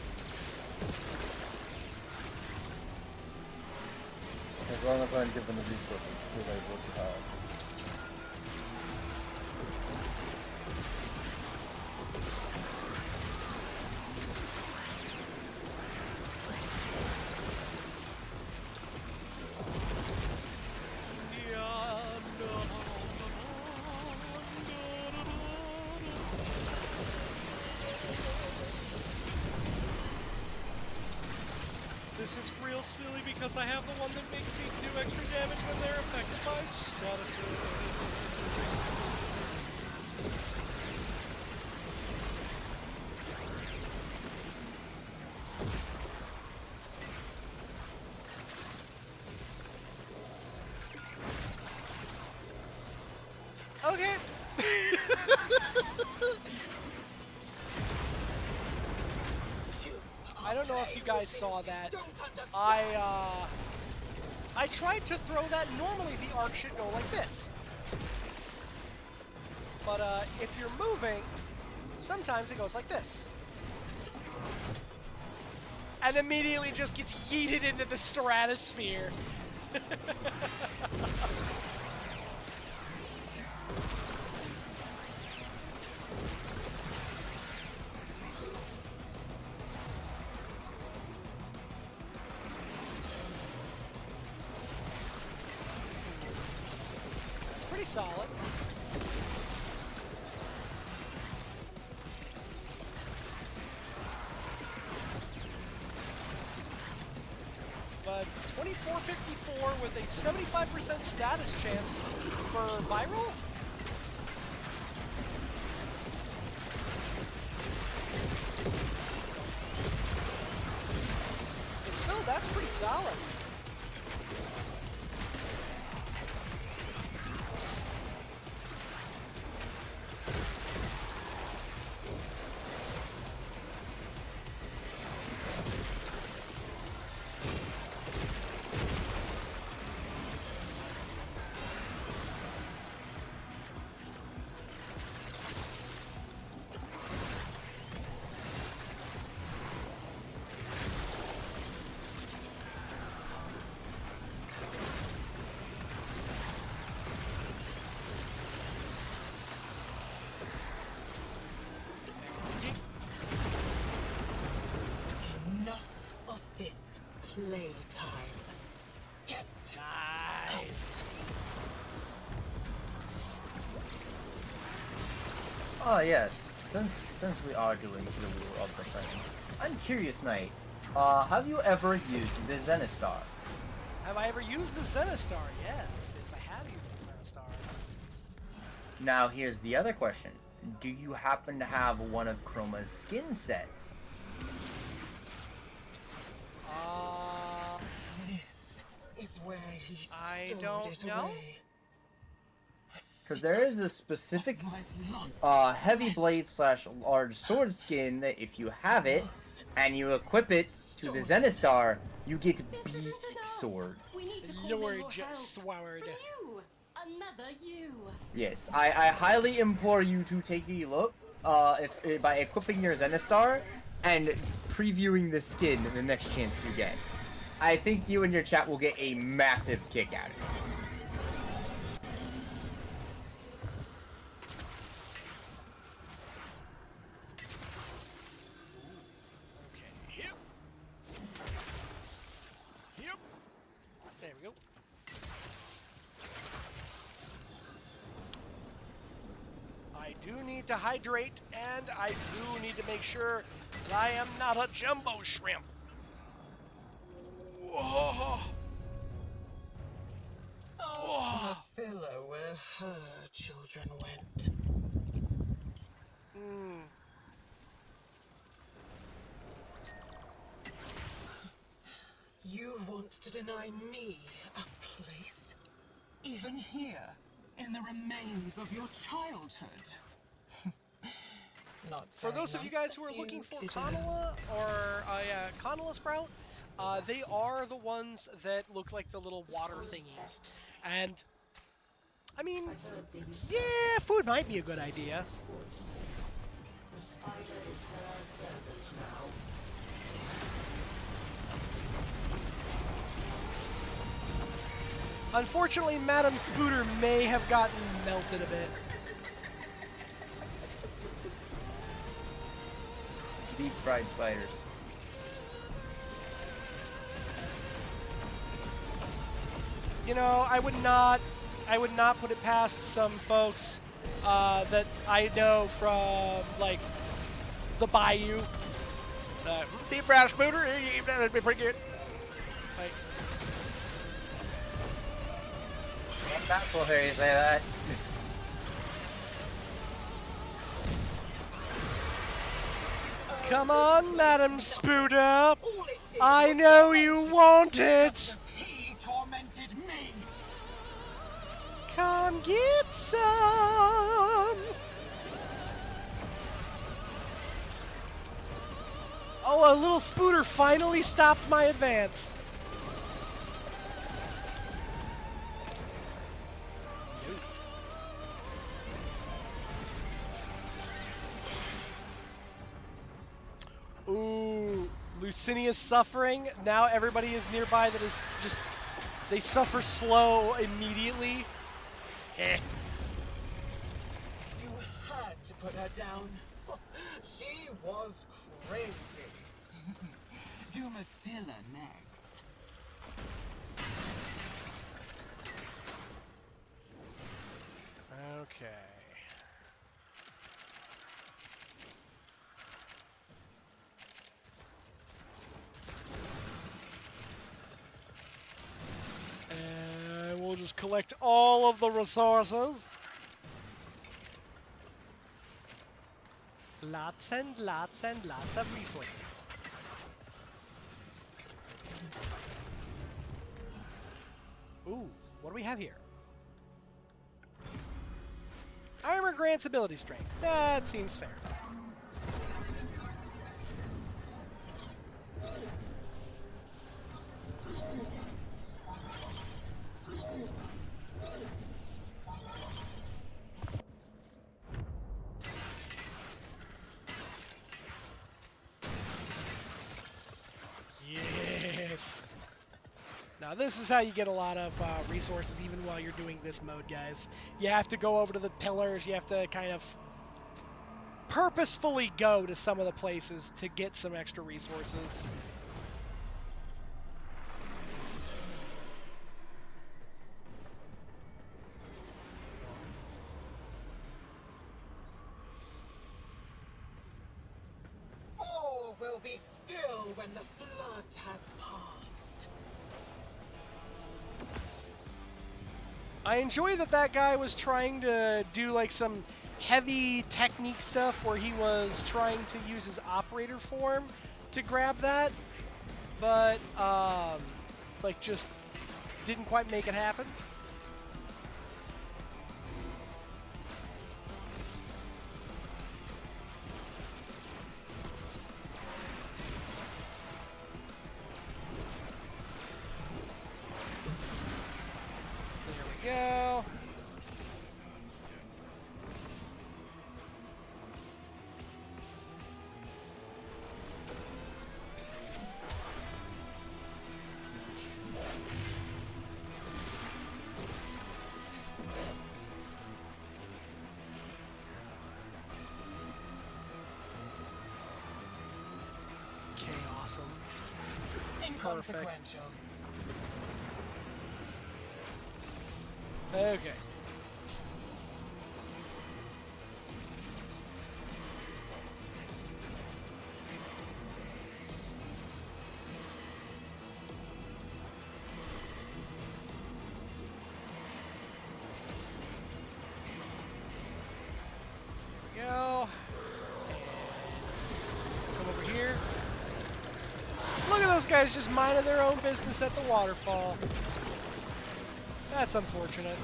As long as I'm given the resources, Kool-Aid will be hard. This is real silly because I have the one that makes me do extra damage when they're affected by statuses. Okay. I don't know if you guys saw that. I tried to throw that. Normally the arc should go like this. But if you're moving, sometimes it goes like this. And immediately just gets yeeted into the stratosphere. Pretty solid. But 2454 with a 75% status chance for viral? If so, that's pretty solid. Playtime. Get nice. Oh yes, since we are doing the Wheel of the Thing, I'm curious, Knight. Have you ever used the Zenistar? Have I ever used the Zenistar? Yes, I have used the Zenistar. Now here's the other question: do you happen to have one of Chroma's skin sets? This is where he I don't know. Because there is a specific heavy blade / large sword skin that if you have it and you equip it to the Zenistar, You get big sword. We need to call in Lord more help. Sword. From you. Another you. Yes, I highly implore you to take a look by equipping your Zenistar and previewing the skin the next chance you get. I think you and your chat will get a massive kick out of it. There we go. I do need to hydrate, and I do need to make sure that I am not a jumbo shrimp. Whoa. Ask Mephilia where her children went. You want to deny me a place? Even here, in the remains of your childhood? Not for those of you guys who are looking for Conala or Conala Sprout, they are the ones that look like the little water thingies. And, I mean, yeah, food might be a good idea. Unfortunately, Madam Spooter may have gotten melted a bit. Deep fried spiders. You know, I would not put it past some folks that I know from like the Bayou. Deep fried Spooter, that'd be pretty good. Like, That's will hear you say that. come on, Madam Spooter. I know you want it. He tormented me. Come get some. Oh, a little Spooter finally stopped my advance. Ooh, Lucinia's suffering. Now everybody is nearby that is just, they suffer slow immediately. Eh. You had to put her down. She was crazy. Do Mephilia next. Okay. And we'll just collect all of the resources. Lots and lots and lots of resources. Ooh, what do we have here? Armor grants ability strength. That seems fair. Yes! Now this is how you get a lot of resources even while you're doing this mode, guys. You have to go over to the pillars, you have to kind of purposefully go to some of the places to get some extra resources. All will be still when the flood has passed. I enjoy that that guy was trying to do like some heavy technique stuff where he was trying to use his operator form to grab that, but like just didn't quite make it happen. inconsequential. Okay. Go. And come over here. Look at those guys just minding their own business at the waterfall. That's unfortunate.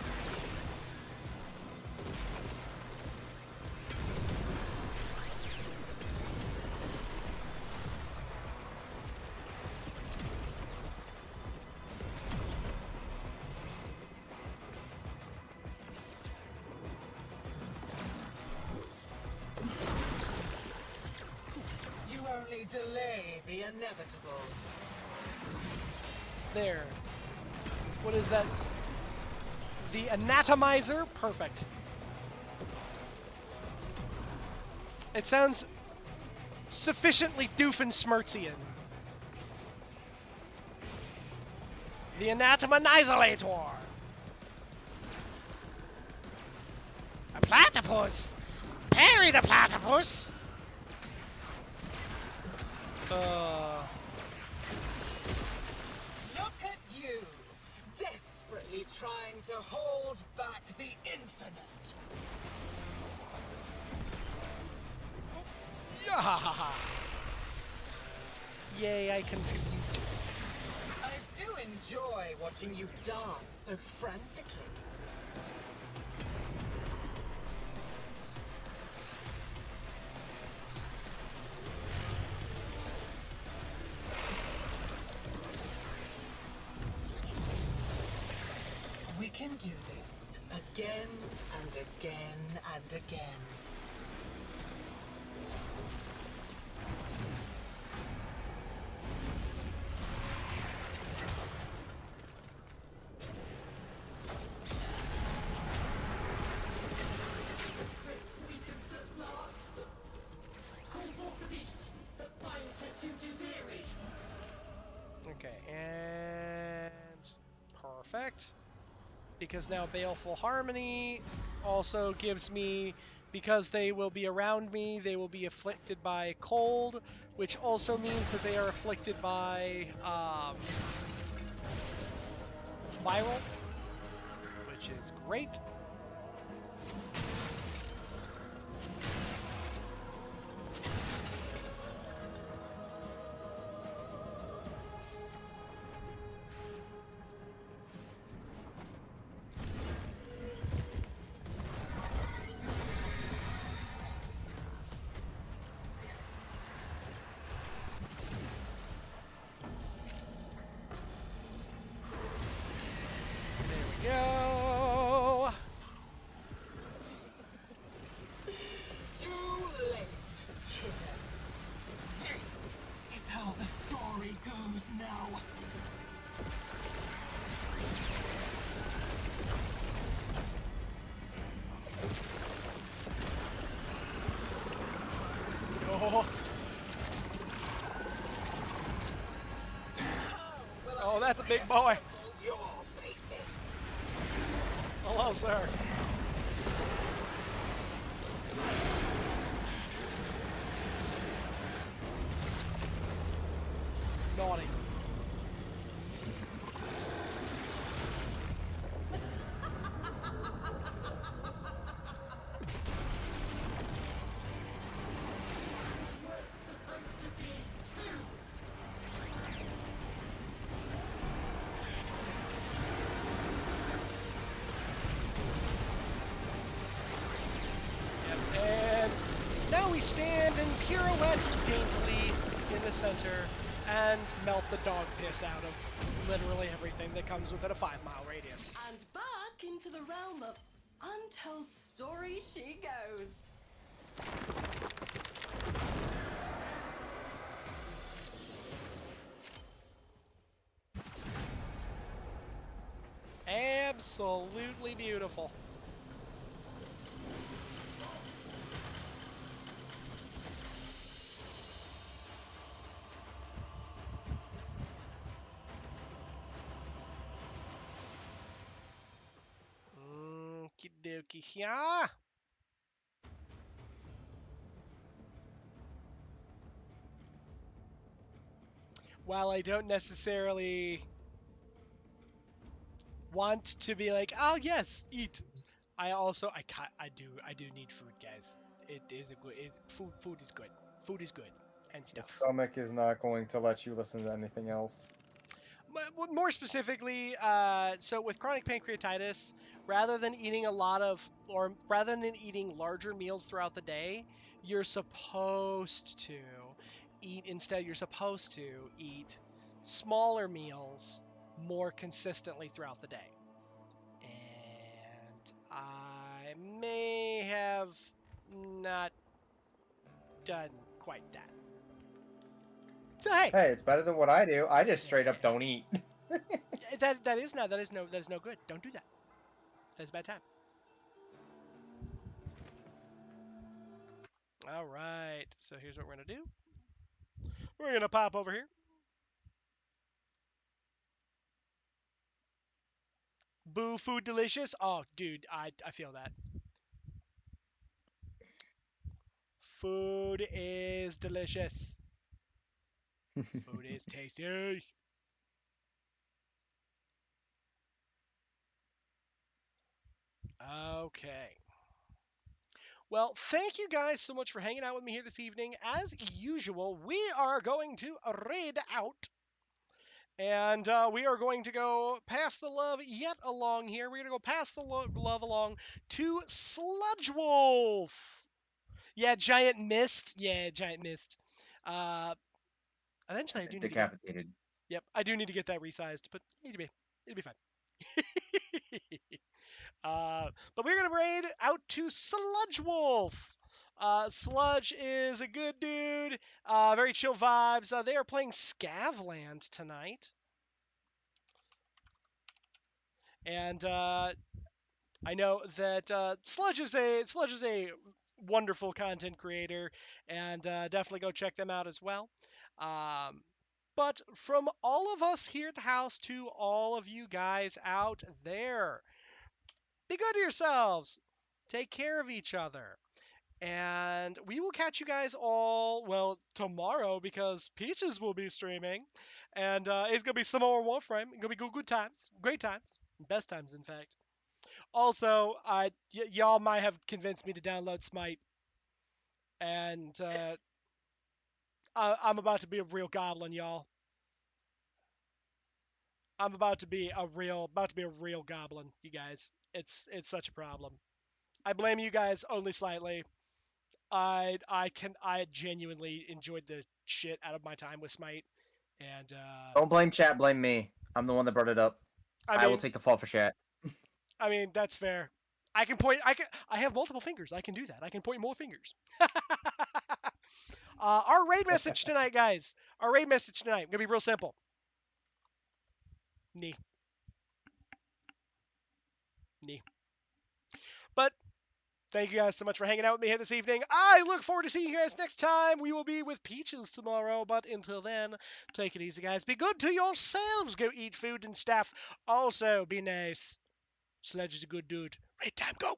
Only delay the inevitable. There. What is that? The anatomizer? Perfect. It sounds sufficiently Doofenshmirtzian. The anatomizolator. A platypus? Parry the platypus! Look at you, desperately trying to hold back the infinite. Yeah. Yay, I contribute. I do enjoy watching you dance so frantically. We can do this again and again and again. Weakens at last. Call forth the beast that binds her to Duviri. Okay, and perfect. Because now Baleful Harmony also gives me, because they will be around me, they will be afflicted by cold, which also means that they are afflicted by viral, which is great. Go. Too late, kiddo. This is how the story goes now. Oh. Oh, that's a big boy. Hello, sir. Naughty. Stand and pirouette daintily in the center and melt the dog piss out of literally everything that comes within a 5-mile radius. And back into the realm of untold stories she goes. Absolutely beautiful. Okie dokie. Yeah. While I don't necessarily want to be like, oh yes, eat. I do need food, guys. It is a good. Food is good. Food is good and Your stuff. stomach is not going to let you listen to anything else. More specifically, so with chronic pancreatitis, rather than eating rather than eating larger meals throughout the day, you're supposed to you're supposed to eat smaller meals more consistently throughout the day. And I may have not done quite that. So hey, it's better than what I do. I just straight up don't eat. that is no good. Don't do that. That's a bad time. All right. So here's what we're gonna do. We're gonna pop over here. Boo, food delicious. Oh, dude, I feel that. Food is delicious. Food is tasty. Okay. Well, thank you guys so much for hanging out with me here this evening. As usual, we are going to raid out. And we are going to go pass the love yet along here. We're going to go pass the love along to Sludge Wolf. Yeah, giant mist. Yeah, giant mist. Eventually, I do need to get. Decapitated. Yep, I do need to get that resized, but it'll be fine. But we're gonna raid out to Sludge Wolf. Sludge is a good dude. Very chill vibes. They are playing Scavland tonight, and I know that Sludge is a wonderful content creator, and definitely go check them out as well. But from all of us here at the house to all of you guys out there, be good to yourselves. Take care of each other. And we will catch you guys all, well, tomorrow because Peaches will be streaming. And it's going to be some more Warframe. It's going to be good times. Great times. Best times, in fact. Also, y'all might have convinced me to download Smite. And I'm about to be a real goblin, y'all. I'm about to be a real goblin, you guys. It's such a problem. I blame you guys only slightly. I genuinely enjoyed the shit out of my time with Smite, and Don't blame chat, blame me. I'm the one that brought it up. I will take the fall for chat. I mean, that's fair. I have multiple fingers. I can do that. I can point more fingers. Our raid message tonight, guys. Our raid message tonight. Gonna be real simple. Knee. But thank you guys so much for hanging out with me here this evening. I look forward to seeing you guys next time. We will be with Peaches tomorrow. But until then, take it easy, guys. Be good to yourselves. Go eat food and stuff. Also, be nice. Sledge is a good dude. Raid time, go!